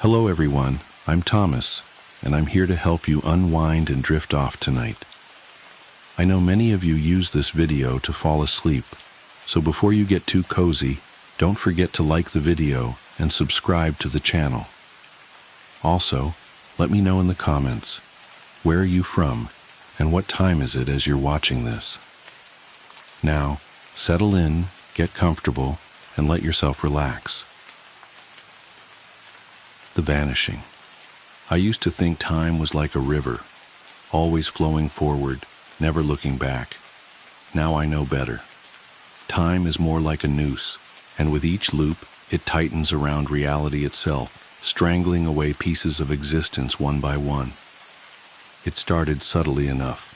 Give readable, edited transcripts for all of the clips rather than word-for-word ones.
Hello everyone, I'm Thomas, and I'm here to help you unwind and drift off tonight. I know many of you use this video to fall asleep, so before you get too cozy, don't forget to like the video and subscribe to the channel. Also, let me know in the comments, where are you from and what time is it as you're watching this? Now, settle in, get comfortable, and let yourself relax. The vanishing. I used to think time was like a river, always flowing forward, never looking back. Now I know better. Time is more like a noose, and with each loop, it tightens around reality itself, strangling away pieces of existence one by one. It started subtly enough.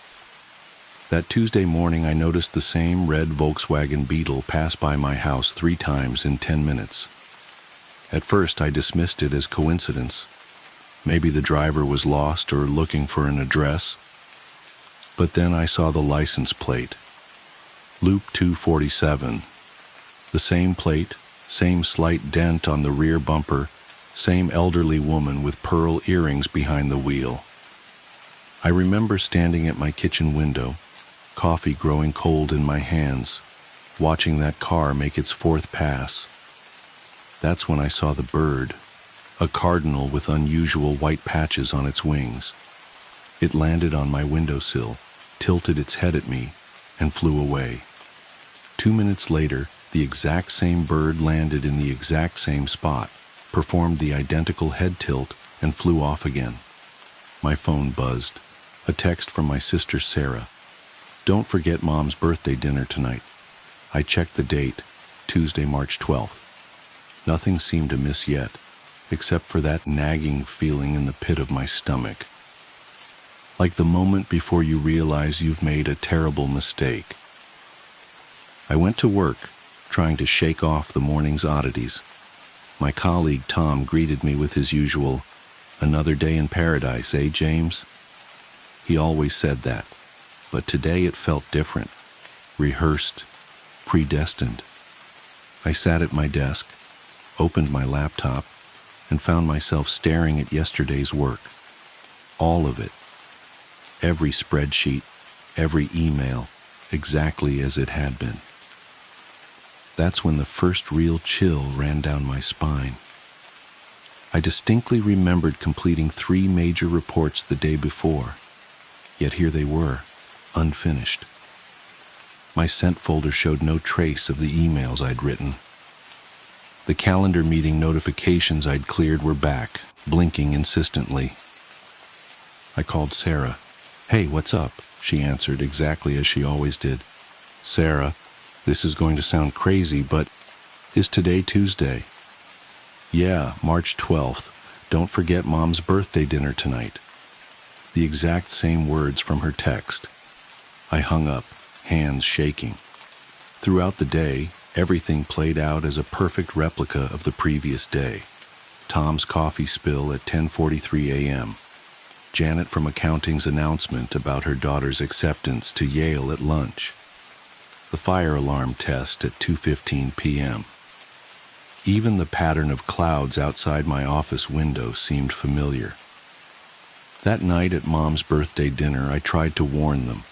That Tuesday morning I noticed the same red Volkswagen Beetle pass by my house 3 times in 10 minutes. At first I dismissed it as coincidence. Maybe the driver was lost or looking for an address. But then I saw the license plate. Loop 247. The same plate, same slight dent on the rear bumper, same elderly woman with pearl earrings behind the wheel. I remember standing at my kitchen window, coffee growing cold in my hands, watching that car make its 4th pass. That's when I saw the bird, a cardinal with unusual white patches on its wings. It landed on my windowsill, tilted its head at me, and flew away. 2 minutes later, the exact same bird landed in the exact same spot, performed the identical head tilt, and flew off again. My phone buzzed. A text from my sister Sarah. Don't forget Mom's birthday dinner tonight. I checked the date, Tuesday, March 12th. Nothing seemed amiss yet, except for that nagging feeling in the pit of my stomach. Like the moment before you realize you've made a terrible mistake. I went to work, trying to shake off the morning's oddities. My colleague Tom greeted me with his usual, "Another day in paradise, eh, James?" He always said that, but today it felt different, rehearsed, predestined. I sat at my desk, opened my laptop, and found myself staring at yesterday's work. All of it. Every spreadsheet, every email, exactly as it had been. That's when the first real chill ran down my spine. I distinctly remembered completing 3 major reports the day before, yet here they were, unfinished. My sent folder showed no trace of the emails I'd written. The calendar meeting notifications I'd cleared were back, blinking insistently. I called Sarah. "Hey, what's up?" She answered exactly as she always did. "Sarah, this is going to sound crazy, but is today Tuesday?" "Yeah, March 12th. Don't forget Mom's birthday dinner tonight." The exact same words from her text. I hung up, hands shaking. Throughout the day, everything played out as a perfect replica of the previous day. Tom's coffee spill at 10:43 a.m. Janet from accounting's announcement about her daughter's acceptance to Yale at lunch. The fire alarm test at 2:15 p.m. Even the pattern of clouds outside my office window seemed familiar. That night at Mom's birthday dinner, I tried to warn them.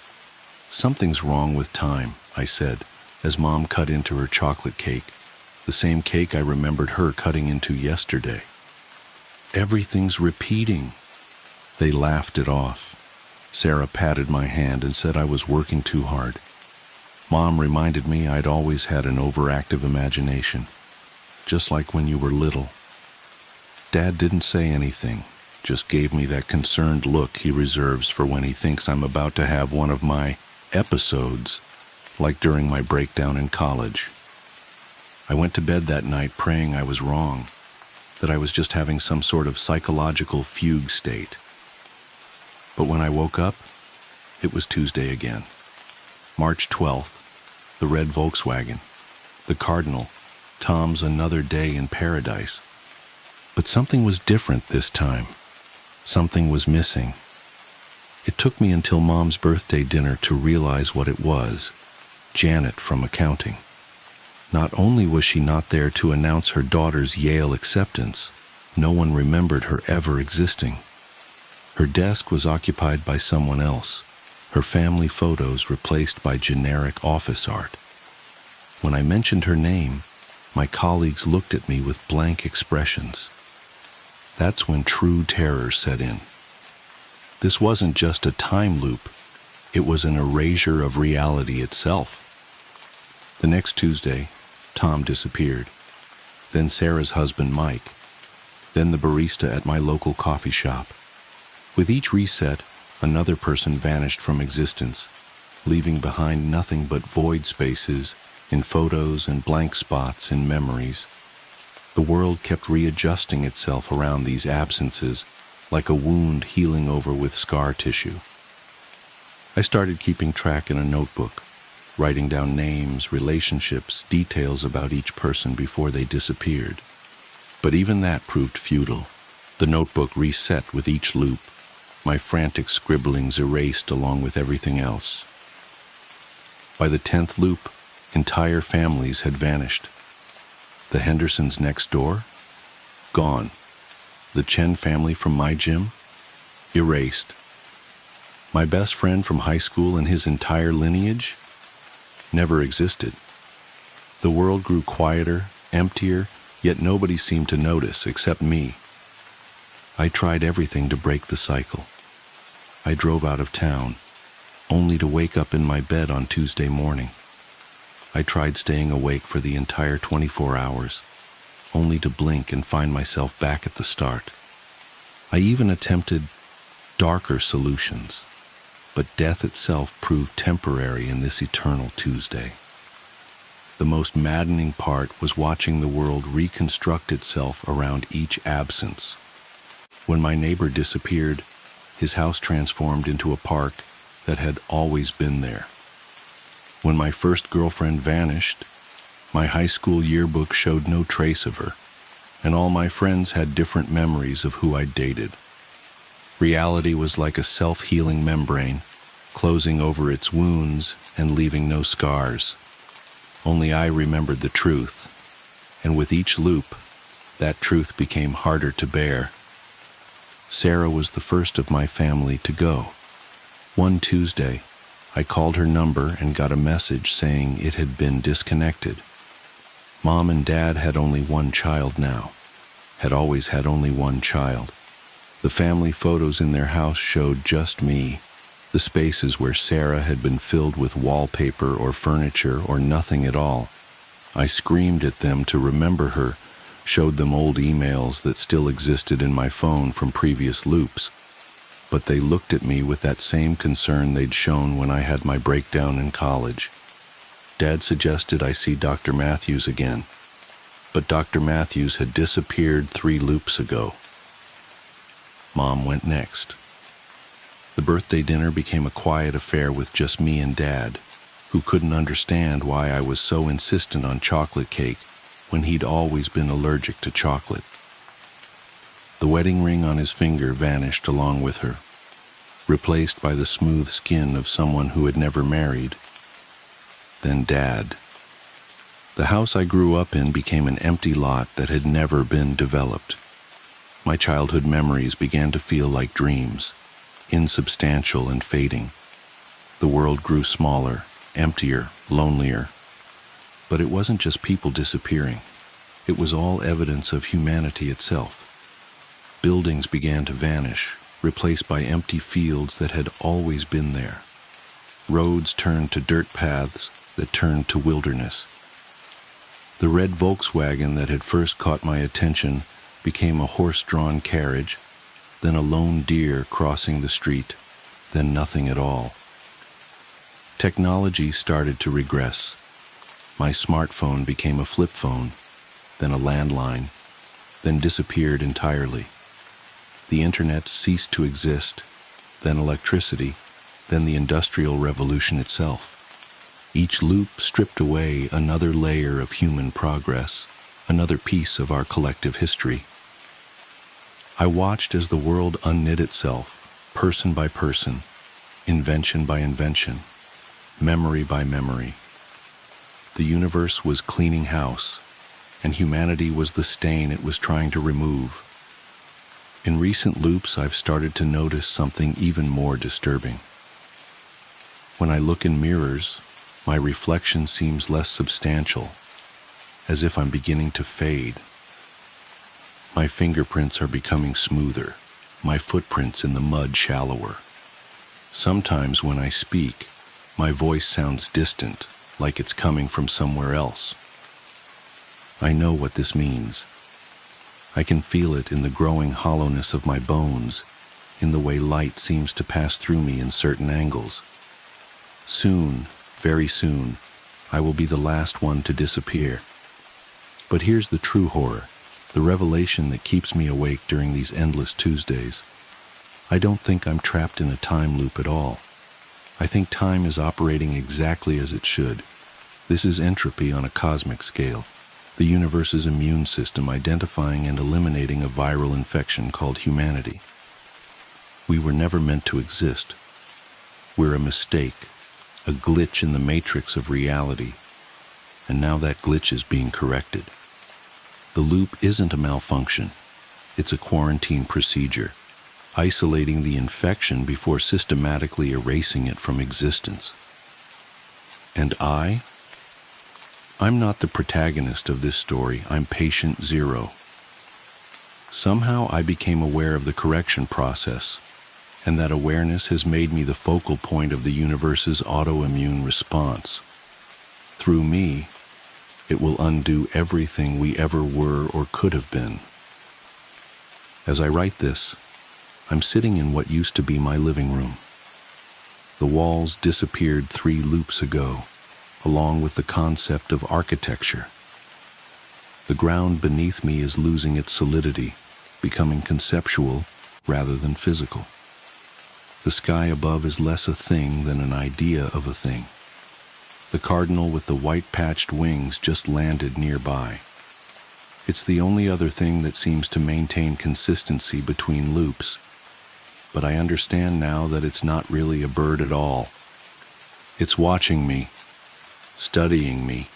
"Something's wrong with time," I said, as Mom cut into her chocolate cake, the same cake I remembered her cutting into yesterday. "Everything's repeating." They laughed it off. Sarah patted my hand and said I was working too hard. Mom reminded me I'd always had an overactive imagination, just like when you were little. Dad didn't say anything, just gave me that concerned look he reserves for when he thinks I'm about to have one of my episodes, like during my breakdown in college. I went to bed that night praying I was wrong, that I was just having some sort of psychological fugue state. But when I woke up, it was Tuesday again. March 12th, the red Volkswagen, the Cardinal, Tom's another day in paradise. But something was different this time. Something was missing. It took me until Mom's birthday dinner to realize what it was. Janet from accounting. Not only was she not there to announce her daughter's Yale acceptance, No one remembered her ever existing. Her desk was occupied by someone else, her family photos replaced by generic office art. When I mentioned her name, my colleagues looked at me with blank expressions. That's when true terror set in. This wasn't just a time loop, it was an erasure of reality itself. The next Tuesday, Tom disappeared. Then Sarah's husband, Mike. Then the barista at my local coffee shop. With each reset, another person vanished from existence, leaving behind nothing but void spaces in photos and blank spots in memories. The world kept readjusting itself around these absences, like a wound healing over with scar tissue. I started keeping track in a notebook, writing down names, relationships, details about each person before they disappeared. But even that proved futile. The notebook reset with each loop, my frantic scribblings erased along with everything else. By the 10th loop, entire families had vanished. The Hendersons next door? Gone. The Chen family from my gym? Erased. My best friend from high school and his entire lineage? Never existed. The world grew quieter, emptier, yet nobody seemed to notice except me. I tried everything to break the cycle. I drove out of town, only to wake up in my bed on Tuesday morning. I tried staying awake for the entire 24 hours, only to blink and find myself back at the start. I even attempted darker solutions, but death itself proved temporary in this eternal Tuesday. The most maddening part was watching the world reconstruct itself around each absence. When my neighbor disappeared, his house transformed into a park that had always been there. When my first girlfriend vanished, my high school yearbook showed no trace of her, and all my friends had different memories of who I'd dated. Reality was like a self-healing membrane, closing over its wounds and leaving no scars. Only I remembered the truth, and with each loop, that truth became harder to bear. Sarah was the first of my family to go. One Tuesday, I called her number and got a message saying it had been disconnected. Mom and Dad had only one child now, had always had only one child. The family photos in their house showed just me, the spaces where Sarah had been filled with wallpaper or furniture or nothing at all. I screamed at them to remember her, showed them old emails that still existed in my phone from previous loops, but they looked at me with that same concern they'd shown when I had my breakdown in college. Dad suggested I see Dr. Matthews again, but Dr. Matthews had disappeared 3 loops ago. Mom went next. The birthday dinner became a quiet affair with just me and Dad, who couldn't understand why I was so insistent on chocolate cake when he'd always been allergic to chocolate. The wedding ring on his finger vanished along with her, replaced by the smooth skin of someone who had never married. Then Dad. The house I grew up in became an empty lot that had never been developed. My childhood memories began to feel like dreams, insubstantial and fading. The world grew smaller, emptier, lonelier. But it wasn't just people disappearing. It was all evidence of humanity itself. Buildings began to vanish, replaced by empty fields that had always been there. Roads turned to dirt paths that turned to wilderness. The red Volkswagen that had first caught my attention became a horse-drawn carriage, then a lone deer crossing the street, then nothing at all. Technology started to regress. My smartphone became a flip phone, then a landline, then disappeared entirely. The internet ceased to exist, then electricity, then the Industrial Revolution itself. Each loop stripped away another layer of human progress, another piece of our collective history. I watched as the world unknit itself, person by person, invention by invention, memory by memory. The universe was cleaning house, and humanity was the stain it was trying to remove. In recent loops, I've started to notice something even more disturbing. When I look in mirrors, my reflection seems less substantial, as if I'm beginning to fade. My fingerprints are becoming smoother, my footprints in the mud shallower. Sometimes when I speak, my voice sounds distant, like it's coming from somewhere else. I know what this means. I can feel it in the growing hollowness of my bones, in the way light seems to pass through me in certain angles. Soon, very soon, I will be the last one to disappear. But here's the true horror, the revelation that keeps me awake during these endless Tuesdays. I don't think I'm trapped in a time loop at all. I think time is operating exactly as it should. This is entropy on a cosmic scale, the universe's immune system identifying and eliminating a viral infection called humanity. We were never meant to exist. We're a mistake, a glitch in the matrix of reality, and now that glitch is being corrected. The loop isn't a malfunction, it's a quarantine procedure, isolating the infection before systematically erasing it from existence. And I'm not the protagonist of this story, I'm patient zero. Somehow I became aware of the correction process, and that awareness has made me the focal point of the universe's autoimmune response. Through me, it will undo everything we ever were or could have been. As I write this, I'm sitting in what used to be my living room. The walls disappeared 3 loops ago, along with the concept of architecture. The ground beneath me is losing its solidity, becoming conceptual rather than physical. The sky above is less a thing than an idea of a thing. The cardinal with the white-patched wings just landed nearby. It's the only other thing that seems to maintain consistency between loops, but I understand now that it's not really a bird at all. It's watching me, studying me,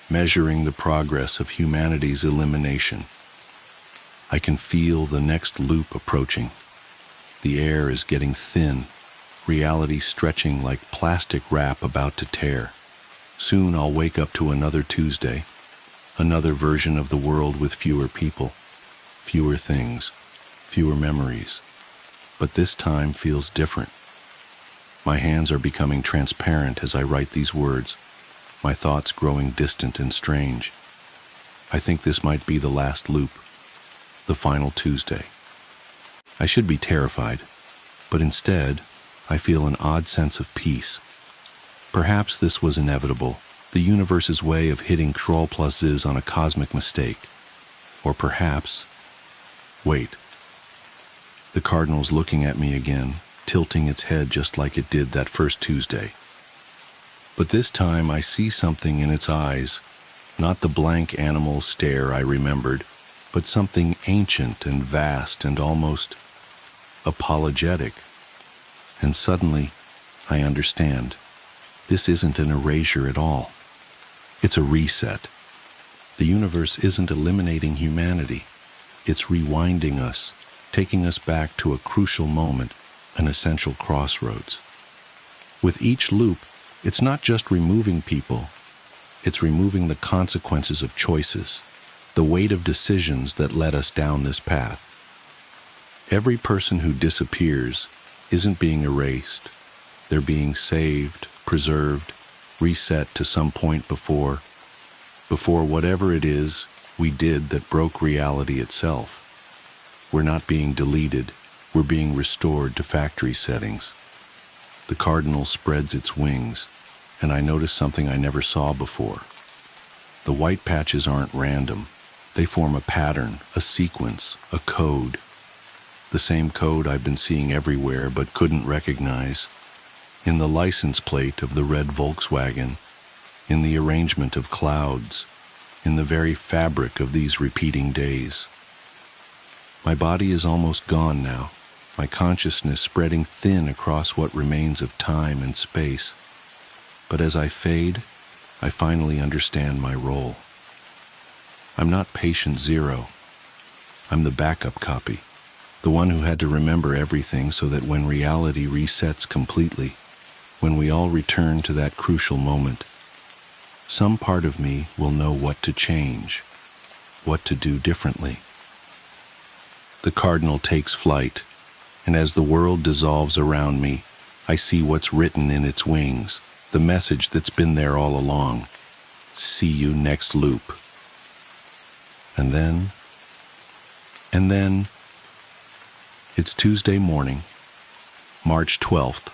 measuring the progress of humanity's elimination. I can feel the next loop approaching. The air is getting thin, reality stretching like plastic wrap about to tear. Soon I'll wake up to another Tuesday, another version of the world with fewer people, fewer things, fewer memories. But this time feels different. My hands are becoming transparent as I write these words, my thoughts growing distant and strange. I think this might be the last loop, the final Tuesday. I should be terrified, but instead, I feel an odd sense of peace. Perhaps this was inevitable, the universe's way of hitting Ctrl plus Z on a cosmic mistake. Or perhaps... Wait. The cardinal's looking at me again, tilting its head just like it did that first Tuesday. But this time I see something in its eyes, not the blank animal stare I remembered, but something ancient and vast and almost apologetic. And suddenly, I understand. This isn't an erasure at all. It's a reset. The universe isn't eliminating humanity. It's rewinding us, taking us back to a crucial moment, an essential crossroads. With each loop, it's not just removing people, it's removing the consequences of choices, the weight of decisions that led us down this path. Every person who disappears isn't being erased. They're being saved, preserved, reset to some point before whatever it is we did that broke reality itself. We're not being deleted, we're being restored to factory settings. The cardinal spreads its wings, and I notice something I never saw before. The white patches aren't random. They form a pattern, a sequence, a code. The same code I've been seeing everywhere but couldn't recognize. In the license plate of the red Volkswagen, in the arrangement of clouds, in the very fabric of these repeating days. My body is almost gone now, my consciousness spreading thin across what remains of time and space. But as I fade, I finally understand my role. I'm not patient zero. I'm the backup copy, the one who had to remember everything so that when reality resets completely, when we all return to that crucial moment, some part of me will know what to change, what to do differently. The cardinal takes flight, and as the world dissolves around me, I see what's written in its wings, the message that's been there all along. See you next loop. And then, it's Tuesday morning, March 12th.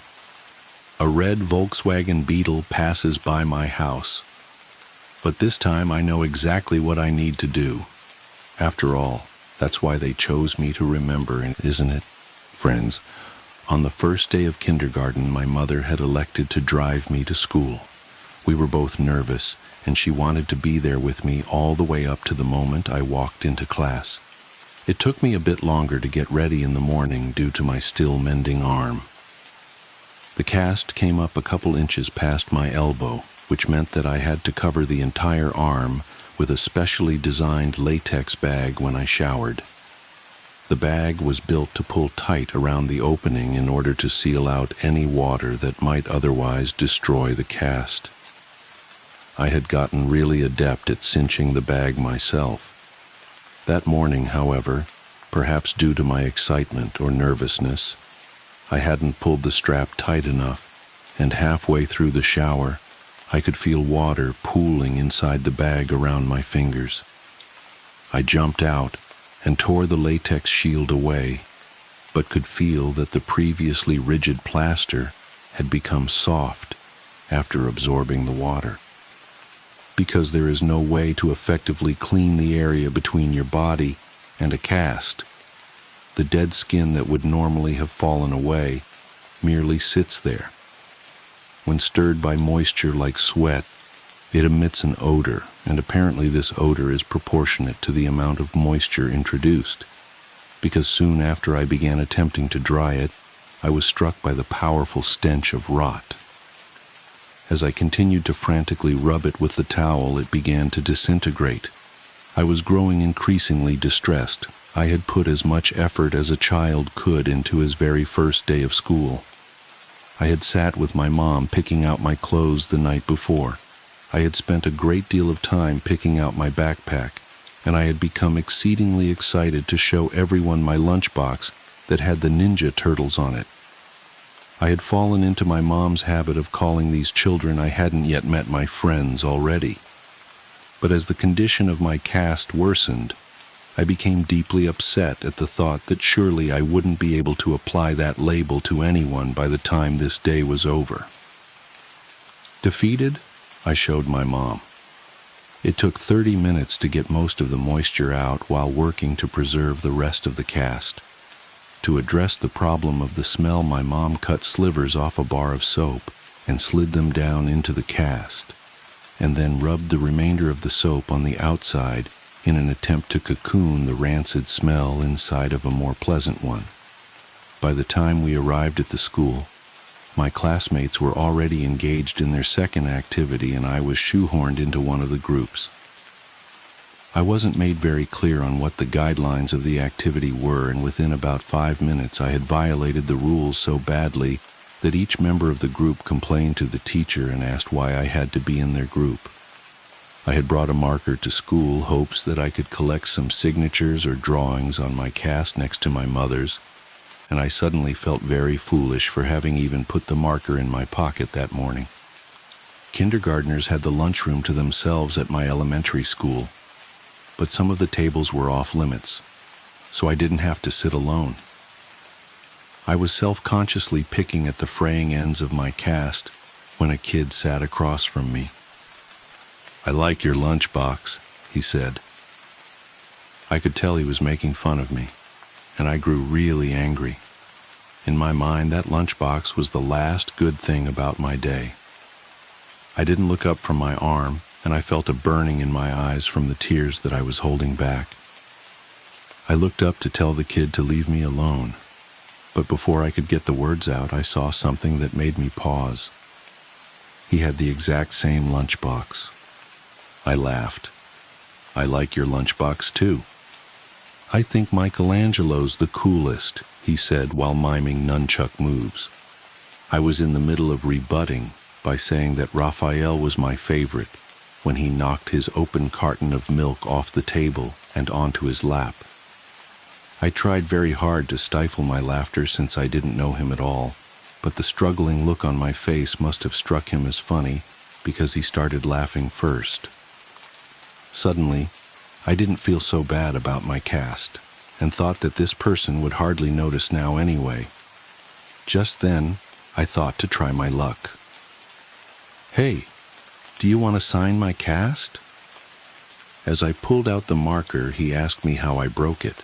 A red Volkswagen Beetle passes by my house. But this time I know exactly what I need to do. After all, that's why they chose me to remember, isn't it? Friends, on the first day of kindergarten, my mother had elected to drive me to school. We were both nervous, and she wanted to be there with me all the way up to the moment I walked into class. It took me a bit longer to get ready in the morning due to my still mending arm. The cast came up a couple inches past my elbow, which meant that I had to cover the entire arm with a specially designed latex bag when I showered. The bag was built to pull tight around the opening in order to seal out any water that might otherwise destroy the cast. I had gotten really adept at cinching the bag myself. That morning, however, perhaps due to my excitement or nervousness, I hadn't pulled the strap tight enough, and halfway through the shower, I could feel water pooling inside the bag around my fingers. I jumped out and tore the latex shield away, but could feel that the previously rigid plaster had become soft after absorbing the water. Because there is no way to effectively clean the area between your body and a cast. The dead skin that would normally have fallen away merely sits there. When stirred by moisture like sweat, it emits an odor, and apparently this odor is proportionate to the amount of moisture introduced, because soon after I began attempting to dry it, I was struck by the powerful stench of rot. As I continued to frantically rub it with the towel, it began to disintegrate. I was growing increasingly distressed. I had put as much effort as a child could into his very first day of school. I had sat with my mom picking out my clothes the night before. I had spent a great deal of time picking out my backpack, and I had become exceedingly excited to show everyone my lunchbox that had the Ninja Turtles on it. I had fallen into my mom's habit of calling these children I hadn't yet met my friends already. But as the condition of my cast worsened, I became deeply upset at the thought that surely I wouldn't be able to apply that label to anyone by the time this day was over. Defeated, I showed my mom. It took 30 minutes to get most of the moisture out while working to preserve the rest of the cast. To address the problem of the smell, my mom cut slivers off a bar of soap and slid them down into the cast, and then rubbed the remainder of the soap on the outside in an attempt to cocoon the rancid smell inside of a more pleasant one. By the time we arrived at the school, my classmates were already engaged in their second activity, and I was shoehorned into one of the groups. I wasn't made very clear on what the guidelines of the activity were, and within about 5 minutes I had violated the rules so badly that each member of the group complained to the teacher and asked why I had to be in their group. I had brought a marker to school, hopes that I could collect some signatures or drawings on my cast next to my mother's, and I suddenly felt very foolish for having even put the marker in my pocket that morning. Kindergartners had the lunchroom to themselves at my elementary school, but some of the tables were off limits, so I didn't have to sit alone. I was self-consciously picking at the fraying ends of my cast when a kid sat across from me. "I like your lunchbox," he said. I could tell he was making fun of me, and I grew really angry. In my mind, that lunchbox was the last good thing about my day. I didn't look up from my arm, and I felt a burning in my eyes from the tears that I was holding back. I looked up to tell the kid to leave me alone, but before I could get the words out, I saw something that made me pause. He had the exact same lunchbox. I laughed. "I like your lunchbox too." "I think Michelangelo's the coolest," he said while miming nunchuck moves. I was in the middle of rebutting by saying that Raphael was my favorite when he knocked his open carton of milk off the table and onto his lap. I tried very hard to stifle my laughter since I didn't know him at all, but the struggling look on my face must have struck him as funny because he started laughing first. Suddenly, I didn't feel so bad about my cast and thought that this person would hardly notice now anyway. Just then, I thought to try my luck. "Hey, do you want to sign my cast?" As I pulled out the marker, he asked me how I broke it.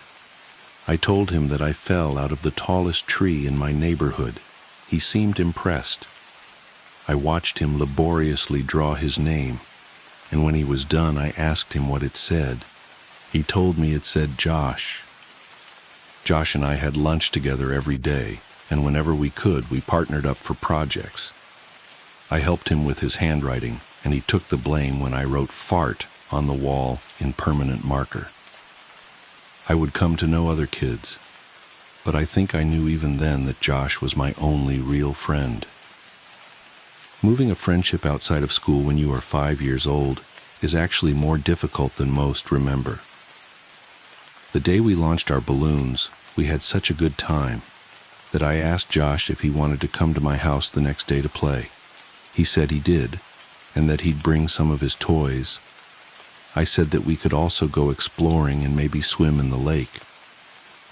I told him that I fell out of the tallest tree in my neighborhood. He seemed impressed. I watched him laboriously draw his name, and when he was done, I asked him what it said. He told me it said Josh. Josh and I had lunch together every day, and whenever we could, we partnered up for projects. I helped him with his handwriting, and he took the blame when I wrote fart on the wall in permanent marker. I would come to know other kids, but I think I knew even then that Josh was my only real friend. Moving a friendship outside of school when you are 5 years old is actually more difficult than most remember. The day we launched our balloons, we had such a good time that I asked Josh if he wanted to come to my house the next day to play. He said he did, and that he'd bring some of his toys. I said that we could also go exploring and maybe swim in the lake.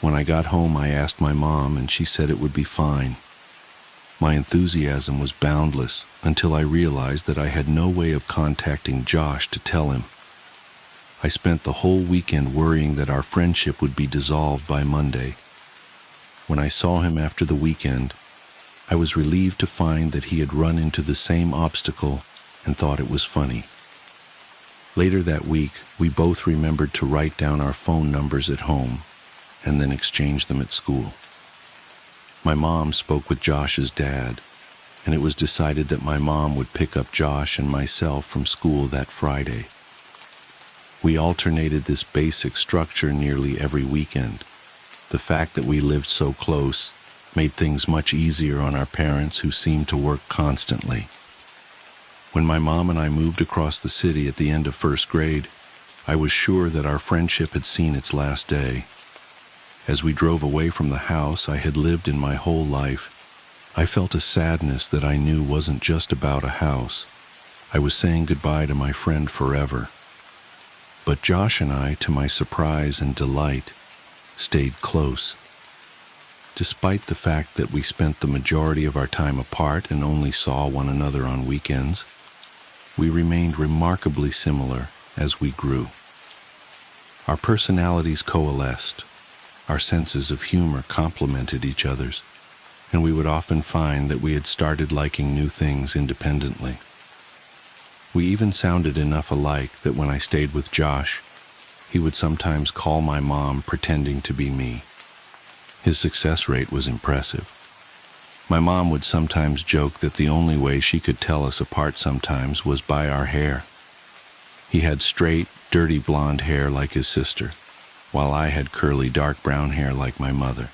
When I got home, I asked my mom, and she said it would be fine. My enthusiasm was boundless until I realized that I had no way of contacting Josh to tell him. I spent the whole weekend worrying that our friendship would be dissolved by Monday. When I saw him after the weekend, I was relieved to find that he had run into the same obstacle and thought it was funny. Later that week, we both remembered to write down our phone numbers at home and then exchange them at school. My mom spoke with Josh's dad, and it was decided that my mom would pick up Josh and myself from school that Friday. We alternated this basic structure nearly every weekend. The fact that we lived so close made things much easier on our parents, who seemed to work constantly. When my mom and I moved across the city at the end of first grade, I was sure that our friendship had seen its last day. As we drove away from the house I had lived in my whole life, I felt a sadness that I knew wasn't just about a house. I was saying goodbye to my friend forever. But Josh and I, to my surprise and delight, stayed close. Despite the fact that we spent the majority of our time apart and only saw one another on weekends, we remained remarkably similar as we grew. Our personalities coalesced, our senses of humor complemented each other's, and we would often find that we had started liking new things independently. We even sounded enough alike that when I stayed with Josh, he would sometimes call my mom pretending to be me. His success rate was impressive. My mom would sometimes joke that the only way she could tell us apart sometimes was by our hair. He had straight, dirty blonde hair like his sister, while I had curly, dark brown hair like my mother.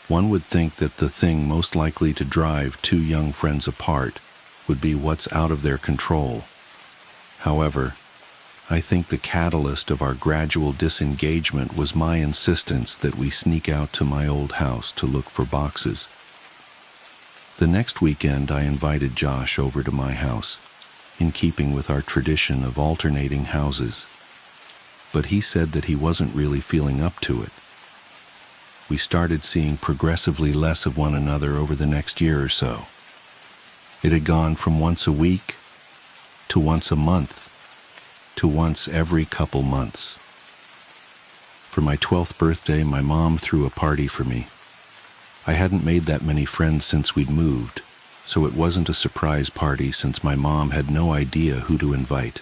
One would think that the thing most likely to drive two young friends apart would be what's out of their control. However, I think the catalyst of our gradual disengagement was my insistence that we sneak out to my old house to look for boxes. The next weekend I invited Josh over to my house, in keeping with our tradition of alternating houses. But he said that he wasn't really feeling up to it. We started seeing progressively less of one another over the next year or so. It had gone from once a week to once a month to once every couple months. For my 12th birthday, my mom threw a party for me. I hadn't made that many friends since we'd moved, so it wasn't a surprise party since my mom had no idea who to invite.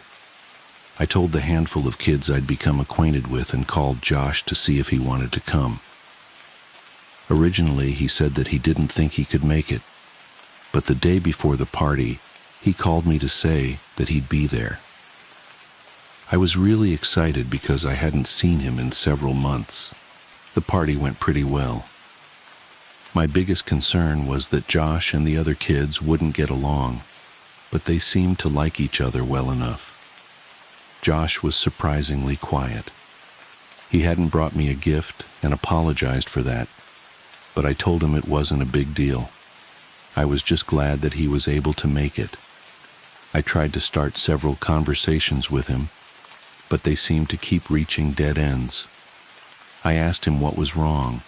I told the handful of kids I'd become acquainted with and called Josh to see if he wanted to come. Originally, he said that he didn't think he could make it, but the day before the party, he called me to say that he'd be there. I was really excited because I hadn't seen him in several months. The party went pretty well. My biggest concern was that Josh and the other kids wouldn't get along, but they seemed to like each other well enough. Josh was surprisingly quiet. He hadn't brought me a gift and apologized for that, but I told him it wasn't a big deal. I was just glad that he was able to make it. I tried to start several conversations with him, but they seemed to keep reaching dead ends. I asked him what was wrong.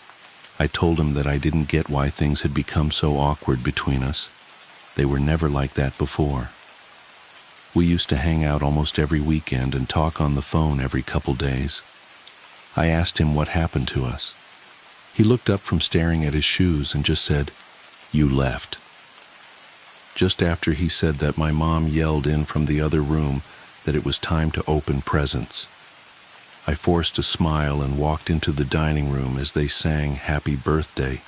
I told him that I didn't get why things had become so awkward between us. They were never like that before. We used to hang out almost every weekend and talk on the phone every couple days. I asked him what happened to us. He looked up from staring at his shoes and just said, "You left." Just after he said that, my mom yelled in from the other room that it was time to open presents. I forced a smile and walked into the dining room as they sang "Happy Birthday."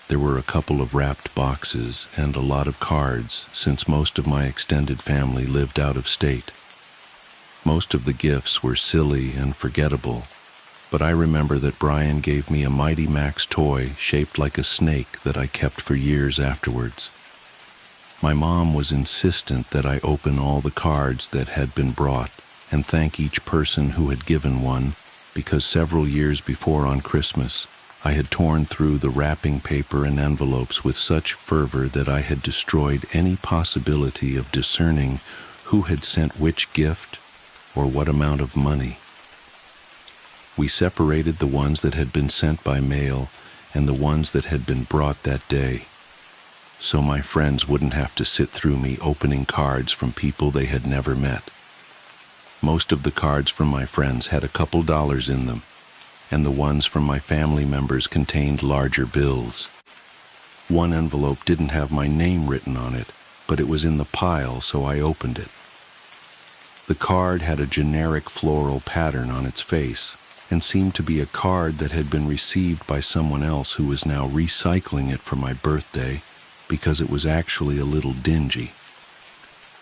There were a couple of wrapped boxes and a lot of cards, since most of my extended family lived out of state. Most of the gifts were silly and forgettable, but I remember that Brian gave me a Mighty Max toy shaped like a snake that I kept for years afterwards. My mom was insistent that I open all the cards that had been brought and thank each person who had given one, because several years before on Christmas, I had torn through the wrapping paper and envelopes with such fervor that I had destroyed any possibility of discerning who had sent which gift or what amount of money. We separated the ones that had been sent by mail and the ones that had been brought that day, so my friends wouldn't have to sit through me opening cards from people they had never met. Most of the cards from my friends had a couple dollars in them, and the ones from my family members contained larger bills. One envelope didn't have my name written on it, but it was in the pile, so I opened it. The card had a generic floral pattern on its face, and seemed to be a card that had been received by someone else who was now recycling it for my birthday, because it was actually a little dingy.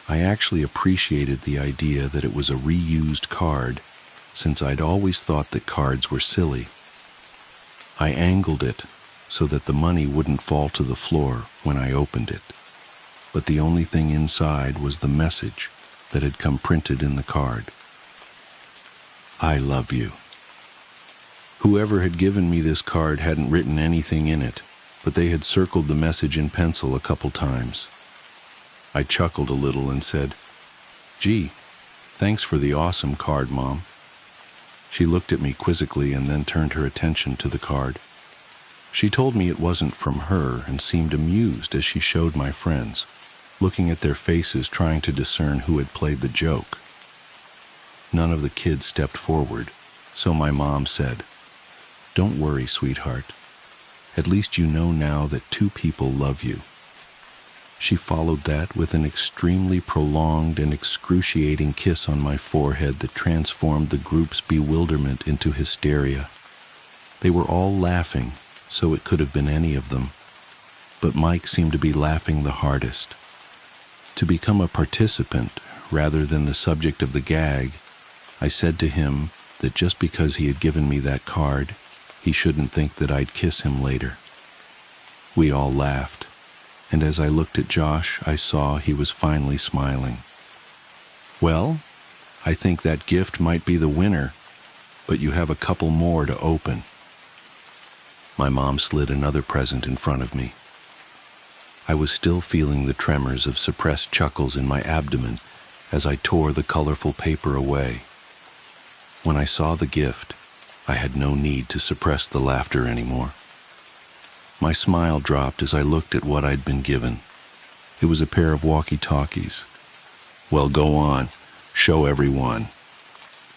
I actually appreciated the idea that it was a reused card, since I'd always thought that cards were silly. I angled it so that the money wouldn't fall to the floor when I opened it, but the only thing inside was the message that had come printed in the card. "I love you." Whoever had given me this card hadn't written anything in it, but they had circled the message in pencil a couple times. I chuckled a little and said, "Gee, thanks for the awesome card, Mom." She looked at me quizzically and then turned her attention to the card. She told me it wasn't from her and seemed amused as she showed my friends, looking at their faces trying to discern who had played the joke. None of the kids stepped forward, so my mom said, "Don't worry, sweetheart. At least you know now that 2 people love you." She followed that with an extremely prolonged and excruciating kiss on my forehead that transformed the group's bewilderment into hysteria. They were all laughing, so it could have been any of them, but Mike seemed to be laughing the hardest. To become a participant rather than the subject of the gag, I said to him that just because he had given me that card, he shouldn't think that I'd kiss him later. We all laughed, and as I looked at Josh, I saw he was finally smiling. "Well, I think that gift might be the winner, but you have a couple more to open." My mom slid another present in front of me. I was still feeling the tremors of suppressed chuckles in my abdomen as I tore the colorful paper away. When I saw the gift, I had no need to suppress the laughter anymore. My smile dropped as I looked at what I'd been given. It was a pair of walkie-talkies. "Well, go on. Show everyone."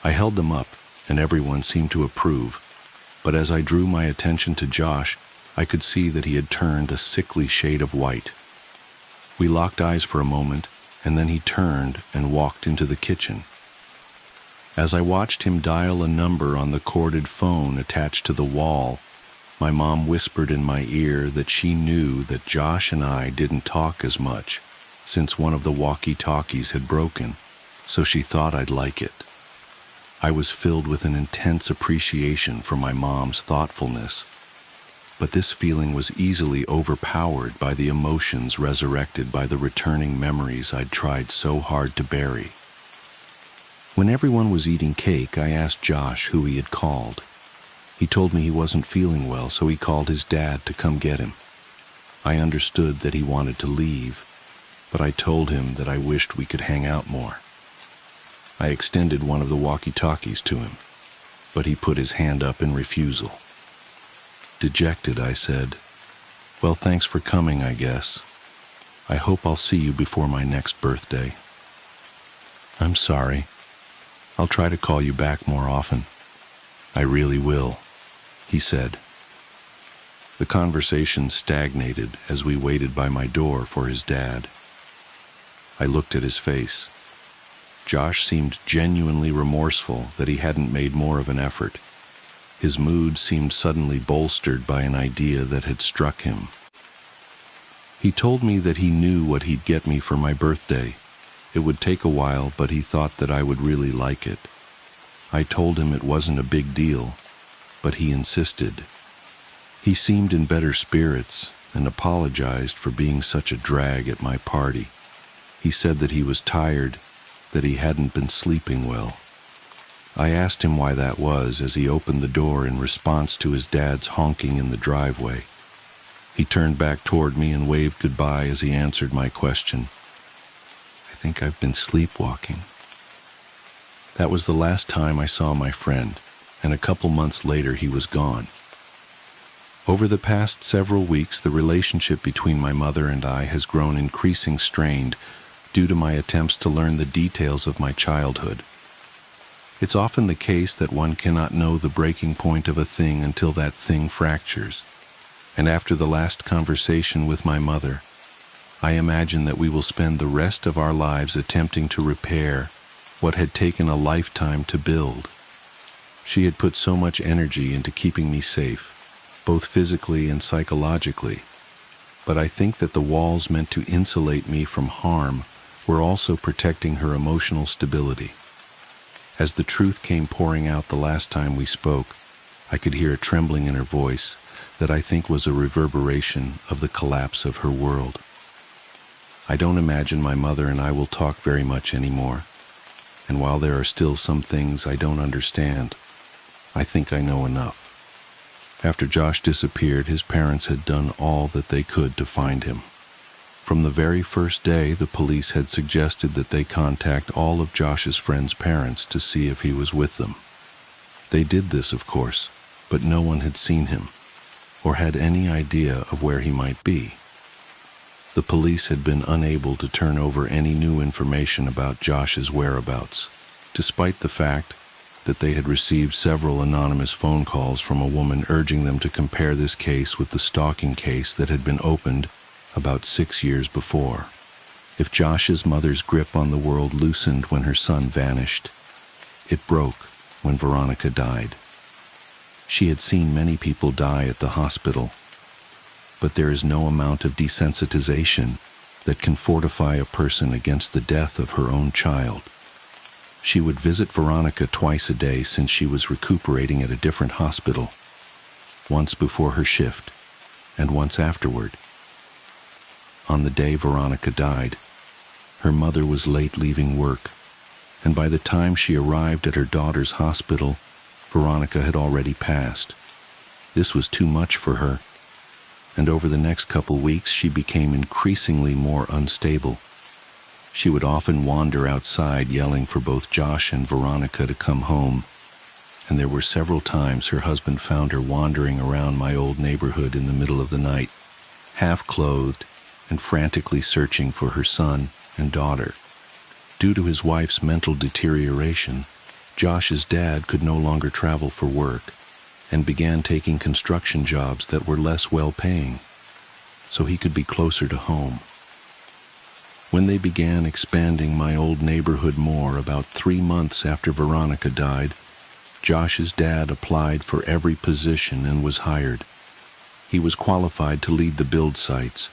I held them up, and everyone seemed to approve, but as I drew my attention to Josh, I could see that he had turned a sickly shade of white. We locked eyes for a moment, and then he turned and walked into the kitchen. As I watched him dial a number on the corded phone attached to the wall, my mom whispered in my ear that she knew that Josh and I didn't talk as much, since one of the walkie-talkies had broken. so she thought I'd like it. I was filled with an intense appreciation for my mom's thoughtfulness, but this feeling was easily overpowered by the emotions resurrected by the returning memories I'd tried so hard to bury. When everyone was eating cake, I asked Josh who he had called. He told me he wasn't feeling well, so he called his dad to come get him. I understood that he wanted to leave, but I told him that I wished we could hang out more. I extended one of the walkie-talkies to him, but he put his hand up in refusal. Dejected, I said, "Well, thanks for coming, I guess. I hope I'll see you before my next birthday." "I'm sorry. I'll try to call you back more often." "I really will," he said. The conversation stagnated as we waited by my door for his dad. I looked at his face. Josh seemed genuinely remorseful that he hadn't made more of an effort. His mood seemed suddenly bolstered by an idea that had struck him. He told me that he knew what he'd get me for my birthday. It would take a while, but he thought that I would really like it. I told him it wasn't a big deal, but he insisted. He seemed in better spirits and apologized for being such a drag at my party. He said that he was tired, that he hadn't been sleeping well. I asked him why that was as he opened the door in response to his dad's honking in the driveway. He turned back toward me and waved goodbye as he answered my question. "I think I've been sleepwalking." That was the last time I saw my friend, and a couple months later he was gone. Over the past several weeks, the relationship between my mother and I has grown increasingly strained due to my attempts to learn the details of my childhood. It's often the case that one cannot know the breaking point of a thing until that thing fractures. And after the last conversation with my mother, I imagine that we will spend the rest of our lives attempting to repair what had taken a lifetime to build. She had put so much energy into keeping me safe, both physically and psychologically, but I think that the walls meant to insulate me from harm were also protecting her emotional stability. As the truth came pouring out the last time we spoke, I could hear a trembling in her voice that I think was a reverberation of the collapse of her world. I don't imagine my mother and I will talk very much anymore, and while there are still some things I don't understand, I think I know enough. After Josh disappeared, his parents had done all that they could to find him. From the very first day, the police had suggested that they contact all of Josh's friends' parents to see if he was with them. They did this, of course, but no one had seen him, or had any idea of where he might be. The police had been unable to turn over any new information about Josh's whereabouts, despite the fact that they had received several anonymous phone calls from a woman urging them to compare this case with the stalking case that had been opened about 6 years before. If Josh's mother's grip on the world loosened when her son vanished, it broke when Veronica died. She had seen many people die at the hospital, but there is no amount of desensitization that can fortify a person against the death of her own child. She would visit Veronica twice a day since she was recuperating at a different hospital, once before her shift and once afterward. On the day Veronica died, her mother was late leaving work, and by the time she arrived at her daughter's hospital, Veronica had already passed. This was too much for her, and over the next couple weeks she became increasingly more unstable. She would often wander outside yelling for both Josh and Veronica to come home, and there were several times her husband found her wandering around my old neighborhood in the middle of the night, half-clothed and frantically searching for her son and daughter. Due to his wife's mental deterioration, Josh's dad could no longer travel for work and began taking construction jobs that were less well-paying, so he could be closer to home. When they began expanding my old neighborhood more about 3 months after Veronica died, Josh's dad applied for every position and was hired. He was qualified to lead the build sites,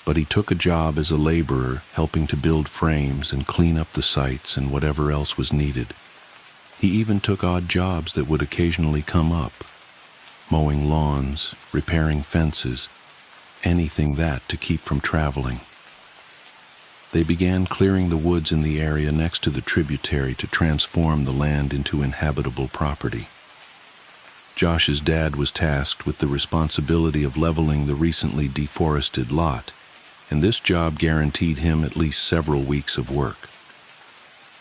but he took a job as a laborer, helping to build frames and clean up the sites and whatever else was needed. He even took odd jobs that would occasionally come up, mowing lawns, repairing fences, anything that to keep from traveling. They began clearing the woods in the area next to the tributary to transform the land into inhabitable property. Josh's dad was tasked with the responsibility of leveling the recently deforested lot, and this job guaranteed him at least several weeks of work.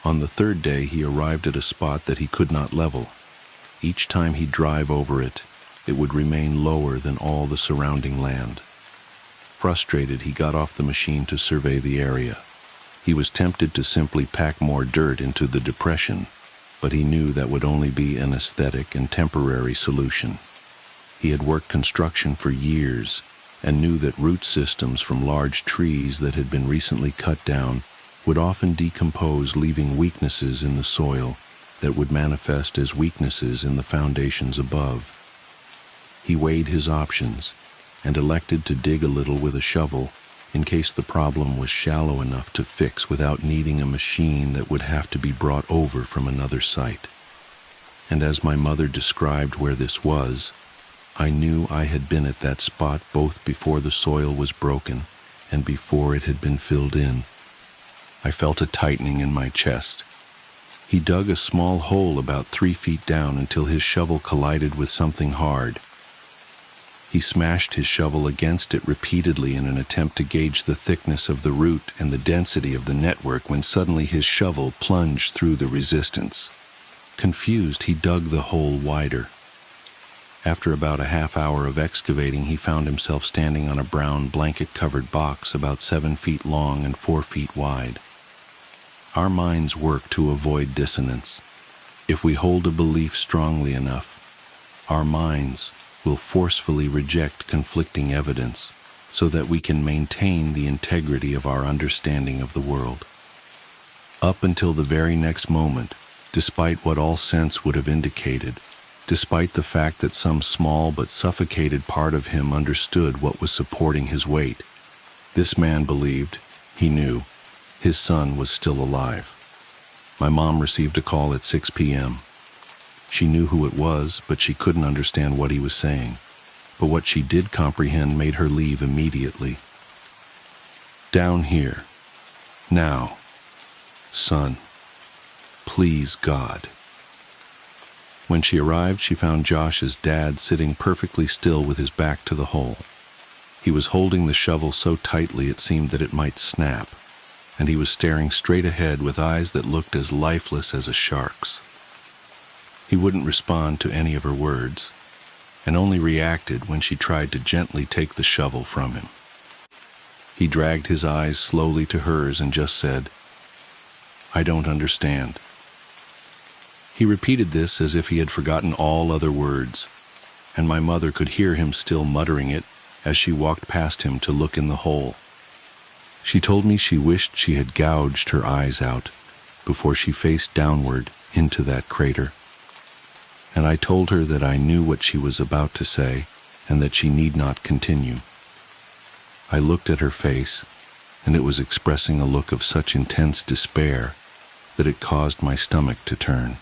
On the third day, he arrived at a spot that he could not level. Each time he'd drive over it, it would remain lower than all the surrounding land. Frustrated, he got off the machine to survey the area. He was tempted to simply pack more dirt into the depression, but he knew that would only be an aesthetic and temporary solution. He had worked construction for years and knew that root systems from large trees that had been recently cut down would often decompose, leaving weaknesses in the soil that would manifest as weaknesses in the foundations above. He weighed his options and elected to dig a little with a shovel in case the problem was shallow enough to fix without needing a machine that would have to be brought over from another site. And as my mother described where this was, I knew I had been at that spot both before the soil was broken and before it had been filled in. I felt a tightening in my chest. He dug a small hole about 3 feet down until his shovel collided with something hard. He smashed his shovel against it repeatedly in an attempt to gauge the thickness of the root and the density of the network when suddenly his shovel plunged through the resistance. Confused, he dug the hole wider. After about a half hour of excavating, he found himself standing on a brown blanket-covered box about 7 feet long and 4 feet wide. Our minds work to avoid dissonance. If we hold a belief strongly enough, our minds will forcefully reject conflicting evidence so that we can maintain the integrity of our understanding of the world. Up until the very next moment, despite what all sense would have indicated, despite the fact that some small but suffocated part of him understood what was supporting his weight, this man believed, he knew, his son was still alive. My mom received a call at 6 p.m. She knew who it was, but she couldn't understand what he was saying. But what she did comprehend made her leave immediately. Down here. Now. Son. Please, God. When she arrived, she found Josh's dad sitting perfectly still with his back to the hole. He was holding the shovel so tightly it seemed that it might snap, and he was staring straight ahead with eyes that looked as lifeless as a shark's. He wouldn't respond to any of her words, and only reacted when she tried to gently take the shovel from him. He dragged his eyes slowly to hers and just said, "I don't understand." He repeated this as if he had forgotten all other words, and my mother could hear him still muttering it as she walked past him to look in the hole. She told me she wished she had gouged her eyes out before she faced downward into that crater. And I told her that I knew what she was about to say and that she need not continue. I looked at her face, and it was expressing a look of such intense despair that it caused my stomach to turn.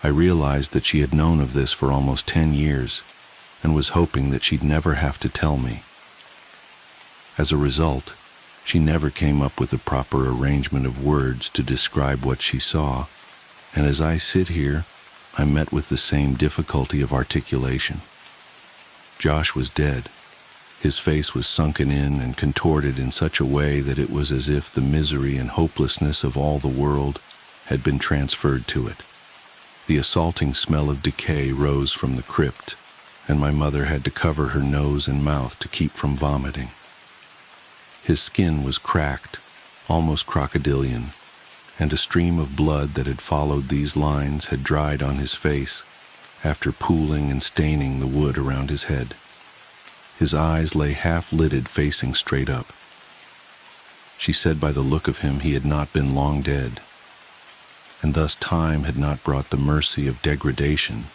I realized that she had known of this for almost 10 years and was hoping that she'd never have to tell me. As a result, she never came up with a proper arrangement of words to describe what she saw, and as I sit here, I met with the same difficulty of articulation. Josh was dead. His face was sunken in and contorted in such a way that it was as if the misery and hopelessness of all the world had been transferred to it. The assaulting smell of decay rose from the crypt, and my mother had to cover her nose and mouth to keep from vomiting. His skin was cracked, almost crocodilian, and a stream of blood that had followed these lines had dried on his face after pooling and staining the wood around his head. His eyes lay half-lidded, facing straight up. She said by the look of him he had not been long dead, and thus time had not brought the mercy of degradation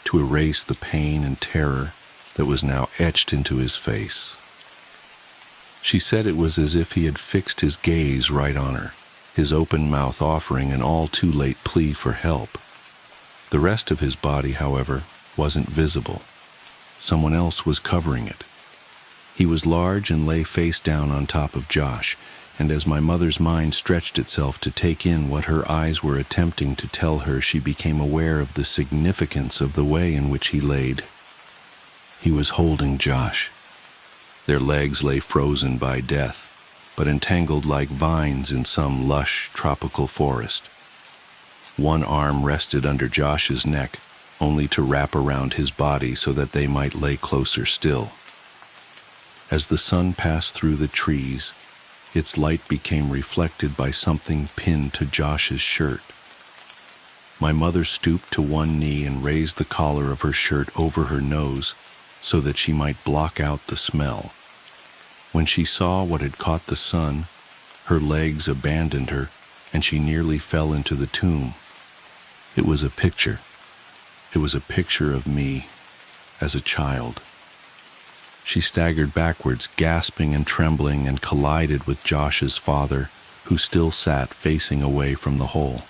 to erase the pain and terror that was now etched into his face. She said it was as if he had fixed his gaze right on her, his open mouth offering an all-too-late plea for help. The rest of his body, however, wasn't visible. Someone else was covering it. He was large and lay face down on top of Josh, and as my mother's mind stretched itself to take in what her eyes were attempting to tell her, she became aware of the significance of the way in which he laid. He was holding Josh. Their legs lay frozen by death, but entangled like vines in some lush tropical forest. One arm rested under Josh's neck, only to wrap around his body so that they might lay closer still. As the sun passed through the trees, its light became reflected by something pinned to Josh's shirt. My mother stooped to one knee and raised the collar of her shirt over her nose so that she might block out the smell. When she saw what had caught the sun, her legs abandoned her and she nearly fell into the tomb. It was a picture. It was a picture of me as a child. She staggered backwards, gasping and trembling, and collided with Josh's father, who still sat facing away from the hole.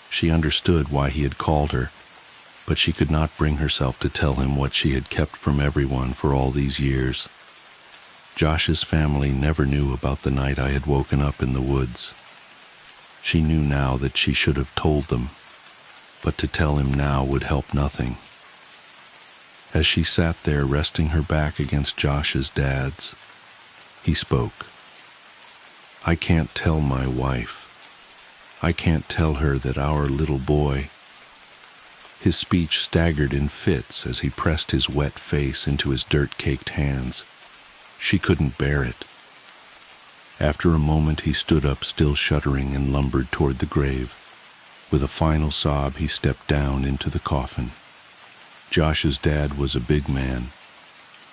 She understood why he had called her, but she could not bring herself to tell him what she had kept from everyone for all these years. Josh's family never knew about the night I had woken up in the woods. She knew now that she should have told them, but to tell him now would help nothing. As she sat there resting her back against Josh's dad's, he spoke. "I can't tell my wife. I can't tell her that our little boy—" His speech staggered in fits as he pressed his wet face into his dirt-caked hands. She couldn't bear it. After a moment he stood up, still shuddering, and lumbered toward the grave. With a final sob he stepped down into the coffin. Josh's dad was a big man,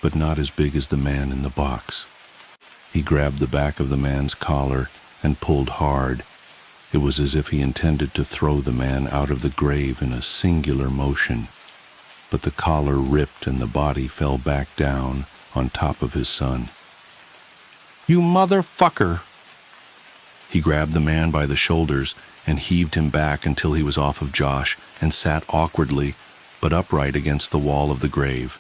but not as big as the man in the box. He grabbed the back of the man's collar and pulled hard. It was as if he intended to throw the man out of the grave in a singular motion, but the collar ripped and the body fell back down on top of his son. "You motherfucker!" He grabbed the man by the shoulders and heaved him back until he was off of Josh and sat awkwardly but upright against the wall of the grave.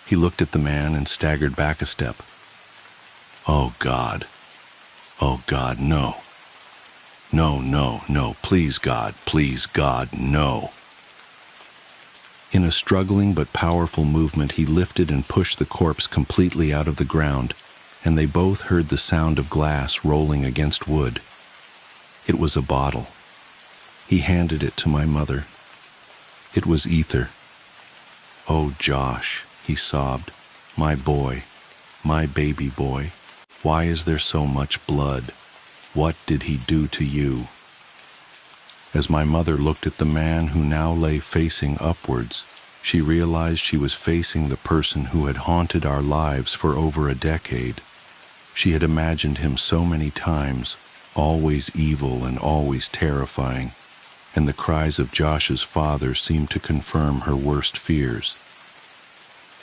He looked at the man and staggered back a step. "Oh God. Oh God, no. No, no, no, please God, no." In a struggling but powerful movement, he lifted and pushed the corpse completely out of the ground, and they both heard the sound of glass rolling against wood. It was a bottle. He handed it to my mother. It was ether. "Oh, Josh," he sobbed, "my boy, my baby boy, why is there so much blood? What did he do to you?" As my mother looked at the man who now lay facing upwards, she realized she was facing the person who had haunted our lives for over a decade. She had imagined him so many times, always evil and always terrifying, and the cries of Josh's father seemed to confirm her worst fears.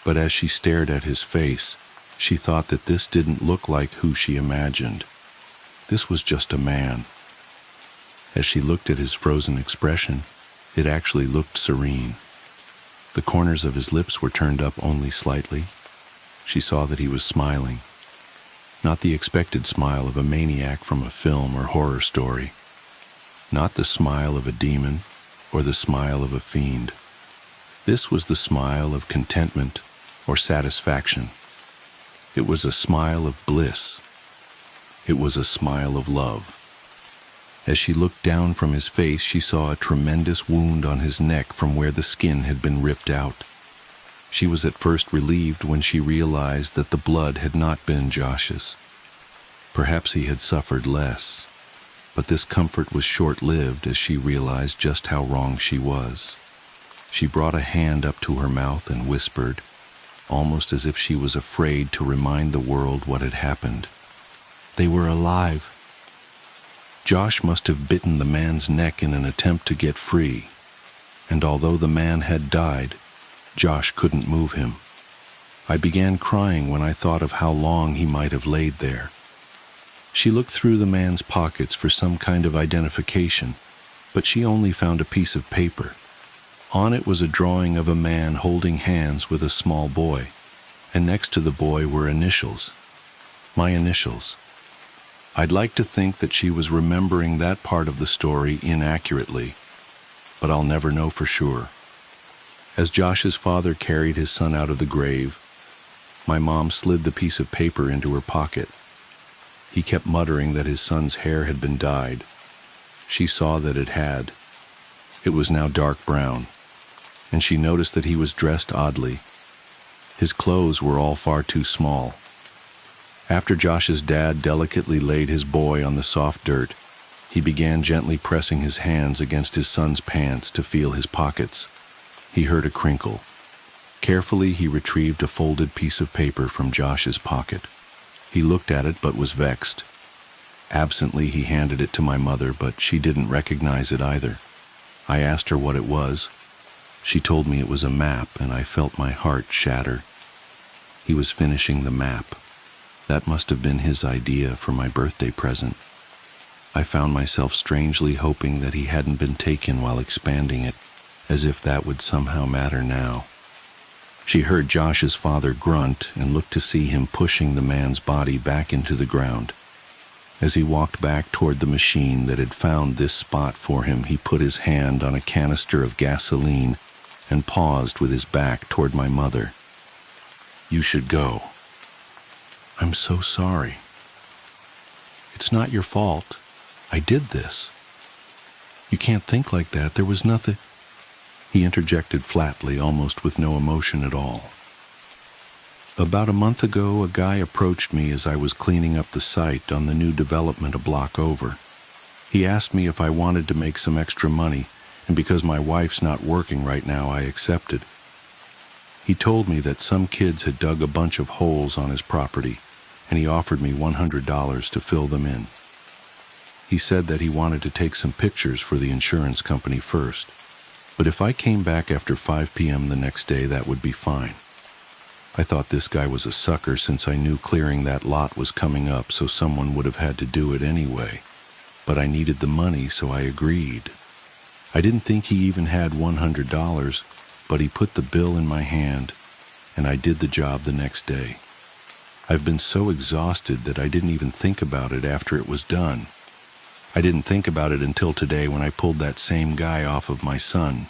But as she stared at his face, she thought that this didn't look like who she imagined. This was just a man. As she looked at his frozen expression, it actually looked serene. The corners of his lips were turned up only slightly. She saw that he was smiling. Not the expected smile of a maniac from a film or horror story. Not the smile of a demon or the smile of a fiend. This was the smile of contentment or satisfaction. It was a smile of bliss. It was a smile of love. As she looked down from his face, she saw a tremendous wound on his neck from where the skin had been ripped out. She was at first relieved when she realized that the blood had not been Josh's. Perhaps he had suffered less, but this comfort was short-lived as she realized just how wrong she was. She brought a hand up to her mouth and whispered, almost as if she was afraid to remind the world what had happened. They were alive. Josh must have bitten the man's neck in an attempt to get free, and although the man had died, Josh couldn't move him. I began crying when I thought of how long he might have laid there. She looked through the man's pockets for some kind of identification, but she only found a piece of paper. On it was a drawing of a man holding hands with a small boy, and next to the boy were initials. My initials. I'd like to think that she was remembering that part of the story inaccurately, but I'll never know for sure. As Josh's father carried his son out of the grave, my mom slid the piece of paper into her pocket. He kept muttering that his son's hair had been dyed. She saw that it had. It was now dark brown, and she noticed that he was dressed oddly. His clothes were all far too small. After Josh's dad delicately laid his boy on the soft dirt, he began gently pressing his hands against his son's pants to feel his pockets. He heard a crinkle. Carefully, he retrieved a folded piece of paper from Josh's pocket. He looked at it but was vexed. Absently, he handed it to my mother, but she didn't recognize it either. I asked her what it was. She told me it was a map, and I felt my heart shatter. He was finishing the map. That must have been his idea for my birthday present. I found myself strangely hoping that he hadn't been taken while expanding it, as if that would somehow matter now. She heard Josh's father grunt and looked to see him pushing the man's body back into the ground. As he walked back toward the machine that had found this spot for him, he put his hand on a canister of gasoline and paused with his back toward my mother. "You should go." "I'm so sorry." "It's not your fault. I did this." "You can't think like that. There was nothing." He interjected flatly, almost with no emotion at all. "About a month ago, a guy approached me as I was cleaning up the site on the new development a block over. He asked me if I wanted to make some extra money, and because my wife's not working right now, I accepted. He told me that some kids had dug a bunch of holes on his property, and he offered me $100 to fill them in. He said that he wanted to take some pictures for the insurance company first, but if I came back after 5 p.m. the next day, that would be fine. I thought this guy was a sucker since I knew clearing that lot was coming up, so someone would have had to do it anyway. But I needed the money, so I agreed. I didn't think he even had $100, but he put the bill in my hand, and I did the job the next day. I've been so exhausted that I didn't even think about it after it was done. I didn't think about it until today when I pulled that same guy off of my son."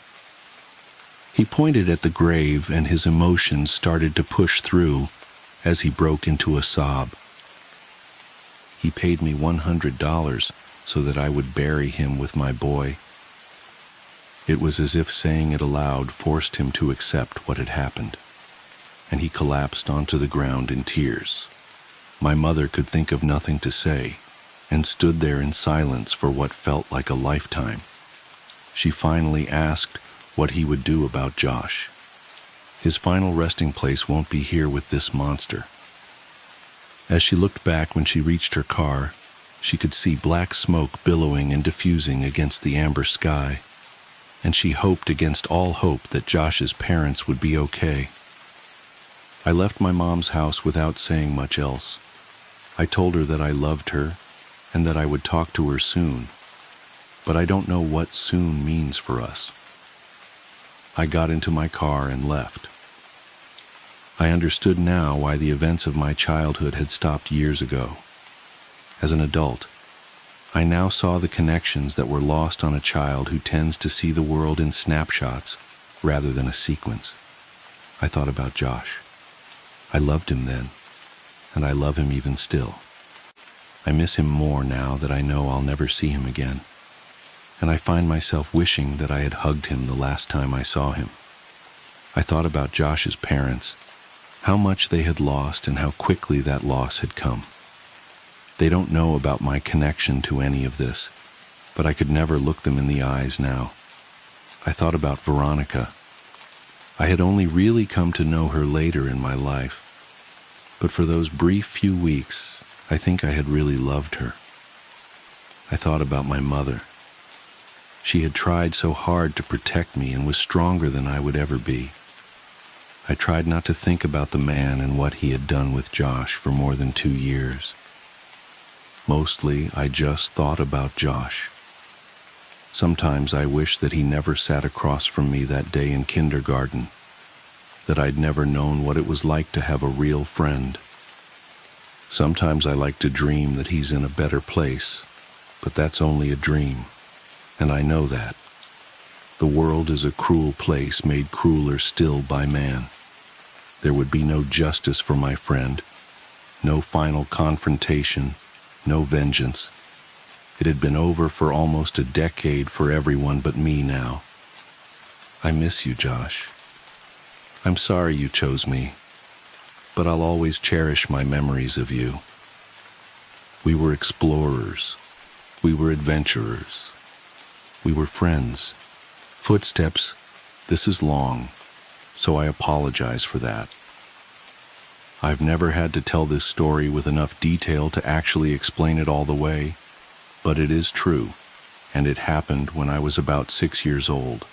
He pointed at the grave, and his emotions started to push through as he broke into a sob. "He paid me $100 so that I would bury him with my boy." It was as if saying it aloud forced him to accept what had happened, and he collapsed onto the ground in tears. My mother could think of nothing to say, and stood there in silence for what felt like a lifetime. She finally asked what he would do about Josh. "His final resting place won't be here with this monster." As she looked back when she reached her car, she could see black smoke billowing and diffusing against the amber sky, and she hoped against all hope that Josh's parents would be okay. I left my mom's house without saying much else. I told her that I loved her and that I would talk to her soon, but I don't know what soon means for us. I got into my car and left. I understood now why the events of my childhood had stopped years ago. As an adult, I now saw the connections that were lost on a child who tends to see the world in snapshots rather than a sequence. I thought about Josh. I loved him then, and I love him even still. I miss him more now that I know I'll never see him again, and I find myself wishing that I had hugged him the last time I saw him. I thought about Josh's parents, how much they had lost and how quickly that loss had come. They don't know about my connection to any of this, but I could never look them in the eyes now. I thought about Veronica. I had only really come to know her later in my life, but for those brief few weeks, I think I had really loved her. I thought about my mother. She had tried so hard to protect me and was stronger than I would ever be. I tried not to think about the man and what he had done with Josh for more than 2 years. Mostly, I just thought about Josh. Sometimes I wish that he never sat across from me that day in kindergarten, that I'd never known what it was like to have a real friend. Sometimes I like to dream that he's in a better place, but that's only a dream, and I know that. The world is a cruel place made crueler still by man. There would be no justice for my friend, no final confrontation, no vengeance. It had been over for almost a decade for everyone but me now. I miss you, Josh. I'm sorry you chose me, but I'll always cherish my memories of you. We were explorers. We were adventurers. We were friends. Footsteps, this is long, so I apologize for that. I've never had to tell this story with enough detail to actually explain it all the way, but it is true, and it happened when I was about 6 years old.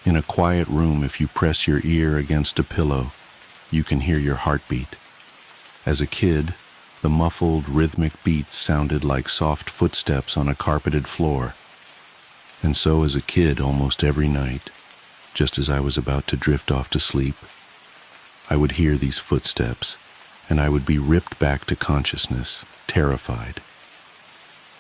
In a quiet room, if you press your ear against a pillow, you can hear your heartbeat. As a kid, the muffled, rhythmic beats sounded like soft footsteps on a carpeted floor. And so as a kid, almost every night, just as I was about to drift off to sleep, I would hear these footsteps, and I would be ripped back to consciousness, terrified.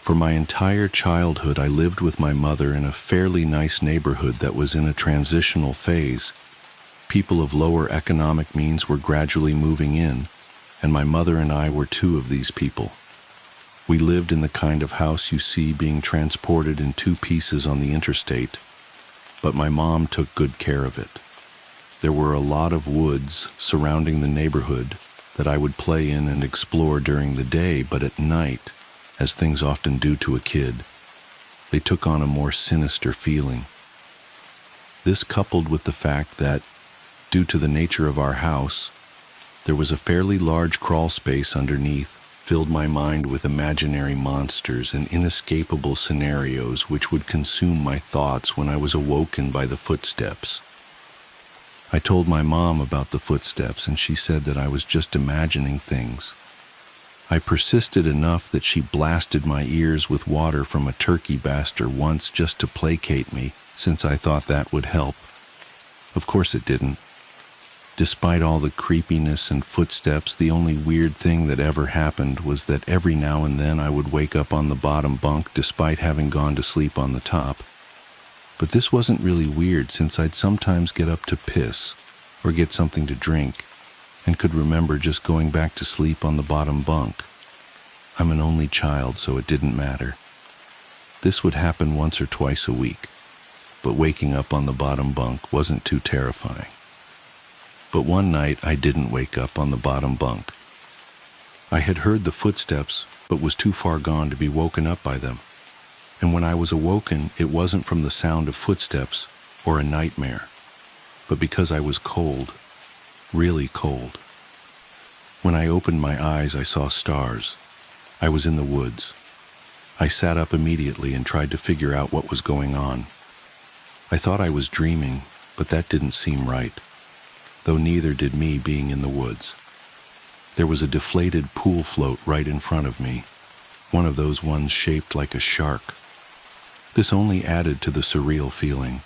For my entire childhood, I lived with my mother in a fairly nice neighborhood that was in a transitional phase. People of lower economic means were gradually moving in, and my mother and I were 2 of these people. We lived in the kind of house you see being transported in 2 pieces on the interstate, but my mom took good care of it. There were a lot of woods surrounding the neighborhood that I would play in and explore during the day, but at night, as things often do to a kid, they took on a more sinister feeling. This, coupled with the fact that, due to the nature of our house, there was a fairly large crawl space underneath, filled my mind with imaginary monsters and inescapable scenarios which would consume my thoughts when I was awoken by the footsteps. I told my mom about the footsteps, and she said that I was just imagining things. I persisted enough that she blasted my ears with water from a turkey baster once just to placate me, since I thought that would help. Of course it didn't. Despite all the creepiness and footsteps, the only weird thing that ever happened was that every now and then I would wake up on the bottom bunk despite having gone to sleep on the top. But this wasn't really weird, since I'd sometimes get up to piss or get something to drink, and could remember just going back to sleep on the bottom bunk. I'm an only child, so it didn't matter. This would happen once or twice a week, but waking up on the bottom bunk wasn't too terrifying. But one night I didn't wake up on the bottom bunk. I had heard the footsteps, but was too far gone to be woken up by them. And when I was awoken, it wasn't from the sound of footsteps or a nightmare, but because I was cold. Really cold. When I opened my eyes, I saw stars. I was in the woods. I sat up immediately and tried to figure out what was going on. I thought I was dreaming, but that didn't seem right, though neither did me being in the woods. There was a deflated pool float right in front of me, one of those ones shaped like a shark. This only added to the surreal feeling.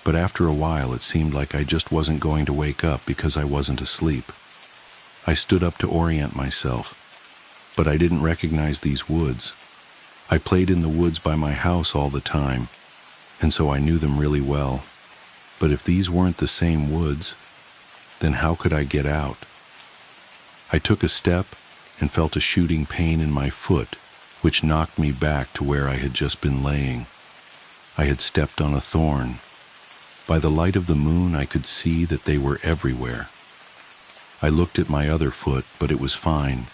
But after a while it seemed like I just wasn't going to wake up because I wasn't asleep. I stood up to orient myself, but I didn't recognize these woods. I played in the woods by my house all the time, and so I knew them really well. But if these weren't the same woods, then how could I get out? I took a step and felt a shooting pain in my foot, which knocked me back to where I had just been laying. I had stepped on a thorn. By the light of the moon, I could see that they were everywhere. I looked at my other foot, but it was fine,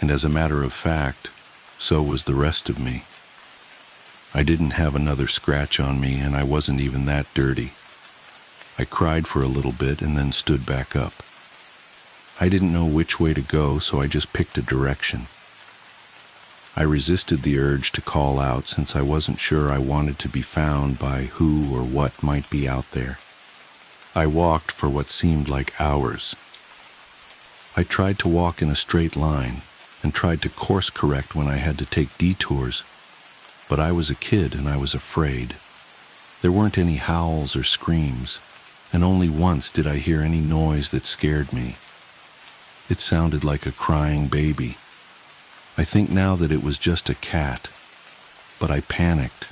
and as a matter of fact, so was the rest of me. I didn't have another scratch on me, and I wasn't even that dirty. I cried for a little bit and then stood back up. I didn't know which way to go, so I just picked a direction. I resisted the urge to call out, since I wasn't sure I wanted to be found by who or what might be out there. I walked for what seemed like hours. I tried to walk in a straight line and tried to course correct when I had to take detours, but I was a kid and I was afraid. There weren't any howls or screams, and only once did I hear any noise that scared me. It sounded like a crying baby. I think now that it was just a cat, but I panicked.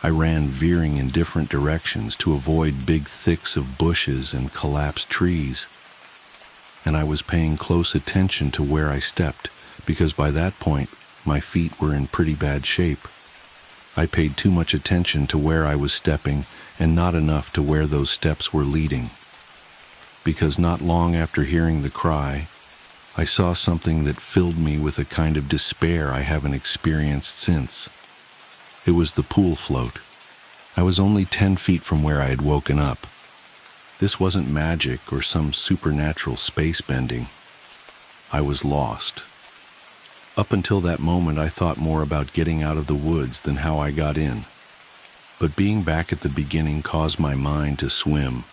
I ran veering in different directions to avoid big thicks of bushes and collapsed trees. And I was paying close attention to where I stepped, because by that point, my feet were in pretty bad shape. I paid too much attention to where I was stepping and not enough to where those steps were leading. Because not long after hearing the cry, I saw something that filled me with a kind of despair I haven't experienced since. It was the pool float. I was only 10 feet from where I had woken up. This wasn't magic or some supernatural space bending. I was lost. Up until that moment, I thought more about getting out of the woods than how I got in. But being back at the beginning caused my mind to swim.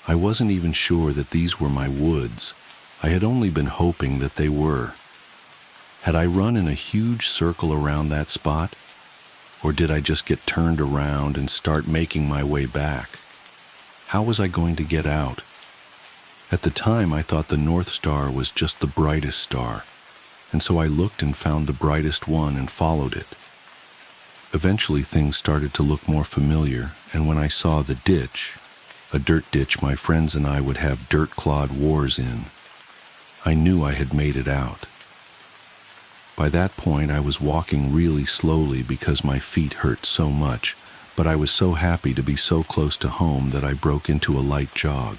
I wasn't even sure that these were my woods. I had only been hoping that they were. Had I run in a huge circle around that spot? Or did I just get turned around and start making my way back? How was I going to get out? At the time, I thought the North Star was just the brightest star, and so I looked and found the brightest one and followed it. Eventually, things started to look more familiar, and when I saw the ditch, a dirt ditch my friends and I would have dirt-clawed wars in, I knew I had made it out. By that point, I was walking really slowly because my feet hurt so much, but I was so happy to be so close to home that I broke into a light jog.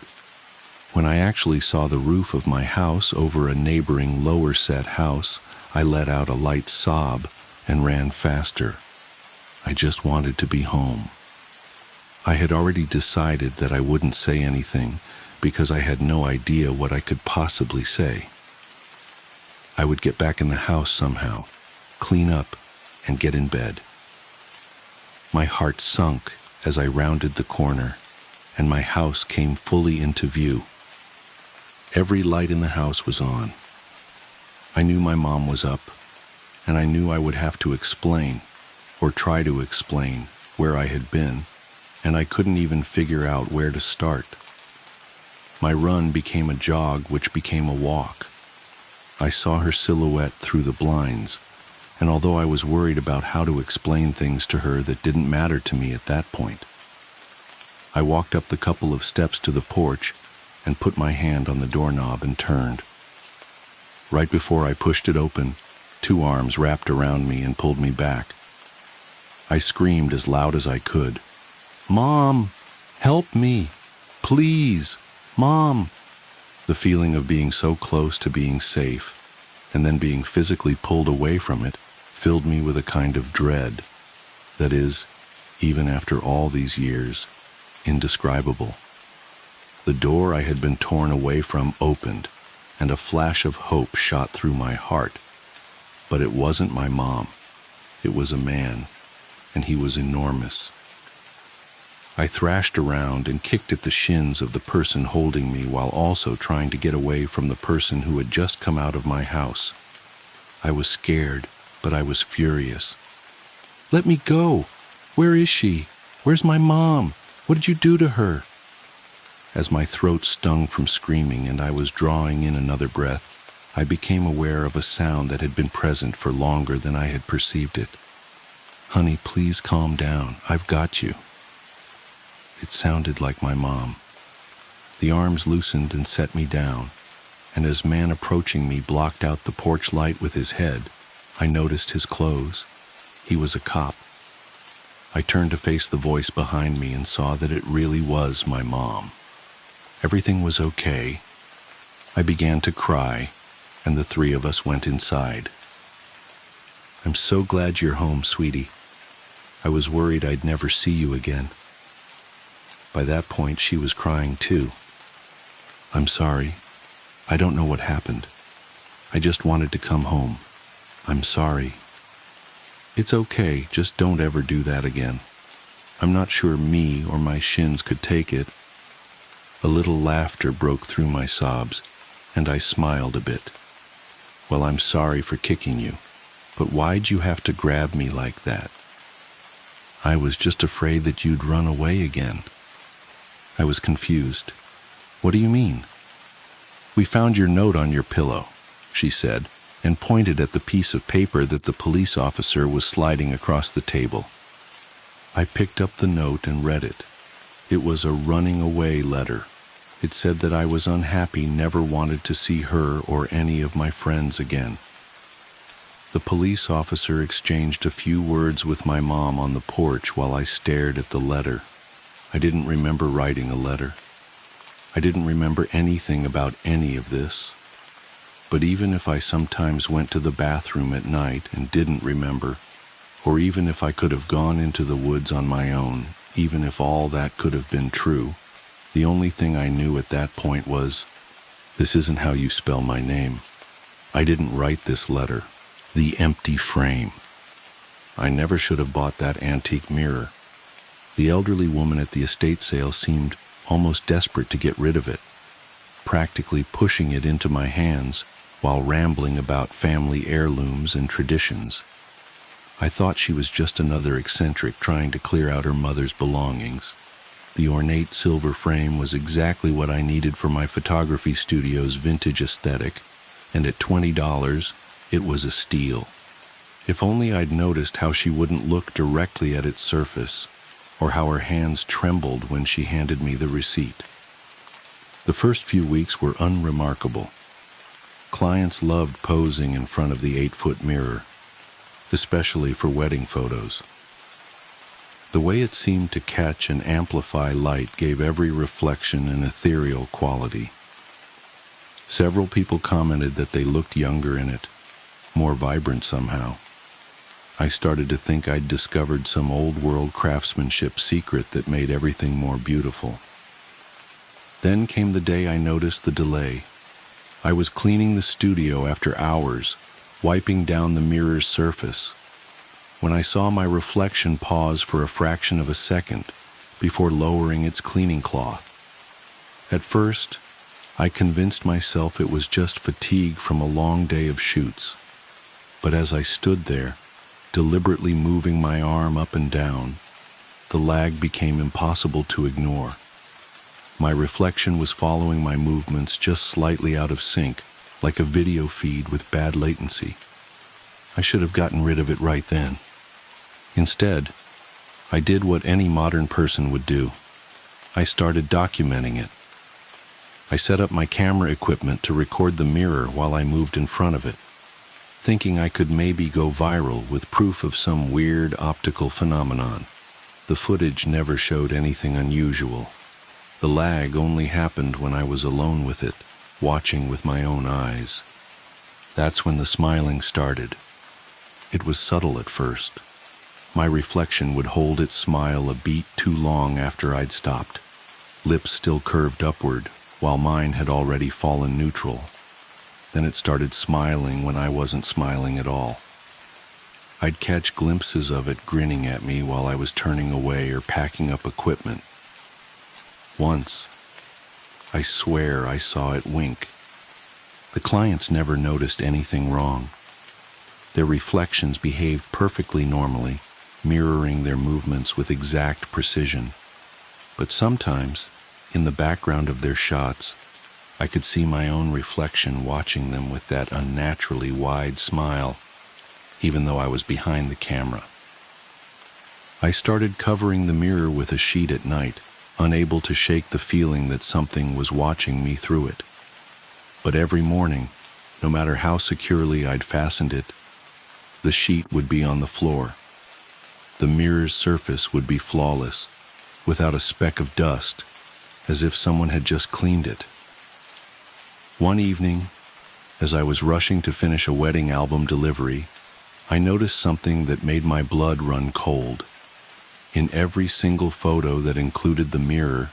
When I actually saw the roof of my house over a neighboring lower-set house, I let out a light sob and ran faster. I just wanted to be home. I had already decided that I wouldn't say anything because I had no idea what I could possibly say. I would get back in the house somehow, clean up, and get in bed. My heart sunk as I rounded the corner, and my house came fully into view. Every light in the house was on. I knew my mom was up, and I knew I would have to explain, or try to explain, where I had been, and I couldn't even figure out where to start. My run became a jog, which became a walk. I saw her silhouette through the blinds, and although I was worried about how to explain things to her that didn't matter to me at that point, I walked up the couple of steps to the porch and put my hand on the doorknob and turned. Right before I pushed it open, 2 arms wrapped around me and pulled me back. I screamed as loud as I could, "Mom, help me! Please, Mom!" The feeling of being so close to being safe, and then being physically pulled away from it, filled me with a kind of dread that is, even after all these years, indescribable. The door I had been torn away from opened, and a flash of hope shot through my heart. But it wasn't my mom. It was a man, and he was enormous. I thrashed around and kicked at the shins of the person holding me while also trying to get away from the person who had just come out of my house. I was scared, but I was furious. "Let me go! Where is she? Where's my mom? What did you do to her?" As my throat stung from screaming and I was drawing in another breath, I became aware of a sound that had been present for longer than I had perceived it. "Honey, please calm down. I've got you." It sounded like my mom. The arms loosened and set me down, and as man approaching me blocked out the porch light with his head, I noticed his clothes. He was a cop. I turned to face the voice behind me and saw that it really was my mom. Everything was okay. I began to cry, and the 3 of us went inside. "I'm so glad you're home, sweetie. I was worried I'd never see you again." By that point, she was crying too. "I'm sorry. I don't know what happened. I just wanted to come home. I'm sorry." "It's okay, just don't ever do that again. I'm not sure me or my shins could take it, A little laughter broke through my sobs, and I smiled a bit. "Well, I'm sorry for kicking you, but why'd you have to grab me like that?" "I was just afraid that you'd run away again." I was confused. "What do you mean?" "We found your note on your pillow," she said, and pointed at the piece of paper that the police officer was sliding across the table. I picked up the note and read it. It was a running away letter. It said that I was unhappy, never wanted to see her or any of my friends again. The police officer exchanged a few words with my mom on the porch while I stared at the letter. I didn't remember writing a letter. I didn't remember anything about any of this. But even if I sometimes went to the bathroom at night and didn't remember, or even if I could have gone into the woods on my own, even if all that could have been true, the only thing I knew at that point was, this isn't how you spell my name. I didn't write this letter. The empty frame. I never should have bought that antique mirror. The elderly woman at the estate sale seemed almost desperate to get rid of it, practically pushing it into my hands while rambling about family heirlooms and traditions. I thought she was just another eccentric trying to clear out her mother's belongings. The ornate silver frame was exactly what I needed for my photography studio's vintage aesthetic, and at $20, it was a steal. If only I'd noticed how she wouldn't look directly at its surface, or how her hands trembled when she handed me the receipt. The first few weeks were unremarkable. Clients loved posing in front of the 8-foot mirror, especially for wedding photos. The way it seemed to catch and amplify light gave every reflection an ethereal quality. Several people commented that they looked younger in it, more vibrant somehow. I started to think I'd discovered some old-world craftsmanship secret that made everything more beautiful. Then came the day I noticed the delay. I was cleaning the studio after hours, wiping down the mirror's surface, when I saw my reflection pause for a fraction of a second before lowering its cleaning cloth. At first, I convinced myself it was just fatigue from a long day of shoots. But as I stood there, deliberately moving my arm up and down, the lag became impossible to ignore. My reflection was following my movements just slightly out of sync, like a video feed with bad latency. I should have gotten rid of it right then. Instead, I did what any modern person would do. I started documenting it. I set up my camera equipment to record the mirror while I moved in front of it, thinking I could maybe go viral with proof of some weird optical phenomenon. The footage never showed anything unusual. The lag only happened when I was alone with it, watching with my own eyes. That's when the smiling started. It was subtle at first. My reflection would hold its smile a beat too long after I'd stopped, lips still curved upward, while mine had already fallen neutral. Then it started smiling when I wasn't smiling at all. I'd catch glimpses of it grinning at me while I was turning away or packing up equipment. Once, I swear I saw it wink. The clients never noticed anything wrong. Their reflections behaved perfectly normally, mirroring their movements with exact precision. But sometimes, in the background of their shots, I could see my own reflection watching them with that unnaturally wide smile, even though I was behind the camera. I started covering the mirror with a sheet at night, unable to shake the feeling that something was watching me through it. But every morning, no matter how securely I'd fastened it, the sheet would be on the floor. The mirror's surface would be flawless, without a speck of dust, as if someone had just cleaned it. One evening, as I was rushing to finish a wedding album delivery, I noticed something that made my blood run cold. In every single photo that included the mirror,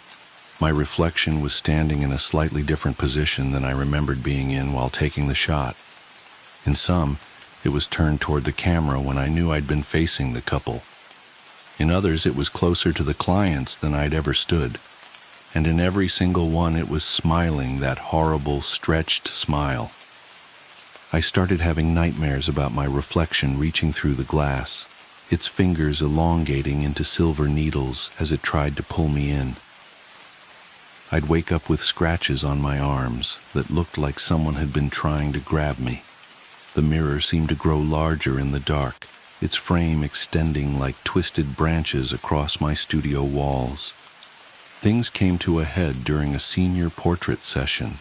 my reflection was standing in a slightly different position than I remembered being in while taking the shot. In some, it was turned toward the camera when I knew I'd been facing the couple. In others, it was closer to the clients than I'd ever stood. and in every single one it was smiling that horrible, stretched smile. I started having nightmares about my reflection reaching through the glass, its fingers elongating into silver needles as it tried to pull me in. I'd wake up with scratches on my arms that looked like someone had been trying to grab me. The mirror seemed to grow larger in the dark, its frame extending like twisted branches across my studio walls. Things came to a head during a senior portrait session.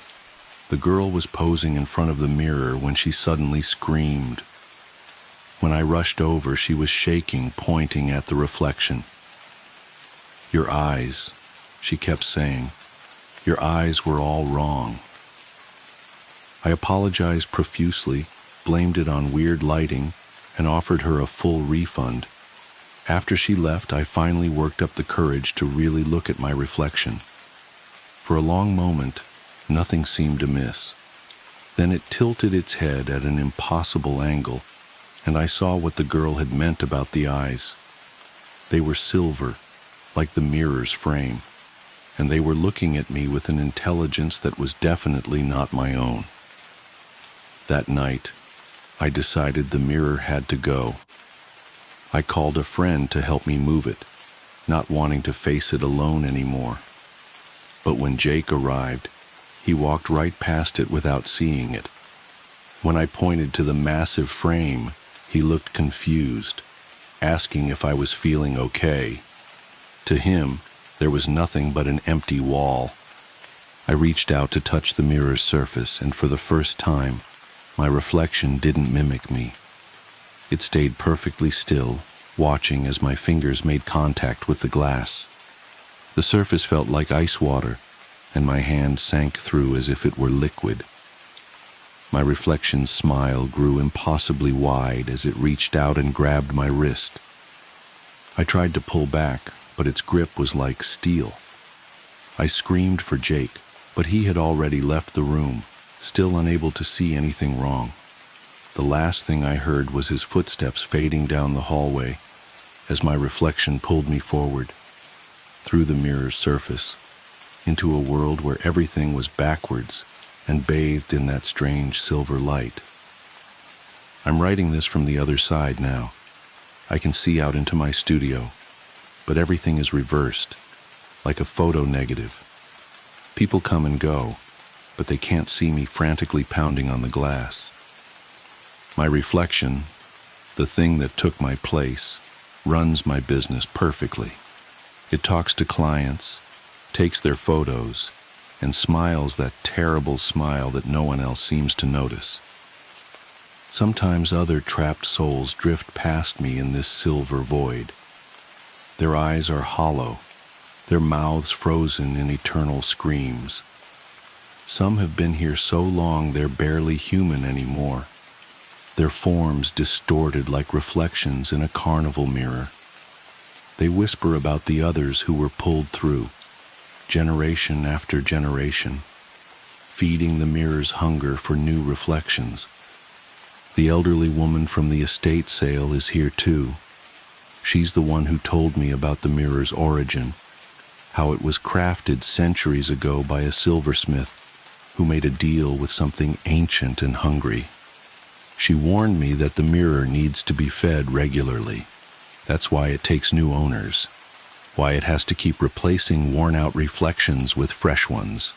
The girl was posing in front of the mirror when she suddenly screamed. When I rushed over, she was shaking, pointing at the reflection. "Your eyes," she kept saying. "Your eyes were all wrong." I apologized profusely, blamed it on weird lighting, and offered her a full refund. After she left, I finally worked up the courage to really look at my reflection. For a long moment, nothing seemed amiss. Then it tilted its head at an impossible angle, and I saw what the girl had meant about the eyes. They were silver, like the mirror's frame, and they were looking at me with an intelligence that was definitely not my own. That night, I decided the mirror had to go. I called a friend to help me move it, not wanting to face it alone anymore. But when Jake arrived, he walked right past it without seeing it. When I pointed to the massive frame, he looked confused, asking if I was feeling okay. To him, there was nothing but an empty wall. I reached out to touch the mirror's surface, and for the first time, my reflection didn't mimic me. It stayed perfectly still, watching as my fingers made contact with the glass. The surface felt like ice water, and my hand sank through as if it were liquid. My reflection's smile grew impossibly wide as it reached out and grabbed my wrist. I tried to pull back, but its grip was like steel. I screamed for Jake, but he had already left the room, still unable to see anything wrong. The last thing I heard was his footsteps fading down the hallway as my reflection pulled me forward, through the mirror's surface, into a world where everything was backwards and bathed in that strange silver light. I'm writing this from the other side now. I can see out into my studio, but everything is reversed, like a photo negative. People come and go, but they can't see me frantically pounding on the glass. My reflection, the thing that took my place, runs my business perfectly. It talks to clients, takes their photos, and smiles that terrible smile that no one else seems to notice. Sometimes other trapped souls drift past me in this silver void. Their eyes are hollow, their mouths frozen in eternal screams. Some have been here so long they're barely human anymore, their forms distorted like reflections in a carnival mirror. They whisper about the others who were pulled through, generation after generation, feeding the mirror's hunger for new reflections. The elderly woman from the estate sale is here too. She's the one who told me about the mirror's origin, how it was crafted centuries ago by a silversmith who made a deal with something ancient and hungry. She warned me that the mirror needs to be fed regularly. That's why it takes new owners, why it has to keep replacing worn-out reflections with fresh ones.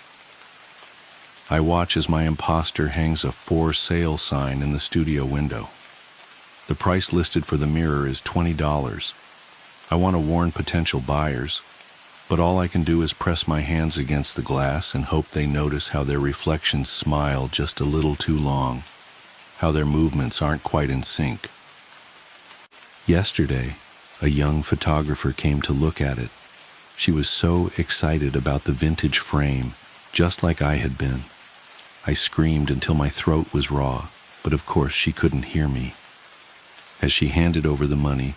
I watch as my imposter hangs a "for sale" sign in the studio window. The price listed for the mirror is $20. I want to warn potential buyers, but all I can do is press my hands against the glass and hope they notice how their reflections smile just a little too long, how their movements aren't quite in sync. Yesterday, a young photographer came to look at it. She was so excited about the vintage frame, just like I had been. I screamed until my throat was raw, but of course she couldn't hear me. As she handed over the money,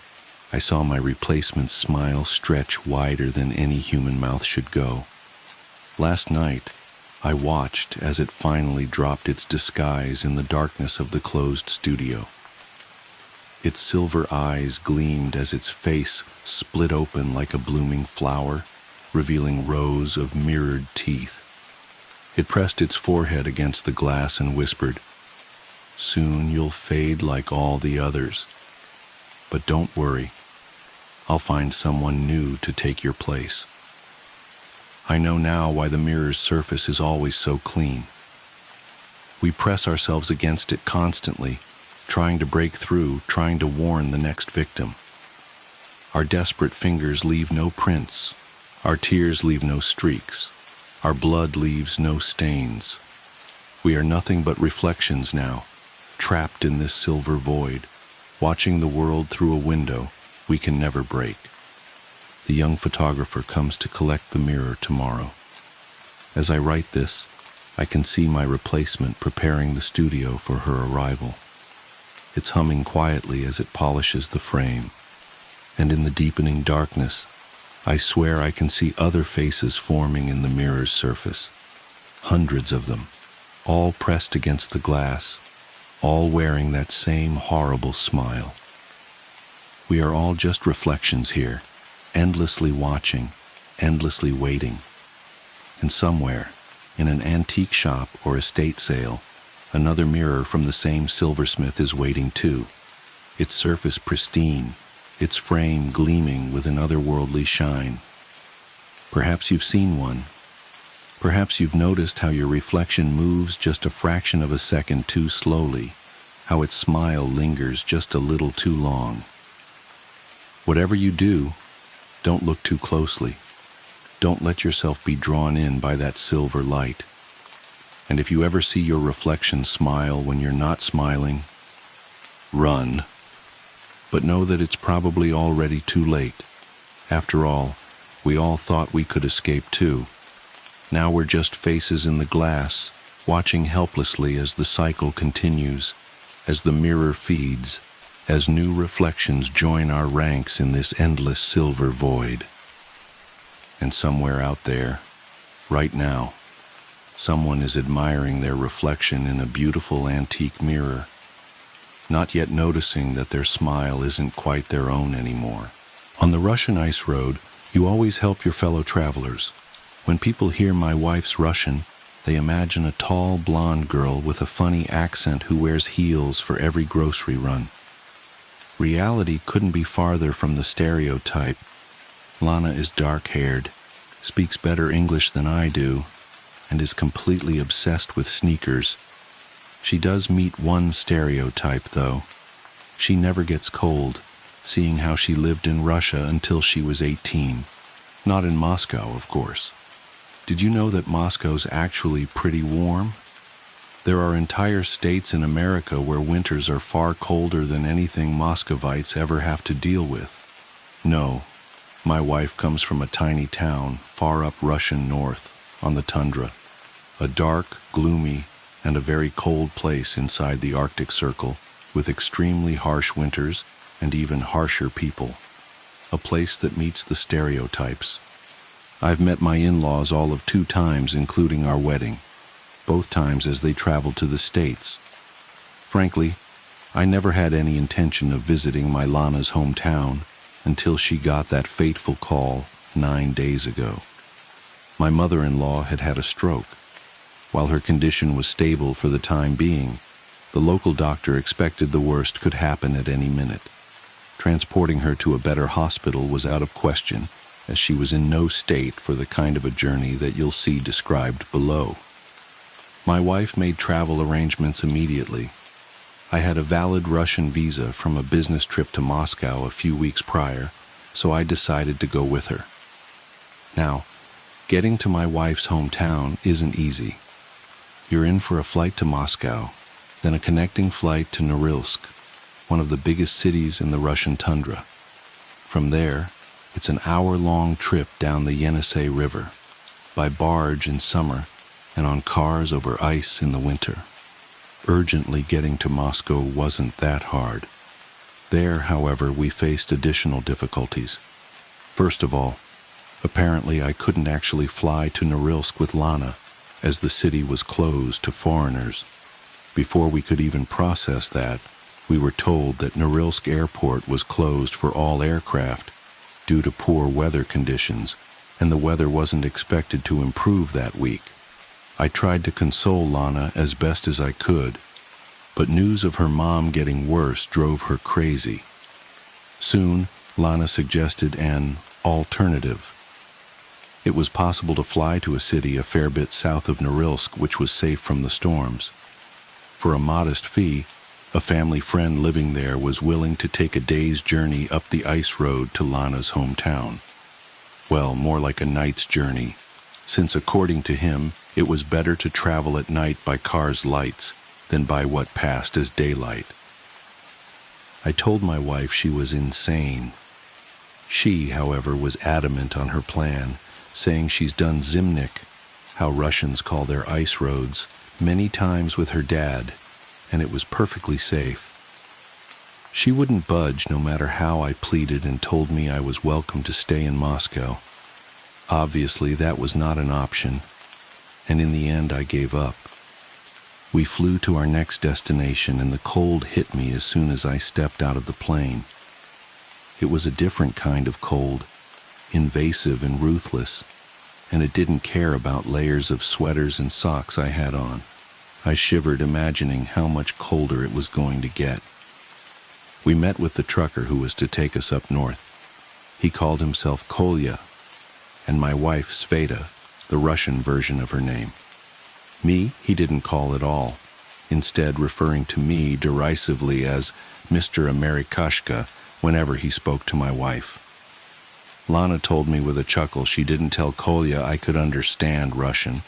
I saw my replacement's smile stretch wider than any human mouth should go. Last night, I watched as it finally dropped its disguise in the darkness of the closed studio. Its silver eyes gleamed as its face split open like a blooming flower, revealing rows of mirrored teeth. It pressed its forehead against the glass and whispered, "Soon you'll fade like all the others. But don't worry, I'll find someone new to take your place." I know now why the mirror's surface is always so clean. We press ourselves against it constantly, trying to break through, trying to warn the next victim. Our desperate fingers leave no prints, our tears leave no streaks, our blood leaves no stains. We are nothing but reflections now, trapped in this silver void, watching the world through a window we can never break. The young photographer comes to collect the mirror tomorrow. As I write this, I can see my replacement preparing the studio for her arrival. It's humming quietly as it polishes the frame, and in the deepening darkness, I swear I can see other faces forming in the mirror's surface. Hundreds of them, all pressed against the glass, all wearing that same horrible smile. We are all just reflections here, endlessly watching, endlessly waiting. And somewhere, in an antique shop or estate sale, another mirror from the same silversmith is waiting too, its surface pristine, its frame gleaming with an otherworldly shine. Perhaps you've seen one. Perhaps you've noticed how your reflection moves just a fraction of a second too slowly, how its smile lingers just a little too long. Whatever you do, don't look too closely. Don't let yourself be drawn in by that silver light. And if you ever see your reflection smile when you're not smiling, run. But know that it's probably already too late. After all, we all thought we could escape too. Now we're just faces in the glass, watching helplessly as the cycle continues, as the mirror feeds, as new reflections join our ranks in this endless silver void. And somewhere out there, right now, someone is admiring their reflection in a beautiful antique mirror, not yet noticing that their smile isn't quite their own anymore. On the Russian ice road, you always help your fellow travelers. When people hear my wife's Russian, they imagine a tall blonde girl with a funny accent who wears heels for every grocery run. Reality couldn't be farther from the stereotype. Lana is dark-haired, speaks better English than I do, and is completely obsessed with sneakers. She does meet one stereotype, though. She never gets cold, seeing how she lived in Russia until she was 18. Not in Moscow, of course. Did you know that Moscow's actually pretty warm? There are entire states in America where winters are far colder than anything Muscovites ever have to deal with. No, my wife comes from a tiny town far up Russian north, on the tundra. A dark, gloomy, and a very cold place inside the Arctic Circle, with extremely harsh winters and even harsher people. A place that meets the stereotypes. I've met my in-laws all of 2 times, including our wedding, both times as they traveled to the States. Frankly, I never had any intention of visiting my Lana's hometown until she got that fateful call 9 days ago. My mother-in-law had had a stroke. While her condition was stable for the time being, the local doctor expected the worst could happen at any minute. Transporting her to a better hospital was out of question, as she was in no state for the kind of a journey that you'll see described below. My wife made travel arrangements immediately. I had a valid Russian visa from a business trip to Moscow a few weeks prior, so I decided to go with her. Now, getting to my wife's hometown isn't easy. You're in for a flight to Moscow, then a connecting flight to Norilsk, one of the biggest cities in the Russian tundra. From there, it's an hour-long trip down the Yenisei River, by barge in summer and on cars over ice in the winter. Urgently getting to Moscow wasn't that hard. There, however, we faced additional difficulties. First of all, apparently I couldn't actually fly to Norilsk with Lana, as the city was closed to foreigners. Before we could even process that, we were told that Norilsk Airport was closed for all aircraft due to poor weather conditions, and the weather wasn't expected to improve that week. I tried to console Lana as best as I could, but news of her mom getting worse drove her crazy. Soon, Lana suggested an alternative. It was possible to fly to a city a fair bit south of Norilsk, which was safe from the storms. For a modest fee, a family friend living there was willing to take a day's journey up the ice road to Lana's hometown. Well, more like a night's journey, since according to him, it was better to travel at night by cars' lights than by what passed as daylight. I told my wife she was insane. She, however, was adamant on her plan, saying she's done Zimnik, how Russians call their ice roads, many times with her dad, and it was perfectly safe. She wouldn't budge no matter how I pleaded and told me I was welcome to stay in Moscow. Obviously, that was not an option, and in the end I gave up. We flew to our next destination, and the cold hit me as soon as I stepped out of the plane. It was a different kind of cold, invasive and ruthless, and it didn't care about layers of sweaters and socks I had on. I shivered imagining how much colder it was going to get. We met with the trucker who was to take us up north. He called himself Kolya, and my wife Sveta, the Russian version of her name. Me, he didn't call at all, instead referring to me derisively as Mr. Amerikashka whenever he spoke to my wife. Lana told me with a chuckle she didn't tell Kolya I could understand Russian,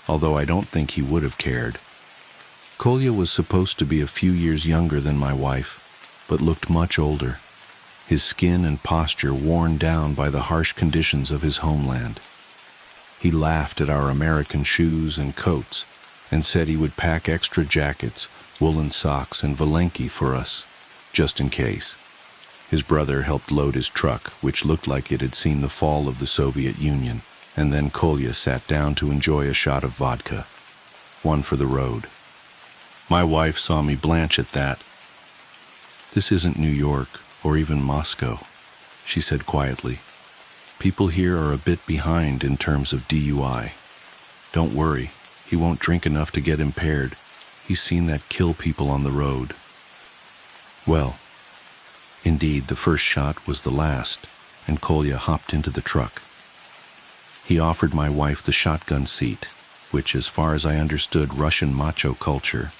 although I don't think he would have cared. Kolya was supposed to be a few years younger than my wife, but looked much older, his skin and posture worn down by the harsh conditions of his homeland. He laughed at our American shoes and coats and said he would pack extra jackets, woolen socks, and Valenki for us, just in case. His brother helped load his truck, which looked like it had seen the fall of the Soviet Union, and then Kolya sat down to enjoy a shot of vodka, one for the road. My wife saw me blanch at that. "This isn't New York, or even Moscow," she said quietly. "People here are a bit behind in terms of DUI. Don't worry, he won't drink enough to get impaired. He's seen that kill people on the road." Well, indeed, the first shot was the last, and Kolya hopped into the truck. He offered my wife the shotgun seat, which, as far as I understood Russian macho culture,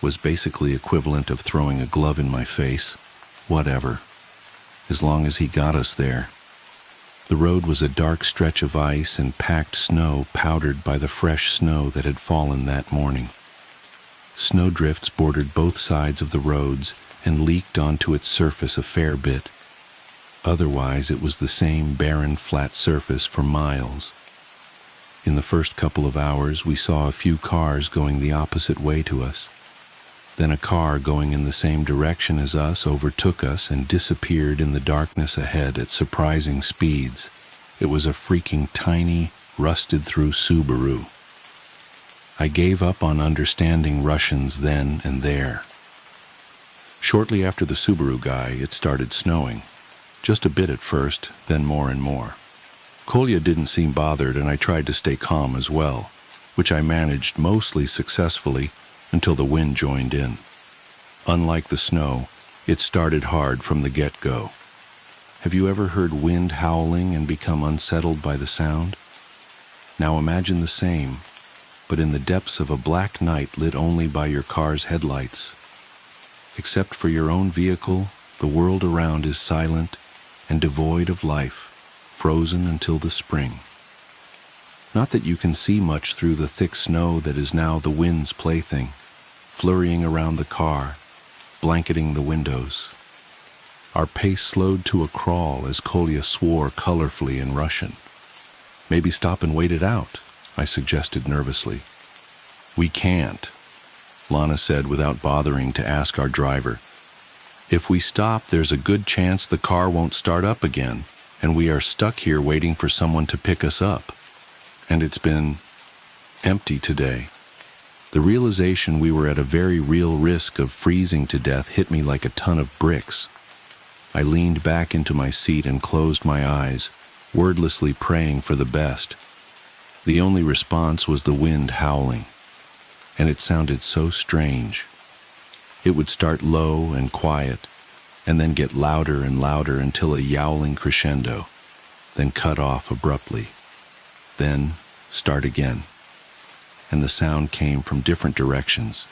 was basically equivalent of throwing a glove in my face. Whatever, as long as he got us there. The road was a dark stretch of ice and packed snow powdered by the fresh snow that had fallen that morning. Snowdrifts bordered both sides of the roads and leaked onto its surface a fair bit. Otherwise, it was the same barren, flat surface for miles. In the first couple of hours, we saw a few cars going the opposite way to us. Then a car going in the same direction as us overtook us and disappeared in the darkness ahead at surprising speeds. It was a freaking tiny, rusted-through Subaru. I gave up on understanding Russians then and there. Shortly after the Subaru guy, it started snowing. Just a bit at first, then more and more. Kolya didn't seem bothered, and I tried to stay calm as well, which I managed mostly successfully until the wind joined in. Unlike the snow, it started hard from the get-go. Have you ever heard wind howling and become unsettled by the sound? Now imagine the same, but in the depths of a black night lit only by your car's headlights. Except for your own vehicle, the world around is silent and devoid of life, frozen until the spring. Not that you can see much through the thick snow that is now the wind's plaything, flurrying around the car, blanketing the windows. Our pace slowed to a crawl as Kolya swore colorfully in Russian. "Maybe stop and wait it out," I suggested nervously. "We can't," Lana said without bothering to ask our driver. "If we stop, there's a good chance the car won't start up again, and we are stuck here waiting for someone to pick us up. And it's been empty today." The realization we were at a very real risk of freezing to death hit me like a ton of bricks. I leaned back into my seat and closed my eyes, wordlessly praying for the best. The only response was the wind howling, and it sounded so strange. It would start low and quiet, and then get louder and louder until a yowling crescendo, then cut off abruptly, then start again. And the sound came from different directions,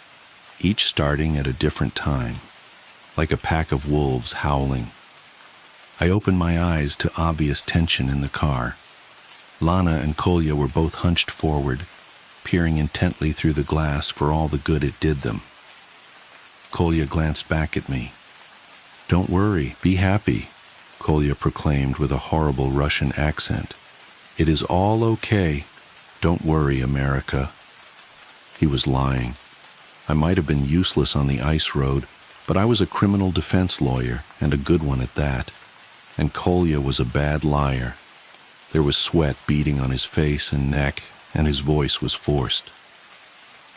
each starting at a different time, like a pack of wolves howling. I opened my eyes to obvious tension in the car. Lana and Kolya were both hunched forward, peering intently through the glass for all the good it did them. Kolya glanced back at me. "Don't worry, be happy," Kolya proclaimed with a horrible Russian accent. "It is all okay. Don't worry, America." He was lying. I might have been useless on the ice road, but I was a criminal defense lawyer, and a good one at that. And Kolya was a bad liar. There was sweat beading on his face and neck, and his voice was forced.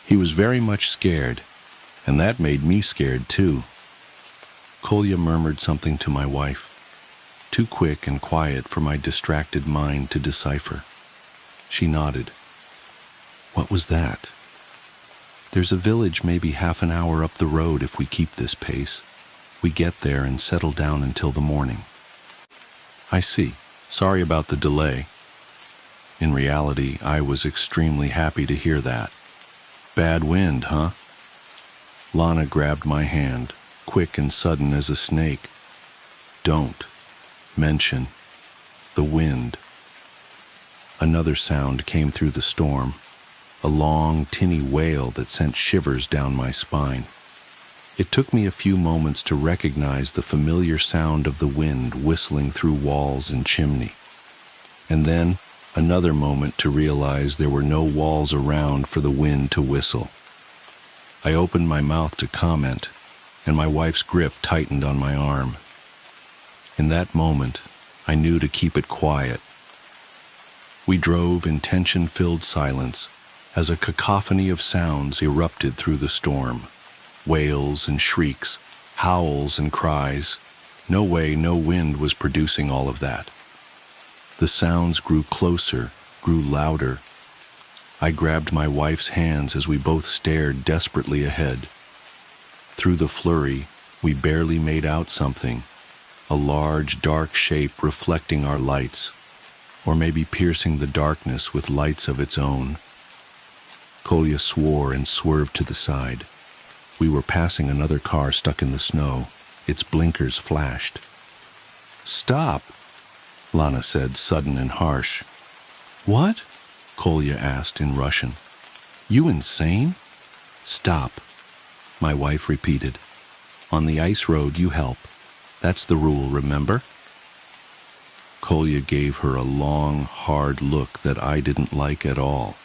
He was very much scared, and that made me scared too. Kolya murmured something to my wife, too quick and quiet for my distracted mind to decipher. She nodded. "What was that?" "There's a village maybe half an hour up the road if we keep this pace. We get there and settle down until the morning." "I see. Sorry about the delay." In reality, I was extremely happy to hear that. "Bad wind, huh?" Lana grabbed my hand, quick and sudden as a snake. "Don't mention the wind." Another sound came through the storm, a long, tinny wail that sent shivers down my spine. It took me a few moments to recognize the familiar sound of the wind whistling through walls and chimney, and then another moment to realize there were no walls around for the wind to whistle. I opened my mouth to comment, and my wife's grip tightened on my arm. In that moment, I knew to keep it quiet. We drove in tension-filled silence as a cacophony of sounds erupted through the storm. Wails and shrieks, howls and cries. No way, no wind was producing all of that. The sounds grew closer, grew louder. I grabbed my wife's hands as we both stared desperately ahead. Through the flurry, we barely made out something, a large, dark shape reflecting our lights, or maybe piercing the darkness with lights of its own. Kolya swore and swerved to the side. We were passing another car stuck in the snow. Its blinkers flashed. "Stop," Lana said, sudden and harsh. "What?" Kolya asked in Russian. "You insane?" "Stop," my wife repeated. "On the ice road you help. That's the rule, remember?" Kolya gave her a long, hard look that I didn't like at all.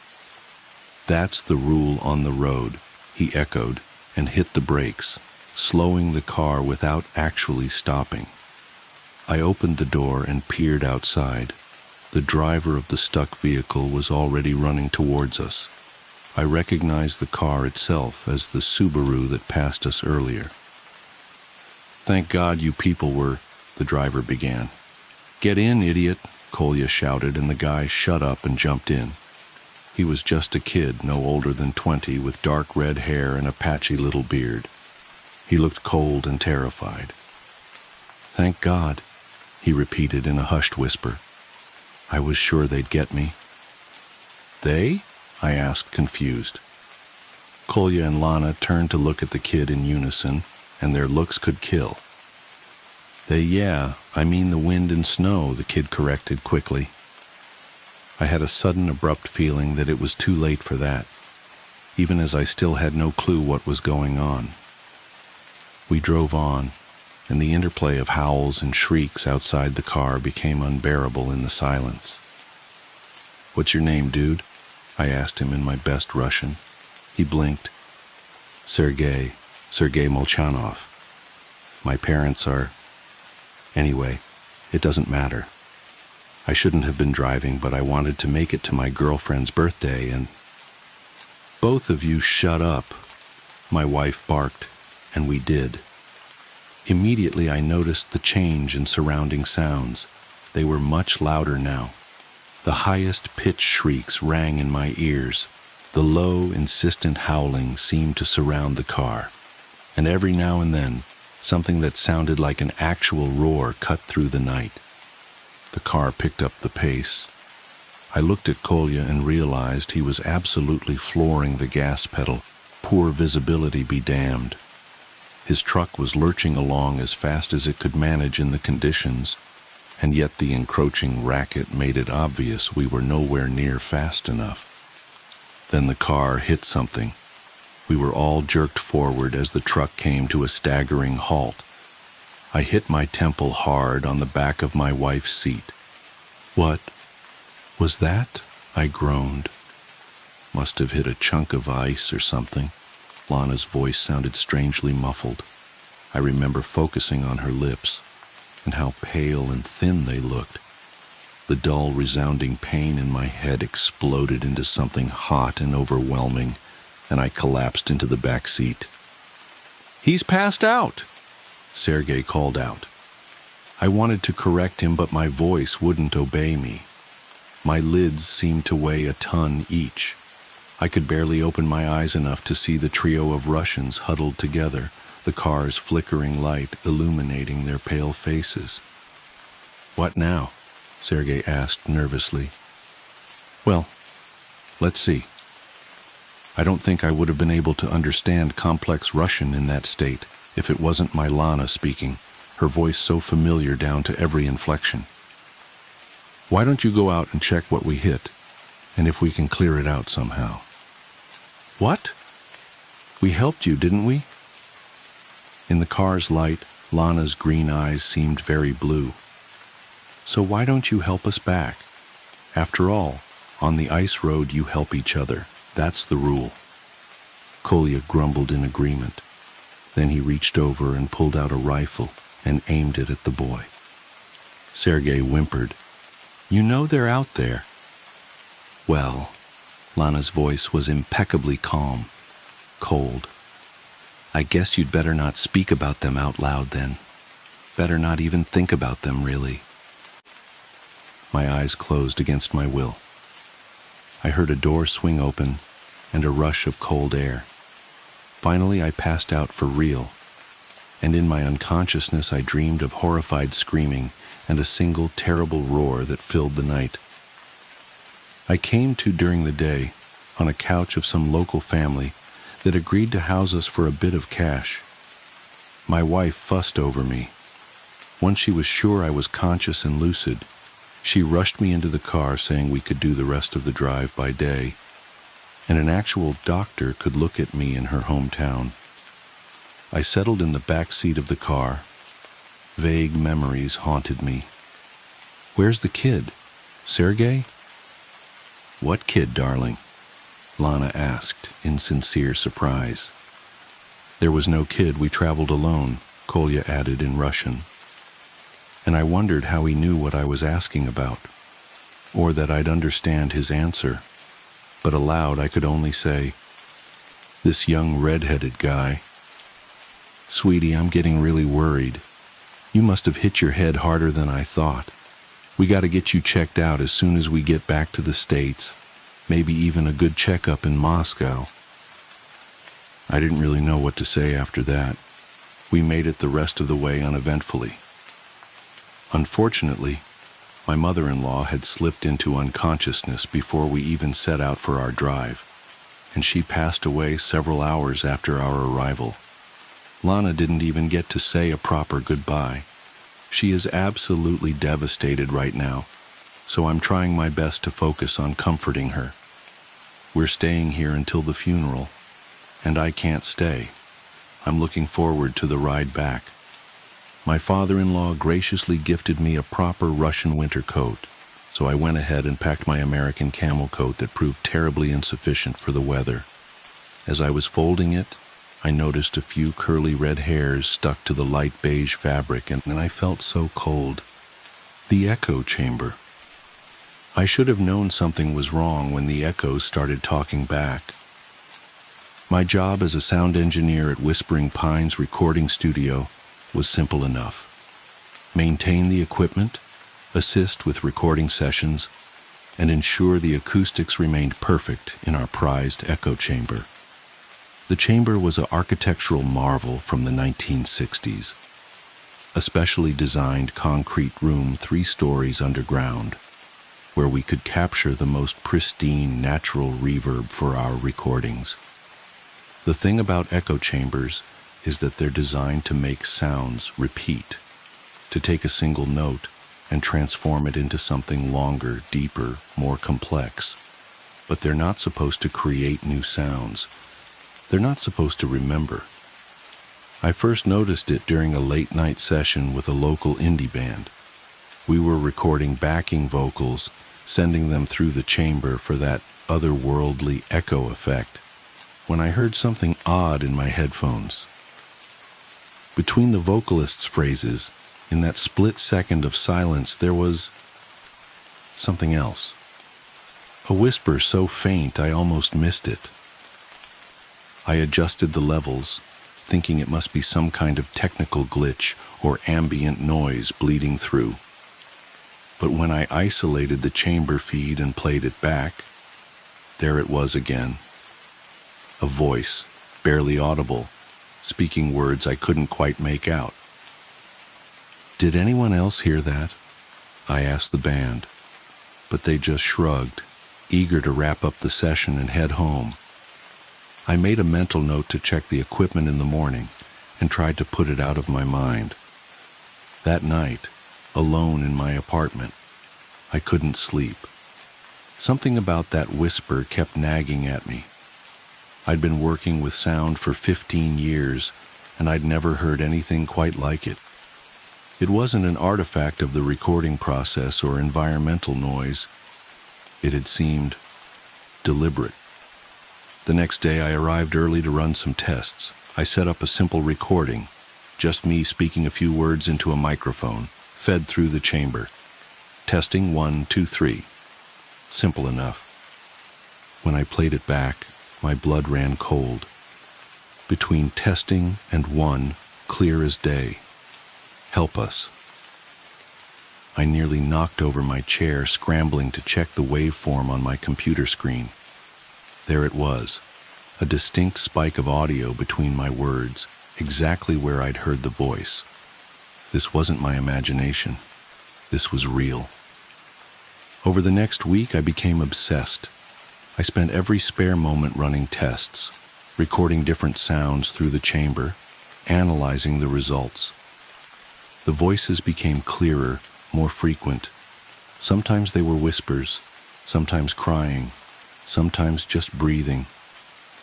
"That's the rule on the road," he echoed, and hit the brakes, slowing the car without actually stopping. I opened the door and peered outside. The driver of the stuck vehicle was already running towards us. I recognized the car itself as the Subaru that passed us earlier. "Thank God you people were," the driver began. "Get in, idiot," Kolya shouted, and the guy shut up and jumped in. He was just a kid, no older than 20, with dark red hair and a patchy little beard. He looked cold and terrified. "Thank God," he repeated in a hushed whisper. "I was sure they'd get me." "They?" I asked, confused. Kolya and Lana turned to look at the kid in unison, and their looks could kill. I mean the wind and snow," the kid corrected quickly. I had a sudden abrupt feeling that it was too late for that, even as I still had no clue what was going on. We drove on, and the interplay of howls and shrieks outside the car became unbearable in the silence. "What's your name, dude?" I asked him in my best Russian. He blinked. Sergei Molchanov. My parents are... Anyway, it doesn't matter. I shouldn't have been driving, but I wanted to make it to my girlfriend's birthday, and... "Both of you shut up," my wife barked, and we did. Immediately I noticed the change in surrounding sounds. They were much louder now. The highest pitched shrieks rang in my ears. The low, insistent howling seemed to surround the car. And every now and then, something that sounded like an actual roar cut through the night. The car picked up the pace. I looked at Kolya and realized he was absolutely flooring the gas pedal. Poor visibility be damned. His truck was lurching along as fast as it could manage in the conditions, and yet the encroaching racket made it obvious we were nowhere near fast enough. Then the car hit something. We were all jerked forward as the truck came to a staggering halt. I hit my temple hard on the back of my wife's seat. "What was that?" I groaned. "Must have hit a chunk of ice or something." Lana's voice sounded strangely muffled. I remember focusing on her lips and how pale and thin they looked. The dull, resounding pain in my head exploded into something hot and overwhelming, and I collapsed into the back seat. "He's passed out!" Sergei called out. I wanted to correct him, but my voice wouldn't obey me. My lids seemed to weigh a ton each. I could barely open my eyes enough to see the trio of Russians huddled together, the car's flickering light illuminating their pale faces. "What now?" Sergei asked nervously. "Well, let's see. I don't think I would have been able to understand complex Russian in that state if it wasn't my Lana speaking, her voice so familiar down to every inflection. Why don't you go out and check what we hit, and if we can clear it out somehow?" "What? We helped you, didn't we?" In the car's light, Lana's green eyes seemed very blue. "So why don't you help us back? After all, on the ice road you help each other. That's the rule." Kolya grumbled in agreement. Then he reached over and pulled out a rifle and aimed it at the boy. Sergei whimpered, "You know they're out there." "Well," Lana's voice was impeccably calm, cold. "I guess you'd better not speak about them out loud then. Better not even think about them, really." My eyes closed against my will. I heard a door swing open and a rush of cold air. Finally, I passed out for real, and in my unconsciousness I dreamed of horrified screaming and a single terrible roar that filled the night. I came to during the day on a couch of some local family that agreed to house us for a bit of cash. My wife fussed over me. Once she was sure I was conscious and lucid, she rushed me into the car saying we could do the rest of the drive by day, and an actual doctor could look at me in her hometown. I settled in the back seat of the car. Vague memories haunted me. "Where's the kid? Sergei?" "What kid, darling?" Lana asked in sincere surprise. "There was no kid. We traveled alone," Kolya added in Russian. And I wondered how he knew what I was asking about, or that I'd understand his answer. But aloud I could only say, "This young red-headed guy." "Sweetie, I'm getting really worried. You must have hit your head harder than I thought. We got to get you checked out as soon as we get back to the States. Maybe even a good checkup in Moscow." I didn't really know what to say after that. We made it the rest of the way uneventfully. Unfortunately, my mother-in-law had slipped into unconsciousness before we even set out for our drive, and she passed away several hours after our arrival. Lana didn't even get to say a proper goodbye. She is absolutely devastated right now, so I'm trying my best to focus on comforting her. We're staying here until the funeral, and I can't stay. I'm looking forward to the ride back. My father-in-law graciously gifted me a proper Russian winter coat, so I went ahead and packed my American camel coat that proved terribly insufficient for the weather. As I was folding it, I noticed a few curly red hairs stuck to the light beige fabric, and I felt so cold. The echo chamber. I should have known something was wrong when the echoes started talking back. My job as a sound engineer at Whispering Pines recording studio was simple enough. Maintain the equipment, assist with recording sessions, and ensure the acoustics remained perfect in our prized echo chamber. The chamber was an architectural marvel from the 1960s, a specially designed concrete room 3 stories underground, where we could capture the most pristine natural reverb for our recordings. The thing about echo chambers is that they're designed to make sounds repeat, to take a single note and transform it into something longer, deeper, more complex. But they're not supposed to create new sounds. They're not supposed to remember. I first noticed it during a late-night session with a local indie band. We were recording backing vocals, sending them through the chamber for that otherworldly echo effect, when I heard something odd in my headphones. Between the vocalist's phrases, in that split second of silence, there was something else. A whisper so faint I almost missed it. I adjusted the levels, thinking it must be some kind of technical glitch or ambient noise bleeding through. But when I isolated the chamber feed and played it back, there it was again. A voice, barely audible, speaking words I couldn't quite make out. "Did anyone else hear that?" I asked the band, but they just shrugged, eager to wrap up the session and head home. I made a mental note to check the equipment in the morning and tried to put it out of my mind. That night, alone in my apartment, I couldn't sleep. Something about that whisper kept nagging at me. I'd been working with sound for 15 years, and I'd never heard anything quite like it. It wasn't an artifact of the recording process or environmental noise. It had seemed deliberate. The next day I arrived early to run some tests. I set up a simple recording, just me speaking a few words into a microphone, fed through the chamber. Testing 1, 2, 3. Simple enough. When I played it back, my blood ran cold. Between testing and 1, clear as day. Help us. I nearly knocked over my chair, scrambling to check the waveform on my computer screen. There it was, a distinct spike of audio between my words, exactly where I'd heard the voice. This wasn't my imagination. This was real. Over the next week, I became obsessed. I spent every spare moment running tests, recording different sounds through the chamber, analyzing the results. The voices became clearer, more frequent. Sometimes they were whispers, sometimes crying, sometimes just breathing,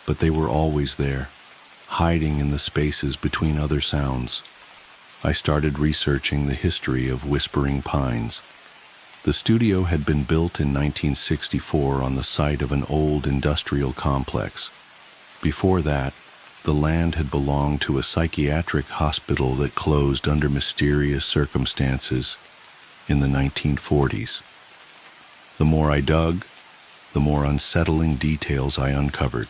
but they were always there, hiding in the spaces between other sounds. I started researching the history of whispering pines. The studio had been built in 1964 on the site of an old industrial complex. Before that, the land had belonged to a psychiatric hospital that closed under mysterious circumstances in the 1940s. The more I dug, the more unsettling details I uncovered.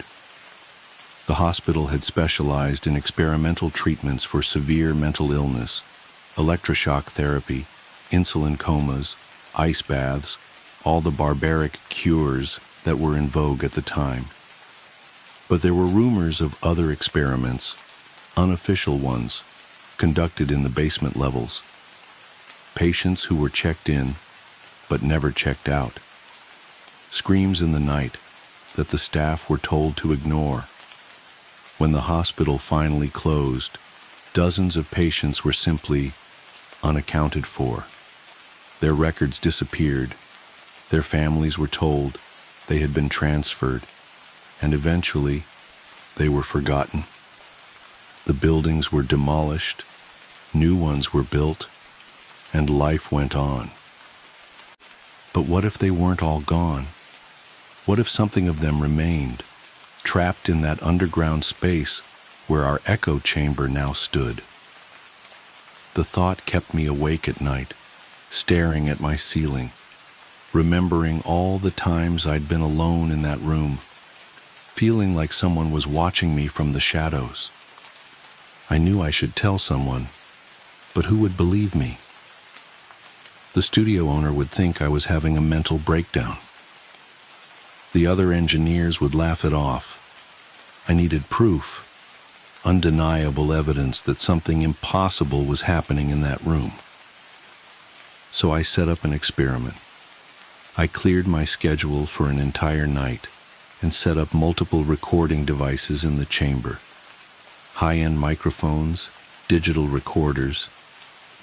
The hospital had specialized in experimental treatments for severe mental illness, electroshock therapy, insulin comas, ice baths, all the barbaric cures that were in vogue at the time. But there were rumors of other experiments, unofficial ones, conducted in the basement levels. Patients who were checked in, but never checked out. Screams in the night that the staff were told to ignore. When the hospital finally closed, dozens of patients were simply unaccounted for. Their records disappeared. Their families were told they had been transferred, and eventually they were forgotten. The buildings were demolished, new ones were built, and life went on. But what if they weren't all gone? What if something of them remained, trapped in that underground space where our echo chamber now stood? The thought kept me awake at night, staring at my ceiling, remembering all the times I'd been alone in that room, feeling like someone was watching me from the shadows. I knew I should tell someone, but who would believe me? The studio owner would think I was having a mental breakdown. The other engineers would laugh it off. I needed proof, undeniable evidence that something impossible was happening in that room. So I set up an experiment. I cleared my schedule for an entire night and set up multiple recording devices in the chamber. High-end microphones, digital recorders,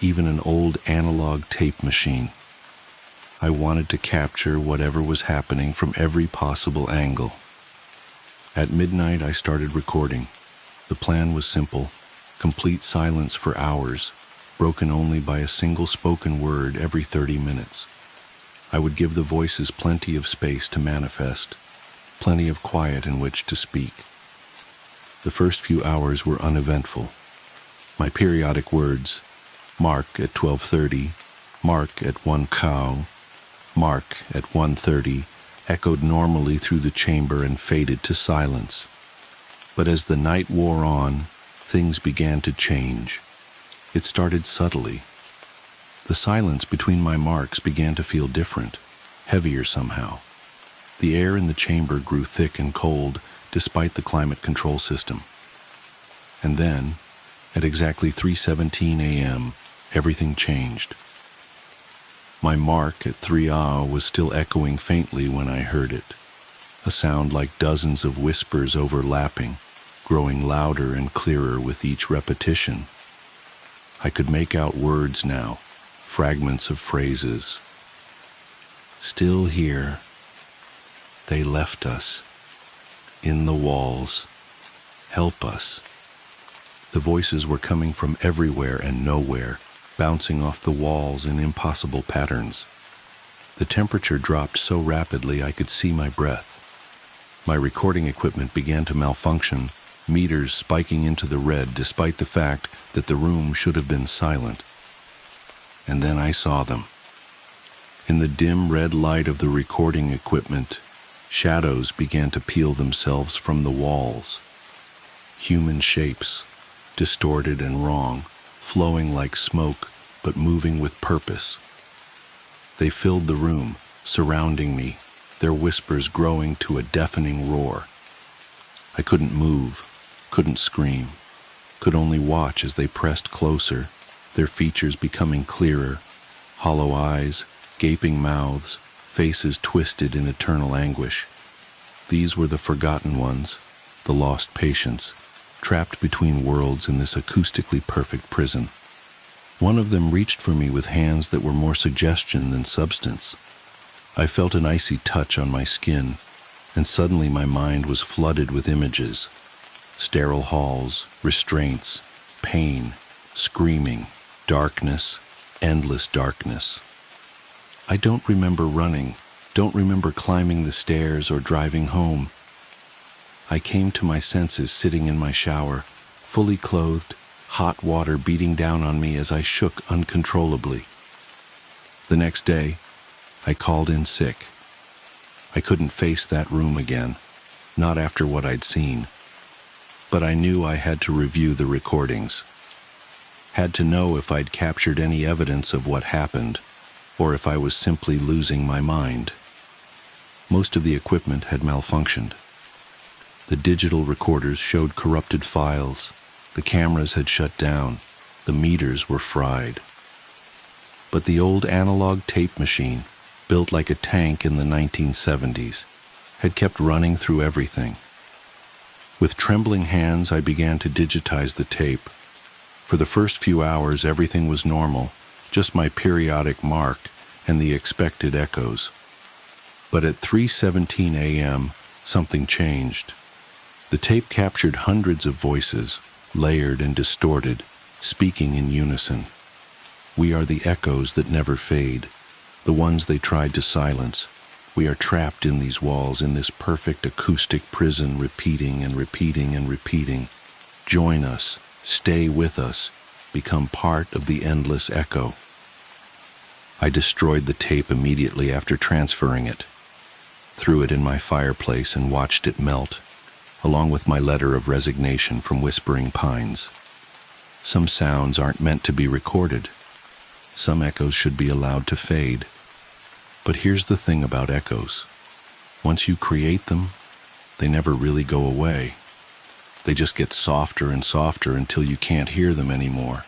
even an old analog tape machine. I wanted to capture whatever was happening from every possible angle. At midnight, I started recording. The plan was simple: complete silence for hours, broken only by a single spoken word every 30 minutes. I would give the voices plenty of space to manifest, plenty of quiet in which to speak. The first few hours were uneventful. My periodic words, Mark at 12:30, Mark at 1 cow, Mark at 1:30, echoed normally through the chamber and faded to silence. But as the night wore on, things began to change. It started subtly. The silence between my marks began to feel different, heavier somehow. The air in the chamber grew thick and cold despite the climate control system. And then, at exactly 3:17 a.m., everything changed. My mark at 3 hours was still echoing faintly when I heard it, a sound like dozens of whispers overlapping, growing louder and clearer with each repetition. I could make out words now, fragments of phrases. Still here. They left us. In the walls. Help us. The voices were coming from everywhere and nowhere, bouncing off the walls in impossible patterns. The temperature dropped so rapidly I could see my breath. My recording equipment began to malfunction, meters spiking into the red despite the fact that the room should have been silent. And then I saw them. In the dim red light of the recording equipment, shadows began to peel themselves from the walls. Human shapes, distorted and wrong, flowing like smoke, but moving with purpose. They filled the room, surrounding me, their whispers growing to a deafening roar. I couldn't move, couldn't scream, could only watch as they pressed closer, their features becoming clearer, hollow eyes, gaping mouths, faces twisted in eternal anguish. These were the forgotten ones, the lost patients, trapped between worlds in this acoustically perfect prison. One of them reached for me with hands that were more suggestion than substance. I felt an icy touch on my skin, and suddenly my mind was flooded with images. Sterile halls, restraints, pain, screaming, darkness, endless darkness. I don't remember running, don't remember climbing the stairs or driving home. I came to my senses sitting in my shower, fully clothed, hot water beating down on me as I shook uncontrollably. The next day, I called in sick. I couldn't face that room again, not after what I'd seen. But I knew I had to review the recordings. Had to know if I'd captured any evidence of what happened, or if I was simply losing my mind. Most of the equipment had malfunctioned. The digital recorders showed corrupted files. The cameras had shut down. The meters were fried. But the old analog tape machine, built like a tank in the 1970s, had kept running through everything. With trembling hands, I began to digitize the tape. For the first few hours, everything was normal, just my periodic mark and the expected echoes. But at 3:17 a.m., something changed. The tape captured hundreds of voices, layered and distorted, speaking in unison. We are the echoes that never fade, the ones they tried to silence. We are trapped in these walls, in this perfect acoustic prison, repeating and repeating and repeating. Join us, stay with us, become part of the endless echo. I destroyed the tape immediately after transferring it, threw it in my fireplace and watched it melt, along with my letter of resignation from Whispering Pines. Some sounds aren't meant to be recorded. Some echoes should be allowed to fade. But here's the thing about echoes. Once you create them, they never really go away. They just get softer and softer until you can't hear them anymore.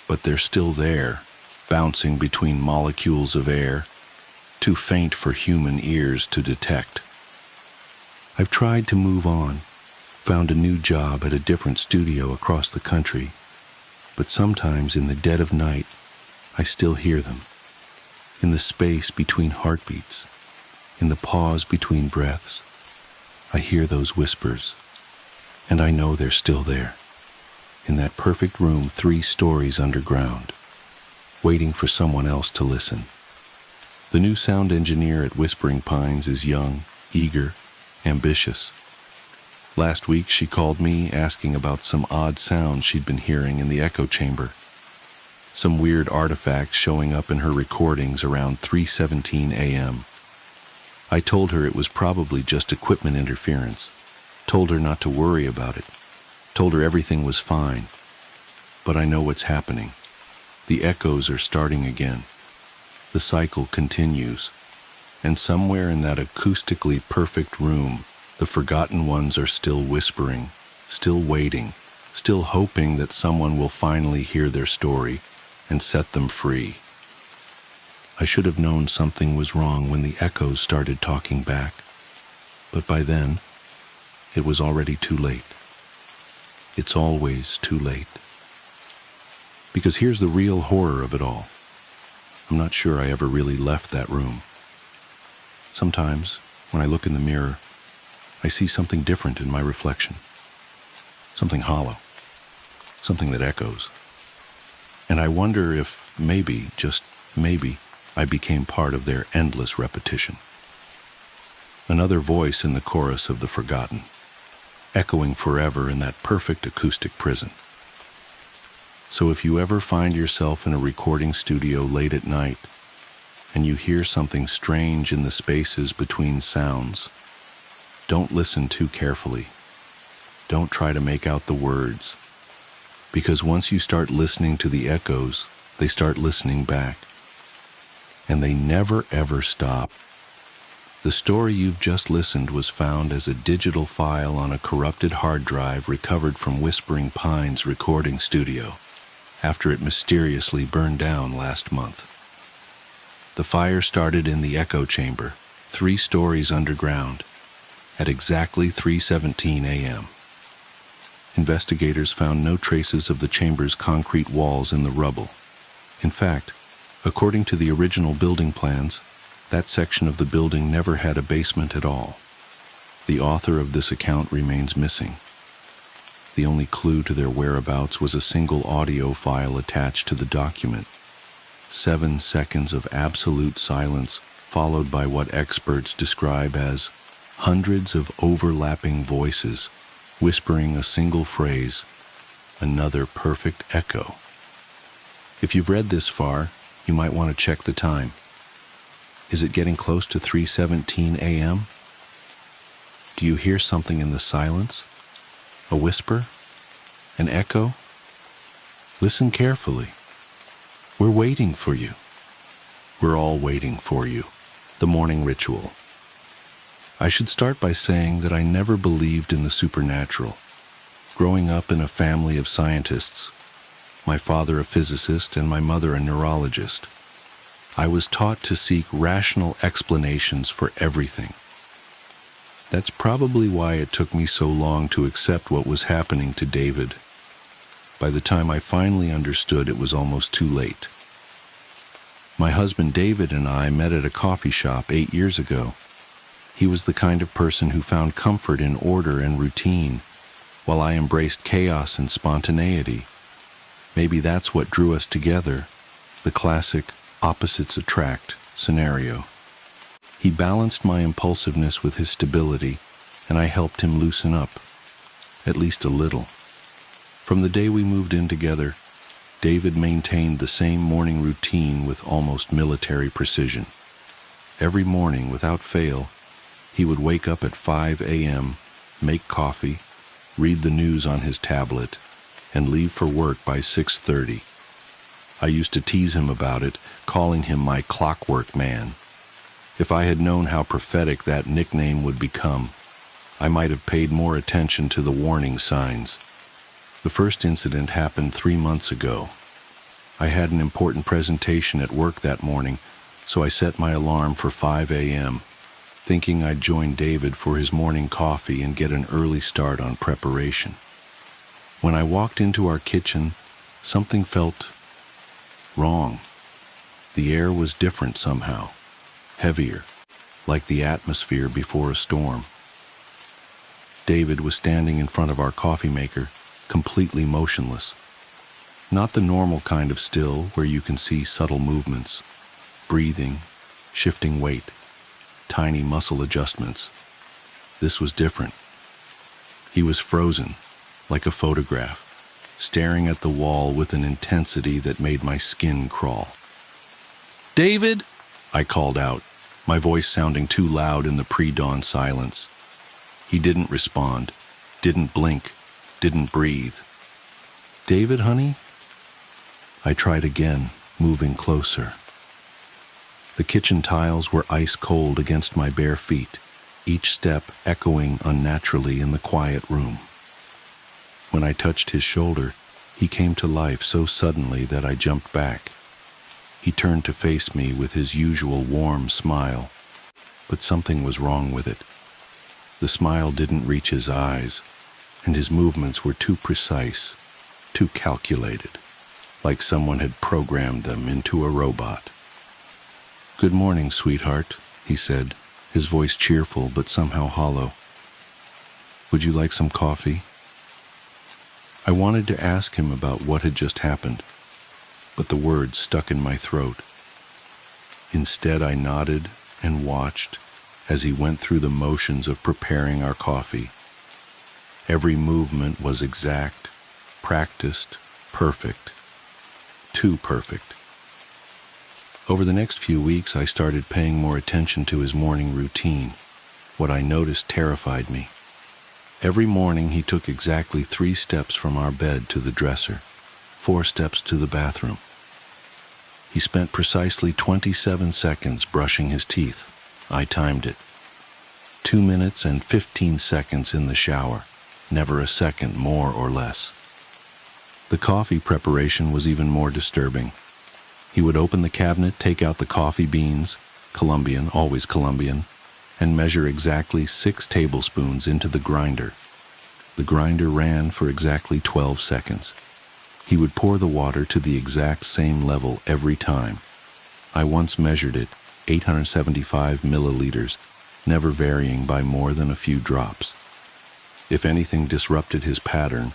But they're still there, bouncing between molecules of air, too faint for human ears to detect. I've tried to move on, found a new job at a different studio across the country, but sometimes in the dead of night, I still hear them. In the space between heartbeats, in the pause between breaths, I hear those whispers, and I know they're still there, in that perfect room 3 stories underground, waiting for someone else to listen. The new sound engineer at Whispering Pines is young, eager, ambitious. Last week she called me asking about some odd sounds she'd been hearing in the echo chamber. Some weird artifacts showing up in her recordings around 3:17 a.m. I told her it was probably just equipment interference, told her not to worry about it, told her everything was fine. But I know what's happening. The echoes are starting again. The cycle continues, and somewhere in that acoustically perfect room, the forgotten ones are still whispering, still waiting, still hoping that someone will finally hear their story and set them free. I should have known something was wrong when the echoes started talking back, but by then, it was already too late. It's always too late. Because here's the real horror of it all. I'm not sure I ever really left that room. Sometimes, when I look in the mirror, I see something different in my reflection. Something hollow. Something that echoes. And I wonder if maybe, just maybe, I became part of their endless repetition. Another voice in the chorus of the forgotten, echoing forever in that perfect acoustic prison. So if you ever find yourself in a recording studio late at night, and you hear something strange in the spaces between sounds, don't listen too carefully. Don't try to make out the words, because once you start listening to the echoes, they start listening back. And they never ever stop. The story you've just listened was found as a digital file on a corrupted hard drive recovered from Whispering Pines recording studio after it mysteriously burned down last month. The fire started in the echo chamber, 3 stories underground, at exactly 3:17 a.m. Investigators found no traces of the chamber's concrete walls in the rubble. In fact, according to the original building plans, that section of the building never had a basement at all. The author of this account remains missing. The only clue to their whereabouts was a single audio file attached to the document. 7 seconds of absolute silence, followed by what experts describe as hundreds of overlapping voices, whispering a single phrase, another perfect echo. If you've read this far, you might want to check the time. Is it getting close to 3:17 a.m.? Do you hear something in the silence? A whisper? An echo? Listen carefully. We're waiting for you. We're all waiting for you. The morning ritual. I should start by saying that I never believed in the supernatural. Growing up in a family of scientists, my father a physicist and my mother a neurologist, I was taught to seek rational explanations for everything. That's probably why it took me so long to accept what was happening to David. By the time I finally understood, it was almost too late. My husband David and I met at a coffee shop 8 years ago. He was the kind of person who found comfort in order and routine, while I embraced chaos and spontaneity. Maybe that's what drew us together, the classic opposites attract scenario. He balanced my impulsiveness with his stability, and I helped him loosen up, at least a little. From the day we moved in together, David maintained the same morning routine with almost military precision. Every morning, without fail, he would wake up at 5 a.m., make coffee, read the news on his tablet, and leave for work by 6:30. I used to tease him about it, calling him my clockwork man. If I had known how prophetic that nickname would become, I might have paid more attention to the warning signs. The first incident happened 3 months ago. I had an important presentation at work that morning, so I set my alarm for 5 a.m., thinking I'd join David for his morning coffee and get an early start on preparation. When I walked into our kitchen, something felt wrong. The air was different somehow, heavier, like the atmosphere before a storm. David was standing in front of our coffee maker, completely motionless. Not the normal kind of still where you can see subtle movements, breathing, shifting weight, tiny muscle adjustments. This was different. He was frozen, like a photograph, staring at the wall with an intensity that made my skin crawl. "David!" I called out, my voice sounding too loud in the pre-dawn silence. He didn't respond, didn't blink, didn't breathe. "David, honey?" I tried again, moving closer. The kitchen tiles were ice cold against my bare feet, each step echoing unnaturally in the quiet room. When I touched his shoulder, he came to life so suddenly that I jumped back. He turned to face me with his usual warm smile, but something was wrong with it. The smile didn't reach his eyes, and his movements were too precise, too calculated, like someone had programmed them into a robot. "Good morning, sweetheart," he said, his voice cheerful but somehow hollow. "Would you like some coffee?" I wanted to ask him about what had just happened, but the words stuck in my throat. Instead, I nodded and watched as he went through the motions of preparing our coffee. Every movement was exact, practiced, perfect. Too perfect. Over the next few weeks, I started paying more attention to his morning routine. What I noticed terrified me. Every morning, he took exactly 3 steps from our bed to the dresser, 4 steps to the bathroom. He spent precisely 27 seconds brushing his teeth. I timed it. 2 minutes and 15 seconds in the shower, never a second more or less. The coffee preparation was even more disturbing. He would open the cabinet, take out the coffee beans, Colombian, always Colombian, and measure exactly 6 tablespoons into the grinder. The grinder ran for exactly 12 seconds. He would pour the water to the exact same level every time. I once measured it, 875 milliliters, never varying by more than a few drops. If anything disrupted his pattern,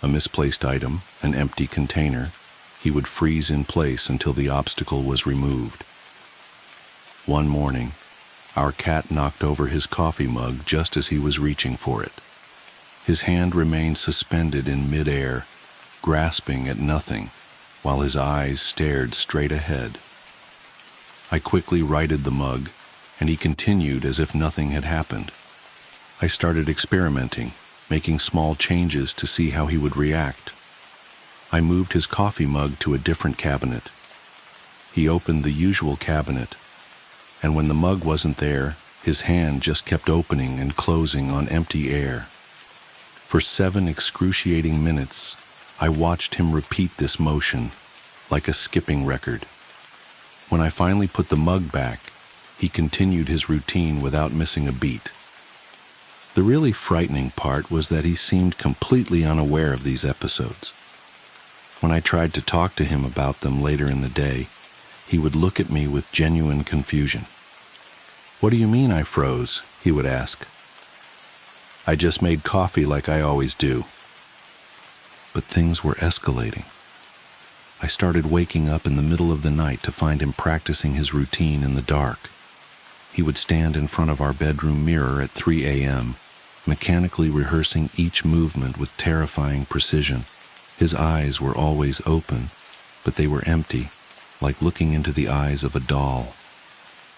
a misplaced item, an empty container, he would freeze in place until the obstacle was removed. One morning, our cat knocked over his coffee mug just as he was reaching for it. His hand remained suspended in midair, grasping at nothing, while his eyes stared straight ahead. I quickly righted the mug, and he continued as if nothing had happened. I started experimenting, making small changes to see how he would react. I moved his coffee mug to a different cabinet. He opened the usual cabinet, and when the mug wasn't there, his hand just kept opening and closing on empty air. For 7 excruciating minutes, I watched him repeat this motion, like a skipping record. When I finally put the mug back, he continued his routine without missing a beat. The really frightening part was that he seemed completely unaware of these episodes. When I tried to talk to him about them later in the day, he would look at me with genuine confusion. "What do you mean I froze?" he would ask. "I just made coffee like I always do." But things were escalating. I started waking up in the middle of the night to find him practicing his routine in the dark. He would stand in front of our bedroom mirror at 3 a.m., mechanically rehearsing each movement with terrifying precision. His eyes were always open, but they were empty, like looking into the eyes of a doll.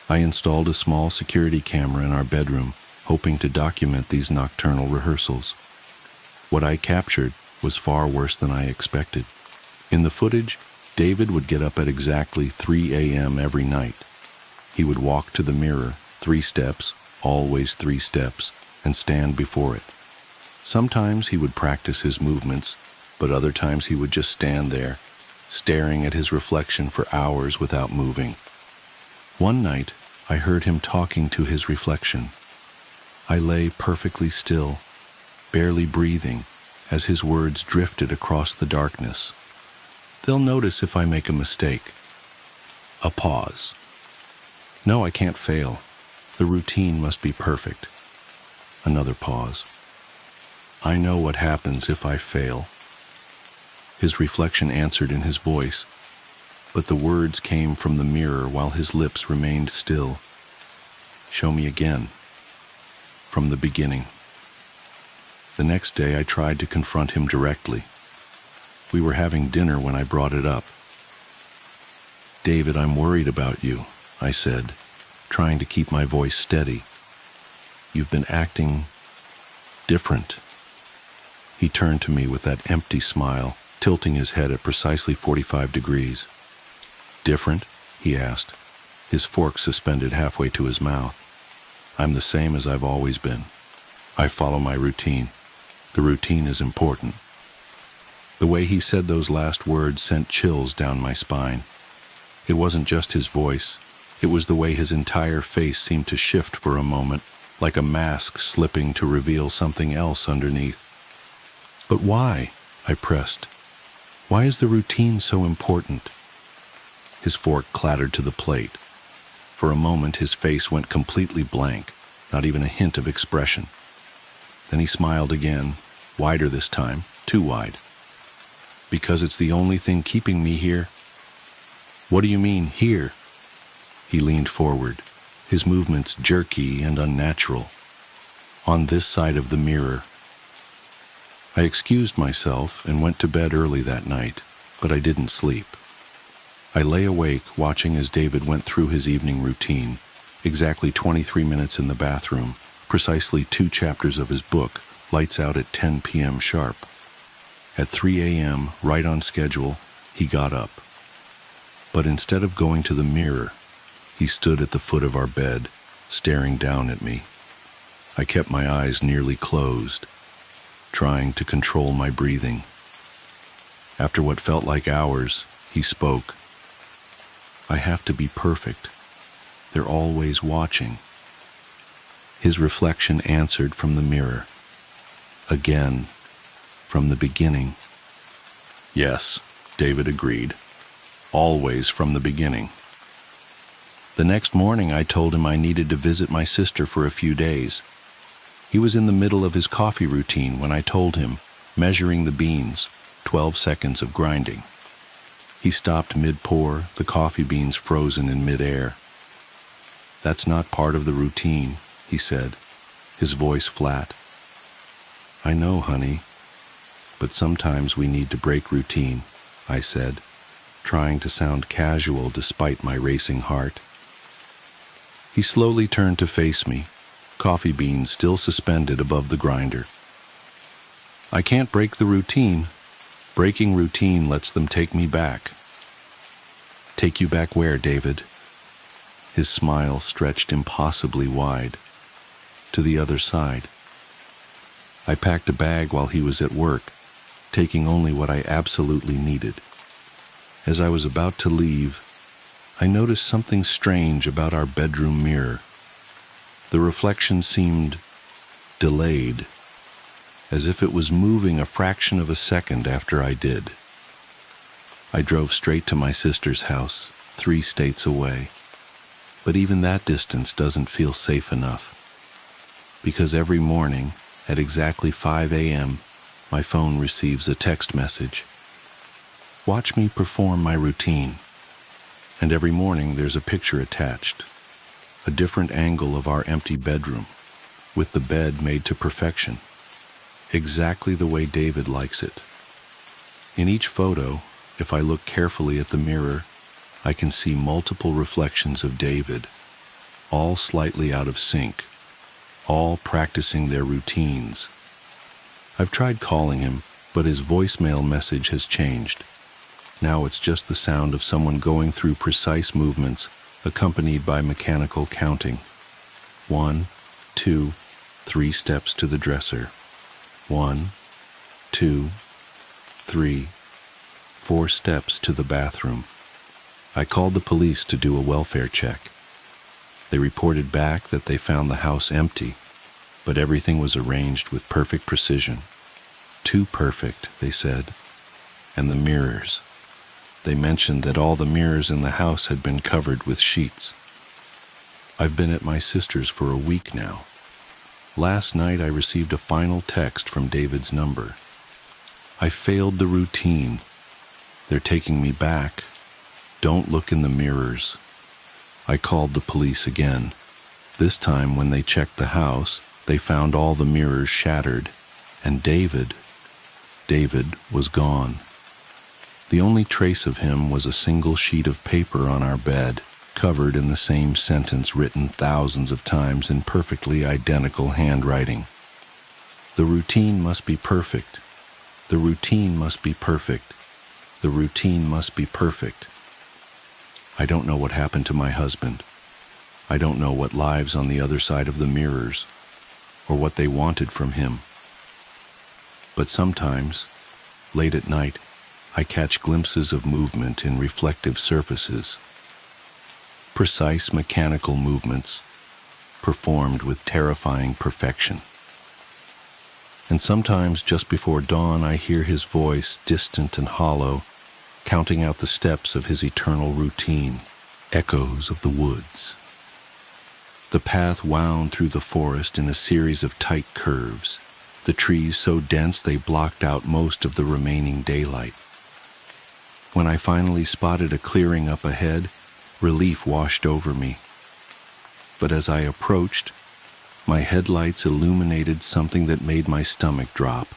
I installed a small security camera in our bedroom, hoping to document these nocturnal rehearsals. What I captured was far worse than I expected. In the footage, David would get up at exactly 3 a.m. every night. He would walk to the mirror, 3 steps, always 3 steps, and stand before it. Sometimes he would practice his movements, but other times he would just stand there, staring at his reflection for hours without moving. One night, I heard him talking to his reflection. I lay perfectly still, barely breathing, as his words drifted across the darkness. They'll notice if I make a mistake. A pause. No, I can't fail. The routine must be perfect. Another pause. I know what happens if I fail. His reflection answered in his voice, but the words came from the mirror while his lips remained still. Show me again. From the beginning. The next day I tried to confront him directly. We were having dinner when I brought it up. David, I'm worried about you, I said, trying to keep my voice steady. You've been acting different. He turned to me with that empty smile, tilting his head at precisely 45 degrees. Different? He asked, his fork suspended halfway to his mouth. I'm the same as I've always been. I follow my routine. The routine is important. The way he said those last words sent chills down my spine. It wasn't just his voice. It was the way his entire face seemed to shift for a moment, like a mask slipping to reveal something else underneath. But why? I pressed. Why is the routine so important? His fork clattered to the plate. For a moment, his face went completely blank, not even a hint of expression. Then he smiled again, wider this time, too wide. Because it's the only thing keeping me here. What do you mean, here? He leaned forward, his movements jerky and unnatural. On this side of the mirror. I excused myself and went to bed early that night, but I didn't sleep. I lay awake watching as David went through his evening routine, exactly 23 minutes in the bathroom, precisely 2 chapters of his book, lights out at 10 p.m. sharp. At 3 a.m., right on schedule, he got up. But instead of going to the mirror, he stood at the foot of our bed, staring down at me. I kept my eyes nearly closed, trying to control my breathing. After what felt like hours, he spoke. I have to be perfect. They're always watching. His reflection answered from the mirror. Again, from the beginning. Yes, David agreed. Always from the beginning. The next morning I told him I needed to visit my sister for a few days. He was in the middle of his coffee routine when I told him, measuring the beans, 12 seconds of grinding. He stopped mid-pour, the coffee beans frozen in mid-air. That's not part of the routine, he said, his voice flat. I know, honey, but sometimes we need to break routine, I said, trying to sound casual despite my racing heart. He slowly turned to face me, coffee beans still suspended above the grinder. I can't break the routine. Breaking routine lets them take me back. Take you back where, David? His smile stretched impossibly wide. To the other side. I packed a bag while he was at work, taking only what I absolutely needed. As I was about to leave, I noticed something strange about our bedroom mirror. The reflection seemed delayed, as if it was moving a fraction of a second after I did. I drove straight to my sister's house, 3 states away. But even that distance doesn't feel safe enough. Because every morning, at exactly 5 a.m., my phone receives a text message. Watch me perform my routine. And every morning there's a picture attached. A different angle of our empty bedroom, with the bed made to perfection. Exactly the way David likes it. In each photo, if I look carefully at the mirror, I can see multiple reflections of David, all slightly out of sync, all practicing their routines. I've tried calling him, but his voicemail message has changed. Now it's just the sound of someone going through precise movements, accompanied by mechanical counting. 1, 2, 3 steps to the dresser. 1, 2, 3, 4 steps to the bathroom. I called the police to do a welfare check. They reported back that they found the house empty, but everything was arranged with perfect precision. Too perfect, they said. And the mirrors. They mentioned that all the mirrors in the house had been covered with sheets. I've been at my sister's for a week now. Last night I received a final text from David's number. I failed the routine. They're taking me back. Don't look in the mirrors. I called the police again. This time when they checked the house, they found all the mirrors shattered, and David was gone. The only trace of him was a single sheet of paper on our bed, covered in the same sentence written thousands of times in perfectly identical handwriting. The routine must be perfect. The routine must be perfect. The routine must be perfect. I don't know what happened to my husband. I don't know what lives on the other side of the mirrors, or what they wanted from him. But sometimes, late at night, I catch glimpses of movement in reflective surfaces. Precise mechanical movements, performed with terrifying perfection. And sometimes just before dawn I hear his voice, distant and hollow, counting out the steps of his eternal routine, echoes of the woods. The path wound through the forest in a series of tight curves, the trees so dense they blocked out most of the remaining daylight. When I finally spotted a clearing up ahead, relief washed over me. But as I approached, my headlights illuminated something that made my stomach drop.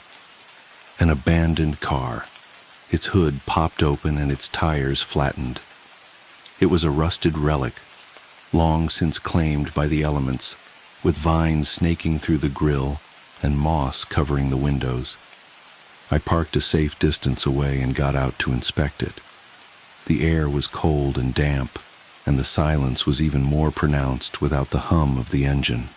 An abandoned car. Its hood popped open and its tires flattened. It was a rusted relic, long since claimed by the elements, with vines snaking through the grille and moss covering the windows. I parked a safe distance away and got out to inspect it. The air was cold and damp, and the silence was even more pronounced without the hum of the engine.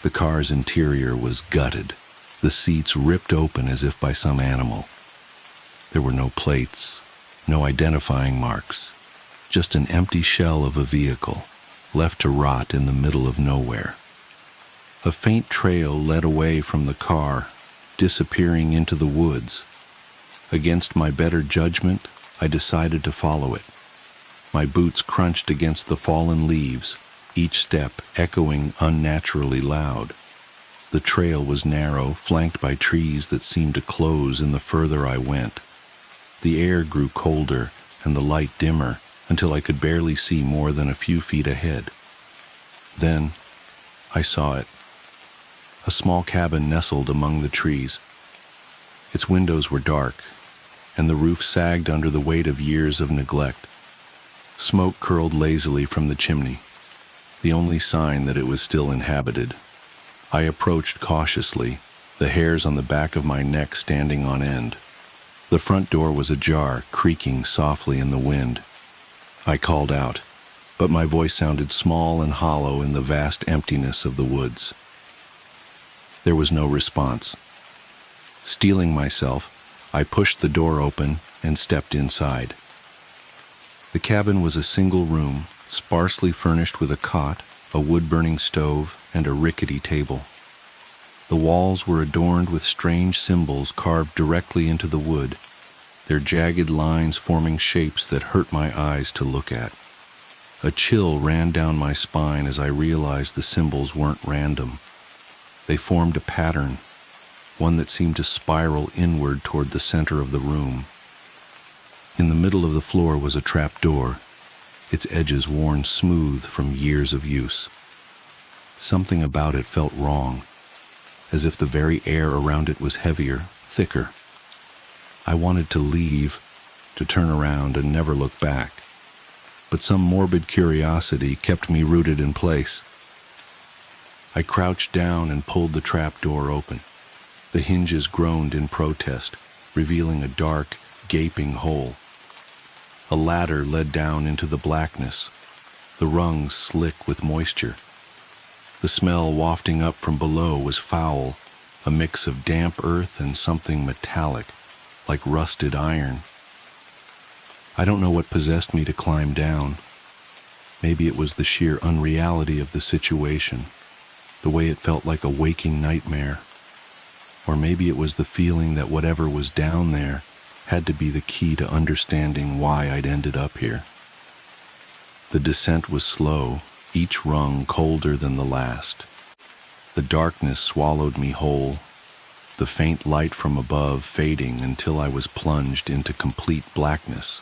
The car's interior was gutted, the seats ripped open as if by some animal. There were no plates, no identifying marks, just an empty shell of a vehicle, left to rot in the middle of nowhere. A faint trail led away from the car, disappearing into the woods. Against my better judgment, I decided to follow it. My boots crunched against the fallen leaves, each step echoing unnaturally loud. The trail was narrow, flanked by trees that seemed to close in the further I went. The air grew colder and the light dimmer until I could barely see more than a few feet ahead. Then I saw it. A small cabin nestled among the trees. Its windows were dark, and the roof sagged under the weight of years of neglect. Smoke curled lazily from the chimney, the only sign that it was still inhabited. I approached cautiously, the hairs on the back of my neck standing on end. The front door was ajar, creaking softly in the wind. I called out, but my voice sounded small and hollow in the vast emptiness of the woods. There was no response. Steeling myself, I pushed the door open and stepped inside. The cabin was a single room, sparsely furnished with a cot, a wood-burning stove, and a rickety table. The walls were adorned with strange symbols carved directly into the wood, their jagged lines forming shapes that hurt my eyes to look at. A chill ran down my spine as I realized the symbols weren't random. They formed a pattern, one that seemed to spiral inward toward the center of the room. In the middle of the floor was a trap door, its edges worn smooth from years of use. Something about it felt wrong, as if the very air around it was heavier, thicker. I wanted to leave, to turn around and never look back, but some morbid curiosity kept me rooted in place. I crouched down and pulled the trap door open. The hinges groaned in protest, revealing a dark, gaping hole. A ladder led down into the blackness, the rungs slick with moisture. The smell wafting up from below was foul, a mix of damp earth and something metallic, like rusted iron. I don't know what possessed me to climb down. Maybe it was the sheer unreality of the situation, the way it felt like a waking nightmare. Or maybe it was the feeling that whatever was down there had to be the key to understanding why I'd ended up here. The descent was slow, each rung colder than the last. The darkness swallowed me whole, the faint light from above fading until I was plunged into complete blackness.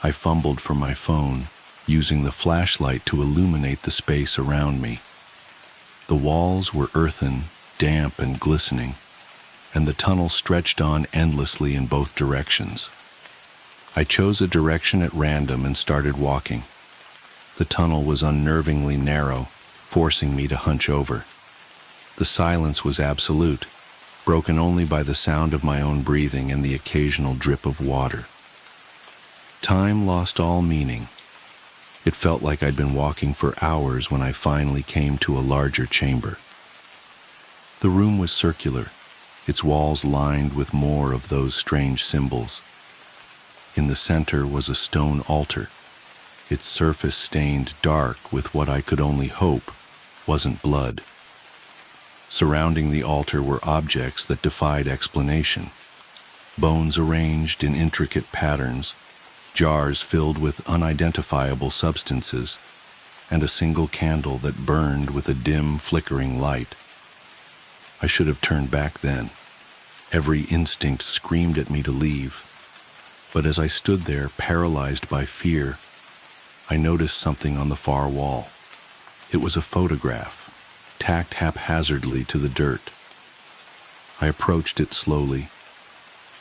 I fumbled for my phone, using the flashlight to illuminate the space around me. The walls were earthen, damp and glistening, and the tunnel stretched on endlessly in both directions. I chose a direction at random and started walking. The tunnel was unnervingly narrow, forcing me to hunch over. The silence was absolute, broken only by the sound of my own breathing and the occasional drip of water. Time lost all meaning. It felt like I'd been walking for hours when I finally came to a larger chamber. The room was circular, its walls lined with more of those strange symbols. In the center was a stone altar, its surface stained dark with what I could only hope wasn't blood. Surrounding the altar were objects that defied explanation. Bones arranged in intricate patterns, jars filled with unidentifiable substances, and a single candle that burned with a dim, flickering light. I should have turned back then. Every instinct screamed at me to leave. But as I stood there, paralyzed by fear, I noticed something on the far wall. It was a photograph, tacked haphazardly to the dirt. I approached it slowly,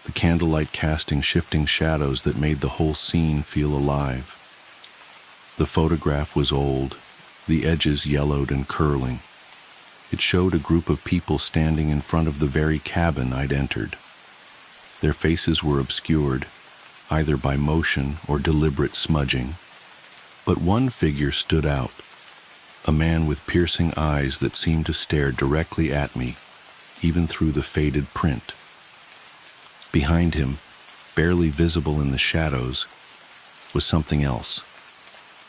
the candlelight casting shifting shadows that made the whole scene feel alive. The photograph was old, the edges yellowed and curling. It showed a group of people standing in front of the very cabin I'd entered. Their faces were obscured, either by motion or deliberate smudging. But one figure stood out, a man with piercing eyes that seemed to stare directly at me, even through the faded print. Behind him, barely visible in the shadows, was something else.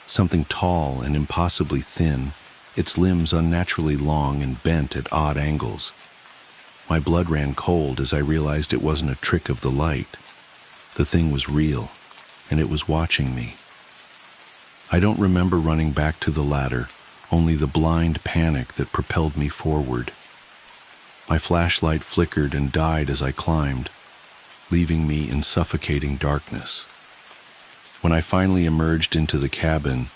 Something tall and impossibly thin, its limbs unnaturally long and bent at odd angles. My blood ran cold as I realized it wasn't a trick of the light. The thing was real, and it was watching me. I don't remember running back to the ladder, only the blind panic that propelled me forward. My flashlight flickered and died as I climbed, leaving me in suffocating darkness. When I finally emerged into the cabin,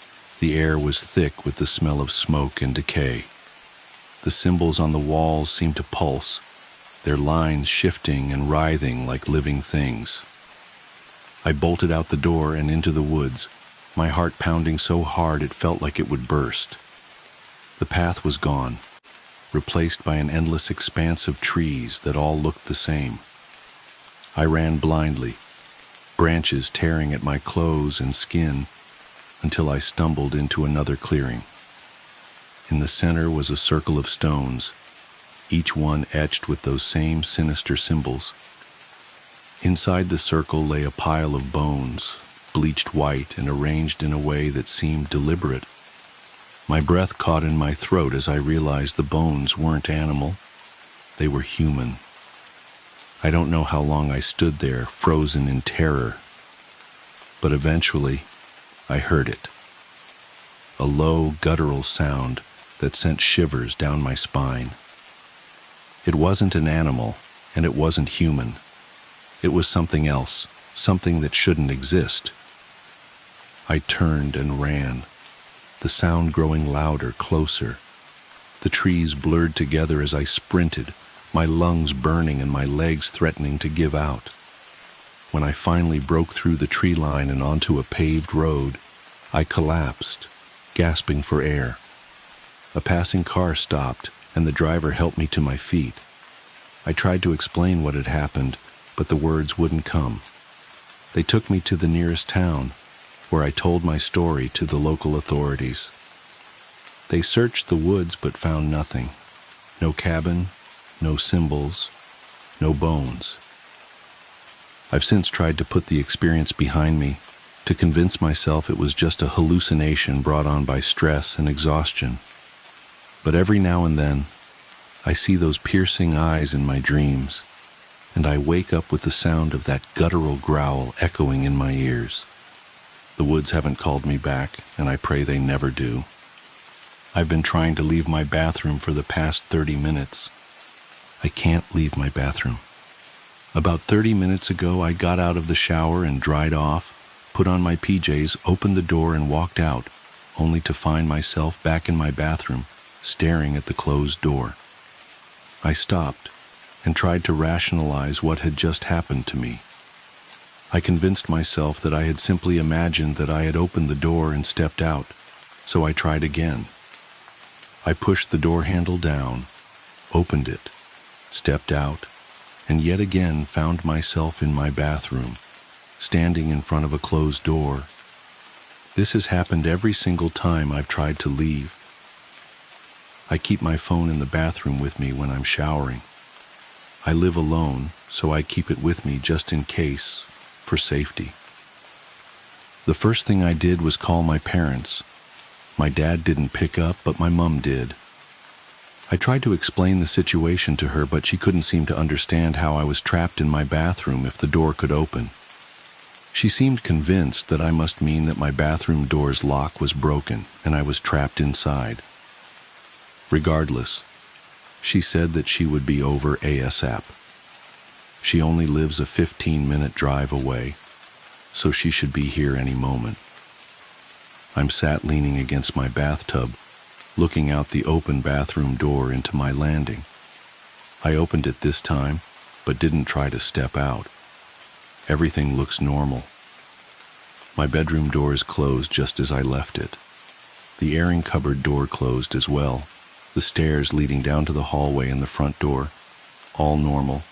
the air was thick with the smell of smoke and decay. The symbols on the walls seemed to pulse, their lines shifting and writhing like living things. I bolted out the door and into the woods, my heart pounding so hard it felt like it would burst. The path was gone, replaced by an endless expanse of trees that all looked the same. I ran blindly, branches tearing at my clothes and skin, until I stumbled into another clearing. In the center was a circle of stones, each one etched with those same sinister symbols. Inside the circle lay a pile of bones, bleached white and arranged in a way that seemed deliberate. My breath caught in my throat as I realized the bones weren't animal, they were human. I don't know how long I stood there, frozen in terror, but eventually I heard it. A low, guttural sound that sent shivers down my spine. It wasn't an animal, and it wasn't human. It was something else, something that shouldn't exist. I turned and ran, the sound growing louder, closer. The trees blurred together as I sprinted, my lungs burning and my legs threatening to give out. When I finally broke through the tree line and onto a paved road, I collapsed, gasping for air. A passing car stopped, and the driver helped me to my feet. I tried to explain what had happened, but the words wouldn't come. They took me to the nearest town, where I told my story to the local authorities. They searched the woods but found nothing. No cabin, no symbols, no bones. I've since tried to put the experience behind me, to convince myself it was just a hallucination brought on by stress and exhaustion. But every now and then, I see those piercing eyes in my dreams, and I wake up with the sound of that guttural growl echoing in my ears. The woods haven't called me back, and I pray they never do. I've been trying to leave my bathroom for the past 30 minutes. I can't leave my bathroom. About 30 minutes ago, I got out of the shower and dried off, put on my PJs, opened the door and walked out, only to find myself back in my bathroom, staring at the closed door. I stopped and tried to rationalize what had just happened to me. I convinced myself that I had simply imagined that I had opened the door and stepped out, so I tried again. I pushed the door handle down, opened it, stepped out, and yet again found myself in my bathroom, standing in front of a closed door. This has happened every single time I've tried to leave. I keep my phone in the bathroom with me when I'm showering. I live alone, so I keep it with me just in case, for safety. The first thing I did was call my parents. My dad didn't pick up, but my mom did. I tried to explain the situation to her, but she couldn't seem to understand how I was trapped in my bathroom if the door could open. She seemed convinced that I must mean that my bathroom door's lock was broken and I was trapped inside. Regardless, she said that she would be over ASAP. She only lives a 15-minute drive away, so she should be here any moment. I'm sat leaning against my bathtub, looking out the open bathroom door into my landing. I opened it this time, but didn't try to step out. Everything looks normal. My bedroom door is closed just as I left it. The airing cupboard door closed as well. The stairs leading down to the hallway and the front door, all normal.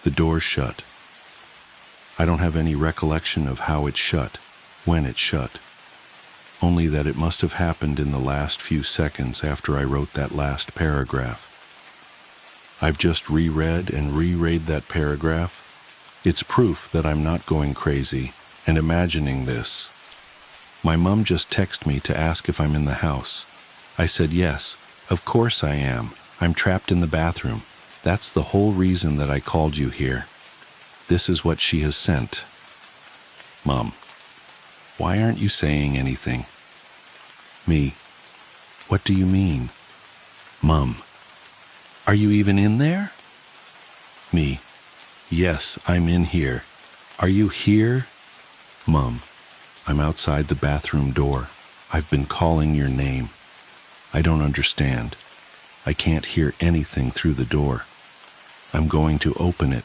The door's shut. I don't have any recollection of how it shut, when it shut. Only that it must have happened in the last few seconds after I wrote that last paragraph. I've just reread and reread that paragraph. It's proof that I'm not going crazy and imagining this. My mom just texted me to ask if I'm in the house. I said yes, of course I am. I'm trapped in the bathroom. That's the whole reason that I called you here. This is what she has sent. Mom, why aren't you saying anything? Me, what do you mean? Mom, are you even in there? Me, yes, I'm in here. Are you here? Mom, I'm outside the bathroom door. I've been calling your name. I don't understand. I can't hear anything through the door. I'm going to open it.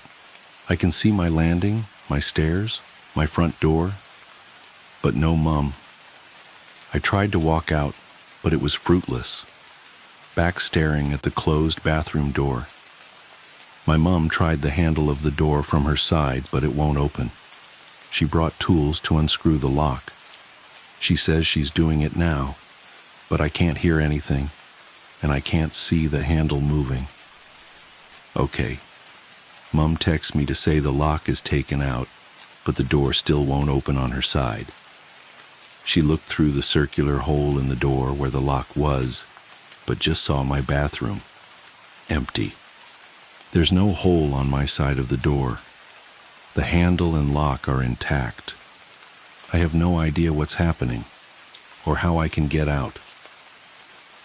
I can see my landing, my stairs, my front door, but no Mom. I tried to walk out, but it was fruitless. Back staring at the closed bathroom door. My mom tried the handle of the door from her side, but it won't open. She brought tools to unscrew the lock. She says she's doing it now, but I can't hear anything, and I can't see the handle moving. Okay. Mom texts me to say the lock is taken out, but the door still won't open on her side. She looked through the circular hole in the door where the lock was, but just saw my bathroom. Empty. There's no hole on my side of the door. The handle and lock are intact. I have no idea what's happening, or how I can get out.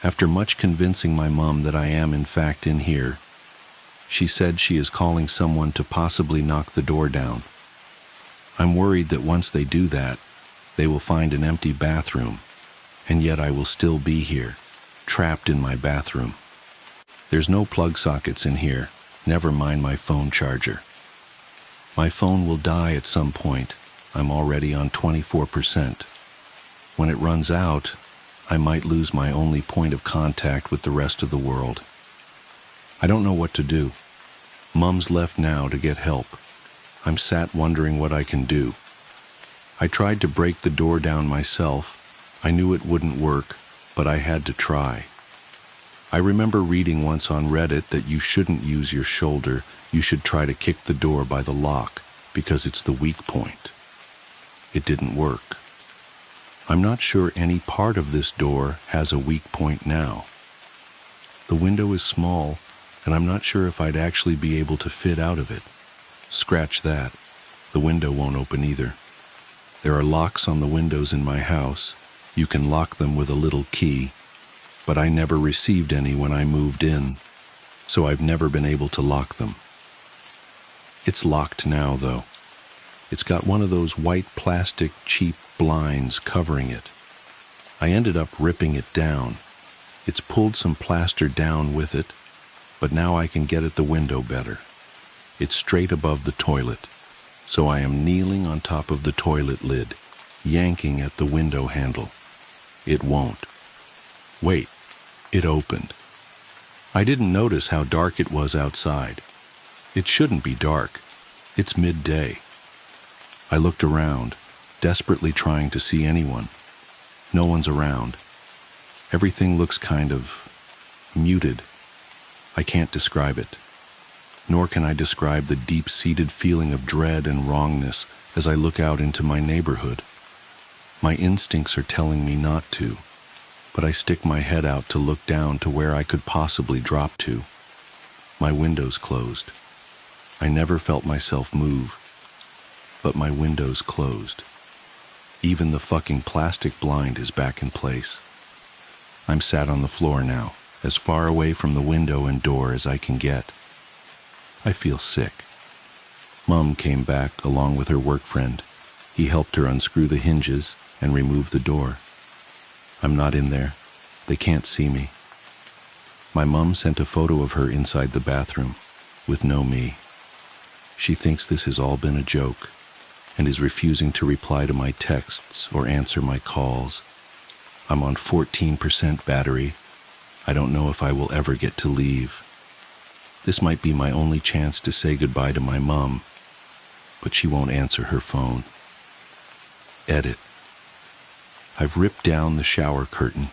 After much convincing my mom that I am in fact in here, she said she is calling someone to possibly knock the door down. I'm worried that once they do that, they will find an empty bathroom, and yet I will still be here, trapped in my bathroom. There's no plug sockets in here, never mind my phone charger. My phone will die at some point. I'm already on 24%. When it runs out, I might lose my only point of contact with the rest of the world. I don't know what to do. Mom's left now to get help. I'm sat wondering what I can do. I tried to break the door down myself. I knew it wouldn't work, but I had to try. I remember reading once on Reddit that you shouldn't use your shoulder, you should try to kick the door by the lock, because it's the weak point. It didn't work. I'm not sure any part of this door has a weak point now. The window is small, and I'm not sure if I'd actually be able to fit out of it. Scratch that. The window won't open either. There are locks on the windows in my house. You can lock them with a little key, but I never received any when I moved in, so I've never been able to lock them. It's locked now, though. It's got one of those white plastic cheap blinds covering it. I ended up ripping it down. It's pulled some plaster down with it, but now I can get at the window better. It's straight above the toilet, so I am kneeling on top of the toilet lid, yanking at the window handle. It won't. Wait, it opened. I didn't notice how dark it was outside. It shouldn't be dark. It's midday. I looked around, desperately trying to see anyone. No one's around. Everything looks kind of muted. I can't describe it. Nor can I describe the deep-seated feeling of dread and wrongness as I look out into my neighborhood. My instincts are telling me not to, but I stick my head out to look down to where I could possibly drop to. My window's closed. I never felt myself move, but my window's closed. Even the fucking plastic blind is back in place. I'm sat on the floor now, as far away from the window and door as I can get. I feel sick. Mom came back along with her work friend. He helped her unscrew the hinges and remove the door. I'm not in there. They can't see me. My mom sent a photo of her inside the bathroom, with no me. She thinks this has all been a joke, and is refusing to reply to my texts or answer my calls. I'm on 14% battery. I don't know if I will ever get to leave. This might be my only chance to say goodbye to my mom, but she won't answer her phone. Edit. I've ripped down the shower curtain,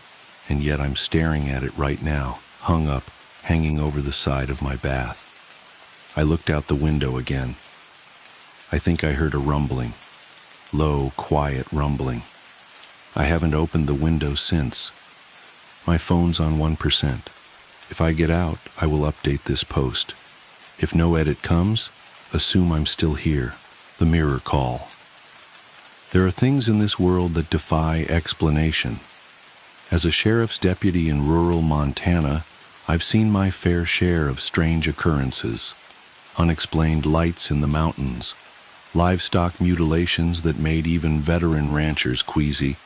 and yet I'm staring at it right now, hung up, hanging over the side of my bath. I looked out the window again. I think I heard a rumbling, low, quiet rumbling. I haven't opened the window since. My phone's on 1%. If I get out, I will update this post. If no edit comes, assume I'm still here. The mirror call. There are things in this world that defy explanation. As a sheriff's deputy in rural Montana, I've seen my fair share of strange occurrences. Unexplained lights in the mountains, livestock mutilations that made even veteran ranchers queasy,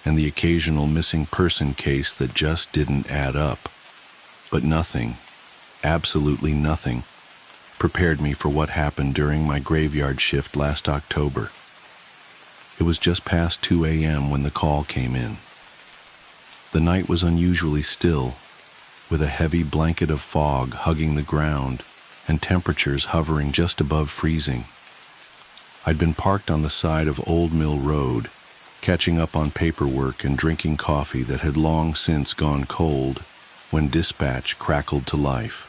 and the occasional missing person case that just didn't add up. But nothing, absolutely nothing, prepared me for what happened during my graveyard shift last October. It was just past 2 a.m. when the call came in. The night was unusually still, with a heavy blanket of fog hugging the ground and temperatures hovering just above freezing. I'd been parked on the side of Old Mill Road, catching up on paperwork and drinking coffee that had long since gone cold, when dispatch crackled to life.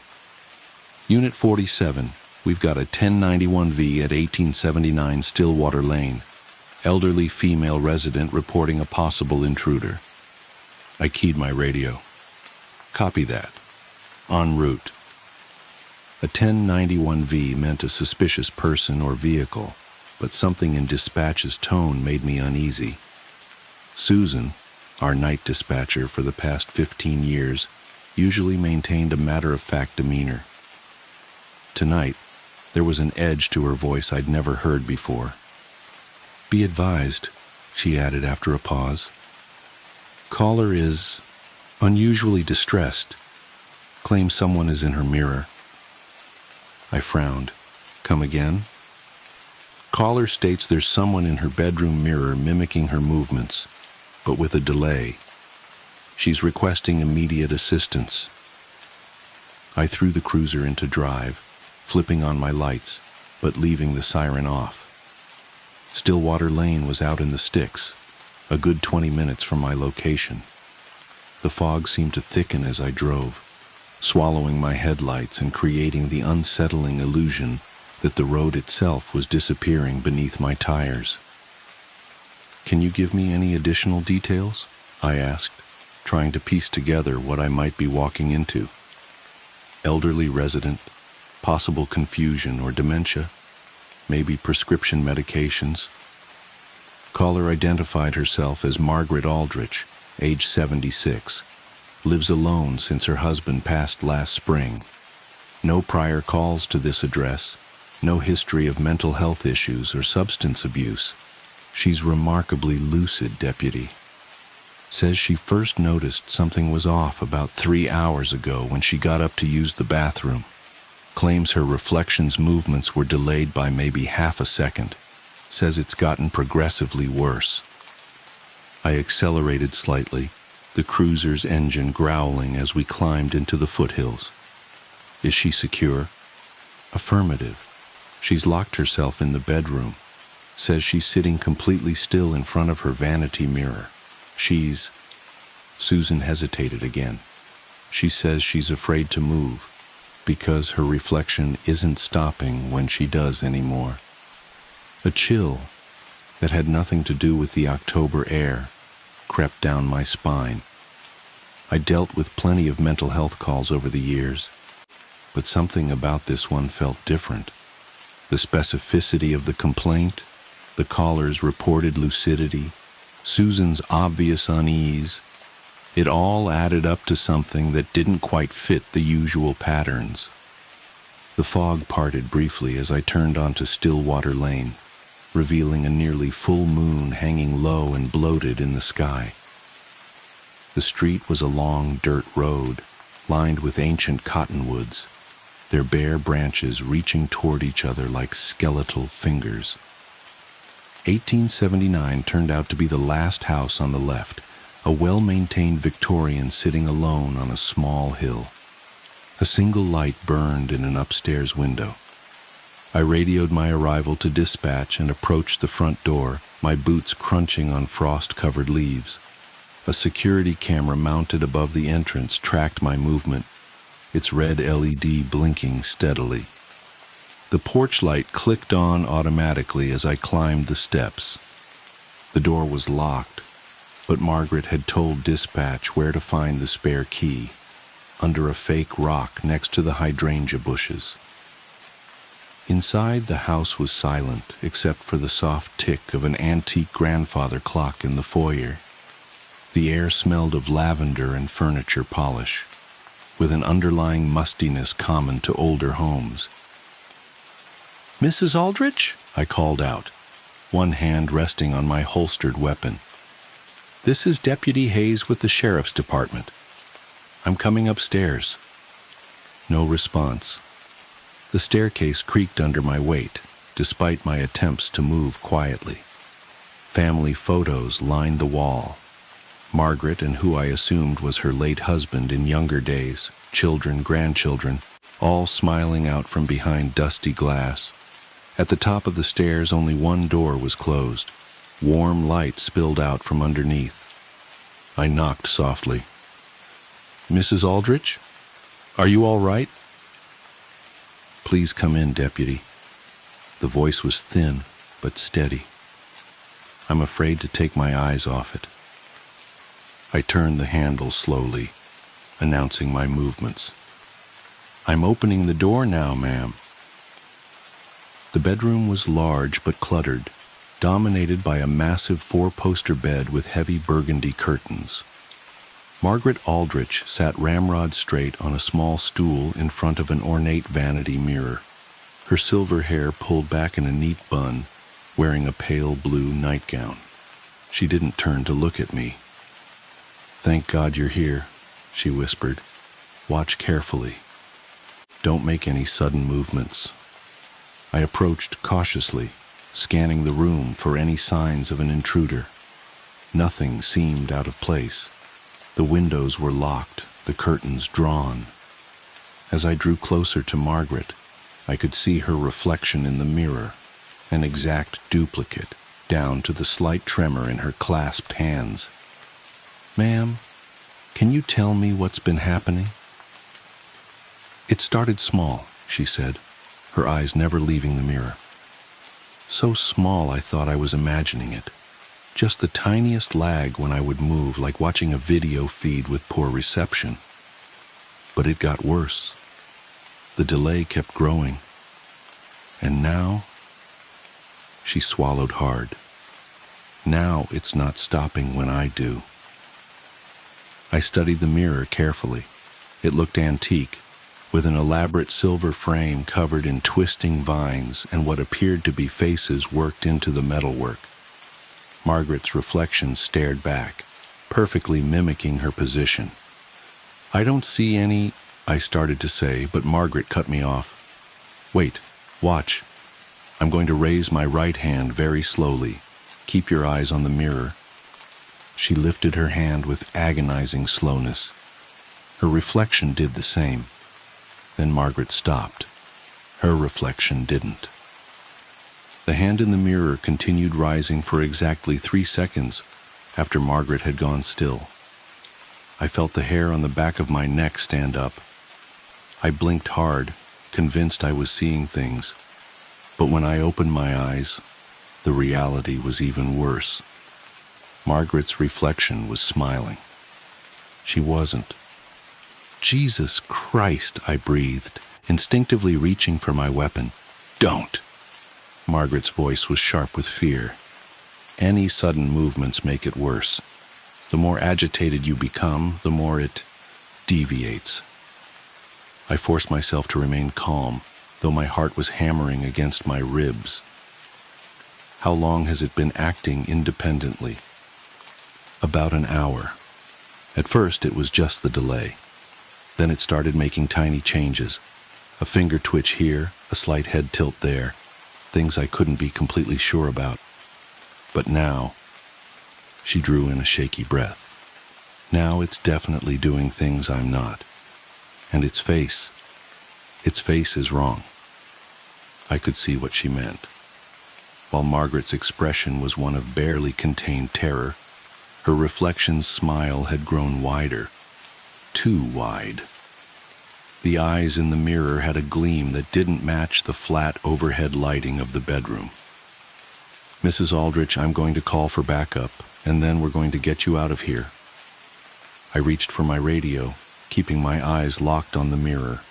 Unit 47, we've got a 1091V at 1879 Stillwater Lane. Elderly female resident reporting a possible intruder. I keyed my radio. Copy that. En route. A 1091V meant a suspicious person or vehicle, but something in dispatch's tone made me uneasy. Susan, our night dispatcher for the past 15 years, usually maintained a matter-of-fact demeanor. Tonight, there was an edge to her voice I'd never heard before. Be advised, she added after a pause. Caller is unusually distressed. Claims someone is in her mirror. I frowned. Come again? Caller states there's someone in her bedroom mirror mimicking her movements, but with a delay. She's requesting immediate assistance. I threw the cruiser into drive, flipping on my lights. but leaving the siren off. Stillwater Lane was out in the sticks, a good 20 minutes from my location. The fog seemed to thicken as I drove, swallowing my headlights and creating the unsettling illusion that the road itself was disappearing beneath my tires. "Can you give me any additional details?" I asked, trying to piece together what I might be walking into. Elderly resident, possible confusion or dementia, maybe prescription medications. Caller identified herself as Margaret Aldrich, age 76, lives alone since her husband passed last spring. No prior calls to this address, no history of mental health issues or substance abuse. She's remarkably lucid, deputy. Says she first noticed something was off about 3 hours ago when she got up to use the bathroom. Claims her reflections movements were delayed by maybe half a second. Says it's gotten progressively worse. I accelerated slightly, the cruiser's engine growling as we climbed into the foothills. "Is she secure?" "Affirmative. She's locked herself in the bedroom. Says she's sitting completely still in front of her vanity mirror. She's..." Susan hesitated again. "She says she's afraid to move because her reflection isn't stopping when she does anymore." A chill that had nothing to do with the October air crept down my spine. I dealt with plenty of mental health calls over the years, but something about this one felt different. The specificity of the complaint, the caller's reported lucidity, Susan's obvious unease, it all added up to something that didn't quite fit the usual patterns. The fog parted briefly as I turned onto Stillwater Lane, revealing a nearly full moon hanging low and bloated in the sky. The street was a long dirt road, lined with ancient cottonwoods, their bare branches reaching toward each other like skeletal fingers. 1879 turned out to be the last house on the left, a well-maintained Victorian sitting alone on a small hill. A single light burned in an upstairs window. I radioed my arrival to dispatch and approached the front door, my boots crunching on frost-covered leaves. A security camera mounted above the entrance tracked my movement, its red LED blinking steadily. The porch light clicked on automatically as I climbed the steps. The door was locked, but Margaret had told dispatch where to find the spare key, under a fake rock next to the hydrangea bushes. Inside, the house was silent, except for the soft tick of an antique grandfather clock in the foyer. The air smelled of lavender and furniture polish, with an underlying mustiness common to older homes. "Mrs. Aldrich?" I called out, one hand resting on my holstered weapon. "This is Deputy Hayes with the Sheriff's Department. I'm coming upstairs." No response. The staircase creaked under my weight, despite my attempts to move quietly. Family photos lined the wall. Margaret and who I assumed was her late husband in younger days, children, grandchildren, all smiling out from behind dusty glass. At the top of the stairs, only one door was closed. Warm light spilled out from underneath. I knocked softly. "Mrs. Aldrich? Are you all right?" "Please come in, Deputy." The voice was thin, but steady. I'm afraid to take my eyes off it. I turned the handle slowly, announcing my movements. "I'm opening the door now, ma'am." The bedroom was large but cluttered, dominated by a massive four-poster bed with heavy burgundy curtains. Margaret Aldrich sat ramrod straight on a small stool in front of an ornate vanity mirror, her silver hair pulled back in a neat bun, wearing a pale blue nightgown. She didn't turn to look at me. "Thank God you're here," she whispered. "Watch carefully. Don't make any sudden movements." I approached cautiously, scanning the room for any signs of an intruder. Nothing seemed out of place. The windows were locked, the curtains drawn. As I drew closer to Margaret, I could see her reflection in the mirror, an exact duplicate, down to the slight tremor in her clasped hands. "Ma'am, can you tell me what's been happening?" "It started small," she said, her eyes never leaving the mirror. "So small I thought I was imagining it. Just the tiniest lag when I would move, like watching a video feed with poor reception. But it got worse. The delay kept growing. And now," she swallowed hard, "now it's not stopping when I do." I studied the mirror carefully. It looked antique, with an elaborate silver frame covered in twisting vines and what appeared to be faces worked into the metalwork. Margaret's reflection stared back, perfectly mimicking her position. "I don't see any," I started to say, but Margaret cut me off. "Wait, watch. I'm going to raise my right hand very slowly. Keep your eyes on the mirror." She lifted her hand with agonizing slowness. Her reflection did the same. Then Margaret stopped. Her reflection didn't. The hand in the mirror continued rising for exactly 3 seconds after Margaret had gone still. I felt the hair on the back of my neck stand up. I blinked hard, convinced I was seeing things. But when I opened my eyes, the reality was even worse. Margaret's reflection was smiling. She wasn't. "Jesus Christ," I breathed, instinctively reaching for my weapon. "Don't!" Margaret's voice was sharp with fear. "Any sudden movements make it worse. The more agitated you become, the more it deviates." I forced myself to remain calm, though my heart was hammering against my ribs. "How long has it been acting independently?" "About an hour. At first it was just the delay. Then it started making tiny changes. A finger twitch here, a slight head tilt there, things I couldn't be completely sure about. But now," she drew in a shaky breath, "now it's definitely doing things I'm not. And its face is wrong." I could see what she meant. While Margaret's expression was one of barely contained terror, her reflection's smile had grown wider. Too wide. The eyes in the mirror had a gleam that didn't match the flat overhead lighting of the bedroom. "Mrs. Aldrich, I'm going to call for backup, and then we're going to get you out of here." I reached for my radio, keeping my eyes locked on the mirror.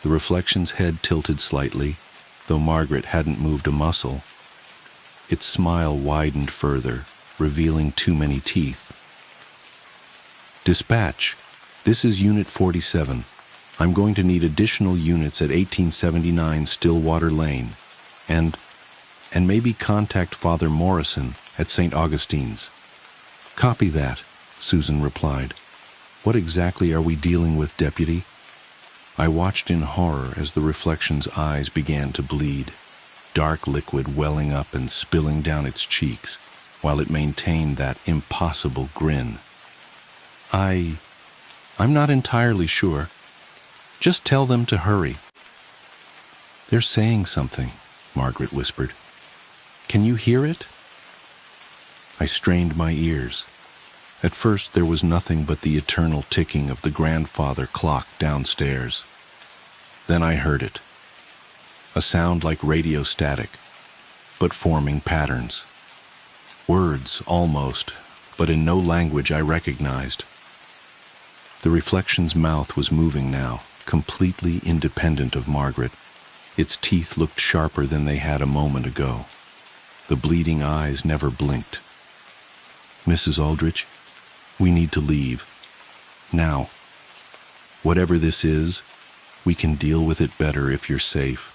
The reflection's head tilted slightly, though Margaret hadn't moved a muscle. Its smile widened further, revealing too many teeth. "Dispatch, this is Unit 47. I'm going to need additional units at 1879 Stillwater Lane, and maybe contact Father Morrison at St. Augustine's." "Copy that," Susan replied. "What exactly are we dealing with, Deputy?" I watched in horror as the reflection's eyes began to bleed, dark liquid welling up and spilling down its cheeks, while it maintained that impossible grin. I'm not entirely sure. Just tell them to hurry." "They're saying something," Margaret whispered. "Can you hear it?" I strained my ears. At first there was nothing but the eternal ticking of the grandfather clock downstairs. Then I heard it. A sound like radio static, but forming patterns. Words, almost, but in no language I recognized. The reflection's mouth was moving now, completely independent of Margaret. Its teeth looked sharper than they had a moment ago. The bleeding eyes never blinked. "Mrs. Aldrich, we need to leave. Now. Whatever this is, we can deal with it better if you're safe."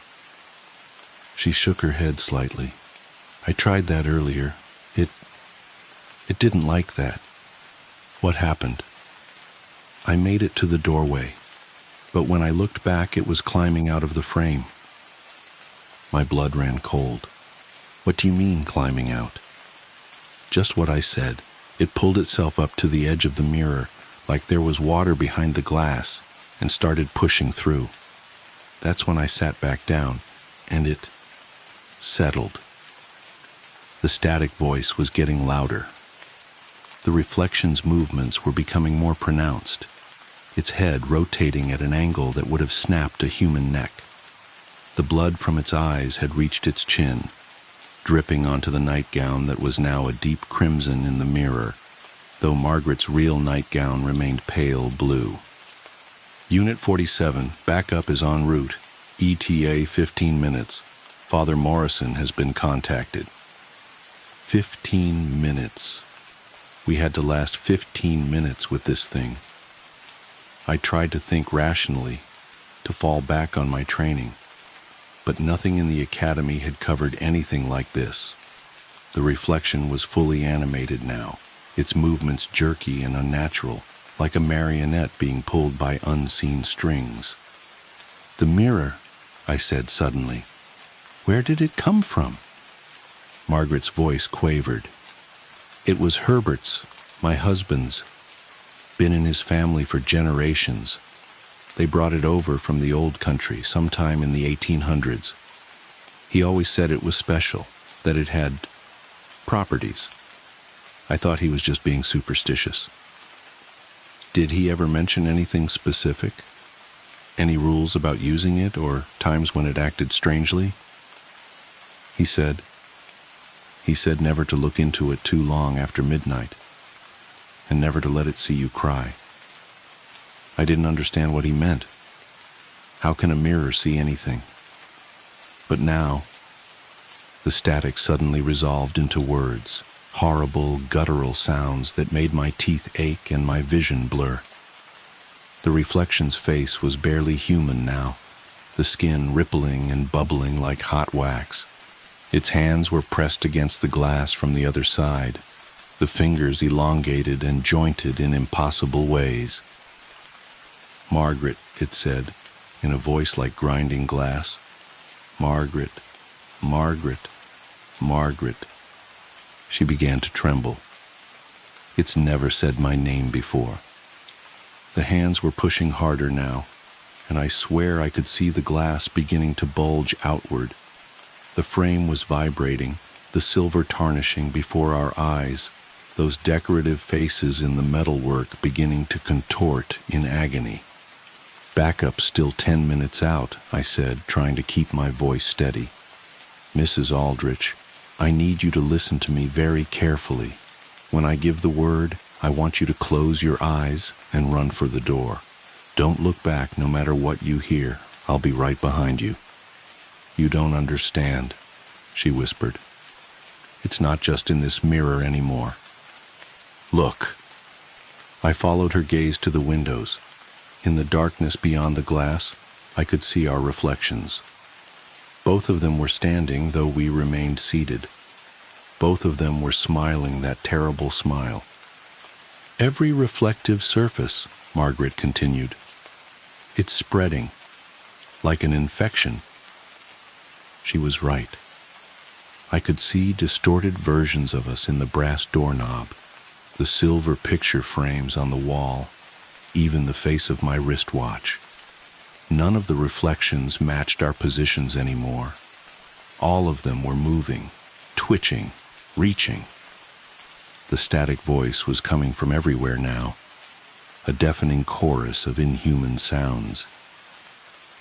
She shook her head slightly. "I tried that earlier. It didn't like that." "What happened?" "I made it to the doorway, but when I looked back it was climbing out of the frame." My blood ran cold. "What do you mean, climbing out?" "Just what I said. It pulled itself up to the edge of the mirror, like there was water behind the glass, and started pushing through. That's when I sat back down, and it settled. The static voice was getting louder. The reflection's movements were becoming more pronounced, its head rotating at an angle that would have snapped a human neck. The blood from its eyes had reached its chin, dripping onto the nightgown that was now a deep crimson in the mirror, though Margaret's real nightgown remained pale blue. Unit 47, backup is en route. ETA 15 minutes. Father Morrison has been contacted. 15 minutes. We had to last 15 minutes with this thing. I tried to think rationally, to fall back on my training, but nothing in the academy had covered anything like this. The reflection was fully animated now, its movements jerky and unnatural, like a marionette being pulled by unseen strings. "The mirror," I said suddenly. "Where did it come from?" Margaret's voice quavered. "It was Herbert's, my husband's. Been in his family for generations. They brought it over from the old country sometime in the 1800s. He always said it was special, that it had properties. I thought he was just being superstitious." "Did he ever mention anything specific? Any rules about using it or times when it acted strangely?" He said never to look into it too long after midnight, and never to let it see you cry. I didn't understand what he meant. How can a mirror see anything? But now, the static suddenly resolved into words, horrible, guttural sounds that made my teeth ache and my vision blur. The reflection's face was barely human now, the skin rippling and bubbling like hot wax. Its hands were pressed against the glass from the other side, the fingers elongated and jointed in impossible ways. "Margaret," it said, in a voice like grinding glass. "Margaret, Margaret, Margaret." She began to tremble. It's never said my name before. The hands were pushing harder now, and I swear I could see the glass beginning to bulge outward. The frame was vibrating, the silver tarnishing before our eyes, those decorative faces in the metalwork beginning to contort in agony. "Backup's still 10 minutes out," I said, trying to keep my voice steady. "Mrs. Aldrich, I need you to listen to me very carefully. When I give the word, I want you to close your eyes and run for the door. Don't look back no matter what you hear. I'll be right behind you." "You don't understand," she whispered. "It's not just in this mirror anymore. Look." I followed her gaze to the windows. In the darkness beyond the glass, I could see our reflections. Both of them were standing, though we remained seated. Both of them were smiling that terrible smile. "Every reflective surface," Margaret continued. "It's spreading, like an infection." She was right. I could see distorted versions of us in the brass doorknob, the silver picture frames on the wall, even the face of my wristwatch. None of the reflections matched our positions anymore. All of them were moving, twitching, reaching. The static voice was coming from everywhere now, a deafening chorus of inhuman sounds.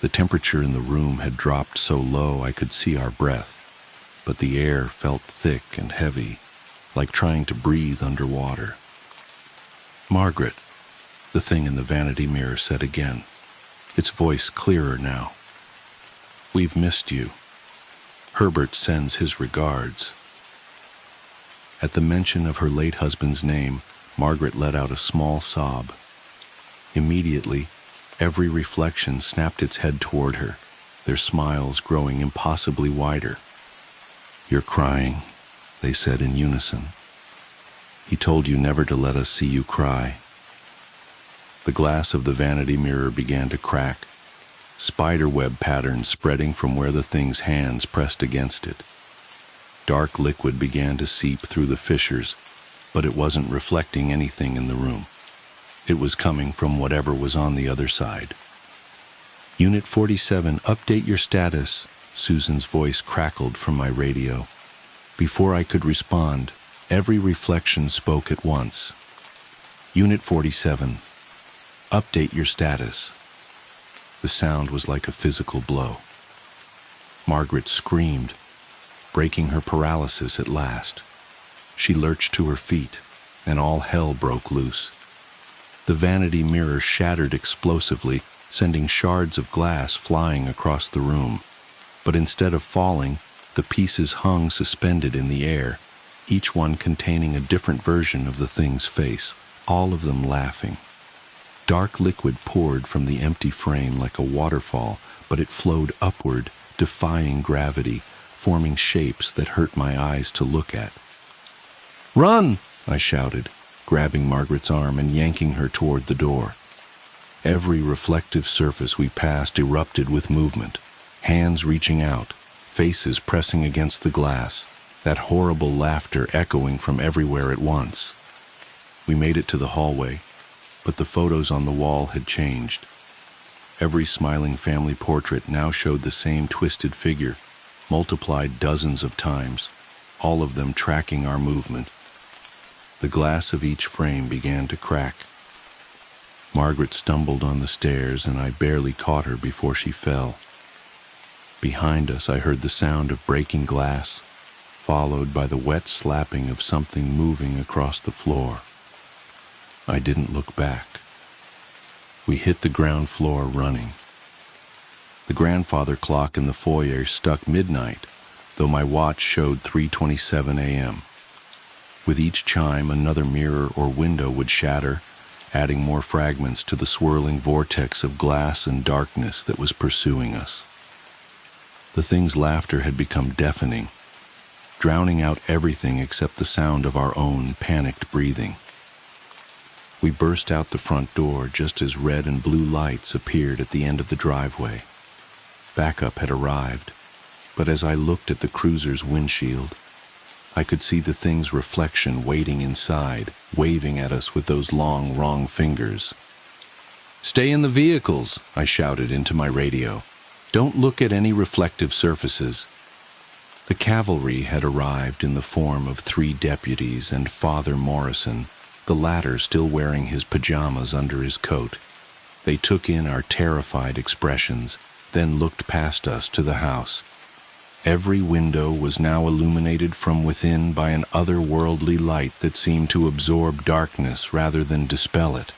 The temperature in the room had dropped so low I could see our breath, but the air felt thick and heavy, like trying to breathe underwater. "Margaret," the thing in the vanity mirror said again, its voice clearer now. "We've missed you. Herbert sends his regards." At the mention of her late husband's name, Margaret let out a small sob. Immediately, every reflection snapped its head toward her, their smiles growing impossibly wider. "You're crying," they said in unison. "He told you never to let us see you cry." The glass of the vanity mirror began to crack, spiderweb patterns spreading from where the thing's hands pressed against it. Dark liquid began to seep through the fissures, but it wasn't reflecting anything in the room. It was coming from whatever was on the other side. Unit 47, update your status, Susan's voice crackled from my radio. Before I could respond, every reflection spoke at once. Unit 47, update your status. The sound was like a physical blow. Margaret screamed, breaking her paralysis at last. She lurched to her feet, and all hell broke loose. The vanity mirror shattered explosively, sending shards of glass flying across the room. But instead of falling, the pieces hung suspended in the air, each one containing a different version of the thing's face, all of them laughing. Dark liquid poured from the empty frame like a waterfall, but it flowed upward, defying gravity, forming shapes that hurt my eyes to look at. "Run!" I shouted, grabbing Margaret's arm and yanking her toward the door. Every reflective surface we passed erupted with movement, hands reaching out, faces pressing against the glass, that horrible laughter echoing from everywhere at once. We made it to the hallway, but the photos on the wall had changed. Every smiling family portrait now showed the same twisted figure, multiplied dozens of times, all of them tracking our movement. The glass of each frame began to crack. Margaret stumbled on the stairs, and I barely caught her before she fell. Behind us, I heard the sound of breaking glass, followed by the wet slapping of something moving across the floor. I didn't look back. We hit the ground floor running. The grandfather clock in the foyer struck midnight, though my watch showed 3:27 a.m. With each chime, another mirror or window would shatter, adding more fragments to the swirling vortex of glass and darkness that was pursuing us. The thing's laughter had become deafening, drowning out everything except the sound of our own panicked breathing. We burst out the front door just as red and blue lights appeared at the end of the driveway. Backup had arrived, but as I looked at the cruiser's windshield, I could see the thing's reflection waiting inside, waving at us with those long, wrong fingers. "Stay in the vehicles," I shouted into my radio. "Don't look at any reflective surfaces." The cavalry had arrived in the form of 3 deputies and Father Morrison, the latter still wearing his pajamas under his coat. They took in our terrified expressions, then looked past us to the house. Every window was now illuminated from within by an otherworldly light that seemed to absorb darkness rather than dispel it.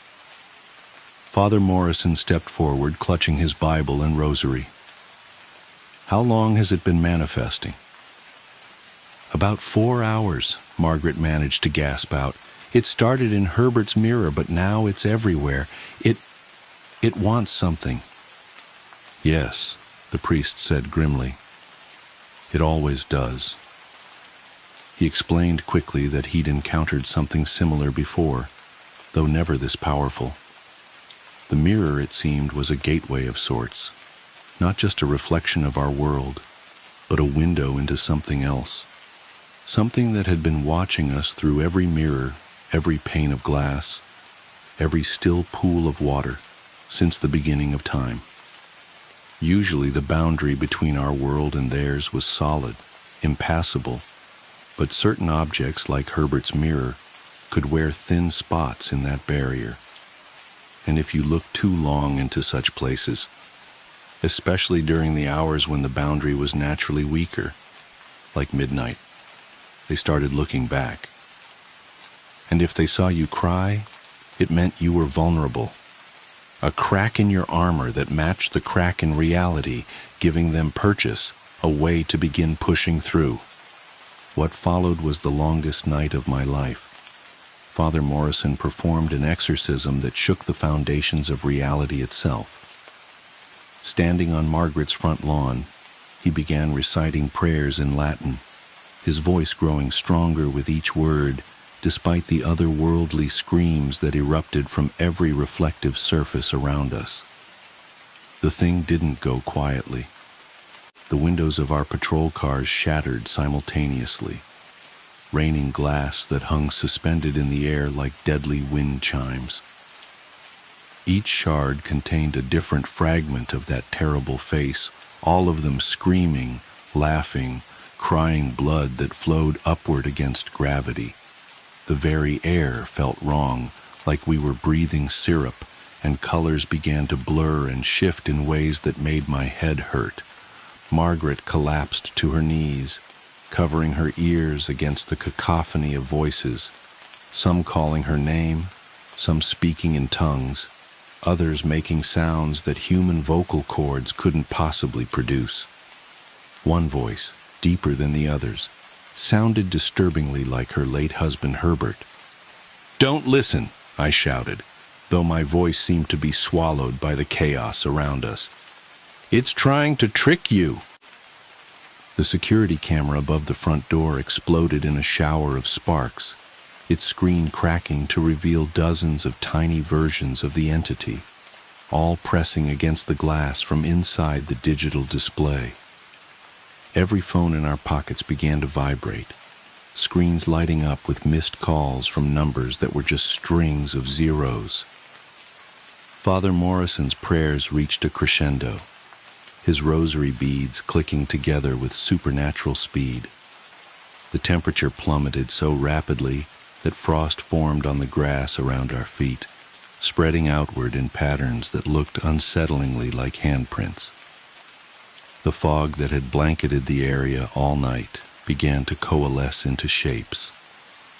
Father Morrison stepped forward, clutching his Bible and rosary. "How long has it been manifesting?" "About 4 hours," Margaret managed to gasp out. "It started in Herbert's mirror, but now it's everywhere. It wants something." "Yes," the priest said grimly. "It always does." He explained quickly that he'd encountered something similar before, though never this powerful. The mirror, it seemed, was a gateway of sorts, not just a reflection of our world, but a window into something else, something that had been watching us through every mirror, every pane of glass, every still pool of water, since the beginning of time. Usually the boundary between our world and theirs was solid, impassable, but certain objects like Herbert's mirror could wear thin spots in that barrier. And if you looked too long into such places, especially during the hours when the boundary was naturally weaker, like midnight, they started looking back. And if they saw you cry, it meant you were vulnerable. A crack in your armor that matched the crack in reality, giving them purchase, a way to begin pushing through. What followed was the longest night of my life. Father Morrison performed an exorcism that shook the foundations of reality itself. Standing on Margaret's front lawn, he began reciting prayers in Latin, his voice growing stronger with each word, despite the otherworldly screams that erupted from every reflective surface around us. The thing didn't go quietly. The windows of our patrol cars shattered simultaneously, raining glass that hung suspended in the air like deadly wind chimes. Each shard contained a different fragment of that terrible face, all of them screaming, laughing, crying blood that flowed upward against gravity. The very air felt wrong, like we were breathing syrup, and colors began to blur and shift in ways that made my head hurt. Margaret collapsed to her knees, covering her ears against the cacophony of voices, some calling her name, some speaking in tongues, others making sounds that human vocal cords couldn't possibly produce. One voice, deeper than the others, sounded disturbingly like her late husband Herbert. "Don't listen," I shouted, though my voice seemed to be swallowed by the chaos around us. "It's trying to trick you." The security camera above the front door exploded in a shower of sparks, its screen cracking to reveal dozens of tiny versions of the entity, all pressing against the glass from inside the digital display. Every phone in our pockets began to vibrate, screens lighting up with missed calls from numbers that were just strings of zeros. Father Morrison's prayers reached a crescendo, his rosary beads clicking together with supernatural speed. The temperature plummeted so rapidly that frost formed on the grass around our feet, spreading outward in patterns that looked unsettlingly like handprints. The fog that had blanketed the area all night began to coalesce into shapes,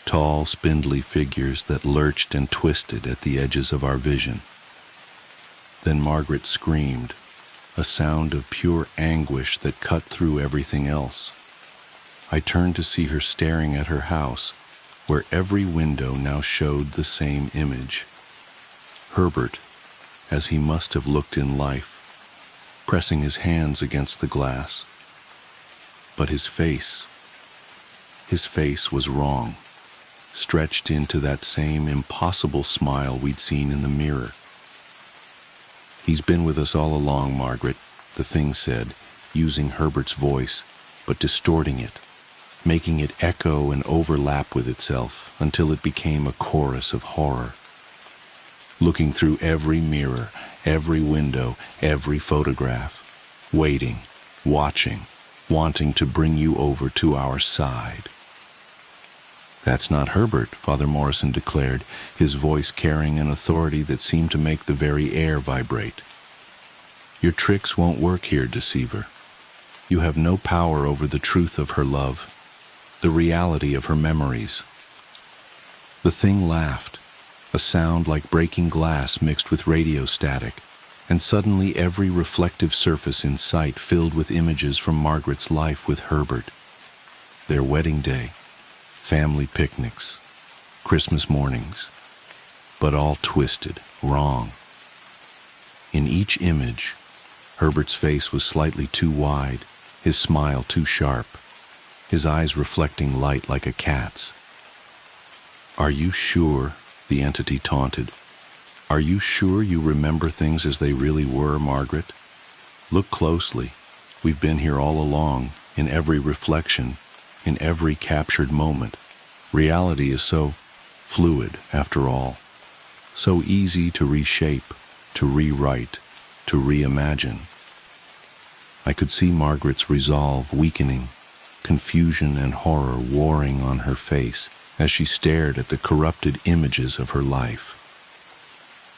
tall, spindly figures that lurched and twisted at the edges of our vision. Then Margaret screamed, a sound of pure anguish that cut through everything else. I turned to see her staring at her house, where every window now showed the same image. Herbert, as he must have looked in life, pressing his hands against the glass. But his face was wrong, stretched into that same impossible smile we'd seen in the mirror. "He's been with us all along, Margaret," the thing said, using Herbert's voice, but distorting it, making it echo and overlap with itself until it became a chorus of horror. "Looking through every mirror, every window, every photograph, waiting, watching, wanting to bring you over to our side." "That's not Herbert," Father Morrison declared, his voice carrying an authority that seemed to make the very air vibrate. "Your tricks won't work here, deceiver. You have no power over the truth of her love, the reality of her memories." The thing laughed, a sound like breaking glass mixed with radio static, and suddenly every reflective surface in sight filled with images from Margaret's life with Herbert. Their wedding day, family picnics, Christmas mornings, but all twisted, wrong. In each image, Herbert's face was slightly too wide, his smile too sharp, his eyes reflecting light like a cat's. "Are you sure?" the entity taunted. "Are you sure you remember things as they really were, Margaret? Look closely. We've been here all along, in every reflection, in every captured moment. Reality is so fluid, after all, so easy to reshape, to rewrite, to reimagine." I could see Margaret's resolve weakening, confusion and horror warring on her face as she stared at the corrupted images of her life.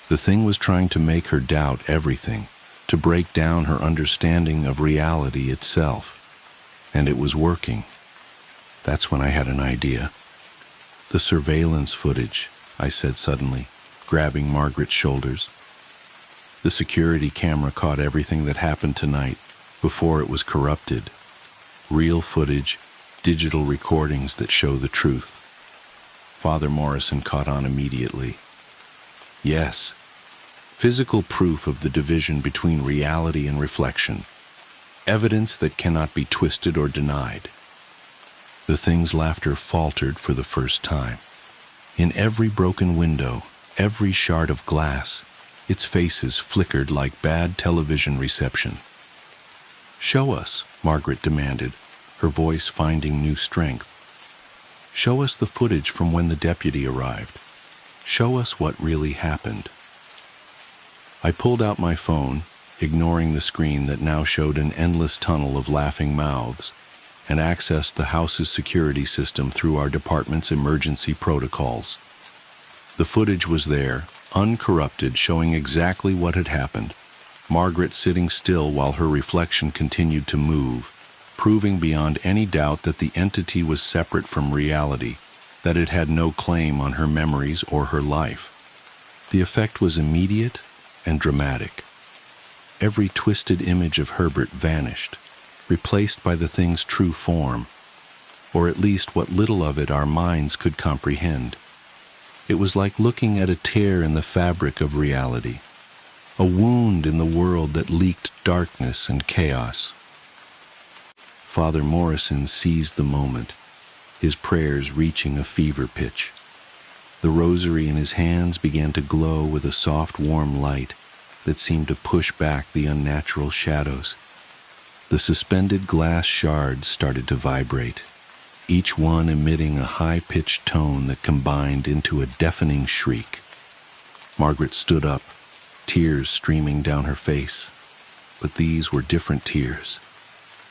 The thing was trying to make her doubt everything, to break down her understanding of reality itself. And it was working. That's when I had an idea. "The surveillance footage," I said suddenly, grabbing Margaret's shoulders. "The security camera caught everything that happened tonight before it was corrupted. Real footage, digital recordings that show the truth." Father Morrison caught on immediately. "Yes, physical proof of the division between reality and reflection. Evidence that cannot be twisted or denied." The thing's laughter faltered for the first time. In every broken window, every shard of glass, its faces flickered like bad television reception. "Show us," Margaret demanded, her voice finding new strength. "Show us the footage from when the deputy arrived. Show us what really happened." I pulled out my phone, ignoring the screen that now showed an endless tunnel of laughing mouths, and accessed the house's security system through our department's emergency protocols. The footage was there, uncorrupted, showing exactly what had happened. Margaret sitting still while her reflection continued to move, proving beyond any doubt that the entity was separate from reality, that it had no claim on her memories or her life. The effect was immediate and dramatic. Every twisted image of Herbert vanished, replaced by the thing's true form, or at least what little of it our minds could comprehend. It was like looking at a tear in the fabric of reality, a wound in the world that leaked darkness and chaos. Father Morrison seized the moment, his prayers reaching a fever pitch. The rosary in his hands began to glow with a soft, warm light that seemed to push back the unnatural shadows. The suspended glass shards started to vibrate, each one emitting a high-pitched tone that combined into a deafening shriek. Margaret stood up, tears streaming down her face, but these were different tears,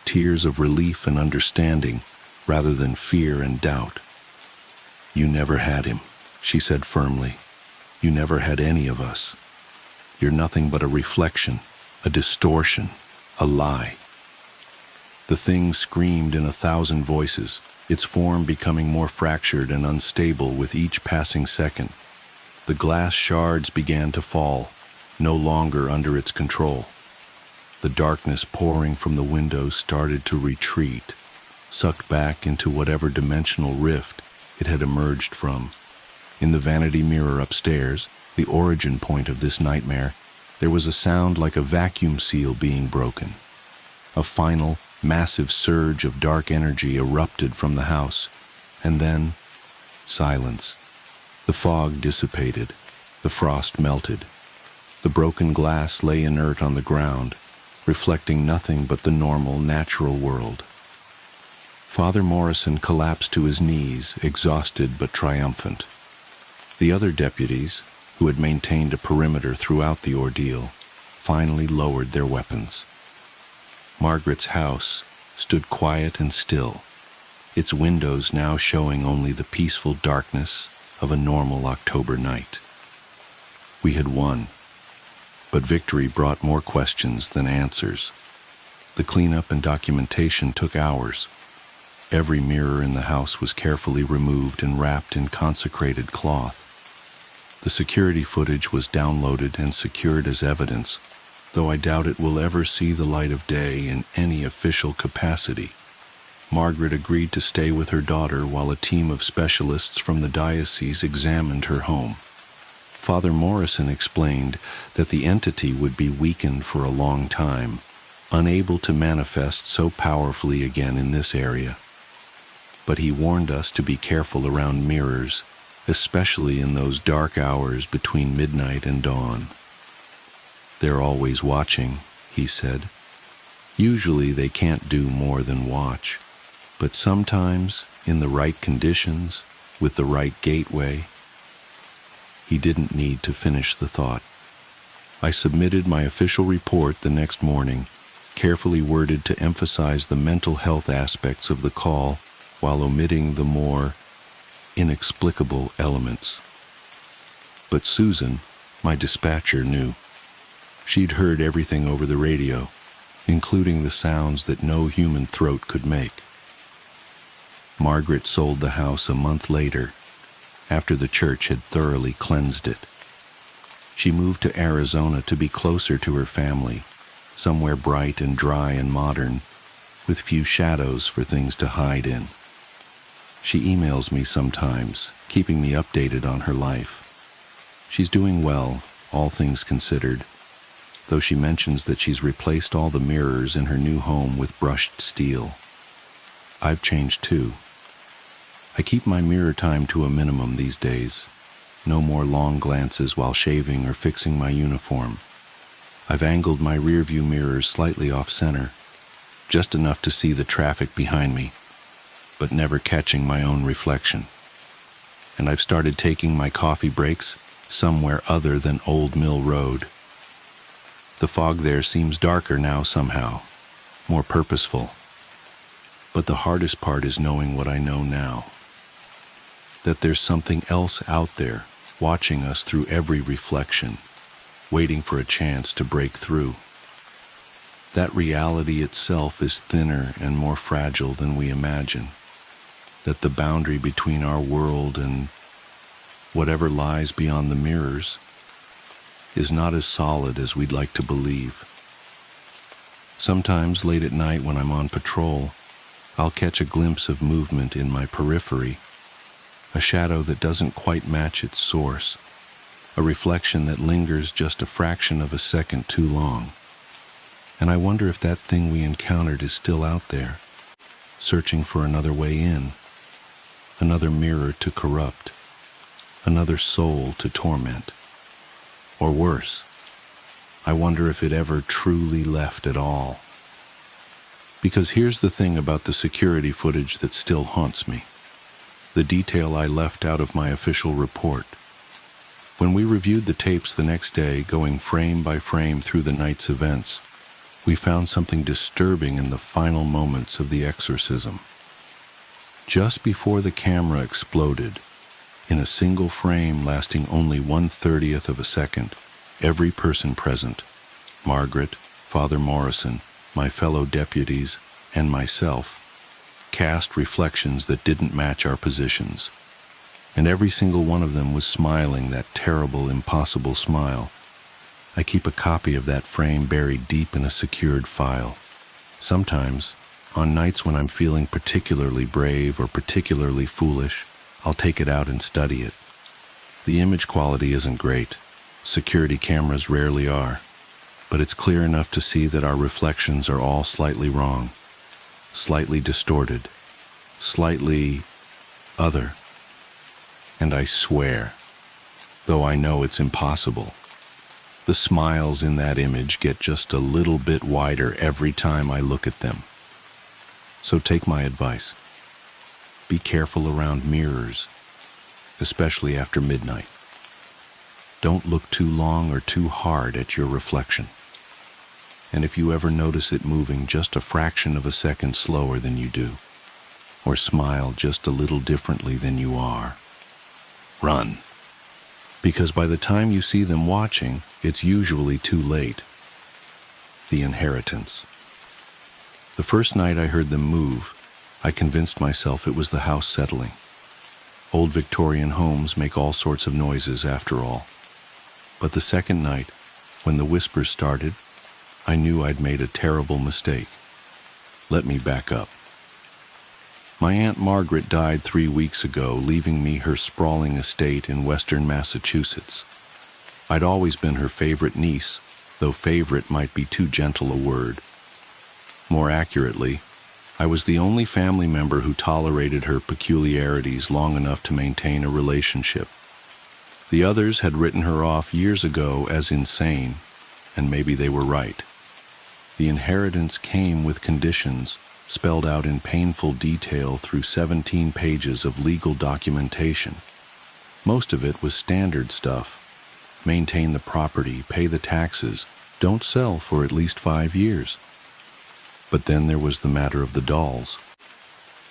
tears of relief and understanding rather than fear and doubt. "You never had him," she said firmly. "You never had any of us. You're nothing but a reflection, a distortion, a lie." The thing screamed in 1,000 voices, its form becoming more fractured and unstable with each passing second. The glass shards began to fall, no longer under its control. The darkness pouring from the windows started to retreat, sucked back into whatever dimensional rift it had emerged from. In the vanity mirror upstairs, the origin point of this nightmare, there was a sound like a vacuum seal being broken. A final, massive surge of dark energy erupted from the house, and then silence. The fog dissipated, the frost melted. The broken glass lay inert on the ground, reflecting nothing but the normal, natural world. Father Morrison collapsed to his knees, exhausted but triumphant. The other deputies, who had maintained a perimeter throughout the ordeal, finally lowered their weapons. Margaret's house stood quiet and still, its windows now showing only the peaceful darkness of a normal October night. We had won, but victory brought more questions than answers. The cleanup and documentation took hours. Every mirror in the house was carefully removed and wrapped in consecrated cloth. The security footage was downloaded and secured as evidence, though I doubt it will ever see the light of day in any official capacity. Margaret agreed to stay with her daughter while a team of specialists from the diocese examined her home. Father Morrison explained that the entity would be weakened for a long time, unable to manifest so powerfully again in this area. But he warned us to be careful around mirrors, especially in those dark hours between midnight and dawn. "They're always watching," he said. "Usually they can't do more than watch, but sometimes, in the right conditions, with the right gateway." He didn't need to finish the thought. I submitted my official report the next morning, carefully worded to emphasize the mental health aspects of the call while omitting the more inexplicable elements. But Susan, my dispatcher, knew. She'd heard everything over the radio, including the sounds that no human throat could make. Margaret sold the house a month later, after the church had thoroughly cleansed it. She moved to Arizona to be closer to her family, somewhere bright and dry and modern, with few shadows for things to hide in. She emails me sometimes, keeping me updated on her life. She's doing well, all things considered, though she mentions that she's replaced all the mirrors in her new home with brushed steel. I've changed too. I keep my mirror time to a minimum these days. No more long glances while shaving or fixing my uniform. I've angled my rearview mirrors slightly off-center, just enough to see the traffic behind me, but never catching my own reflection. And I've started taking my coffee breaks somewhere other than Old Mill Road. The fog there seems darker now somehow, more purposeful. But the hardest part is knowing what I know now. That there's something else out there, watching us through every reflection, waiting for a chance to break through. That reality itself is thinner and more fragile than we imagine. That the boundary between our world and whatever lies beyond the mirrors is not as solid as we'd like to believe. Sometimes late at night when I'm on patrol, I'll catch a glimpse of movement in my periphery, a shadow that doesn't quite match its source, a reflection that lingers just a fraction of a second too long. And I wonder if that thing we encountered is still out there, searching for another way in, another mirror to corrupt, another soul to torment. Or worse, I wonder if it ever truly left at all. Because here's the thing about the security footage that still haunts me. The detail I left out of my official report. When we reviewed the tapes the next day, going frame by frame through the night's events, we found something disturbing in the final moments of the exorcism. Just before the camera exploded, in a single frame lasting only 1/30th of a second, every person present, Margaret, Father Morrison, my fellow deputies, and myself, cast reflections that didn't match our positions. And every single one of them was smiling that terrible, impossible smile. I keep a copy of that frame buried deep in a secured file. Sometimes, on nights when I'm feeling particularly brave or particularly foolish, I'll take it out and study it. The image quality isn't great. Security cameras rarely are. But it's clear enough to see that our reflections are all slightly wrong, slightly distorted, slightly other. And I swear, though I know it's impossible, the smiles in that image get just a little bit wider every time I look at them. So take my advice. Be careful around mirrors, especially after midnight. Don't look too long or too hard at your reflection. And if you ever notice it moving just a fraction of a second slower than you do, or smile just a little differently than you are, run. Because by the time you see them watching, it's usually too late. The inheritance. The first night I heard them move, I convinced myself it was the house settling. Old Victorian homes make all sorts of noises after all. But the second night, when the whispers started, I knew I'd made a terrible mistake. Let me back up. My Aunt Margaret died 3 weeks ago, leaving me her sprawling estate in western Massachusetts. I'd always been her favorite niece, though favorite might be too gentle a word. More accurately, I was the only family member who tolerated her peculiarities long enough to maintain a relationship. The others had written her off years ago as insane, and maybe they were right. The inheritance came with conditions spelled out in painful detail through 17 pages of legal documentation. Most of it was standard stuff. Maintain the property, pay the taxes, don't sell for at least 5 years. But then there was the matter of the dolls.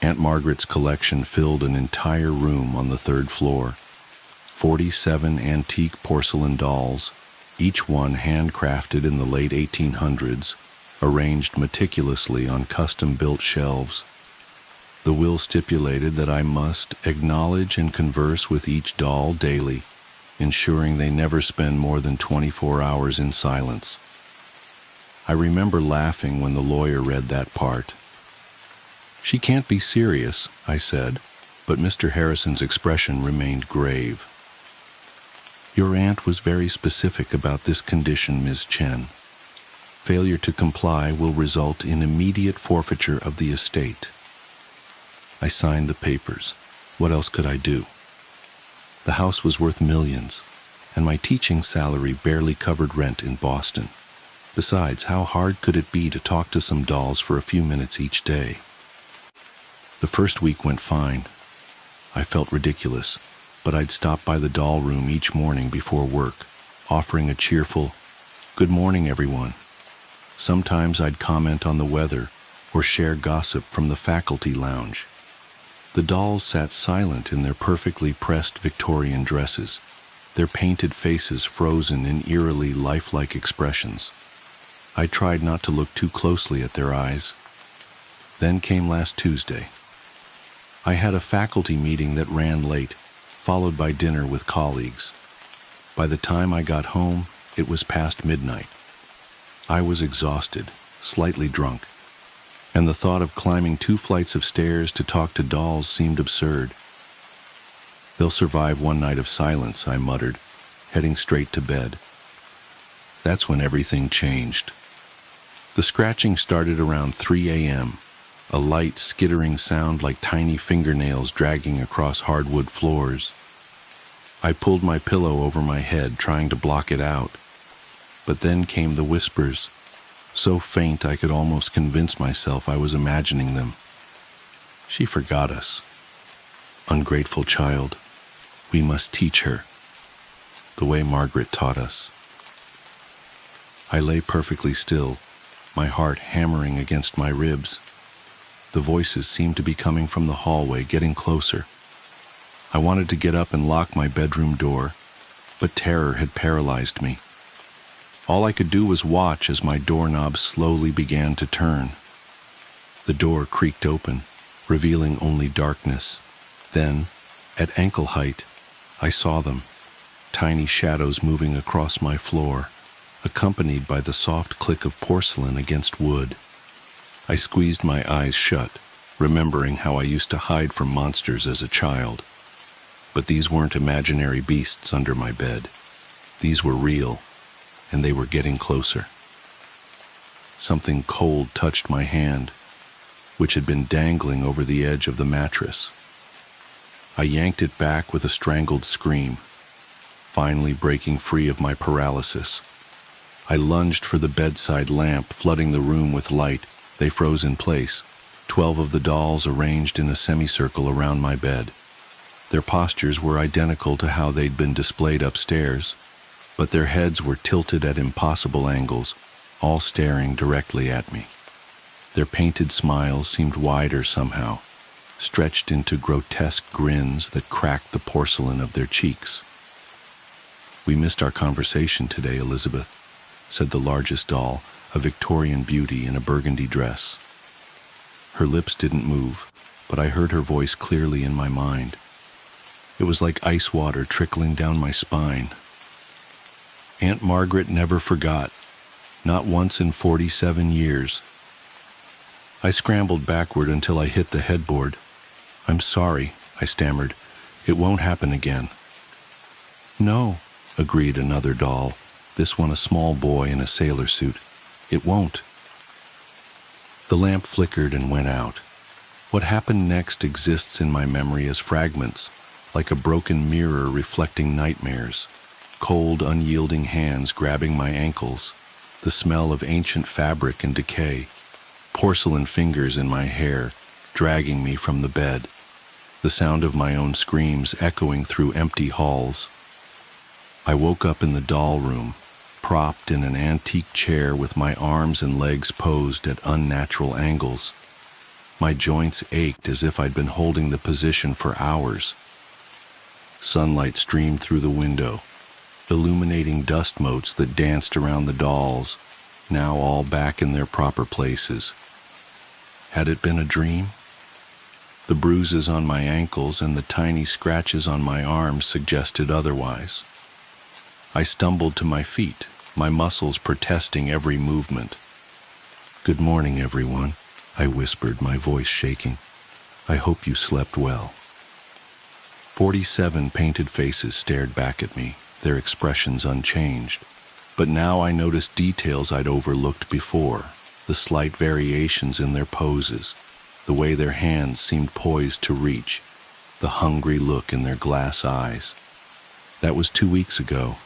Aunt Margaret's collection filled an entire room on the 3rd floor. 47 antique porcelain dolls, each one handcrafted in the late 1800s, arranged meticulously on custom-built shelves. The will stipulated that I must acknowledge and converse with each doll daily, ensuring they never spend more than 24 hours in silence. I remember laughing when the lawyer read that part. "She can't be serious," I said, but Mr. Harrison's expression remained grave. "Your aunt was very specific about this condition, Ms. Chen. Failure to comply will result in immediate forfeiture of the estate." I signed the papers. What else could I do? The house was worth millions, and my teaching salary barely covered rent in Boston. Besides, how hard could it be to talk to some dolls for a few minutes each day? The first week went fine. I felt ridiculous, but I'd stop by the doll room each morning before work, offering a cheerful, Good morning, everyone. Sometimes I'd comment on the weather or share gossip from the faculty lounge. The dolls sat silent in their perfectly pressed Victorian dresses, their painted faces frozen in eerily lifelike expressions. I tried not to look too closely at their eyes. Then came last Tuesday. I had a faculty meeting that ran late, followed by dinner with colleagues. By the time I got home, it was past midnight. I was exhausted, slightly drunk, and the thought of climbing 2 flights of stairs to talk to dolls seemed absurd. They'll survive one night of silence, I muttered, heading straight to bed. That's when everything changed. The scratching started around 3 a.m., a light, skittering sound like tiny fingernails dragging across hardwood floors. I pulled my pillow over my head, trying to block it out. But then came the whispers, so faint I could almost convince myself I was imagining them. She forgot us. Ungrateful child. We must teach her, the way Margaret taught us. I lay perfectly still, my heart hammering against my ribs. The voices seemed to be coming from the hallway, getting closer. I wanted to get up and lock my bedroom door, but terror had paralyzed me. All I could do was watch as my doorknob slowly began to turn. The door creaked open, revealing only darkness. Then, at ankle height, I saw them, tiny shadows moving across my floor, accompanied by the soft click of porcelain against wood. I squeezed my eyes shut, remembering how I used to hide from monsters as a child. But these weren't imaginary beasts under my bed. These were real, and they were getting closer. Something cold touched my hand, which had been dangling over the edge of the mattress. I yanked it back with a strangled scream, finally breaking free of my paralysis. I lunged for the bedside lamp, flooding the room with light. They froze in place, 12 of the dolls arranged in a semicircle around my bed. Their postures were identical to how they'd been displayed upstairs, but their heads were tilted at impossible angles, all staring directly at me. Their painted smiles seemed wider somehow, stretched into grotesque grins that cracked the porcelain of their cheeks. "We missed our conversation today, Elizabeth," said the largest doll, a Victorian beauty in a burgundy dress. Her lips didn't move, but I heard her voice clearly in my mind. It was like ice water trickling down my spine. Aunt Margaret never forgot, not once in 47 years. I scrambled backward until I hit the headboard. "I'm sorry," I stammered. "It won't happen again." "No," agreed another doll, this one a small boy in a sailor suit. "It won't." The lamp flickered and went out. What happened next exists in my memory as fragments, like a broken mirror reflecting nightmares. Cold, unyielding hands grabbing my ankles, the smell of ancient fabric and decay, porcelain fingers in my hair, dragging me from the bed, the sound of my own screams echoing through empty halls. I woke up in the doll room, propped in an antique chair with my arms and legs posed at unnatural angles. My joints ached as if I'd been holding the position for hours. Sunlight streamed through the window, illuminating dust motes that danced around the dolls, now all back in their proper places. Had it been a dream? The bruises on my ankles and the tiny scratches on my arms suggested otherwise. I stumbled to my feet, my muscles protesting every movement. "Good morning, everyone," I whispered, my voice shaking. "I hope you slept well." 47 painted faces stared back at me, their expressions unchanged. But now I noticed details I'd overlooked before, the slight variations in their poses, the way their hands seemed poised to reach, the hungry look in their glass eyes. That was 2 weeks ago.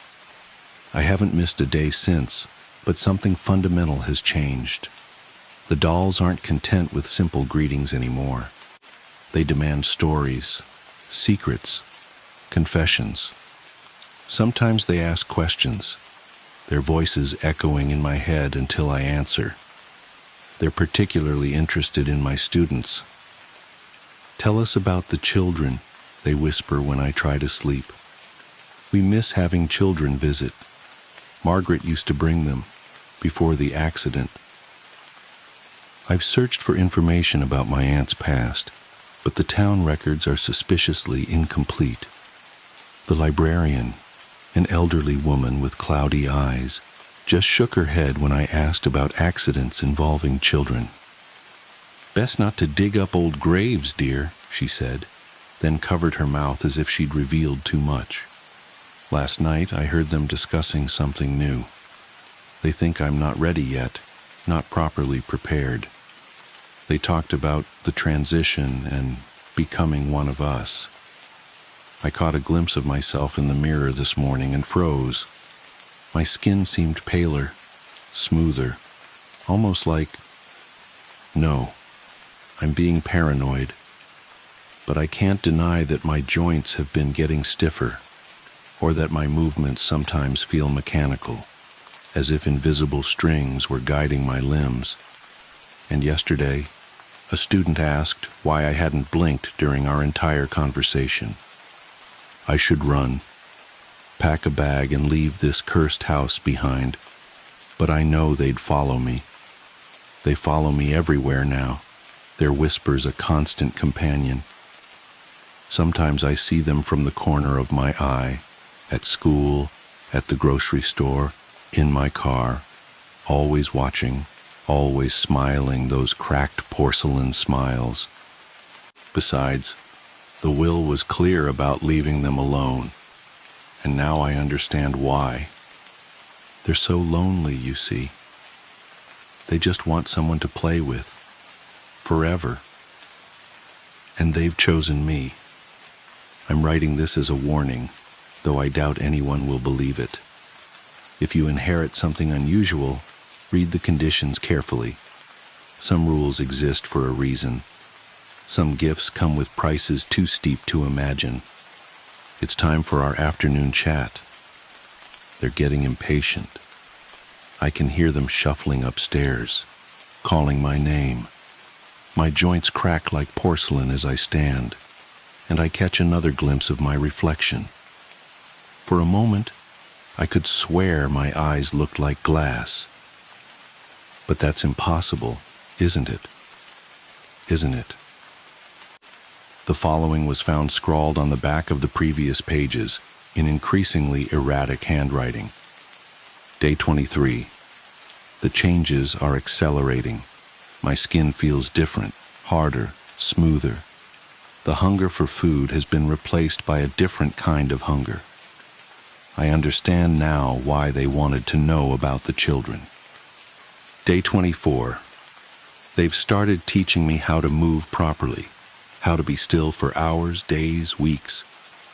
I haven't missed a day since, but something fundamental has changed. The dolls aren't content with simple greetings anymore. They demand stories, secrets, confessions. Sometimes they ask questions. their voices echoing in my head until I answer. They're particularly interested in my students. "Tell us about the children," they whisper when I try to sleep. "We miss having children visit. Margaret used to bring them before the accident." I've searched for information about my aunt's past, but the town records are suspiciously incomplete. The librarian, an elderly woman with cloudy eyes, just shook her head when I asked about accidents involving children. "Best not to dig up old graves, dear," she said, then covered her mouth as if she'd revealed too much. Last night I heard them discussing something new. They think I'm not ready yet, not properly prepared. They talked about the transition and becoming one of us. I caught a glimpse of myself in the mirror this morning and froze. My skin seemed paler, smoother, almost like... No, I'm being paranoid. But I can't deny that my joints have been getting stiffer, or that my movements sometimes feel mechanical, as if invisible strings were guiding my limbs. And yesterday, a student asked why I hadn't blinked during our entire conversation. I should run, pack a bag and leave this cursed house behind, but I know they'd follow me. They follow me everywhere now, their whispers a constant companion. Sometimes I see them from the corner of my eye, at school, at the grocery store, in my car, always watching, always smiling those cracked porcelain smiles. Besides, the will was clear about leaving them alone, and now I understand why. They're so lonely, you see. They just want someone to play with, forever. And they've chosen me. I'm writing this as a warning, though I doubt anyone will believe it. If you inherit something unusual, read the conditions carefully. Some rules exist for a reason. Some gifts come with prices too steep to imagine. It's time for our afternoon chat. They're getting impatient. I can hear them shuffling upstairs, calling my name. My joints crack like porcelain as I stand, and I catch another glimpse of my reflection. For a moment, I could swear my eyes looked like glass. But that's impossible, isn't it? Isn't it? The following was found scrawled on the back of the previous pages in increasingly erratic handwriting. Day 23. The changes are accelerating. My skin feels different, harder, smoother. The hunger for food has been replaced by a different kind of hunger. I understand now why they wanted to know about the children. Day 24. They've started teaching me how to move properly, how to be still for hours, days, weeks,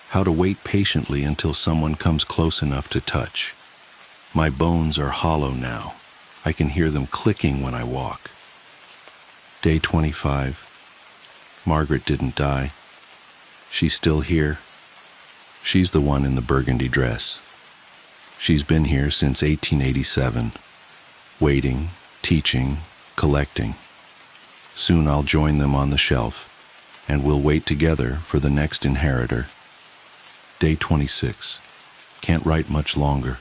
how to wait patiently until someone comes close enough to touch. My bones are hollow now. I can hear them clicking when I walk. Day 25. Margaret didn't die. She's still here. She's the one in the burgundy dress. She's been here since 1887, waiting, teaching, collecting. Soon I'll join them on the shelf, and we'll wait together for the next inheritor. Day 26. Can't write much longer.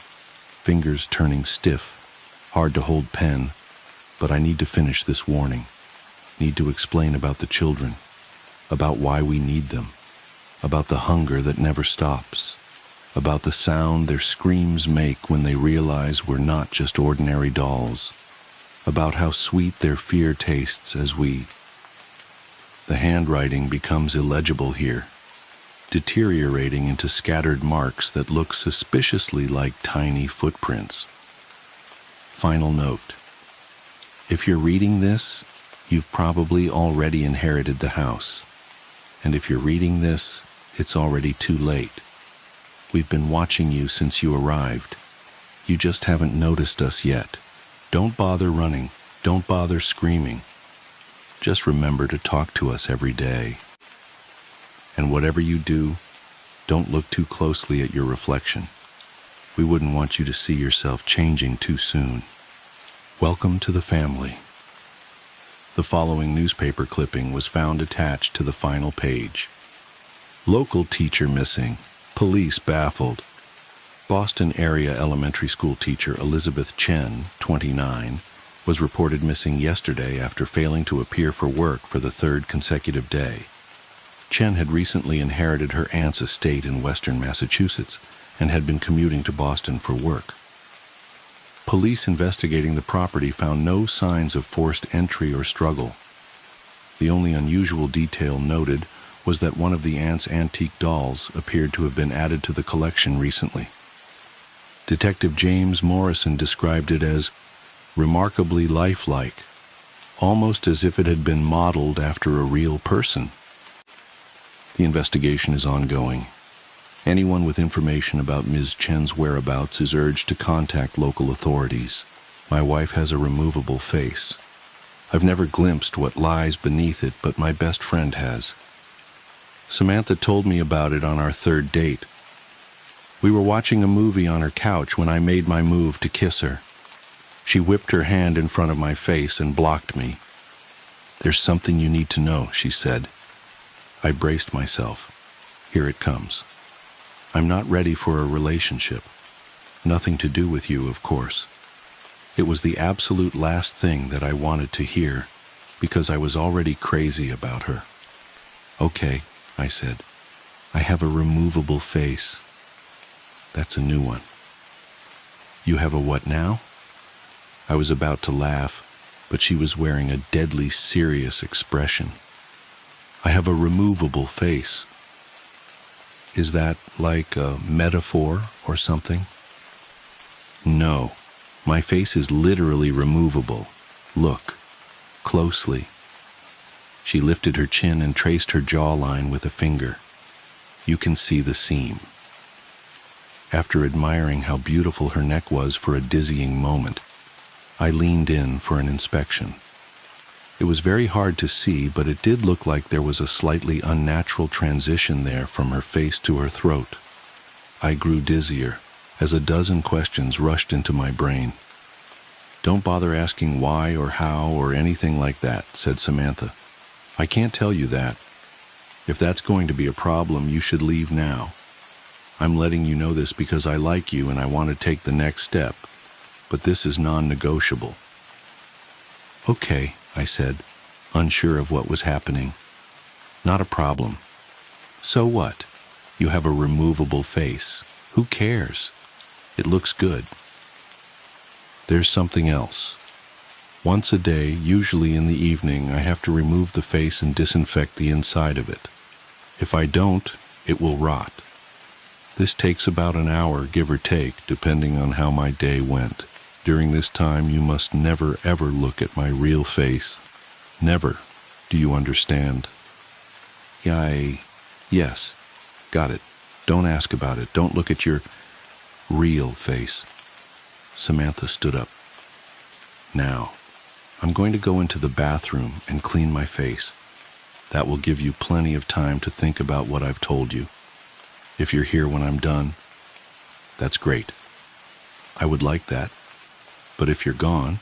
Fingers turning stiff, hard to hold pen, but I need to finish this warning. Need to explain about the children, about why we need them, about the hunger that never stops, about the sound their screams make when they realize we're not just ordinary dolls, about how sweet their fear tastes as we... The handwriting becomes illegible here, deteriorating into scattered marks that look suspiciously like tiny footprints. Final note. If you're reading this, you've probably already inherited the house. And if you're reading this, it's already too late. We've been watching you since you arrived. You just haven't noticed us yet. Don't bother running. Don't bother screaming. Just remember to talk to us every day. And whatever you do, don't look too closely at your reflection. We wouldn't want you to see yourself changing too soon. Welcome to the family. The following newspaper clipping was found attached to the final page. Local teacher missing. Police baffled. Boston area elementary school teacher Elizabeth Chen, 29, was reported missing yesterday after failing to appear for work for the third consecutive day. Chen had recently inherited her aunt's estate in western Massachusetts and had been commuting to Boston for work. Police investigating the property found no signs of forced entry or struggle. The only unusual detail noted was that one of the aunt's antique dolls appeared to have been added to the collection recently. Detective James Morrison described it as remarkably lifelike, almost as if it had been modeled after a real person. The investigation is ongoing. Anyone with information about Ms. Chen's whereabouts is urged to contact local authorities. My wife has a removable face. I've never glimpsed what lies beneath it, but my best friend has. Samantha told me about it on our third date. We were watching a movie on her couch when I made my move to kiss her. She whipped her hand in front of my face and blocked me. "There's something you need to know," she said. I braced myself. Here it comes. I'm not ready for a relationship. Nothing to do with you, of course. It was the absolute last thing that I wanted to hear, because I was already crazy about her. "Okay," I said. "I have a removable face." That's a new one. "You have a what now?" I was about to laugh, but she was wearing a deadly serious expression. "I have a removable face." Is that like a metaphor or something? No, my face is literally removable. Look, closely. She lifted her chin and traced her jawline with a finger. You can see the seam. After admiring how beautiful her neck was for a dizzying moment, I leaned in for an inspection. It was very hard to see, but it did look like there was a slightly unnatural transition there from her face to her throat. I grew dizzier as a dozen questions rushed into my brain. "Don't bother asking why or how or anything like that," said Samantha. "I can't tell you that. If that's going to be a problem, you should leave now. I'm letting you know this because I like you and I want to take the next step, but this is non-negotiable." "Okay," I said, unsure of what was happening. "Not a problem." "So what? You have a removable face. Who cares? It looks good." "There's something else. Once a day, usually in the evening, I have to remove the face and disinfect the inside of it. If I don't, it will rot. This takes about an hour, give or take, depending on how my day went. During this time, you must never, ever look at my real face. Never. Do you understand?" Yes. Got it. Don't ask about it. Don't look at your real face." Samantha stood up. "Now, I'm going to go into the bathroom and clean my face. That will give you plenty of time to think about what I've told you. If you're here when I'm done, that's great. I would like that. But if you're gone,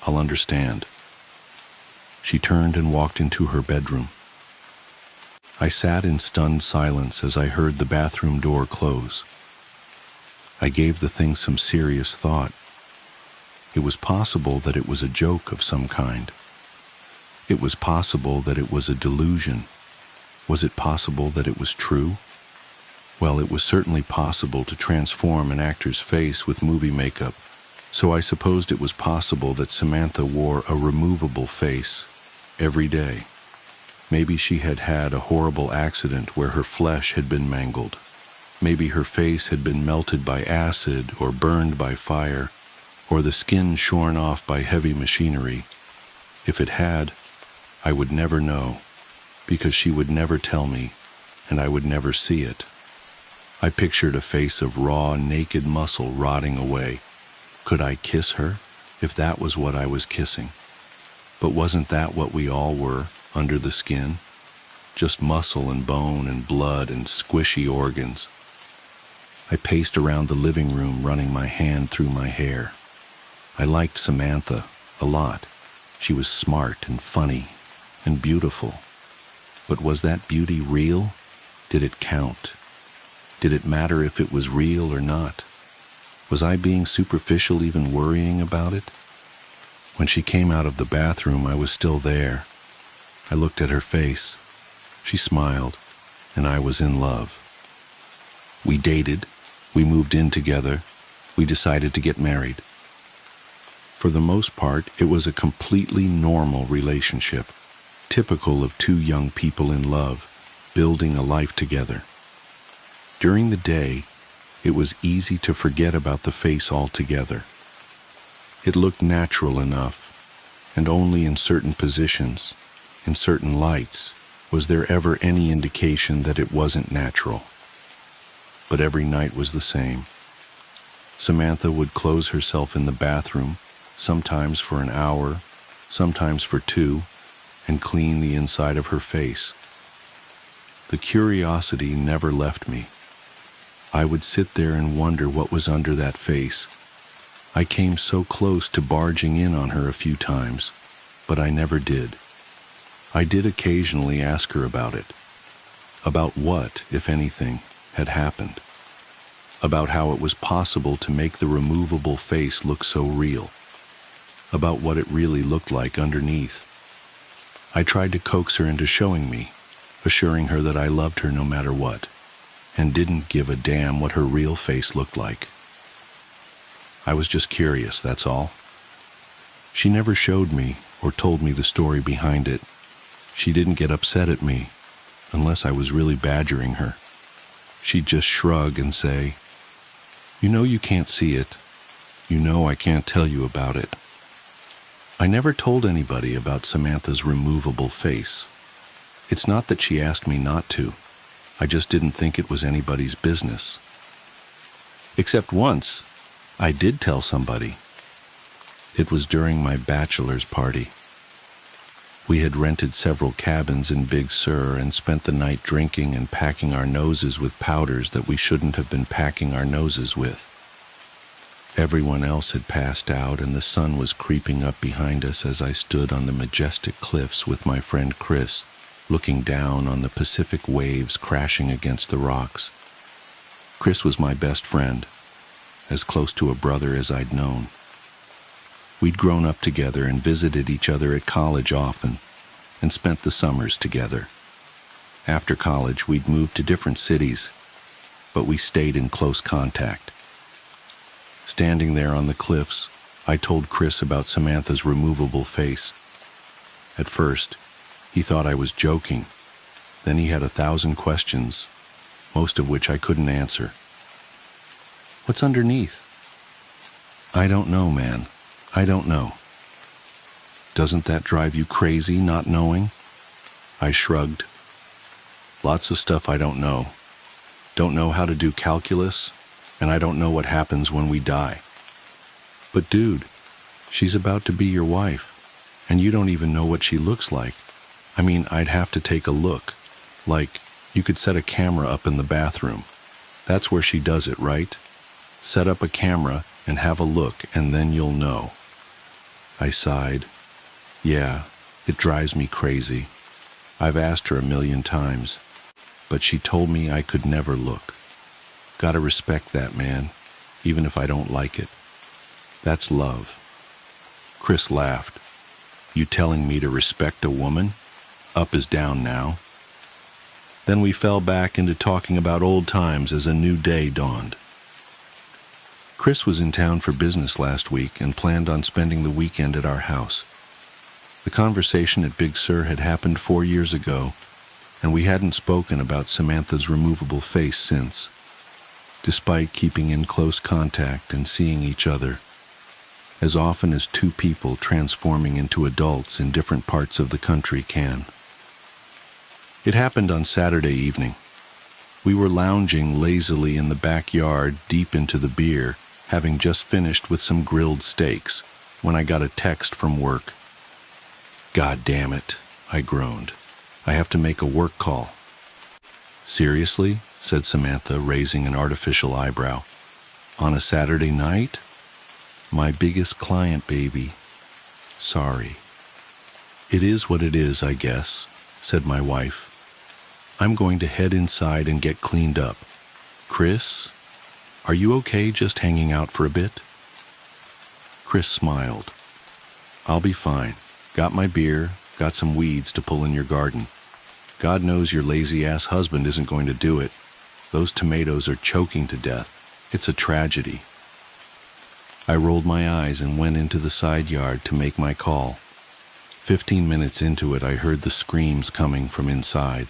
I'll understand." She turned and walked into her bedroom. I sat in stunned silence as I heard the bathroom door close. I gave the thing some serious thought. It was possible that it was a joke of some kind. It was possible that it was a delusion. Was it possible that it was true? Well, it was certainly possible to transform an actor's face with movie makeup, so I supposed it was possible that Samantha wore a removable face every day. Maybe she had had a horrible accident where her flesh had been mangled. Maybe her face had been melted by acid or burned by fire, or the skin shorn off by heavy machinery. If it had, I would never know, because she would never tell me, and I would never see it. I pictured a face of raw, naked muscle rotting away. Could I kiss her, if that was what I was kissing? But wasn't that what we all were, under the skin? Just muscle and bone and blood and squishy organs. I paced around the living room, running my hand through my hair. I liked Samantha a lot. She was smart and funny and beautiful. But was that beauty real? Did it count? Did it matter if it was real or not? Was I being superficial, even worrying about it? When she came out of the bathroom, I was still there. I looked at her face. She smiled, and I was in love. We dated. We moved in together. We decided to get married. For the most part, it was a completely normal relationship, typical of two young people in love, building a life together. During the day, it was easy to forget about the face altogether. It looked natural enough, and only in certain positions, in certain lights, was there ever any indication that it wasn't natural. But every night was the same. Samantha would close herself in the bathroom, sometimes for an hour, sometimes for 2, and clean the inside of her face. The curiosity never left me. I would sit there and wonder what was under that face. I came so close to barging in on her a few times, but I never did. I did occasionally ask her about it. About what, if anything, had happened. About how it was possible to make the removable face look so real. About what it really looked like underneath. I tried to coax her into showing me, assuring her that I loved her no matter what, and didn't give a damn what her real face looked like. I was just curious, that's all. She never showed me or told me the story behind it. She didn't get upset at me, unless I was really badgering her. She'd just shrug and say, "You know you can't see it. You know I can't tell you about it." I never told anybody about Samantha's removable face. It's not that she asked me not to. I just didn't think it was anybody's business. Except once, I did tell somebody. It was during my bachelor's party. We had rented several cabins in Big Sur and spent the night drinking and packing our noses with powders that we shouldn't have been packing our noses with. Everyone else had passed out, and the sun was creeping up behind us as I stood on the majestic cliffs with my friend Chris, looking down on the Pacific waves crashing against the rocks. Chris was my best friend, as close to a brother as I'd known. We'd grown up together and visited each other at college often, and spent the summers together. After college, we'd moved to different cities, but we stayed in close contact. Standing there on the cliffs, I told Chris about Samantha's removable face. At first, he thought I was joking. Then he had 1,000 questions, most of which I couldn't answer. "What's underneath?" "I don't know, man. I don't know." "Doesn't that drive you crazy, not knowing?" I shrugged. "Lots of stuff I don't know. Don't know how to do calculus, and I don't know what happens when we die." "But dude, she's about to be your wife, and you don't even know what she looks like. I mean, I'd have to take a look. Like, you could set a camera up in the bathroom. That's where she does it, right? Set up a camera and have a look, and then you'll know." I sighed. "Yeah, it drives me crazy. I've asked her 1,000,000 times, but she told me I could never look. Gotta respect that, man, even if I don't like it. That's love." Chris laughed. "You telling me to respect a woman? Up is down now." Then we fell back into talking about old times as a new day dawned. Chris was in town for business last week and planned on spending the weekend at our house. The conversation at Big Sur had happened 4 years ago, and we hadn't spoken about Samantha's removable face since, despite keeping in close contact and seeing each other, as often as two people transforming into adults in different parts of the country can. It happened on Saturday evening. We were lounging lazily in the backyard deep into the beer, having just finished with some grilled steaks, when I got a text from work. "God damn it," I groaned. "I have to make a work call." "Seriously?" said Samantha, raising an artificial eyebrow. On a Saturday night? My biggest client, baby. Sorry. It is what it is, I guess, said my wife. I'm going to head inside and get cleaned up. Chris, are you okay just hanging out for a bit? Chris smiled. I'll be fine. Got my beer, got some weeds to pull in your garden. God knows your lazy-ass husband isn't going to do it. Those tomatoes are choking to death. It's a tragedy. I rolled my eyes and went into the side yard to make my call. 15 minutes into it, I heard the screams coming from inside.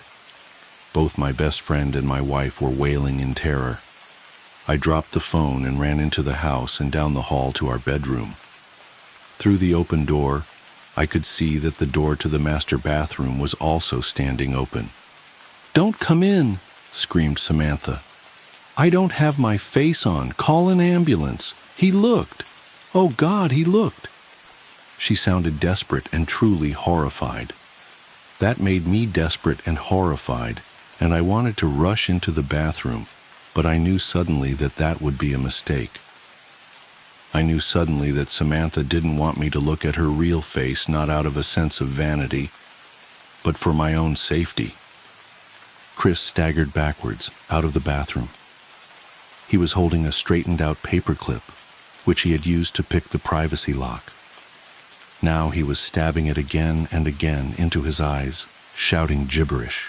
Both my best friend and my wife were wailing in terror. I dropped the phone and ran into the house and down the hall to our bedroom. Through the open door, I could see that the door to the master bathroom was also standing open. "Don't come in," screamed Samantha. "I don't have my face on. Call an ambulance. He looked. Oh God, he looked." She sounded desperate and truly horrified. That made me desperate and horrified, and I wanted to rush into the bathroom, but I knew suddenly that that would be a mistake. I knew suddenly that Samantha didn't want me to look at her real face, not out of a sense of vanity, but for my own safety. Chris staggered backwards out of the bathroom. He was holding a straightened-out paperclip, which he had used to pick the privacy lock. Now he was stabbing it again and again into his eyes, shouting gibberish.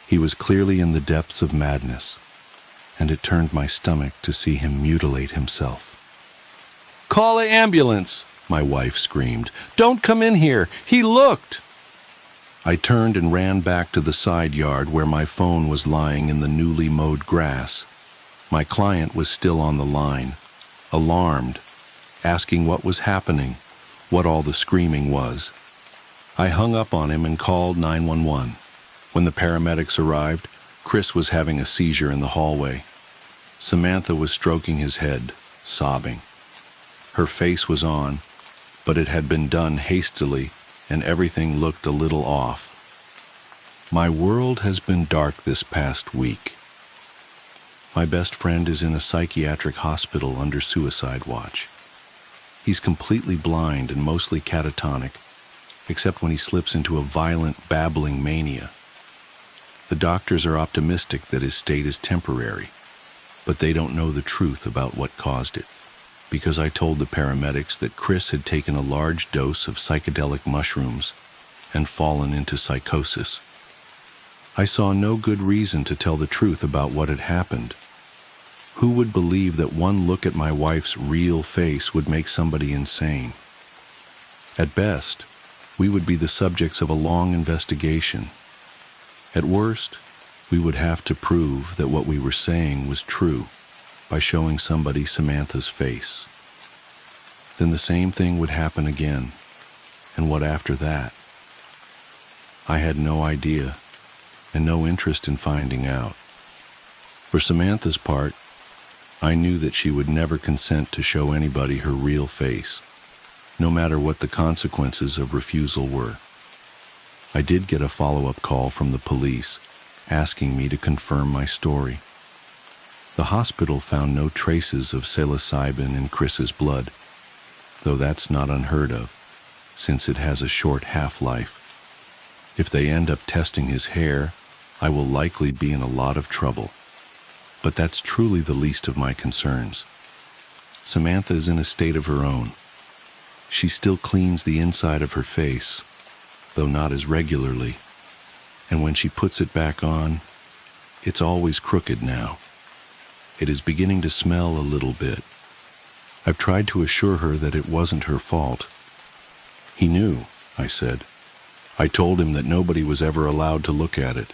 He was clearly in the depths of madness, and it turned my stomach to see him mutilate himself. "Call an ambulance," my wife screamed. "Don't come in here. He looked." I turned and ran back to the side yard where my phone was lying in the newly mowed grass. My client was still on the line, alarmed, asking what was happening, what all the screaming was. I hung up on him and called 911. When the paramedics arrived, Chris was having a seizure in the hallway. Samantha was stroking his head, sobbing. Her face was on, but it had been done hastily, and everything looked a little off. My world has been dark this past week. My best friend is in a psychiatric hospital under suicide watch. He's completely blind and mostly catatonic, except when he slips into a violent, babbling mania. The doctors are optimistic that his state is temporary, but they don't know the truth about what caused it, because I told the paramedics that Chris had taken a large dose of psychedelic mushrooms and fallen into psychosis. I saw no good reason to tell the truth about what had happened. Who would believe that one look at my wife's real face would make somebody insane? At best, we would be the subjects of a long investigation. At worst, we would have to prove that what we were saying was true by showing somebody Samantha's face. Then the same thing would happen again, and what after that? I had no idea, and no interest in finding out. For Samantha's part, I knew that she would never consent to show anybody her real face, no matter what the consequences of refusal were. I did get a follow-up call from the police, asking me to confirm my story. The hospital found no traces of psilocybin in Chris's blood, though that's not unheard of, since it has a short half-life. If they end up testing his hair, I will likely be in a lot of trouble. But that's truly the least of my concerns. Samantha is in a state of her own. She still cleans the inside of her face, though not as regularly, and when she puts it back on, it's always crooked now. It is beginning to smell a little bit. I've tried to assure her that it wasn't her fault. He knew, I said. I told him that nobody was ever allowed to look at it.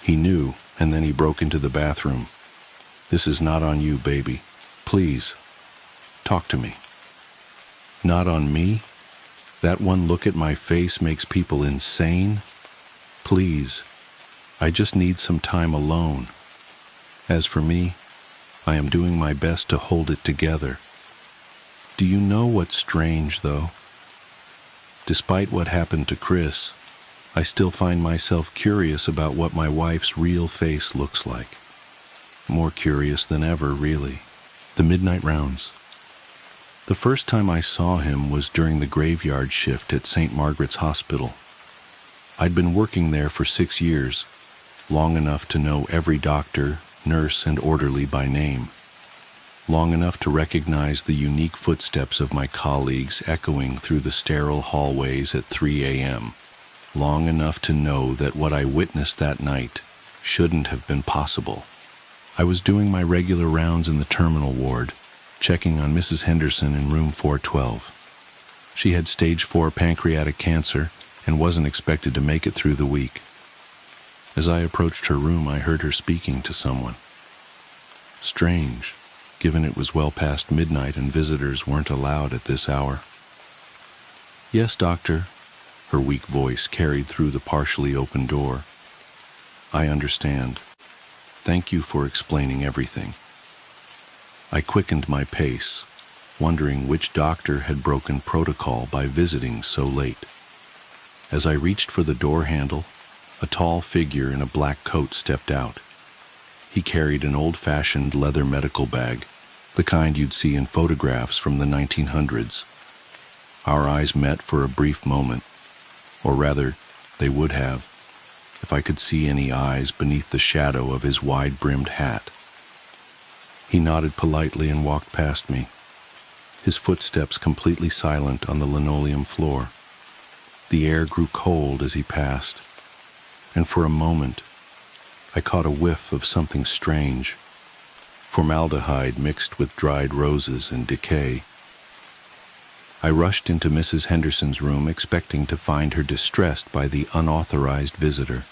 He knew, and then he broke into the bathroom. This is not on you, baby. Please, talk to me. Not on me? That one look at my face makes people insane? Please, I just need some time alone. As for me, I am doing my best to hold it together. Do you know what's strange, though? Despite what happened to Chris, I still find myself curious about what my wife's real face looks like. more curious than ever, really. The midnight rounds. The first time I saw him was during the graveyard shift at St. Margaret's Hospital. I'd been working there for 6 years, long enough to know every doctor, nurse, and orderly by name, long enough to recognize the unique footsteps of my colleagues echoing through the sterile hallways at 3 a.m., long enough to know that what I witnessed that night shouldn't have been possible. I was doing my regular rounds in the terminal ward, checking on Mrs. Henderson in room 412. She had stage 4 pancreatic cancer and wasn't expected to make it through the week. As I approached her room, I heard her speaking to someone. Strange, given it was well past midnight and visitors weren't allowed at this hour. "Yes, doctor," her weak voice carried through the partially open door. "I understand. Thank you for explaining everything." I quickened my pace, wondering which doctor had broken protocol by visiting so late. As I reached for the door handle, a tall figure in a black coat stepped out. He carried an old-fashioned leather medical bag, the kind you'd see in photographs from the 1900s. Our eyes met for a brief moment, or rather, they would have, if I could see any eyes beneath the shadow of his wide-brimmed hat. He nodded politely and walked past me, his footsteps completely silent on the linoleum floor. The air grew cold as he passed, and for a moment, I caught a whiff of something strange, formaldehyde mixed with dried roses and decay. I rushed into Mrs. Henderson's room expecting to find her distressed by the unauthorized visitor.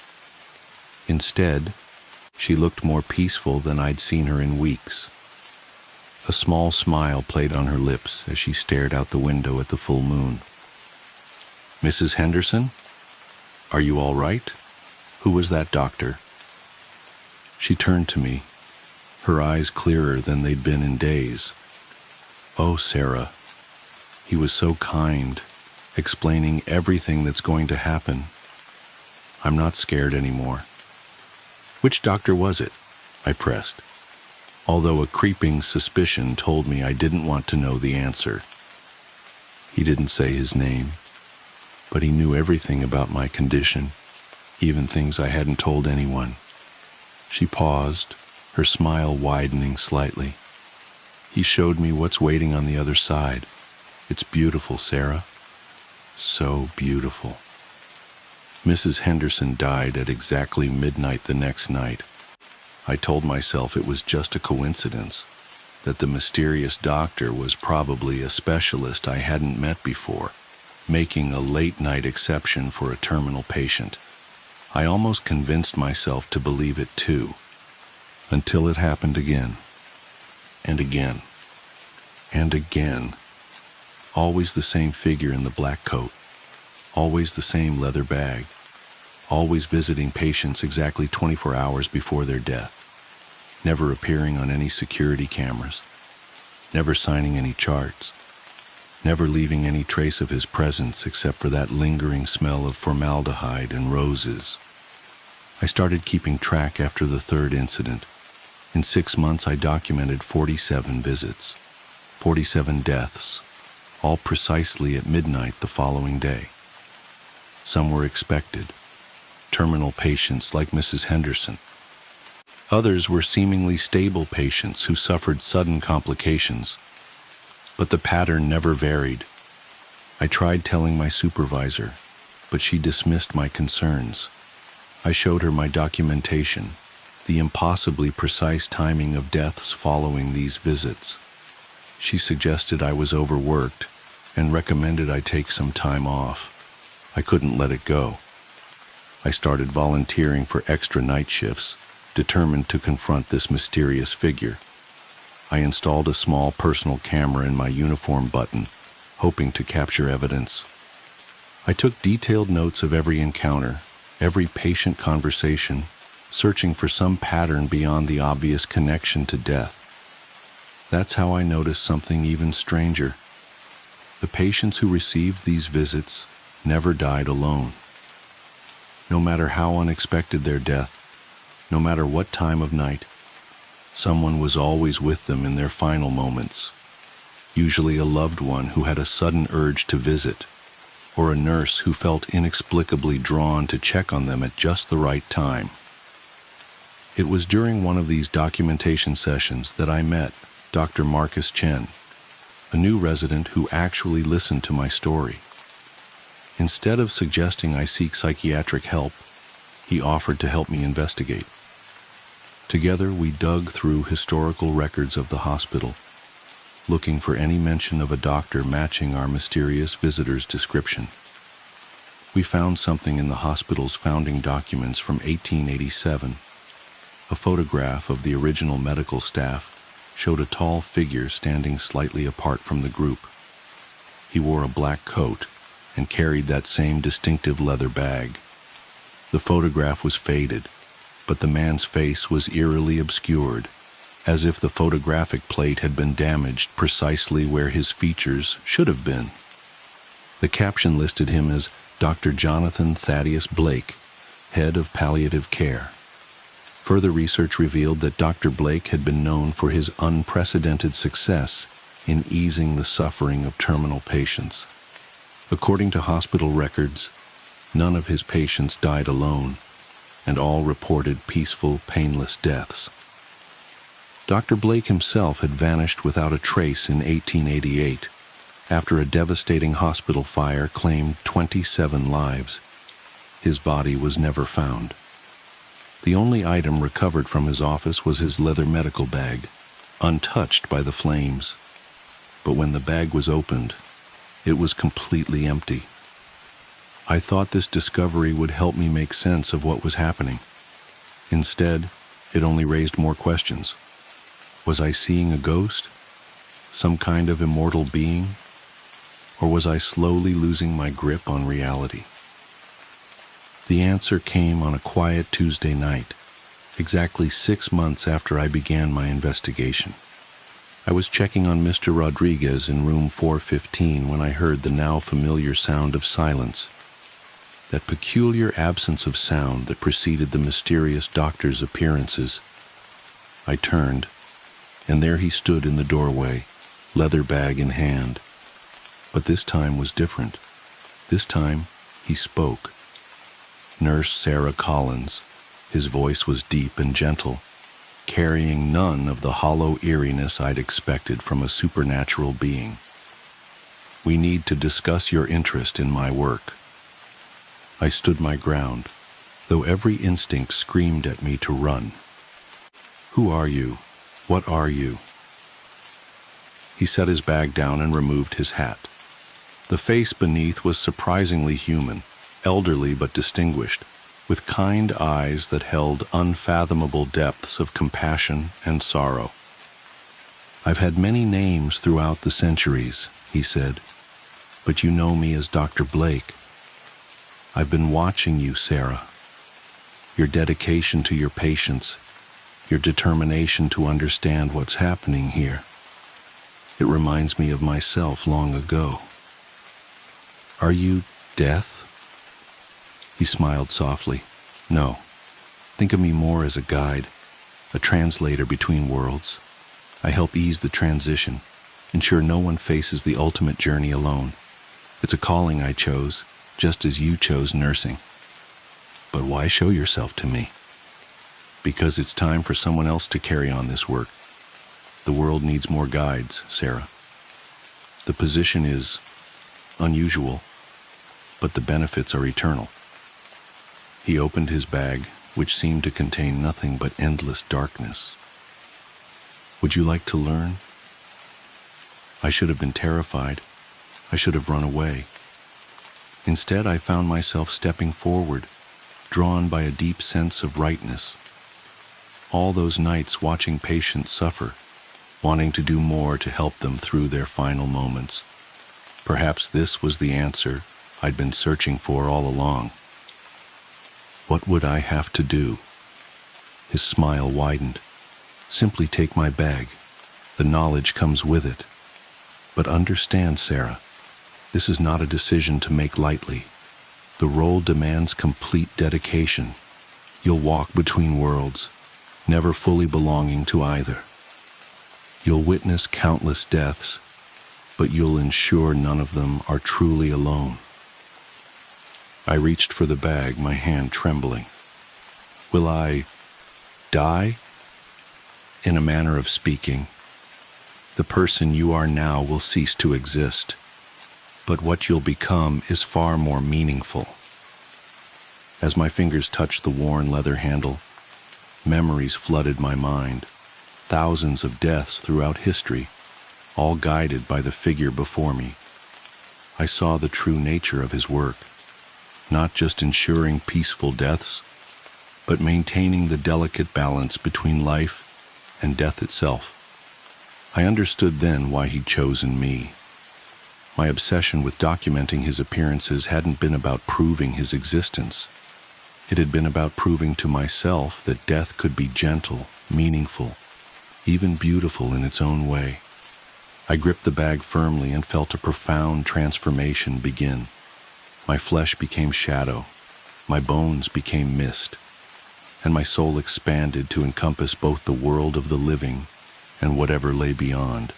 Instead, she looked more peaceful than I'd seen her in weeks. A small smile played on her lips as she stared out the window at the full moon. "Mrs. Henderson? Are you all right? Who was that doctor?" She turned to me, her eyes clearer than they'd been in days. "Oh, Sarah. He was so kind, explaining everything that's going to happen. I'm not scared anymore." "Which doctor was it?" I pressed, although a creeping suspicion told me I didn't want to know the answer. He didn't say his name, but he knew everything about my condition, even things I hadn't told anyone. She paused, her smile widening slightly. "He showed me what's waiting on the other side. It's beautiful, Sarah. So beautiful." Mrs. Henderson died at exactly midnight the next night. I told myself it was just a coincidence, that the mysterious doctor was probably a specialist I hadn't met before, making a late-night exception for a terminal patient. I almost convinced myself to believe it too, until it happened again, and again, and again. Always the same figure in the black coat, always the same leather bag, always visiting patients exactly 24 hours before their death, never appearing on any security cameras, never signing any charts, never leaving any trace of his presence except for that lingering smell of formaldehyde and roses. I started keeping track after the third incident. In 6 months, I documented 47 visits, 47 deaths, all precisely at midnight the following day. Some were expected, terminal patients like Mrs. Henderson. Others were seemingly stable patients who suffered sudden complications, but the pattern never varied. I tried telling my supervisor, but she dismissed my concerns. I showed her my documentation, the impossibly precise timing of deaths following these visits. She suggested I was overworked and recommended I take some time off. I couldn't let it go. I started volunteering for extra night shifts, determined to confront this mysterious figure. I installed a small personal camera in my uniform button, hoping to capture evidence. I took detailed notes of every encounter, every patient conversation, searching for some pattern beyond the obvious connection to death. That's how I noticed something even stranger. The patients who received these visits never died alone. No matter how unexpected their death, no matter what time of night, Someone was always with them in their final moments, usually a loved one who had a sudden urge to visit, or a nurse who felt inexplicably drawn to check on them at just the right time. It was during one of these documentation sessions that I met Dr. Marcus Chen, a new resident who actually listened to my story. Instead of suggesting I seek psychiatric help, he offered to help me investigate. Together, we dug through historical records of the hospital, looking for any mention of a doctor matching our mysterious visitor's description. We found something in the hospital's founding documents from 1887. A photograph of the original medical staff showed a tall figure standing slightly apart from the group. He wore a black coat and carried that same distinctive leather bag. The photograph was faded, but the man's face was eerily obscured, as if the photographic plate had been damaged precisely where his features should have been. The caption listed him as Dr. Jonathan Thaddeus Blake, head of palliative care. Further research revealed that Dr. Blake had been known for his unprecedented success in easing the suffering of terminal patients. According to hospital records, none of his patients died alone, and all reported peaceful, painless deaths. Dr. Blake himself had vanished without a trace in 1888, after a devastating hospital fire claimed 27 lives. His body was never found. The only item recovered from his office was his leather medical bag, untouched by the flames. But when the bag was opened, it was completely empty. I thought this discovery would help me make sense of what was happening. Instead, it only raised more questions. Was I seeing a ghost? Some kind of immortal being? Or was I slowly losing my grip on reality? The answer came on a quiet Tuesday night, exactly 6 months after I began my investigation. I was checking on Mr. Rodriguez in room 415 when I heard the now familiar sound of silence, that peculiar absence of sound that preceded the mysterious doctor's appearances. I turned, and there he stood in the doorway, leather bag in hand. But this time was different. This time, he spoke. Nurse Sarah Collins. His voice was deep and gentle, carrying none of the hollow eeriness I'd expected from a supernatural being. We need to discuss your interest in my work. I stood my ground, though every instinct screamed at me to run. Who are you? What are you? He set his bag down and removed his hat. The face beneath was surprisingly human, elderly but distinguished, with kind eyes that held unfathomable depths of compassion and sorrow. I've had many names throughout the centuries, he said, but you know me as Dr. Blake. I've been watching you, Sarah. Your dedication to your patients, your determination to understand what's happening here. It reminds me of myself long ago. Are you Death? He smiled softly. No. Think of me more as a guide, a translator between worlds. I help ease the transition, ensure no one faces the ultimate journey alone. It's a calling I chose, just as you chose nursing. But why show yourself to me? Because it's time for someone else to carry on this work. The world needs more guides, Sarah. The position is unusual, but the benefits are eternal. He opened his bag, which seemed to contain nothing but endless darkness. Would you like to learn? I should have been terrified. I should have run away. Instead, I found myself stepping forward, drawn by a deep sense of rightness. All those nights watching patients suffer, wanting to do more to help them through their final moments. Perhaps this was the answer I'd been searching for all along. What would I have to do? His smile widened. Simply take my bag. The knowledge comes with it. But understand, Sarah, this is not a decision to make lightly. The role demands complete dedication. You'll walk between worlds, never fully belonging to either. You'll witness countless deaths, but you'll ensure none of them are truly alone. I reached for the bag, my hand trembling. Will I die? In a manner of speaking, the person you are now will cease to exist, but what you'll become is far more meaningful. As my fingers touched the worn leather handle, memories flooded my mind, thousands of deaths throughout history, all guided by the figure before me. I saw the true nature of his work, not just ensuring peaceful deaths, but maintaining the delicate balance between life and death itself. I understood then why he'd chosen me. My obsession with documenting his appearances hadn't been about proving his existence. It had been about proving to myself that death could be gentle, meaningful, even beautiful in its own way. I gripped the bag firmly and felt a profound transformation begin. My flesh became shadow, my bones became mist, and my soul expanded to encompass both the world of the living and whatever lay beyond.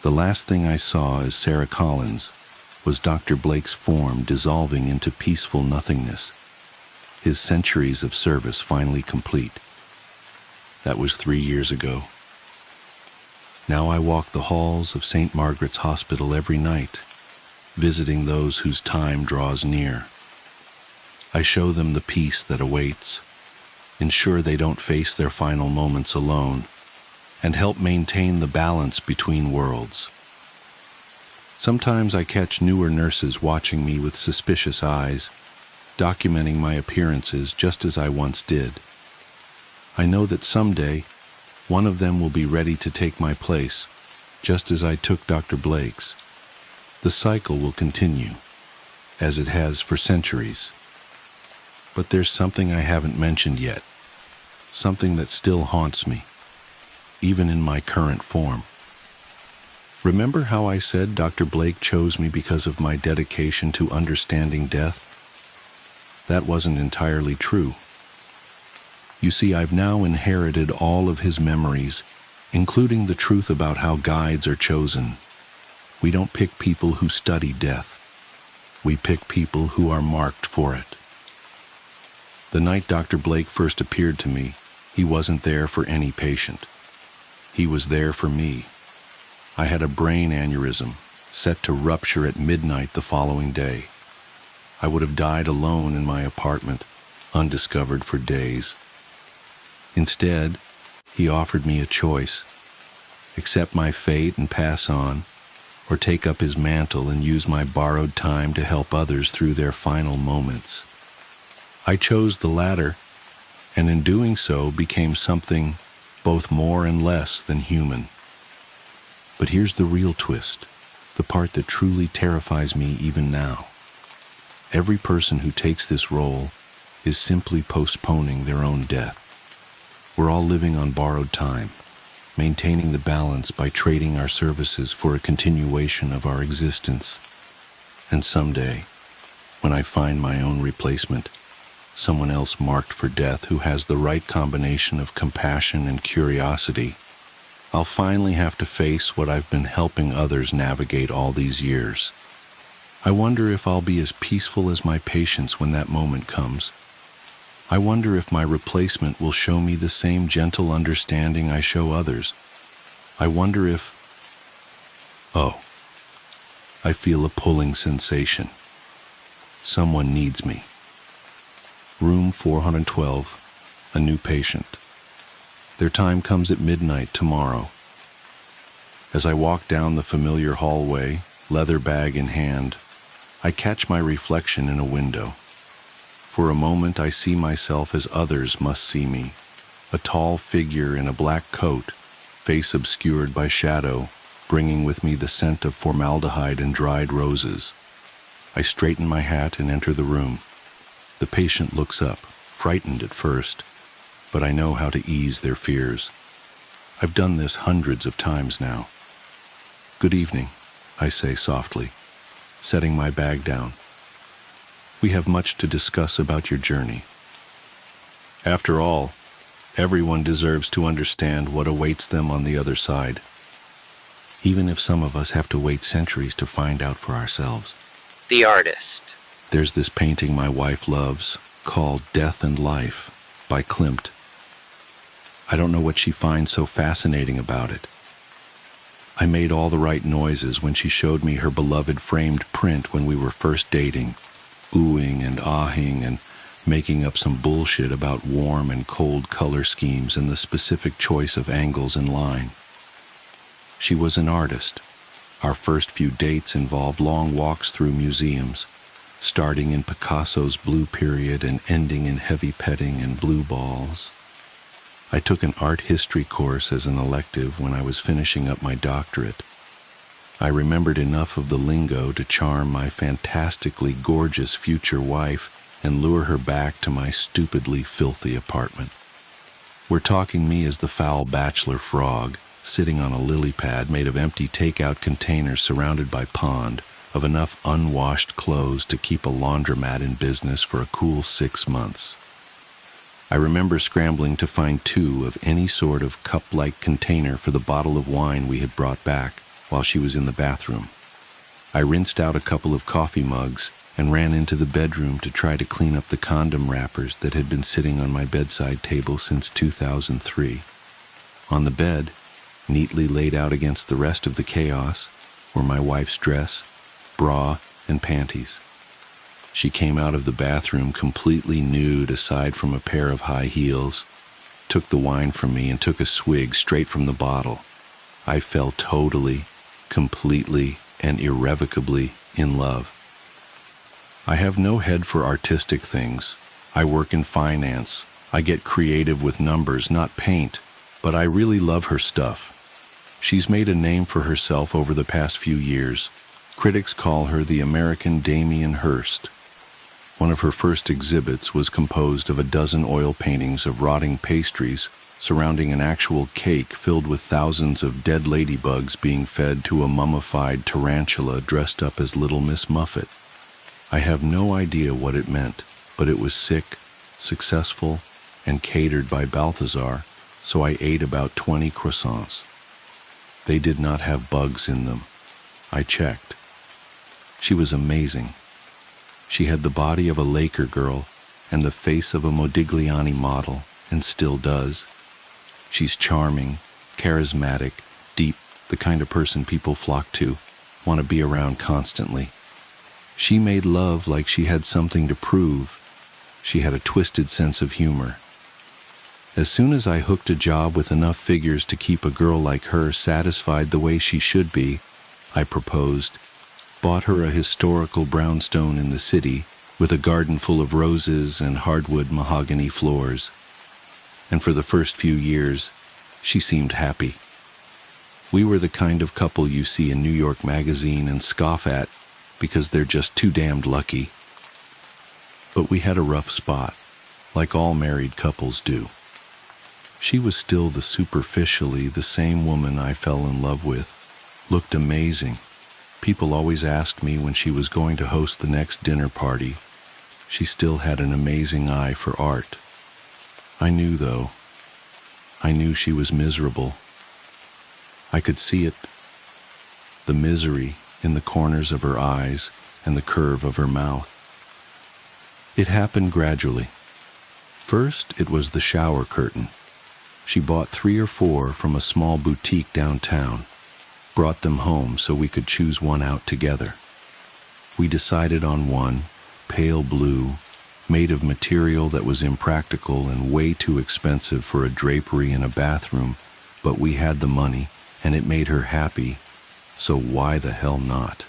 The last thing I saw as Sarah Collins was Dr. Blake's form dissolving into peaceful nothingness, his centuries of service finally complete. That was 3 years ago. Now I walk the halls of St. Margaret's Hospital every night, visiting those whose time draws near. I show them the peace that awaits, ensure they don't face their final moments alone, and help maintain the balance between worlds. Sometimes I catch newer nurses watching me with suspicious eyes, documenting my appearances just as I once did. I know that someday, one of them will be ready to take my place, just as I took Dr. Blake's. The cycle will continue, as it has for centuries. But there's something I haven't mentioned yet, something that still haunts me, even in my current form. Remember how I said Dr. Blake chose me because of my dedication to understanding death? That wasn't entirely true. You see, I've now inherited all of his memories, including the truth about how guides are chosen. We don't pick people who study death. We pick people who are marked for it. The night Dr. Blake first appeared to me, he wasn't there for any patient. He was there for me. I had a brain aneurysm, set to rupture at midnight the following day. I would have died alone in my apartment, undiscovered for days. Instead, he offered me a choice: accept my fate and pass on, or take up his mantle and use my borrowed time to help others through their final moments. I chose the latter, and in doing so became something both more and less than human. But here's the real twist, the part that truly terrifies me even now. Every person who takes this role is simply postponing their own death. We're all living on borrowed time, maintaining the balance by trading our services for a continuation of our existence. And someday, when I find my own replacement, someone else marked for death who has the right combination of compassion and curiosity, I'll finally have to face what I've been helping others navigate all these years. I wonder if I'll be as peaceful as my patients when that moment comes. I wonder if my replacement will show me the same gentle understanding I show others. I wonder if... Oh, I feel a pulling sensation. Someone needs me. Room 412, a new patient. Their time comes at midnight tomorrow. As I walk down the familiar hallway, leather bag in hand, I catch my reflection in a window. For a moment I see myself as others must see me, a tall figure in a black coat, face obscured by shadow, bringing with me the scent of formaldehyde and dried roses. I straighten my hat and enter the room. The patient looks up, frightened at first, but I know how to ease their fears. I've done this hundreds of times now. "Good evening," I say softly, setting my bag down. "We have much to discuss about your journey. After all, Everyone deserves to understand what awaits them on the other side, even if some of us have to wait centuries to find out for ourselves. The artist. There's this painting my wife loves called Death and Life by Klimt. I don't know what she finds so fascinating about it. I made all the right noises when she showed me her beloved framed print when we were first dating, oohing and ahing and making up some bullshit about warm and cold color schemes and the specific choice of angles and line. She was an artist. Our first few dates involved long walks through museums, starting in Picasso's Blue Period and ending in heavy petting and blue balls. I took an art history course as an elective when I was finishing up my doctorate. I remembered enough of the lingo to charm my fantastically gorgeous future wife and lure her back to my stupidly filthy apartment. We're talking me as the foul bachelor frog, sitting on a lily pad made of empty takeout containers surrounded by pond, of enough unwashed clothes to keep a laundromat in business for a cool 6 months. I remember scrambling to find 2 of any sort of cup-like container for the bottle of wine we had brought back while she was in the bathroom. I rinsed out a couple of coffee mugs and ran into the bedroom to try to clean up the condom wrappers that had been sitting on my bedside table since 2003. On the bed, neatly laid out against the rest of the chaos, were my wife's dress, bra, and panties. She came out of the bathroom completely nude aside from a pair of high heels, took the wine from me and took a swig straight from the bottle. I fell totally, completely, and irrevocably in love. I have no head for artistic things. I work in finance. I get creative with numbers, not paint, but I really love her stuff. She's made a name for herself over the past few years. Critics call her the American Damien Hirst. One of her first exhibits was composed of a dozen oil paintings of rotting pastries surrounding an actual cake filled with thousands of dead ladybugs being fed to a mummified tarantula dressed up as Little Miss Muffet. I have no idea what it meant, but it was sick, successful, and catered by Balthazar, so I ate about 20 croissants. They did not have bugs in them. I checked. She was amazing. She had the body of a Laker girl and the face of a Modigliani model, and still does. She's charming, charismatic, deep, the kind of person people flock to, want to be around constantly. She made love like she had something to prove. She had a twisted sense of humor. As soon as I hooked a job with enough figures to keep a girl like her satisfied the way she should be, I proposed, bought her a historical brownstone in the city with a garden full of roses and hardwood mahogany floors. And for the first few years, she seemed happy. We were the kind of couple you see in New York Magazine and scoff at because they're just too damned lucky. But we had a rough spot, like all married couples do. She was still superficially the same woman I fell in love with, looked amazing. People always asked me when she was going to host the next dinner party. She still had an amazing eye for art. I knew, though. I knew she was miserable. I could see it. The misery in the corners of her eyes and the curve of her mouth. It happened gradually. First, it was the shower curtain. She bought 3 or 4 from a small boutique downtown, brought them home so we could choose one out together. We decided on one, pale blue, made of material that was impractical and way too expensive for a drapery in a bathroom, but we had the money and it made her happy, so why the hell not?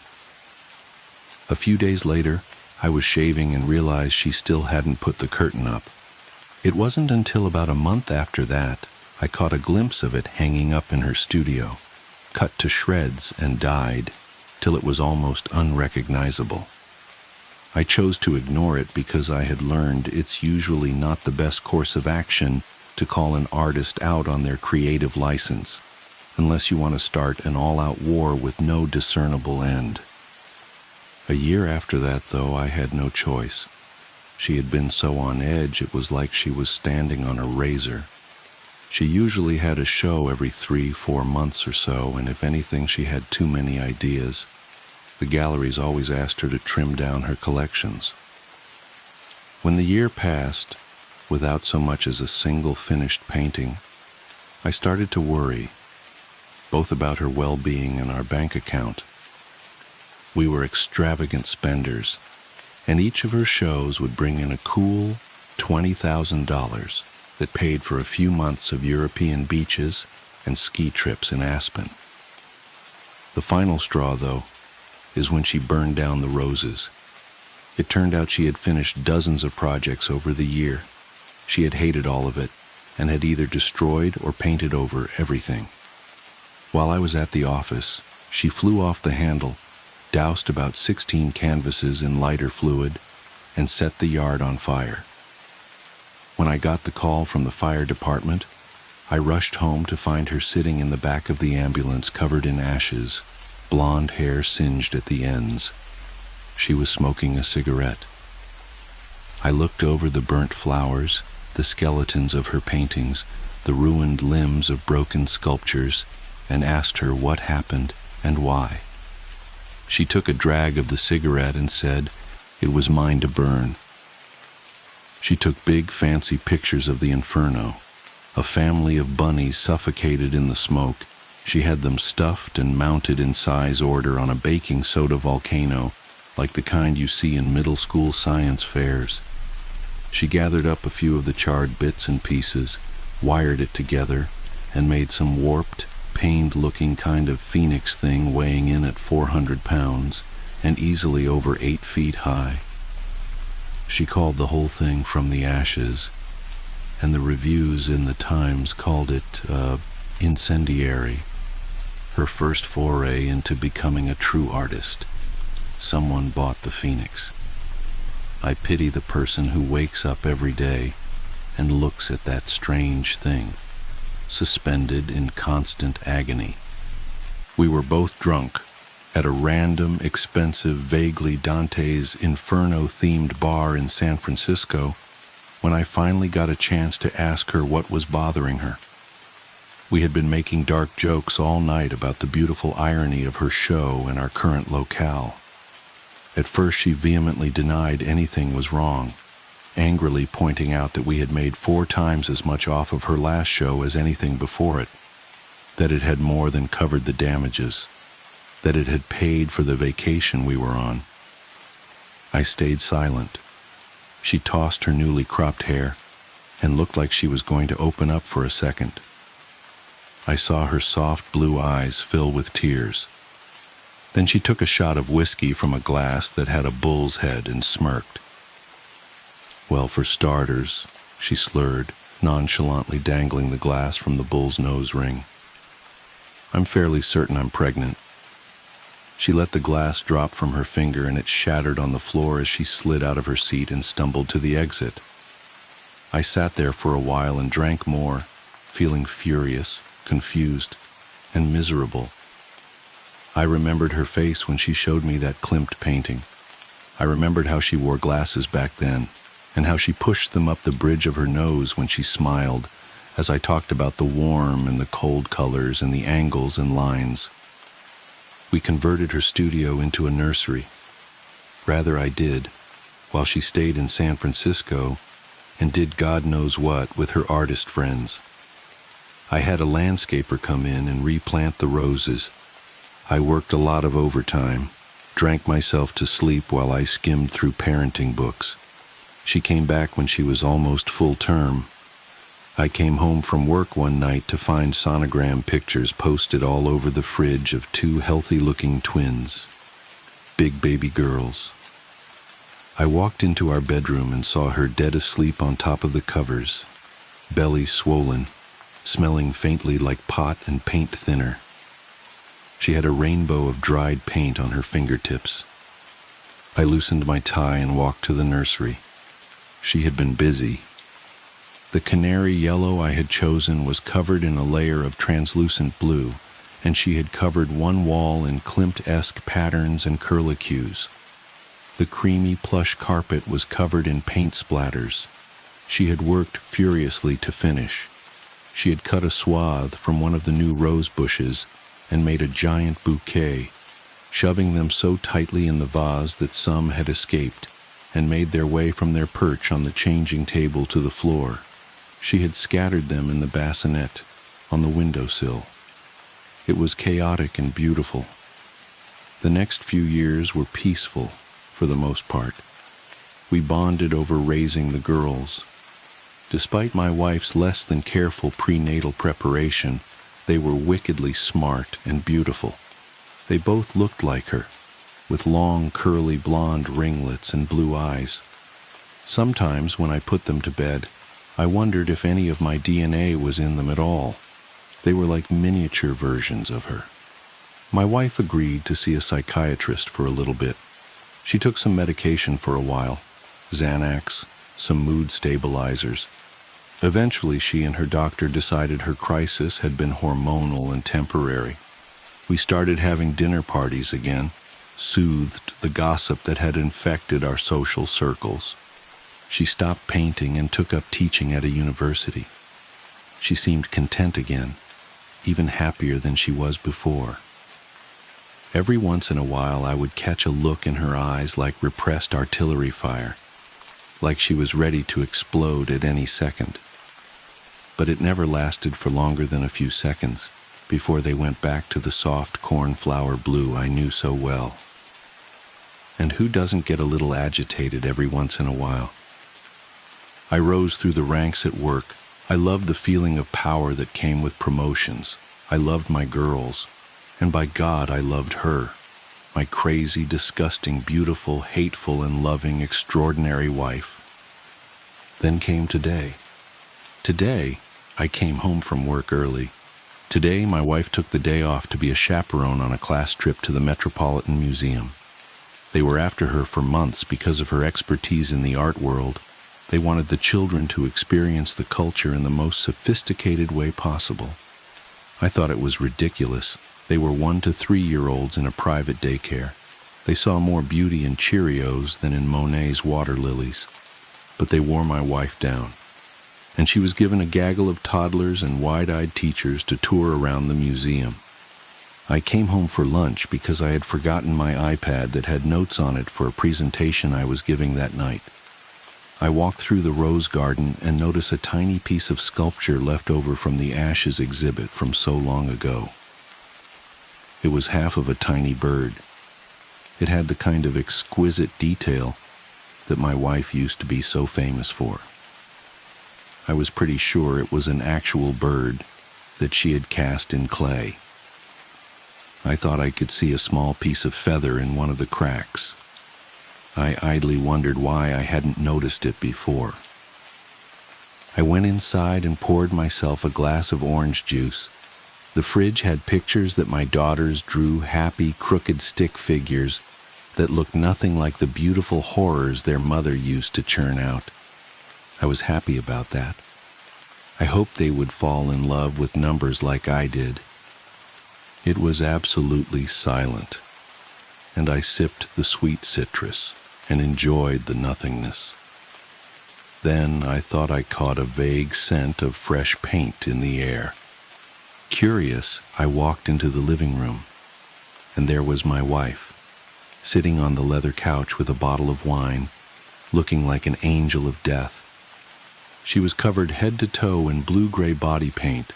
A few days later, I was shaving and realized she still hadn't put the curtain up. It wasn't until about a month after that I caught a glimpse of it hanging up in her studio, cut to shreds and dyed, till it was almost unrecognizable. I chose to ignore it because I had learned it's usually not the best course of action to call an artist out on their creative license, unless you want to start an all-out war with no discernible end. A year after that, though, I had no choice. She had been so on edge it was like she was standing on a razor. She usually had a show every 3-4 months or so, and if anything, she had too many ideas. The galleries always asked her to trim down her collections. When the year passed, without so much as a single finished painting, I started to worry, both about her well-being and our bank account. We were extravagant spenders, and each of her shows would bring in a cool $20,000 that paid for a few months of European beaches and ski trips in Aspen. The final straw, though, is when she burned down the roses. It turned out she had finished dozens of projects over the year. She had hated all of it and had either destroyed or painted over everything. While I was at the office, she flew off the handle, doused about 16 canvases in lighter fluid, and set the yard on fire. When I got the call from the fire department, I rushed home to find her sitting in the back of the ambulance covered in ashes, blonde hair singed at the ends. She was smoking a cigarette. I looked over the burnt flowers, the skeletons of her paintings, the ruined limbs of broken sculptures, and asked her what happened and why. She took a drag of the cigarette and said it was mine to burn. She took big, fancy pictures of the inferno, a family of bunnies suffocated in the smoke. She had them stuffed and mounted in size order on a baking soda volcano, like the kind you see in middle school science fairs. She gathered up a few of the charred bits and pieces, wired it together, and made some warped, pained-looking kind of phoenix thing weighing in at 400 pounds and easily over 8 feet high. She called the whole thing From the Ashes, and the reviews in the Times called it incendiary, her first foray into becoming a true artist. Someone bought the phoenix. I pity the person who wakes up every day and looks at that strange thing, suspended in constant agony. We were both drunk at a random, expensive, vaguely Dante's Inferno-themed bar in San Francisco when I finally got a chance to ask her what was bothering her. We had been making dark jokes all night about the beautiful irony of her show and our current locale. At first she vehemently denied anything was wrong, angrily pointing out that we had made 4 times as much off of her last show as anything before it, that it had more than covered the damages, that it had paid for the vacation we were on. I stayed silent. She tossed her newly cropped hair and looked like she was going to open up for a second. I saw her soft blue eyes fill with tears. Then she took a shot of whiskey from a glass that had a bull's head and smirked. "Well, for starters," she slurred, nonchalantly dangling the glass from the bull's nose ring, "I'm fairly certain I'm pregnant." She let the glass drop from her finger and it shattered on the floor as she slid out of her seat and stumbled to the exit. I sat there for a while and drank more, feeling furious, confused, and miserable. I remembered her face when she showed me that Klimt painting. I remembered how she wore glasses back then, and how she pushed them up the bridge of her nose when she smiled, as I talked about the warm and the cold colors and the angles and lines. We converted her studio into a nursery. Rather, I did, while she stayed in San Francisco and did God knows what with her artist friends. I had a landscaper come in and replant the roses. I worked a lot of overtime, drank myself to sleep while I skimmed through parenting books. She came back when she was almost full term. I came home from work one night to find sonogram pictures posted all over the fridge of 2 healthy-looking twins, big baby girls. I walked into our bedroom and saw her dead asleep on top of the covers, belly swollen, smelling faintly like pot and paint thinner. She had a rainbow of dried paint on her fingertips. I loosened my tie and walked to the nursery. She had been busy. The canary yellow I had chosen was covered in a layer of translucent blue, and she had covered one wall in Klimt-esque patterns and curlicues. The creamy plush carpet was covered in paint splatters. She had worked furiously to finish. She had cut a swath from one of the new rose bushes and made a giant bouquet, shoving them so tightly in the vase that some had escaped and made their way from their perch on the changing table to the floor. She had scattered them in the bassinet on the windowsill. It was chaotic and beautiful. The next few years were peaceful, for the most part. We bonded over raising the girls. Despite my wife's less than careful prenatal preparation, they were wickedly smart and beautiful. They both looked like her, with long, curly blonde ringlets and blue eyes. Sometimes, when I put them to bed, I wondered if any of my DNA was in them at all. They were like miniature versions of her. My wife agreed to see a psychiatrist for a little bit. She took some medication for a while, Xanax, some mood stabilizers. Eventually, she and her doctor decided her crisis had been hormonal and temporary. We started having dinner parties again, soothed the gossip that had infected our social circles. She stopped painting and took up teaching at a university. She seemed content again, even happier than she was before. Every once in a while I would catch a look in her eyes like repressed artillery fire, like she was ready to explode at any second. But it never lasted for longer than a few seconds before they went back to the soft cornflower blue I knew so well. And who doesn't get a little agitated every once in a while? I rose through the ranks at work. I loved the feeling of power that came with promotions. I loved my girls. And by God, I loved her, my crazy, disgusting, beautiful, hateful, and loving, extraordinary wife. Then came today. Today, I came home from work early. Today, my wife took the day off to be a chaperone on a class trip to the Metropolitan Museum. They were after her for months because of her expertise in the art world. They wanted the children to experience the culture in the most sophisticated way possible. I thought it was ridiculous. They were 1 to 3-year-olds in a private daycare. They saw more beauty in Cheerios than in Monet's water lilies. But they wore my wife down. And she was given a gaggle of toddlers and wide-eyed teachers to tour around the museum. I came home for lunch because I had forgotten my iPad that had notes on it for a presentation I was giving that night. I walked through the rose garden and noticed a tiny piece of sculpture left over from the Ashes exhibit from so long ago. It was half of a tiny bird. It had the kind of exquisite detail that my wife used to be so famous for. I was pretty sure it was an actual bird that she had cast in clay. I thought I could see a small piece of feather in one of the cracks. I idly wondered why I hadn't noticed it before. I went inside and poured myself a glass of orange juice. The fridge had pictures that my daughters drew, happy, crooked stick figures that looked nothing like the beautiful horrors their mother used to churn out. I was happy about that. I hoped they would fall in love with numbers like I did. It was absolutely silent, and I sipped the sweet citrus and enjoyed the nothingness. Then I thought I caught a vague scent of fresh paint in the air. Curious, I walked into the living room, and there was my wife, sitting on the leather couch with a bottle of wine, looking like an angel of death. She was covered head to toe in blue-gray body paint,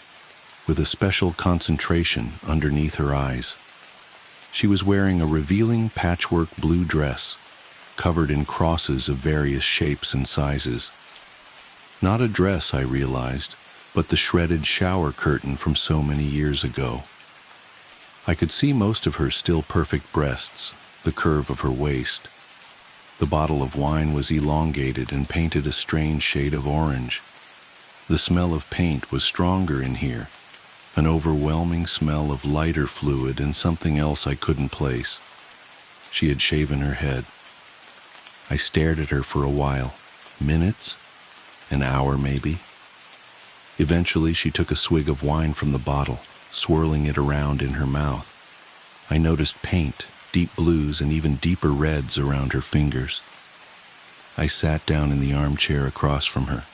with a special concentration underneath her eyes. She was wearing a revealing patchwork blue dress, covered in crosses of various shapes and sizes. Not a dress, I realized, but the shredded shower curtain from so many years ago. I could see most of her still perfect breasts, the curve of her waist. The bottle of wine was elongated and painted a strange shade of orange. The smell of paint was stronger in here, an overwhelming smell of lighter fluid and something else I couldn't place. She had shaven her head. I stared at her for a while, minutes, an hour maybe. Eventually she took a swig of wine from the bottle, swirling it around in her mouth. I noticed paint, deep blues and even deeper reds around her fingers. I sat down in the armchair across from her.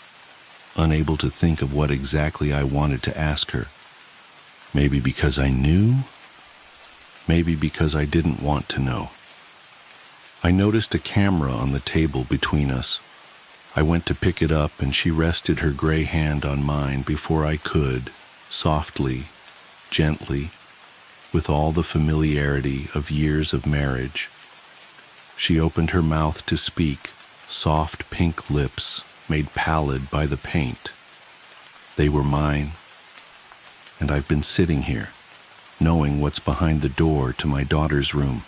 unable to think of what exactly I wanted to ask her. Maybe because I knew, maybe because I didn't want to know. I noticed a camera on the table between us. I went to pick it up and she rested her gray hand on mine before I could, softly, gently, with all the familiarity of years of marriage. She opened her mouth to speak, soft pink lips made pallid by the paint. They were mine, and I've been sitting here, knowing what's behind the door to my daughter's room,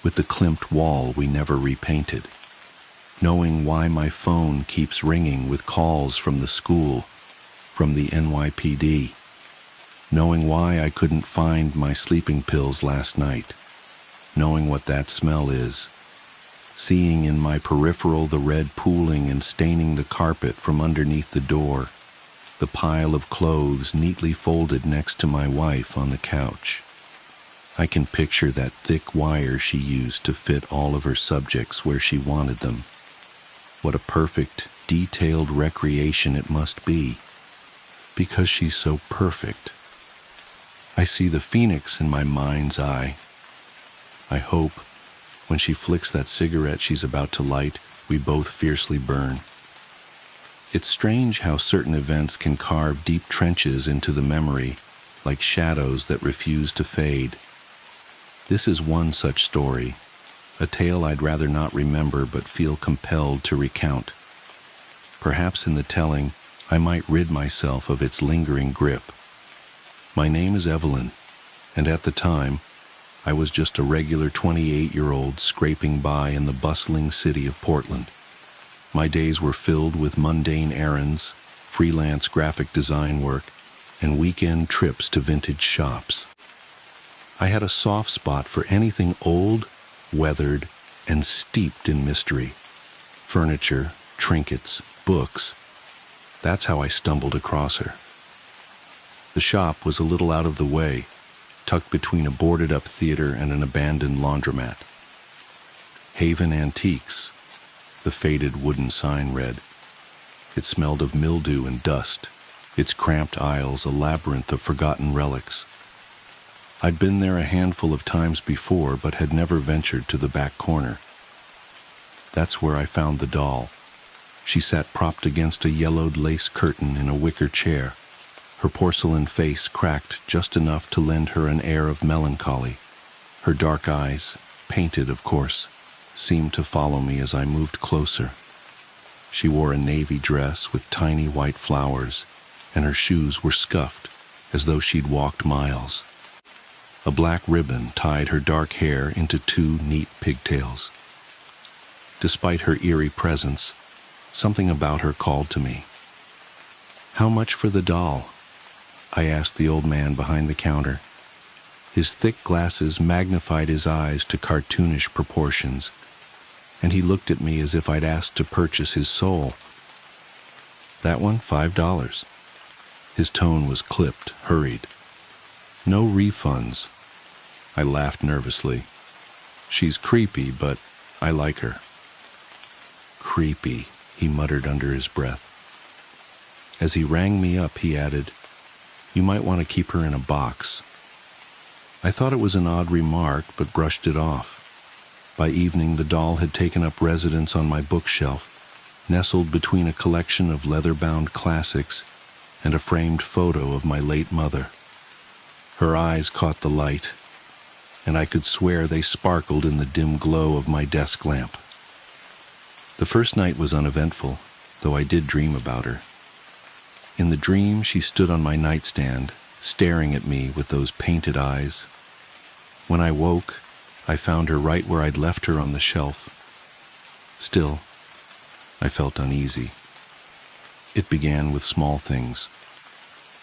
with the klimt wall we never repainted, knowing why my phone keeps ringing with calls from the school, from the NYPD, knowing why I couldn't find my sleeping pills last night, knowing what that smell is, seeing in my peripheral the red pooling and staining the carpet from underneath the door, the pile of clothes neatly folded next to my wife on the couch. I can picture that thick wire she used to fit all of her subjects where she wanted them. What a perfect, detailed recreation it must be, because she's so perfect. I see the phoenix in my mind's eye. I hope, when she flicks that cigarette she's about to light, we both fiercely burn. It's strange how certain events can carve deep trenches into the memory, like shadows that refuse to fade. This is one such story, a tale I'd rather not remember but feel compelled to recount. Perhaps in the telling, I might rid myself of its lingering grip. My name is Evelyn, and at the time, I was just a regular 28-year-old scraping by in the bustling city of Portland. My days were filled with mundane errands, freelance graphic design work, and weekend trips to vintage shops. I had a soft spot for anything old, weathered, and steeped in mystery. Furniture, trinkets, books. That's how I stumbled across her. The shop was a little out of the way, tucked between a boarded-up theater and an abandoned laundromat. Haven Antiques, the faded wooden sign read. It smelled of mildew and dust, its cramped aisles a labyrinth of forgotten relics. I'd been there a handful of times before, but had never ventured to the back corner. That's where I found the doll. She sat propped against a yellowed lace curtain in a wicker chair, her porcelain face cracked just enough to lend her an air of melancholy. Her dark eyes, painted of course, seemed to follow me as I moved closer. She wore a navy dress with tiny white flowers, and her shoes were scuffed, as though she'd walked miles. A black ribbon tied her dark hair into 2 neat pigtails. Despite her eerie presence, something about her called to me. "How much for the doll?" I asked the old man behind the counter. His thick glasses magnified his eyes to cartoonish proportions, and he looked at me as if I'd asked to purchase his soul. "That one, $5. His tone was clipped, hurried. "No refunds." I laughed nervously. "She's creepy, but I like her." "Creepy," he muttered under his breath. As he rang me up, he added, "You might want to keep her in a box." I thought it was an odd remark, but brushed it off. By evening, the doll had taken up residence on my bookshelf, nestled between a collection of leather-bound classics and a framed photo of my late mother. Her eyes caught the light, and I could swear they sparkled in the dim glow of my desk lamp. The first night was uneventful, though I did dream about her. In the dream, she stood on my nightstand, staring at me with those painted eyes. When I woke, I found her right where I'd left her on the shelf. Still, I felt uneasy. It began with small things.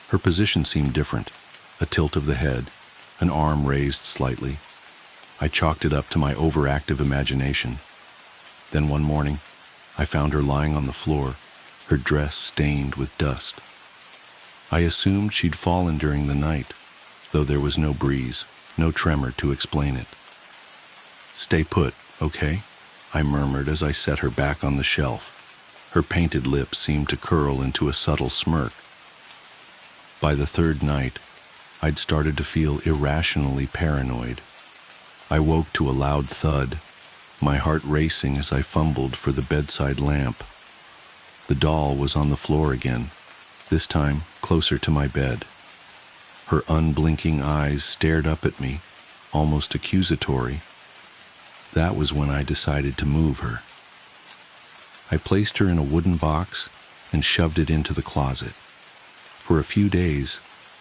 Her position seemed different, a tilt of the head, an arm raised slightly. I chalked it up to my overactive imagination. Then one morning, I found her lying on the floor, her dress stained with dust. I assumed she'd fallen during the night, though there was no breeze, no tremor to explain it. "Stay put, okay?" I murmured as I set her back on the shelf. Her painted lips seemed to curl into a subtle smirk. By the third night, I'd started to feel irrationally paranoid. I woke to a loud thud, my heart racing as I fumbled for the bedside lamp. The doll was on the floor again, this time closer to my bed. Her unblinking eyes stared up at me, almost accusatory. That was when I decided to move her. I placed her in a wooden box and shoved it into the closet. For a few days,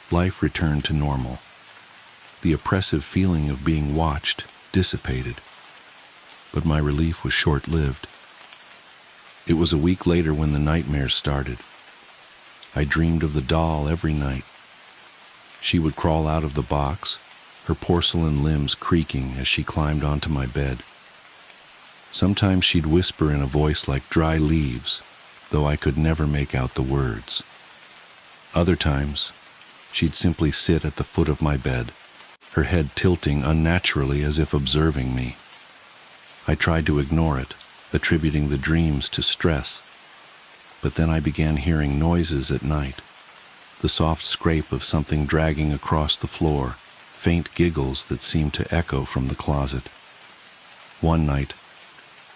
life returned to normal. The oppressive feeling of being watched dissipated, but my relief was short-lived. It was a week later when the nightmares started. I dreamed of the doll every night. She would crawl out of the box, her porcelain limbs creaking as she climbed onto my bed. Sometimes she'd whisper in a voice like dry leaves, though I could never make out the words. Other times, she'd simply sit at the foot of my bed, her head tilting unnaturally as if observing me. I tried to ignore it, attributing the dreams to stress. But then I began hearing noises at night, the soft scrape of something dragging across the floor, faint giggles that seemed to echo from the closet. One night,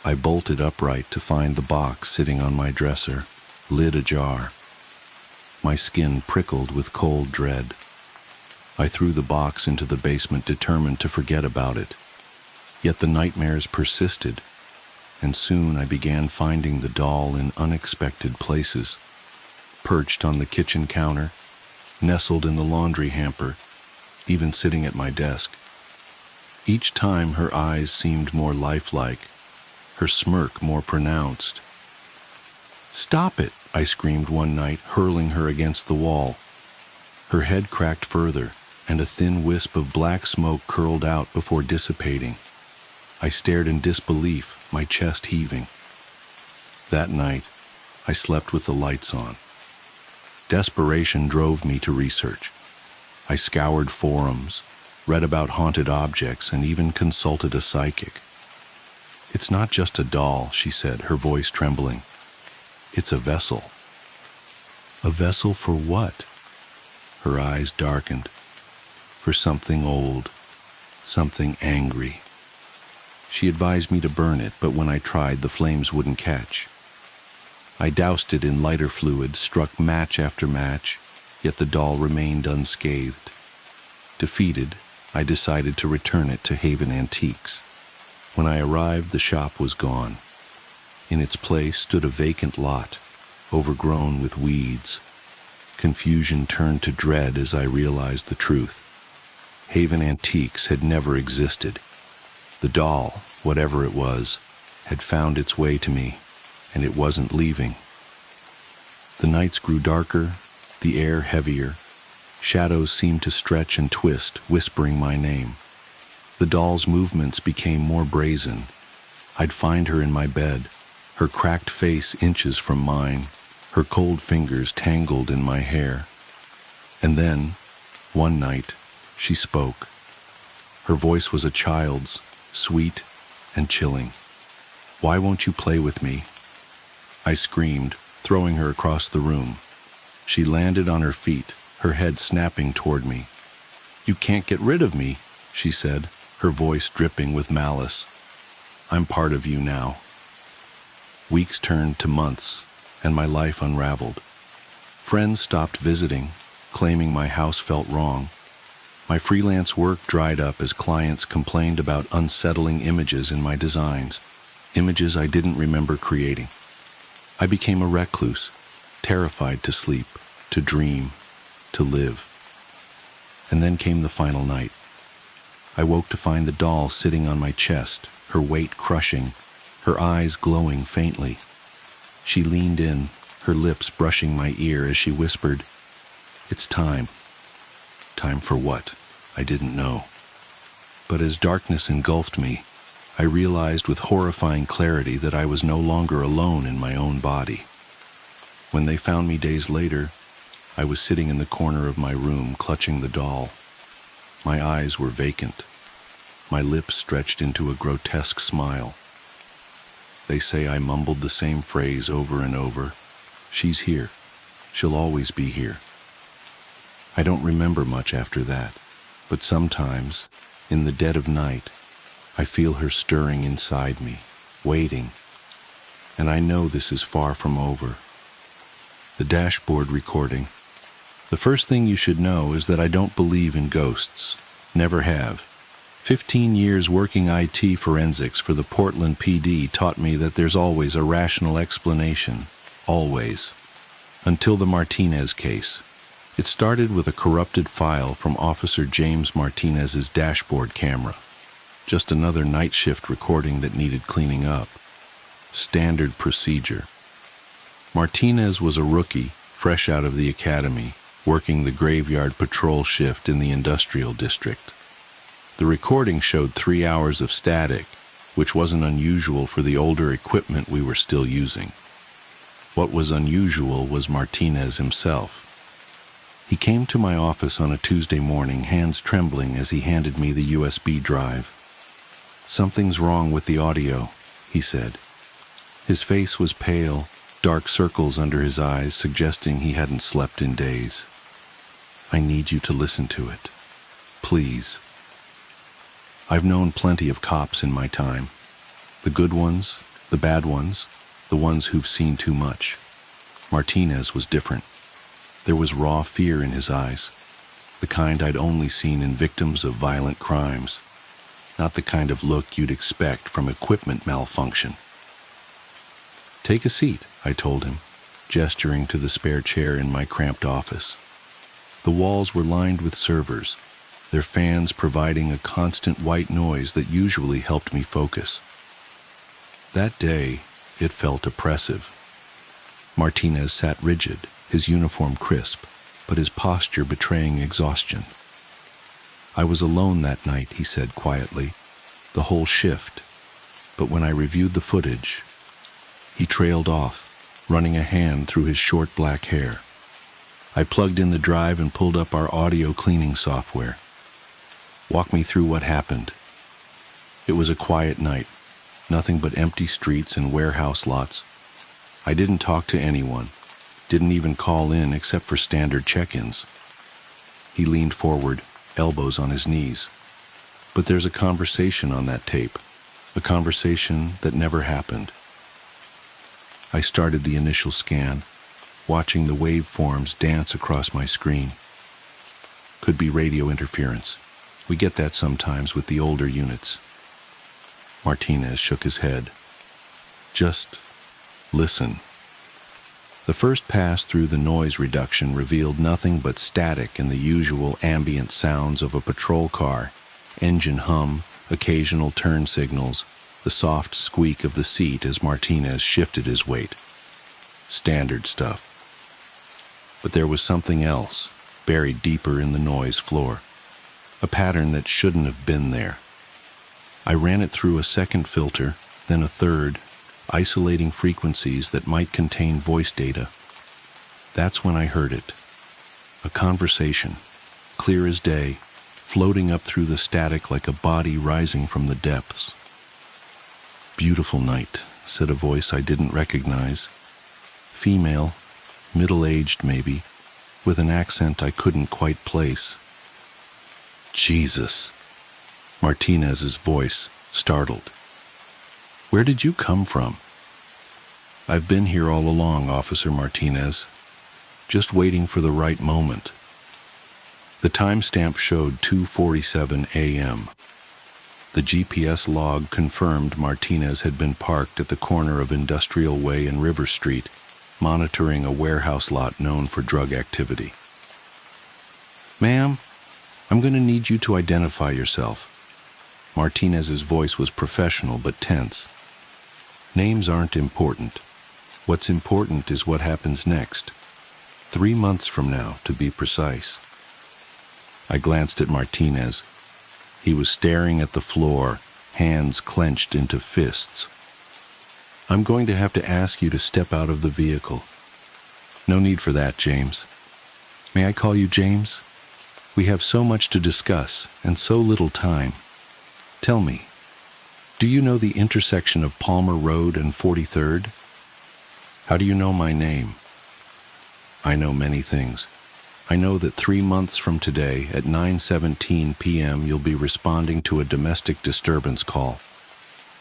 I bolted upright to find the box sitting on my dresser, lid ajar. My skin prickled with cold dread. I threw the box into the basement, determined to forget about it. Yet the nightmares persisted, and soon I began finding the doll in unexpected places, perched on the kitchen counter, nestled in the laundry hamper, even sitting at my desk. Each time her eyes seemed more lifelike, her smirk more pronounced. "Stop it!" I screamed one night, hurling her against the wall. Her head cracked further, and a thin wisp of black smoke curled out before dissipating. I stared in disbelief, my chest heaving. That night, I slept with the lights on. Desperation drove me to research. I scoured forums, read about haunted objects, and even consulted a psychic. "It's not just a doll," she said, her voice trembling. "It's a vessel." "A vessel for what?" Her eyes darkened. "For something old, something angry." She advised me to burn it, but when I tried, the flames wouldn't catch. I doused it in lighter fluid, struck match after match, yet the doll remained unscathed. Defeated, I decided to return it to Haven Antiques. When I arrived, the shop was gone. In its place stood a vacant lot, overgrown with weeds. Confusion turned to dread as I realized the truth. Haven Antiques had never existed. The doll, whatever it was, had found its way to me, and it wasn't leaving. The nights grew darker, the air heavier. Shadows seemed to stretch and twist, whispering my name. The doll's movements became more brazen. I'd find her in my bed, her cracked face inches from mine, her cold fingers tangled in my hair. And then, one night, she spoke. Her voice was a child's, sweet and chilling. "Why won't you play with me?" I screamed, throwing her across the room. She landed on her feet, her head snapping toward me. "You can't get rid of me," she said, her voice dripping with malice. "I'm part of you now." Weeks turned to months, and my life unraveled. Friends stopped visiting, claiming my house felt wrong. My freelance work dried up as clients complained about unsettling images in my designs, images I didn't remember creating. I became a recluse, terrified to sleep, to dream, to live. And then came the final night. I woke to find the doll sitting on my chest, her weight crushing, her eyes glowing faintly. She leaned in, her lips brushing my ear as she whispered, "It's time." Time for what? I didn't know. But as darkness engulfed me, I realized with horrifying clarity that I was no longer alone in my own body. When they found me days later, I was sitting in the corner of my room, clutching the doll. My eyes were vacant, my lips stretched into a grotesque smile. They say I mumbled the same phrase over and over. She's here. She'll always be here. I don't remember much after that, but sometimes, in the dead of night, I feel her stirring inside me, waiting, and I know this is far from over. The dashboard recording. The first thing you should know is that I don't believe in ghosts. Never have. 15 years working IT forensics for the Portland PD taught me that there's always a rational explanation. Always. Until the Martinez case. It started with a corrupted file from Officer James Martinez's dashboard camera. Just another night shift recording that needed cleaning up. Standard procedure. Martinez was a rookie, fresh out of the academy, working the graveyard patrol shift in the industrial district. The recording showed 3 hours of static, which wasn't unusual for the older equipment we were still using. What was unusual was Martinez himself. He came to my office on a Tuesday morning, hands trembling as he handed me the USB drive. "Something's wrong with the audio," he said. His face was pale, dark circles under his eyes suggesting he hadn't slept in days. "I need you to listen to it. Please." I've known plenty of cops in my time. The good ones, the bad ones, the ones who've seen too much. Martinez was different. There was raw fear in his eyes, the kind I'd only seen in victims of violent crimes, not the kind of look you'd expect from equipment malfunction. "Take a seat," I told him, gesturing to the spare chair in my cramped office. The walls were lined with servers, their fans providing a constant white noise that usually helped me focus. That day, it felt oppressive. Martinez sat rigid, his uniform crisp, but his posture betraying exhaustion. "I was alone that night," he said quietly, "the whole shift. But when I reviewed the footage," he trailed off, running a hand through his short black hair. "I plugged in the drive and pulled up our audio cleaning software. Walk me through what happened." It was a quiet night, nothing but empty streets and warehouse lots. I didn't talk to anyone, didn't even call in except for standard check-ins. He leaned forward, elbows on his knees. "But there's a conversation on that tape, a conversation that never happened." I started the initial scan, watching the waveforms dance across my screen. Could be radio interference. We get that sometimes with the older units. Martinez shook his head. "Just listen." The first pass through the noise reduction revealed nothing but static and the usual ambient sounds of a patrol car, engine hum, occasional turn signals, the soft squeak of the seat as Martinez shifted his weight. Standard stuff. But there was something else, buried deeper in the noise floor. A pattern that shouldn't have been there. I ran it through a second filter, then a third, isolating frequencies that might contain voice data. That's when I heard it. A conversation, clear as day, floating up through the static like a body rising from the depths. "Beautiful night," said a voice I didn't recognize. Female, middle-aged maybe, with an accent I couldn't quite place. "Jesus," Martinez's voice, startled. "Where did you come from?" "I've been here all along, Officer Martinez, just waiting for the right moment." The timestamp showed 2:47 a.m. The GPS log confirmed Martinez had been parked at the corner of Industrial Way and River Street, monitoring a warehouse lot known for drug activity. "Ma'am, I'm going to need you to identify yourself." Martinez's voice was professional but tense. "Names aren't important. What's important is what happens next. 3 months from now, to be precise." I glanced at Martinez. He was staring at the floor, hands clenched into fists. "I'm going to have to ask you to step out of the vehicle." "No need for that, James." "May I call you James? We have so much to discuss and so little time. Tell me." Do you know the intersection of Palmer Road and 43rd? How do you know my name? I know many things. I know that 3 months from today at 9:17 p.m. you'll be responding to a domestic disturbance call.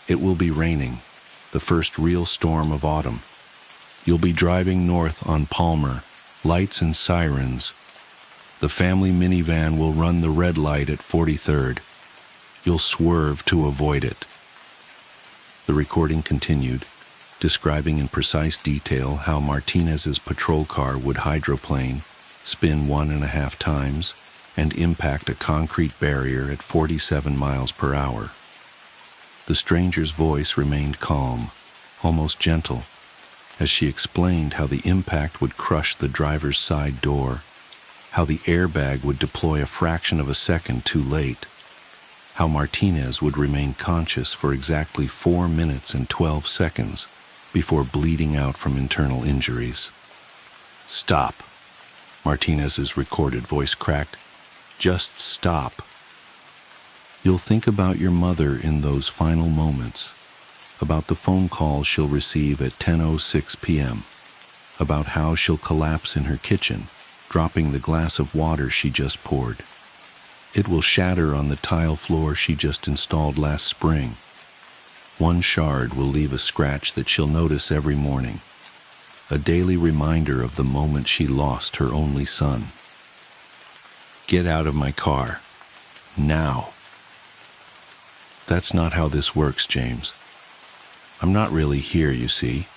It will be raining, the first real storm of autumn. You'll be driving north on Palmer, lights and sirens. The family minivan will run the red light at 43rd. You'll swerve to avoid it. The recording continued, describing in precise detail how Martinez's patrol car would hydroplane, spin 1.5 times, and impact a concrete barrier at 47 miles per hour. The stranger's voice remained calm, almost gentle, as she explained how the impact would crush the driver's side door, how the airbag would deploy a fraction of a second too late, how Martinez would remain conscious for exactly 4 minutes and 12 seconds before bleeding out from internal injuries. "Stop," Martinez's recorded voice cracked. "Just stop. You'll think about your mother in those final moments, about the phone call she'll receive at 10:06 p.m., about how she'll collapse in her kitchen, dropping the glass of water she just poured. It will shatter on the tile floor she just installed last spring. One shard will leave a scratch that she'll notice every morning, a daily reminder of the moment she lost her only son. Get out of my car. Now." "That's not how this works, James. I'm not really here, you see.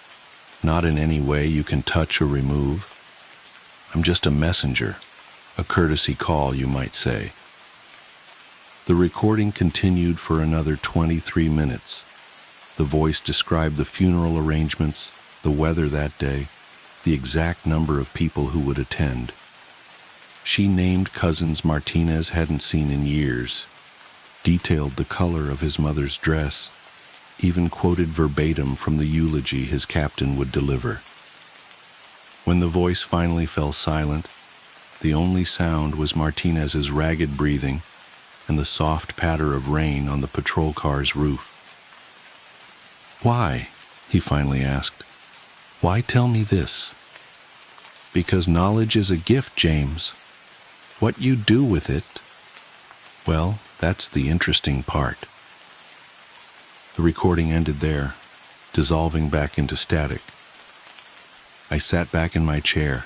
Not in any way you can touch or remove. I'm just a messenger, a courtesy call, you might say." The recording continued for another 23 minutes. The voice described the funeral arrangements, the weather that day, the exact number of people who would attend. She named cousins Martinez hadn't seen in years, detailed the color of his mother's dress, even quoted verbatim from the eulogy his captain would deliver. When the voice finally fell silent, the only sound was Martinez's ragged breathing and the soft patter of rain on the patrol car's roof. "Why?" he finally asked. "Why tell me this?" "Because knowledge is a gift, James. What you do with it, well, that's the interesting part." The recording ended there, dissolving back into static. I sat back in my chair,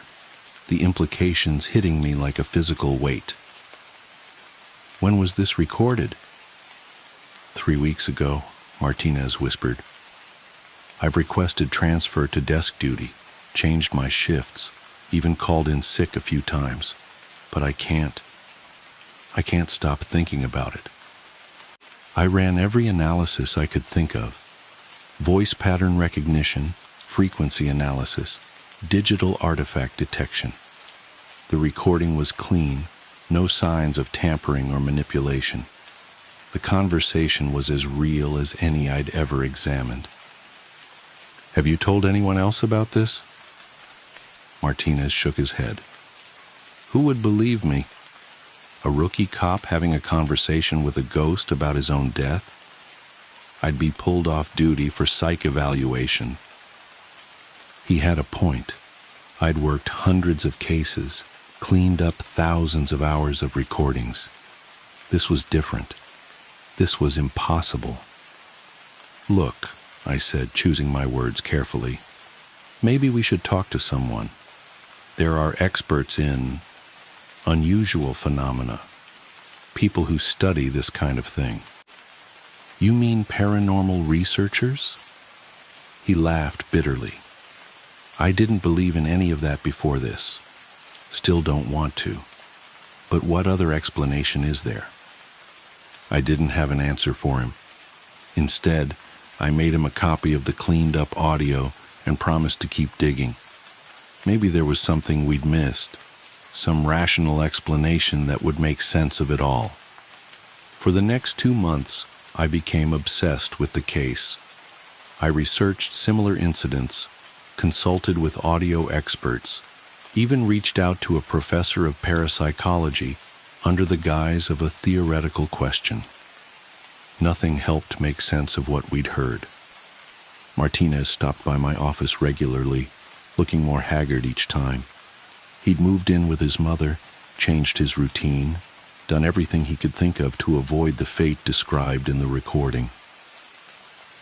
the implications hitting me like a physical weight. "When was this recorded?" 3 weeks ago, Martinez whispered. "I've requested transfer to desk duty, changed my shifts, even called in sick a few times, but I can't stop thinking about it. I ran every analysis I could think of: voice pattern recognition, frequency analysis, digital artifact detection. The recording was clean, no signs of tampering or manipulation. The conversation was as real as any I'd ever examined." "Have you told anyone else about this?" Martinez shook his head. "Who would believe me? A rookie cop having a conversation with a ghost about his own death? I'd be pulled off duty for psych evaluation." He had a point. I'd worked hundreds of cases, cleaned up thousands of hours of recordings. This was different. This was impossible. "Look," I said, choosing my words carefully, "maybe we should talk to someone. There are experts in unusual phenomena, people who study this kind of thing." "You mean paranormal researchers?" He laughed bitterly. "I didn't believe in any of that before this. Still don't want to. But what other explanation is there?" I didn't have an answer for him. Instead, I made him a copy of the cleaned-up audio and promised to keep digging. Maybe there was something we'd missed, some rational explanation that would make sense of it all. For the next 2 months, I became obsessed with the case. I researched similar incidents, consulted with audio experts, even reached out to a professor of parapsychology under the guise of a theoretical question. Nothing helped make sense of what we'd heard. Martinez stopped by my office regularly, looking more haggard each time. He'd moved in with his mother, changed his routine, done everything he could think of to avoid the fate described in the recording.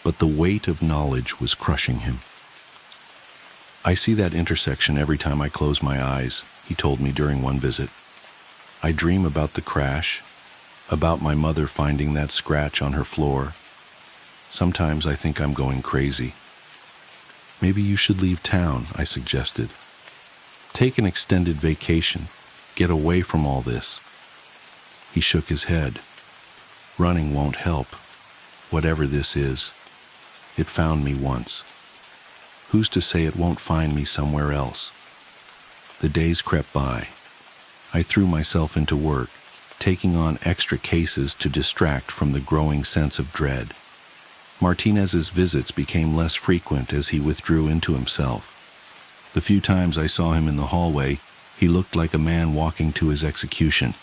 But the weight of knowledge was crushing him. "I see that intersection every time I close my eyes," he told me during one visit. "I dream about the crash, about my mother finding that scratch on her floor. Sometimes I think I'm going crazy." "Maybe you should leave town," I suggested. "Take an extended vacation. Get away from all this." He shook his head. "Running won't help. Whatever this is, it found me once. Who's to say it won't find me somewhere else?" The days crept by. I threw myself into work, taking on extra cases to distract from the growing sense of dread. Martinez's visits became less frequent as he withdrew into himself. The few times I saw him in the hallway, he looked like a man walking to his execution.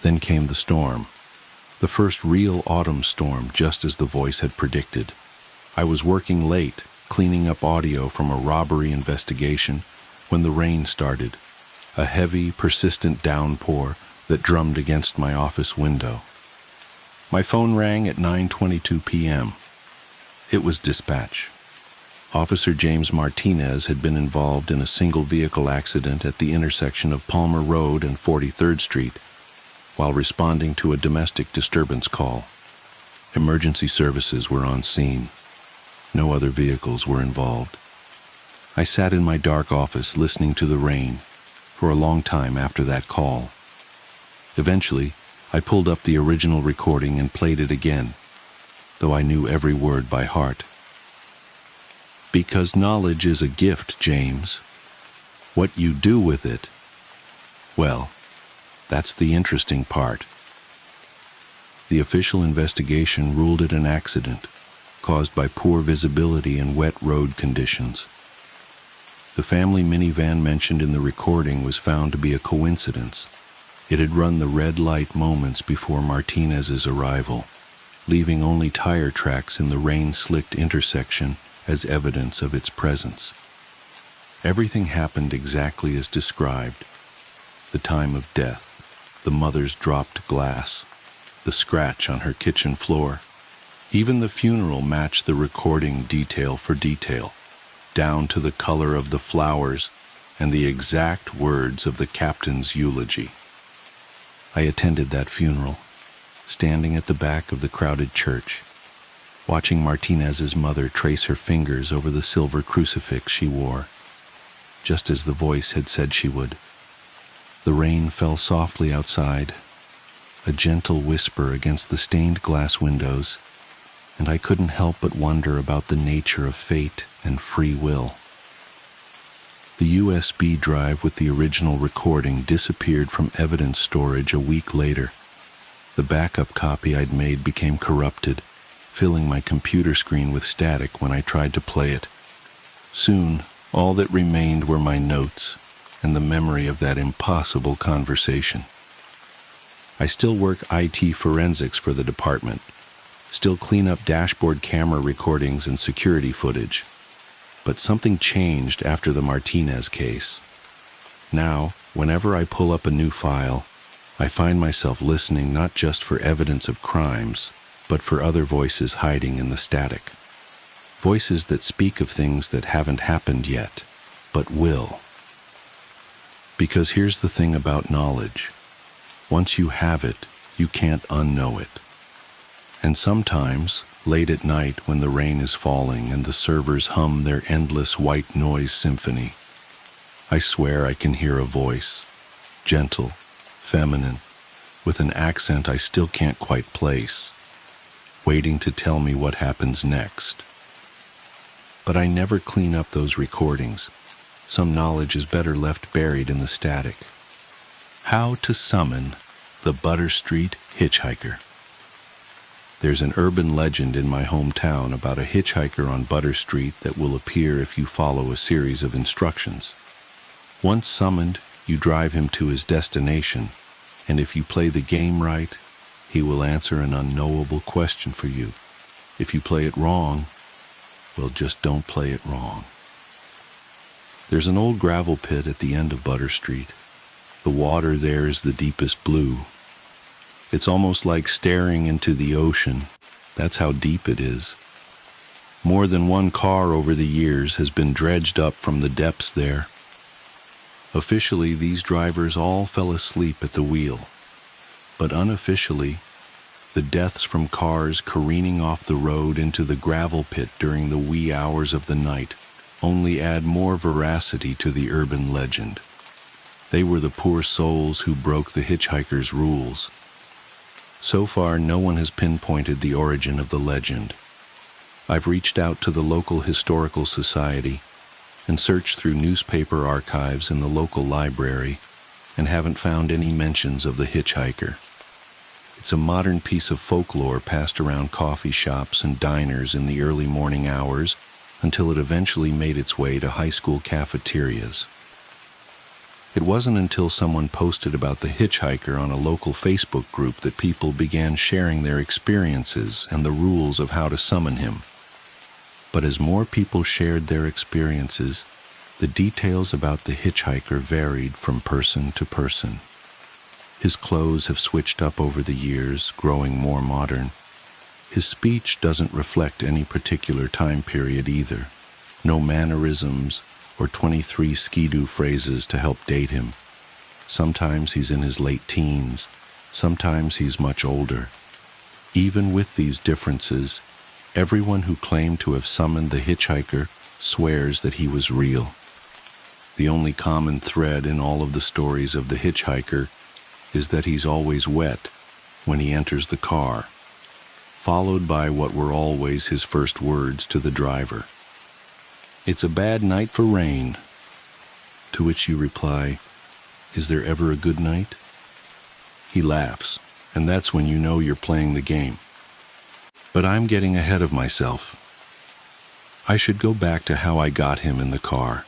Then came the storm. The first real autumn storm, just as the voice had predicted. I was working late, cleaning up audio from a robbery investigation, when the rain started, a heavy, persistent downpour that drummed against my office window. My phone rang at 9:22 p.m. It was dispatch. Officer James Martinez had been involved in a single-vehicle accident at the intersection of Palmer Road and 43rd Street while responding to a domestic disturbance call. Emergency services were on scene. No other vehicles were involved. I sat in my dark office listening to the rain for a long time after that call. Eventually, I pulled up the original recording and played it again, though I knew every word by heart. "Because knowledge is a gift, James. What you do with it, well, that's the interesting part." The official investigation ruled it an accident caused by poor visibility and wet road conditions. The family minivan mentioned in the recording was found to be a coincidence. It had run the red light moments before Martinez's arrival, leaving only tire tracks in the rain-slicked intersection as evidence of its presence. Everything happened exactly as described. The time of death, the mother's dropped glass, the scratch on her kitchen floor. Even the funeral matched the recording detail for detail, down to the color of the flowers and the exact words of the captain's eulogy. I attended that funeral, standing at the back of the crowded church, watching Martinez's mother trace her fingers over the silver crucifix she wore, just as the voice had said she would. The rain fell softly outside, a gentle whisper against the stained glass windows, and I couldn't help but wonder about the nature of fate and free will. The USB drive with the original recording disappeared from evidence storage a week later. The backup copy I'd made became corrupted, filling my computer screen with static when I tried to play it. Soon, all that remained were my notes and the memory of that impossible conversation. I still work IT forensics for the department, still clean up dashboard camera recordings and security footage. But something changed after the Martinez case. Now, whenever I pull up a new file, I find myself listening not just for evidence of crimes, but for other voices hiding in the static. Voices that speak of things that haven't happened yet, but will. Because here's the thing about knowledge. Once you have it, you can't unknow it. And sometimes, late at night when the rain is falling and the servers hum their endless white noise symphony, I swear I can hear a voice, gentle, feminine, with an accent I still can't quite place, waiting to tell me what happens next. But I never clean up those recordings. Some knowledge is better left buried in the static. How to summon the Butter Street hitchhiker. There's an urban legend in my hometown about a hitchhiker on Butter Street that will appear if you follow a series of instructions. Once summoned, you drive him to his destination, and if you play the game right, He will answer an unknowable question for you. If you play it wrong, well, just don't play it wrong. There's an old gravel pit at the end of Butter Street. The water there is the deepest blue. It's almost like staring into the ocean. That's how deep it is. More than one car over the years has been dredged up from the depths there. Officially, these drivers all fell asleep at the wheel. But unofficially, the deaths from cars careening off the road into the gravel pit during the wee hours of the night only add more veracity to the urban legend. They were the poor souls who broke the hitchhiker's rules. So far, no one has pinpointed the origin of the legend. I've reached out to the local historical society and searched through newspaper archives in the local library and haven't found any mentions of the hitchhiker. It's a modern piece of folklore passed around coffee shops and diners in the early morning hours until it eventually made its way to high school cafeterias. It wasn't until someone posted about the hitchhiker on a local Facebook group that people began sharing their experiences and the rules of how to summon him. But as more people shared their experiences, the details about the hitchhiker varied from person to person. His clothes have switched up over the years, growing more modern. His speech doesn't reflect any particular time period either. No mannerisms or 23 skidoo phrases to help date him. Sometimes he's in his late teens, sometimes he's much older. Even with these differences, everyone who claimed to have summoned the hitchhiker swears that he was real. The only common thread in all of the stories of the hitchhiker is that he's always wet when he enters the car, followed by what were always his first words to the driver. "It's a bad night for rain." To which you reply, "Is there ever a good night?" He laughs, and that's when you know you're playing the game. But I'm getting ahead of myself. I should go back to how I got him in the car.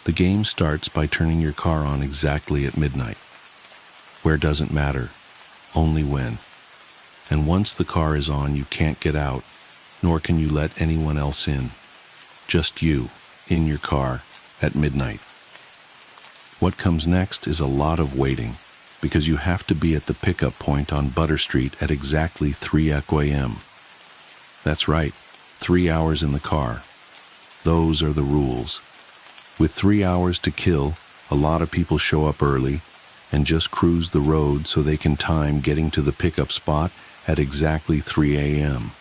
The game starts by turning your car on exactly at midnight. Where doesn't matter, only when. And once the car is on, you can't get out, nor can you let anyone else in. Just you, in your car, at midnight. What comes next is a lot of waiting, because you have to be at the pickup point on Butter Street at exactly 3 a.m. That's right, 3 hours in the car. Those are the rules. With 3 hours to kill, a lot of people show up early and just cruise the road so they can time getting to the pickup spot at exactly 3 a.m.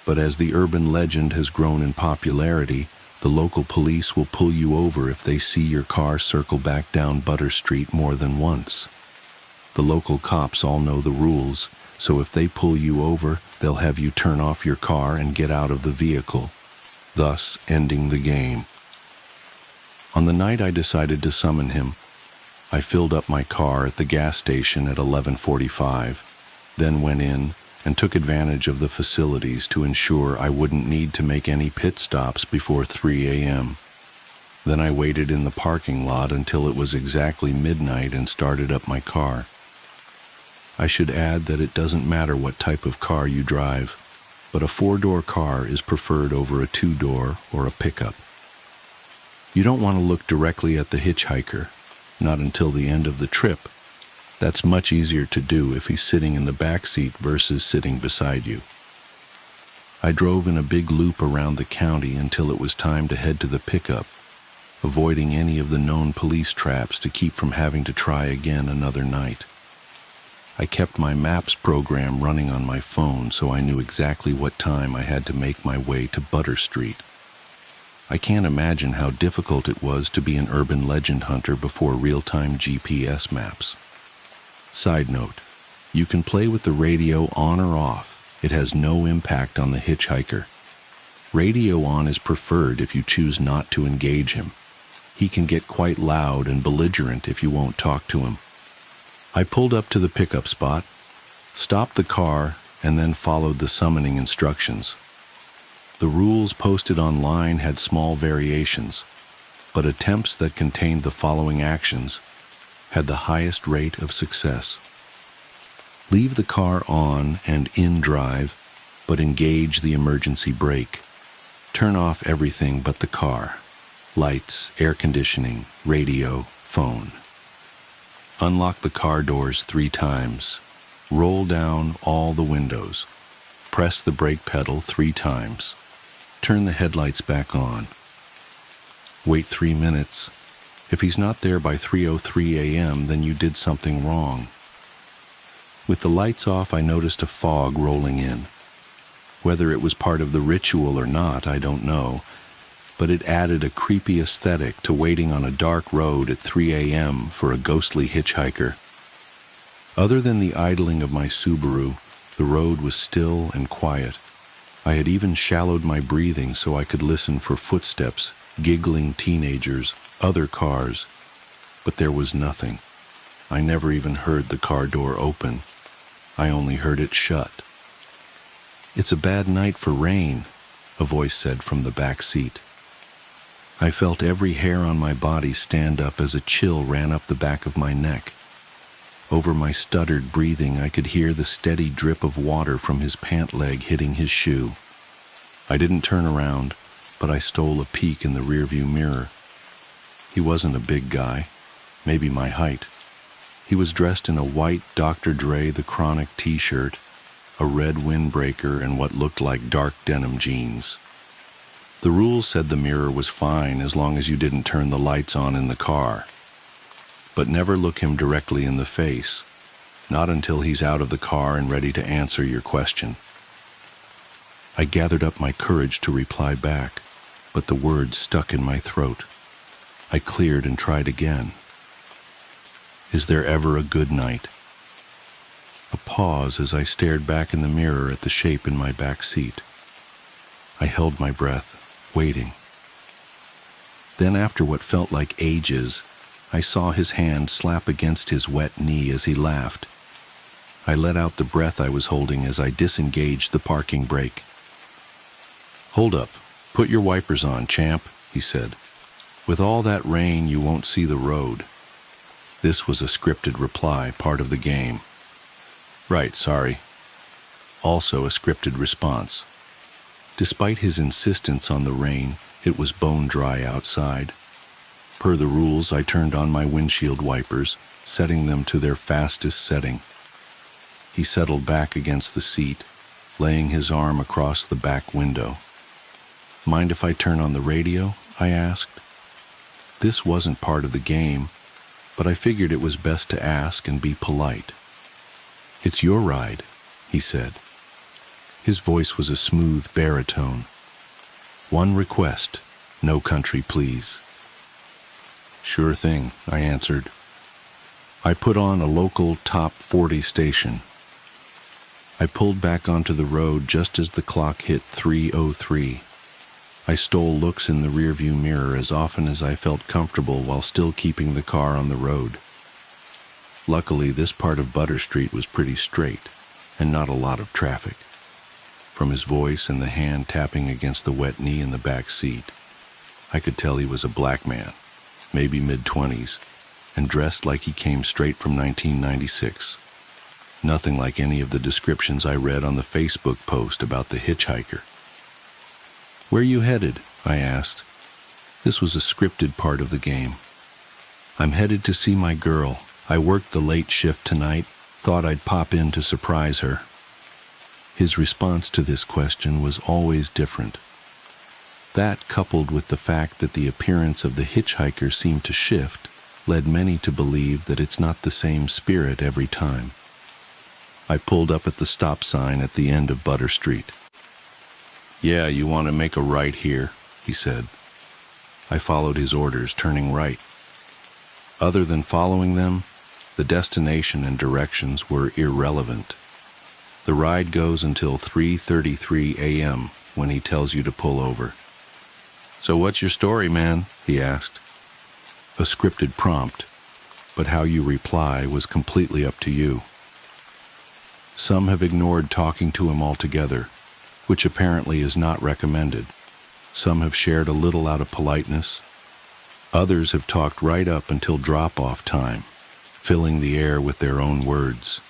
But as the urban legend has grown in popularity, the local police will pull you over if they see your car circle back down Butter Street more than once. The local cops all know the rules, so if they pull you over, they'll have you turn off your car and get out of the vehicle, thus ending the game. On the night I decided to summon him, I filled up my car at the gas station at 11:45, then went in and took advantage of the facilities to ensure I wouldn't need to make any pit stops before 3 a.m. Then I waited in the parking lot until it was exactly midnight and started up my car. I should add that it doesn't matter what type of car you drive, but a 4-door car is preferred over a 2-door or a pickup. You don't want to look directly at the hitchhiker, not until the end of the trip. That's much easier to do if he's sitting in the back seat versus sitting beside you. I drove in a big loop around the county until it was time to head to the pickup, avoiding any of the known police traps to keep from having to try again another night. I kept my maps program running on my phone so I knew exactly what time I had to make my way to Butter Street. I can't imagine how difficult it was to be an urban legend hunter before real-time GPS maps. Side note, you can play with the radio on or off. It has no impact on the hitchhiker. Radio on is preferred if you choose not to engage him. He can get quite loud and belligerent if you won't talk to him. I pulled up to the pickup spot, stopped the car, and then followed the summoning instructions. The rules posted online had small variations, but attempts that contained the following actions had the highest rate of success. Leave the car on and in drive, but engage the emergency brake. Turn off everything but the car. Lights, air conditioning, radio, phone. Unlock the car doors 3 times. Roll down all the windows. Press the brake pedal 3 times. Turn the headlights back on. Wait 3 minutes. If he's not there by 3:03 a.m., then you did something wrong. With the lights off, I noticed a fog rolling in. Whether it was part of the ritual or not, I don't know, but it added a creepy aesthetic to waiting on a dark road at 3 a.m. for a ghostly hitchhiker. Other than the idling of my Subaru, the road was still and quiet. I had even shallowed my breathing so I could listen for footsteps, giggling teenagers, other cars, but there was nothing. I never even heard the car door open. I only heard it shut. "It's a bad night for rain," a voice said from the back seat. I felt every hair on my body stand up as a chill ran up the back of my neck. Over my stuttered breathing, I could hear the steady drip of water from his pant leg hitting his shoe. I didn't turn around, but I stole a peek in the rearview mirror. He wasn't a big guy, maybe my height. He was dressed in a white Dr. Dre The Chronic t-shirt, a red windbreaker, and what looked like dark denim jeans. The rules said the mirror was fine as long as you didn't turn the lights on in the car. But never look him directly in the face, not until he's out of the car and ready to answer your question. I gathered up my courage to reply back, but the words stuck in my throat. I cleared and tried again. "Is there ever a good night?" A pause as I stared back in the mirror at the shape in my back seat. I held my breath, waiting. Then, after what felt like ages, I saw his hand slap against his wet knee as he laughed. I let out the breath I was holding as I disengaged the parking brake. "Hold up, put your wipers on, champ," he said. "With all that rain, you won't see the road." This was a scripted reply, part of the game. "Right, sorry." Also a scripted response. Despite his insistence on the rain, it was bone dry outside. Per the rules, I turned on my windshield wipers, setting them to their fastest setting. He settled back against the seat, laying his arm across the back window. "Mind if I turn on the radio?" I asked. This wasn't part of the game, but I figured it was best to ask and be polite. "It's your ride," he said. His voice was a smooth baritone. "One request, no country, please." "Sure thing," I answered. I put on a local top 40 station. I pulled back onto the road just as the clock hit 3:03. I stole looks in the rearview mirror as often as I felt comfortable while still keeping the car on the road. Luckily, this part of Butter Street was pretty straight, and not a lot of traffic. From his voice and the hand tapping against the wet knee in the back seat, I could tell he was a black man, maybe mid-20s, and dressed like he came straight from 1996. Nothing like any of the descriptions I read on the Facebook post about the hitchhiker. "Where you headed?" I asked. This was a scripted part of the game. "I'm headed to see my girl. I worked the late shift tonight, thought I'd pop in to surprise her." His response to this question was always different. That, coupled with the fact that the appearance of the hitchhiker seemed to shift, led many to believe that it's not the same spirit every time. I pulled up at the stop sign at the end of Butter Street. "Yeah, you want to make a right here," he said. I followed his orders, turning right. Other than following them, the destination and directions were irrelevant. The ride goes until 3:33 a.m. when he tells you to pull over. "So what's your story, man?" he asked. A scripted prompt, but how you reply was completely up to you. Some have ignored talking to him altogether, which apparently is not recommended. Some have shared a little out of politeness. Others have talked right up until drop-off time, filling the air with their own words.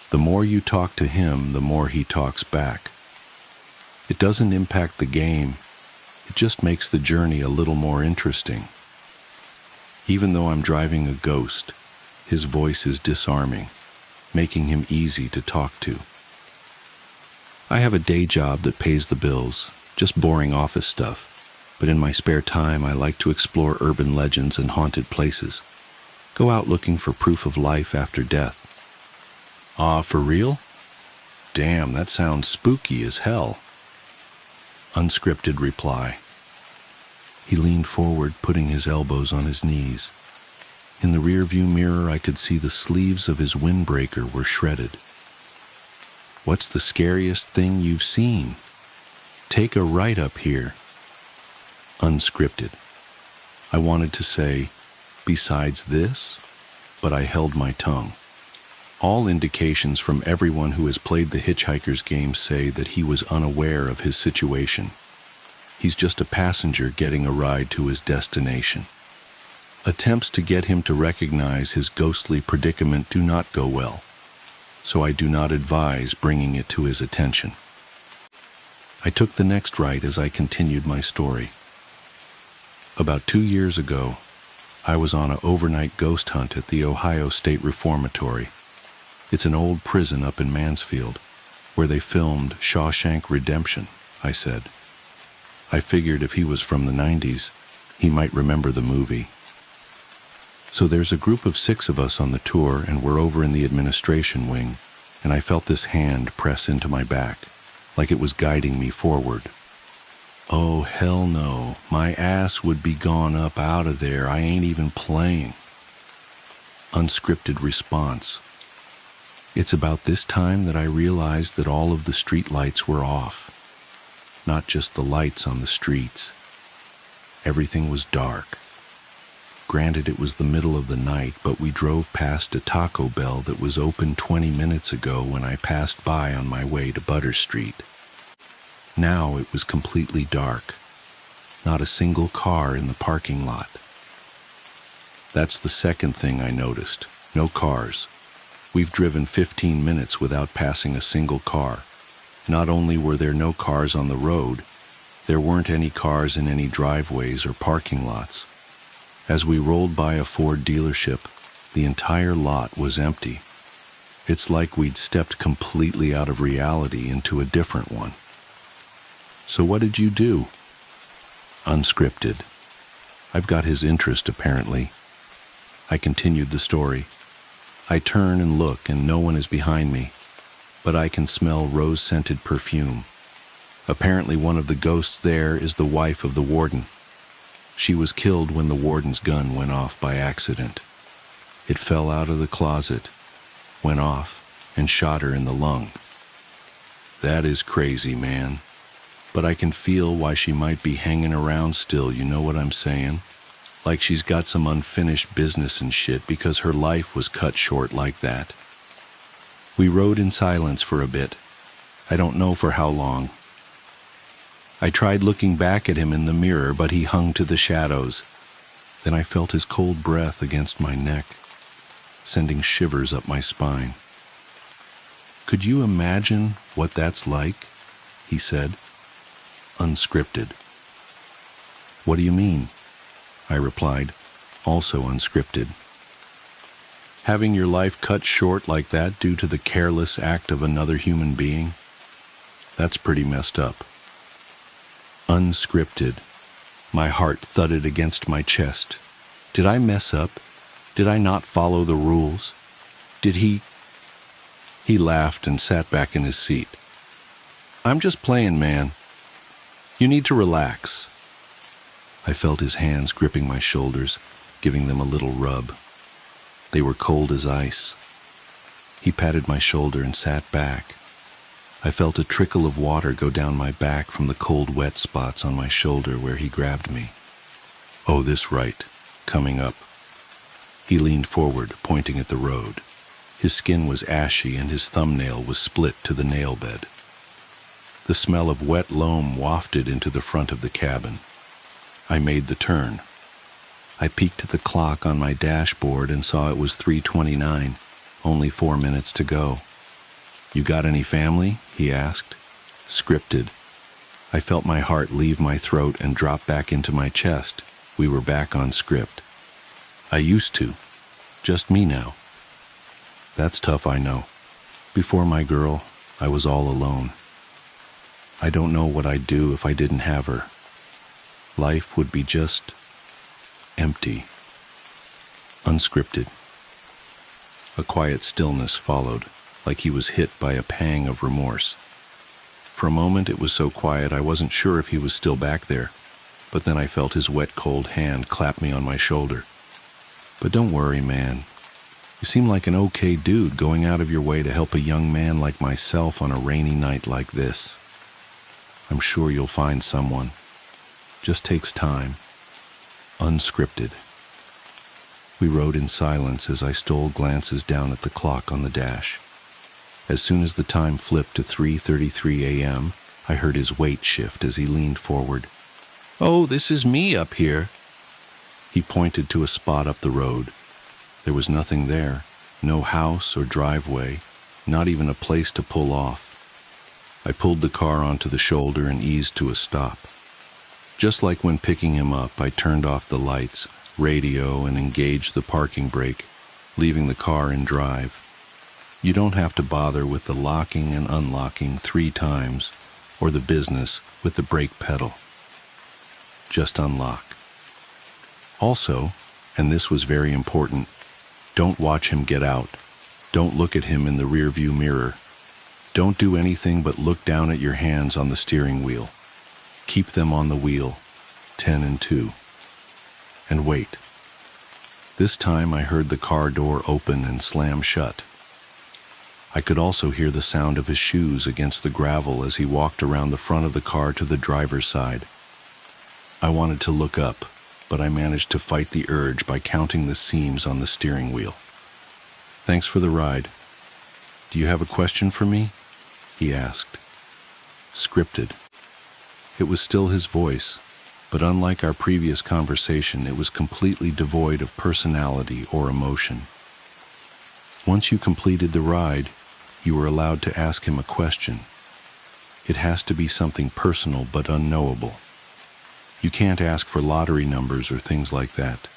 The more you talk to him, the more he talks back. It doesn't impact the game, it just makes the journey a little more interesting. Even though I'm driving a ghost, his voice is disarming, making him easy to talk to. I have a day job that pays the bills, just boring office stuff, but in my spare time I like to explore urban legends and haunted places. Go out looking for proof of life after death. Ah, for real? Damn, that sounds spooky as hell. Unscripted reply. He leaned forward, putting his elbows on his knees. In the rearview mirror, I could see the sleeves of his windbreaker were shredded. What's the scariest thing you've seen? Take a right up here. Unscripted. I wanted to say, besides this, but I held my tongue. All indications from everyone who has played the Hitchhiker's game say that he was unaware of his situation. He's just a passenger getting a ride to his destination. Attempts to get him to recognize his ghostly predicament do not go well, so I do not advise bringing it to his attention. I took the next right as I continued my story. About 2 years ago, I was on an overnight ghost hunt at the Ohio State Reformatory. It's an old prison up in Mansfield, where they filmed Shawshank Redemption, I said. I figured if he was from the 90s, he might remember the movie. So there's a group of 6 of us on the tour, and we're over in the administration wing, and I felt this hand press into my back, like it was guiding me forward. Oh, hell no. My ass would be gone up out of there. I ain't even playing. Unscripted response. It's about this time that I realized that all of the street lights were off. Not just the lights on the streets. Everything was dark. Granted, it was the middle of the night, but we drove past a Taco Bell that was open 20 minutes ago when I passed by on my way to Butter Street. Now it was completely dark. Not a single car in the parking lot. That's the second thing I noticed. No cars. We've driven 15 minutes without passing a single car. Not only were there no cars on the road, there weren't any cars in any driveways or parking lots. As we rolled by a Ford dealership, the entire lot was empty. It's like we'd stepped completely out of reality into a different one. So what did you do? Unscripted. I've got his interest, apparently. I continued the story. I turn and look, and no one is behind me, but I can smell rose-scented perfume. Apparently one of the ghosts there is the wife of the warden. She was killed when the warden's gun went off by accident. It fell out of the closet, went off, and shot her in the lung. That is crazy, man. But I can feel why she might be hanging around still, you know what I'm saying? Like she's got some unfinished business and shit because her life was cut short like that. We rode in silence for a bit. I don't know for how long. I tried looking back at him in the mirror, but he hung to the shadows. Then I felt his cold breath against my neck, sending shivers up my spine. Could you imagine what that's like? He said. Unscripted. What do you mean? I replied, also unscripted. Having your life cut short like that due to the careless act of another human being? That's pretty messed up. Unscripted. My heart thudded against my chest. Did I mess up? Did I not follow the rules? Did he... He laughed and sat back in his seat. I'm just playing, man. You need to relax. I felt his hands gripping my shoulders, giving them a little rub. They were cold as ice. He patted my shoulder and sat back. I felt a trickle of water go down my back from the cold, wet spots on my shoulder where he grabbed me. Oh, this right, coming up. He leaned forward, pointing at the road. His skin was ashy and his thumbnail was split to the nail bed. The smell of wet loam wafted into the front of the cabin. I made the turn. I peeked at the clock on my dashboard and saw it was 3:29, only 4 minutes to go. "You got any family?" he asked. Scripted. I felt my heart leave my throat and drop back into my chest. We were back on script. "I used to. Just me now." "That's tough, I know. Before my girl, I was all alone. I don't know what I'd do if I didn't have her. Life would be just empty." Unscripted. A quiet stillness followed, like he was hit by a pang of remorse. For a moment it was so quiet I wasn't sure if he was still back there, but then I felt his wet, cold hand clap me on my shoulder. "But don't worry, man. You seem like an okay dude going out of your way to help a young man like myself on a rainy night like this. I'm sure you'll find someone. Just takes time." Unscripted. We rode in silence as I stole glances down at the clock on the dash. As soon as the time flipped to 3:33 a.m., I heard his weight shift as he leaned forward. "Oh, this is me up here." He pointed to a spot up the road. There was nothing there, no house or driveway, not even a place to pull off. I pulled the car onto the shoulder and eased to a stop. Just like when picking him up, I turned off the lights, radio, and engaged the parking brake, leaving the car in drive. You don't have to bother with the locking and unlocking 3 times, or the business with the brake pedal. Just unlock. Also, and this was very important, don't watch him get out. Don't look at him in the rearview mirror. Don't do anything but look down at your hands on the steering wheel. Keep them on the wheel, 10 and 2. And wait. This time I heard the car door open and slam shut. I could also hear the sound of his shoes against the gravel as he walked around the front of the car to the driver's side. I wanted to look up, but I managed to fight the urge by counting the seams on the steering wheel. "Thanks for the ride. Do you have a question for me?" he asked. Scripted. It was still his voice, but unlike our previous conversation, it was completely devoid of personality or emotion. Once you completed the ride, you were allowed to ask him a question. It has to be something personal but unknowable. You can't ask for lottery numbers or things like that.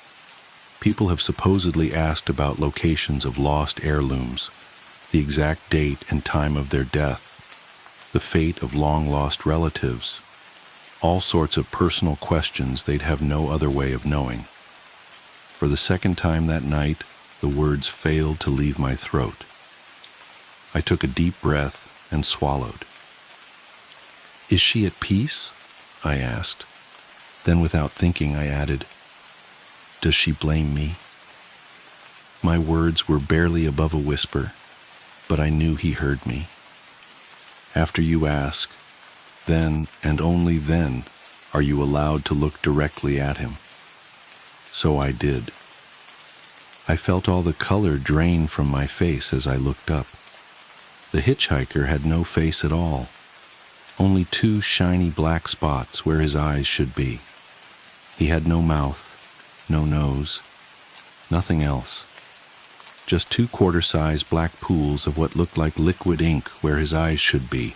People have supposedly asked about locations of lost heirlooms, the exact date and time of their death, the fate of long-lost relatives, all sorts of personal questions they'd have no other way of knowing. For the second time that night, the words failed to leave my throat. I took a deep breath and swallowed. "Is she at peace?" I asked. Then without thinking, I added, "Does she blame me?" My words were barely above a whisper, but I knew he heard me. "After you ask, then and only then are you allowed to look directly at him." So I did. I felt all the color drain from my face as I looked up. The hitchhiker had no face at all, only 2 shiny black spots where his eyes should be. He had no mouth, no nose, nothing else. Just 2 quarter-size black pools of what looked like liquid ink where his eyes should be,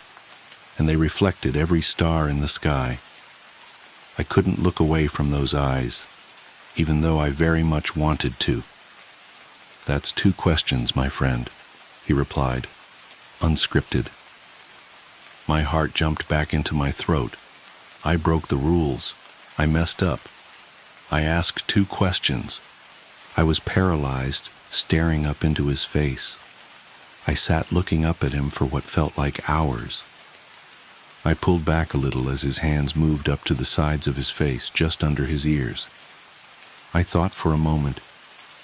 and they reflected every star in the sky. I couldn't look away from those eyes, even though I very much wanted to. "That's 2 questions, my friend," he replied, unscripted. My heart jumped back into my throat. I broke the rules. I messed up. I asked 2 questions. I was paralyzed, staring up into his face. I sat looking up at him for what felt like hours. I pulled back a little as his hands moved up to the sides of his face, just under his ears. I thought for a moment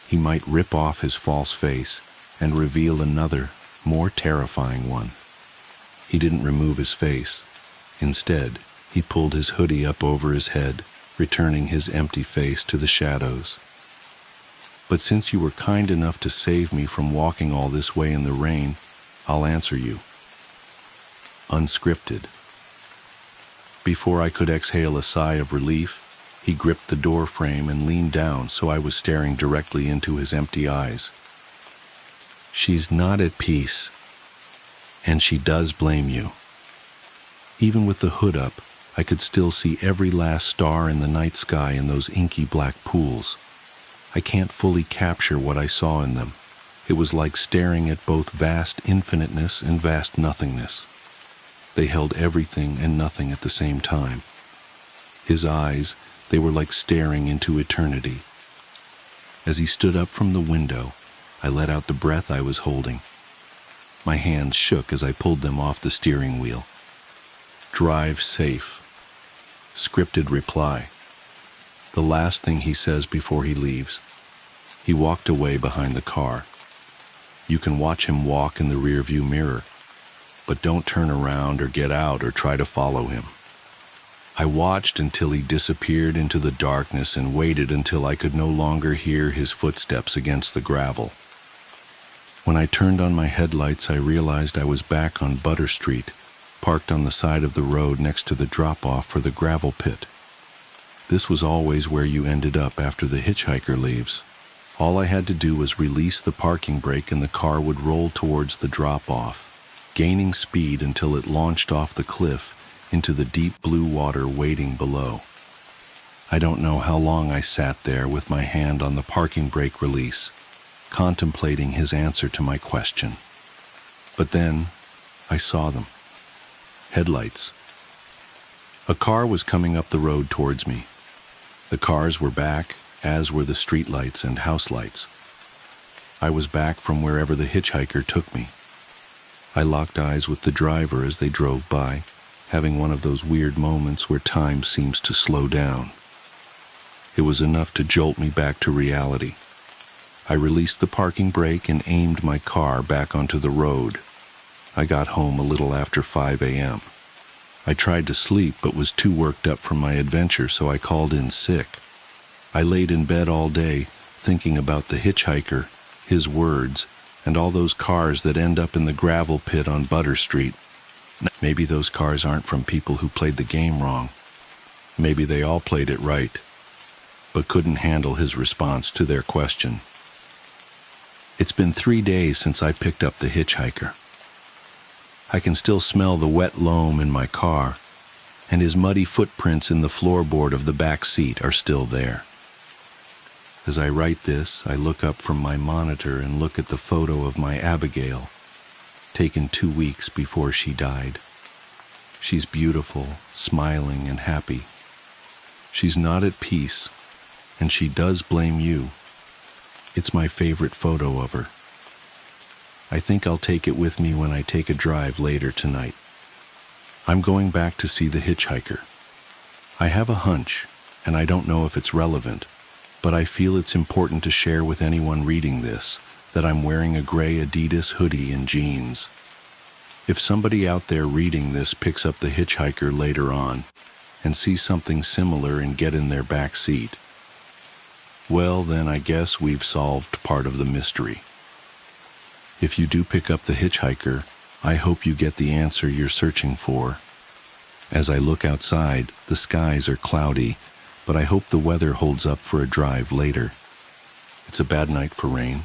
he might rip off his false face and reveal another, more terrifying one. He didn't remove his face. Instead, he pulled his hoodie up over his head, returning his empty face to the shadows. "But since you were kind enough to save me from walking all this way in the rain, I'll answer you." Unscripted. Before I could exhale a sigh of relief, he gripped the door frame and leaned down so I was staring directly into his empty eyes. "She's not at peace." And she does blame you. Even with the hood up, I could still see every last star in the night sky in those inky black pools. I can't fully capture what I saw in them. It was like staring at both vast infiniteness and vast nothingness. They held everything and nothing at the same time. His eyes, they were like staring into eternity. As he stood up from the window, I let out the breath I was holding. My hands shook as I pulled them off the steering wheel. Drive safe. Scripted reply. The last thing he says before he leaves. He walked away behind the car. You can watch him walk in the rearview mirror, but don't turn around or get out or try to follow him. I watched until he disappeared into the darkness and waited until I could no longer hear his footsteps against the gravel. When I turned on my headlights, I realized I was back on Butter Street, parked on the side of the road next to the drop-off for the gravel pit. This was always where you ended up after the hitchhiker leaves. All I had to do was release the parking brake and the car would roll towards the drop-off, gaining speed until it launched off the cliff into the deep blue water waiting below. I don't know how long I sat there with my hand on the parking brake release, contemplating his answer to my question. But then, I saw them. Headlights. A car was coming up the road towards me. The cars were back, as were the streetlights and house lights. I was back from wherever the hitchhiker took me. I locked eyes with the driver as they drove by, having one of those weird moments where time seems to slow down. It was enough to jolt me back to reality. I released the parking brake and aimed my car back onto the road. I got home a little after 5 a.m. I tried to sleep but was too worked up from my adventure, so I called in sick. I laid in bed all day, thinking about the hitchhiker, his words, and all those cars that end up in the gravel pit on Butter Street. Maybe those cars aren't from people who played the game wrong. Maybe they all played it right, but couldn't handle his response to their question. It's been 3 days since I picked up the hitchhiker. I can still smell the wet loam in my car, and his muddy footprints in the floorboard of the back seat are still there. As I write this, I look up from my monitor and look at the photo of my Abigail, taken 2 weeks before she died. She's beautiful, smiling, and happy. She's not at peace, and she does blame you. It's my favorite photo of her. I think I'll take it with me when I take a drive later tonight. I'm going back to see the hitchhiker. I have a hunch, and I don't know if it's relevant, but I feel it's important to share with anyone reading this that I'm wearing a gray Adidas hoodie and jeans. If somebody out there reading this picks up the hitchhiker later on and sees something similar and get in their back seat, well, then I guess we've solved part of the mystery. If you do pick up the hitchhiker, I hope you get the answer you're searching for. As I look outside, the skies are cloudy, but I hope the weather holds up for a drive later. It's a bad night for rain,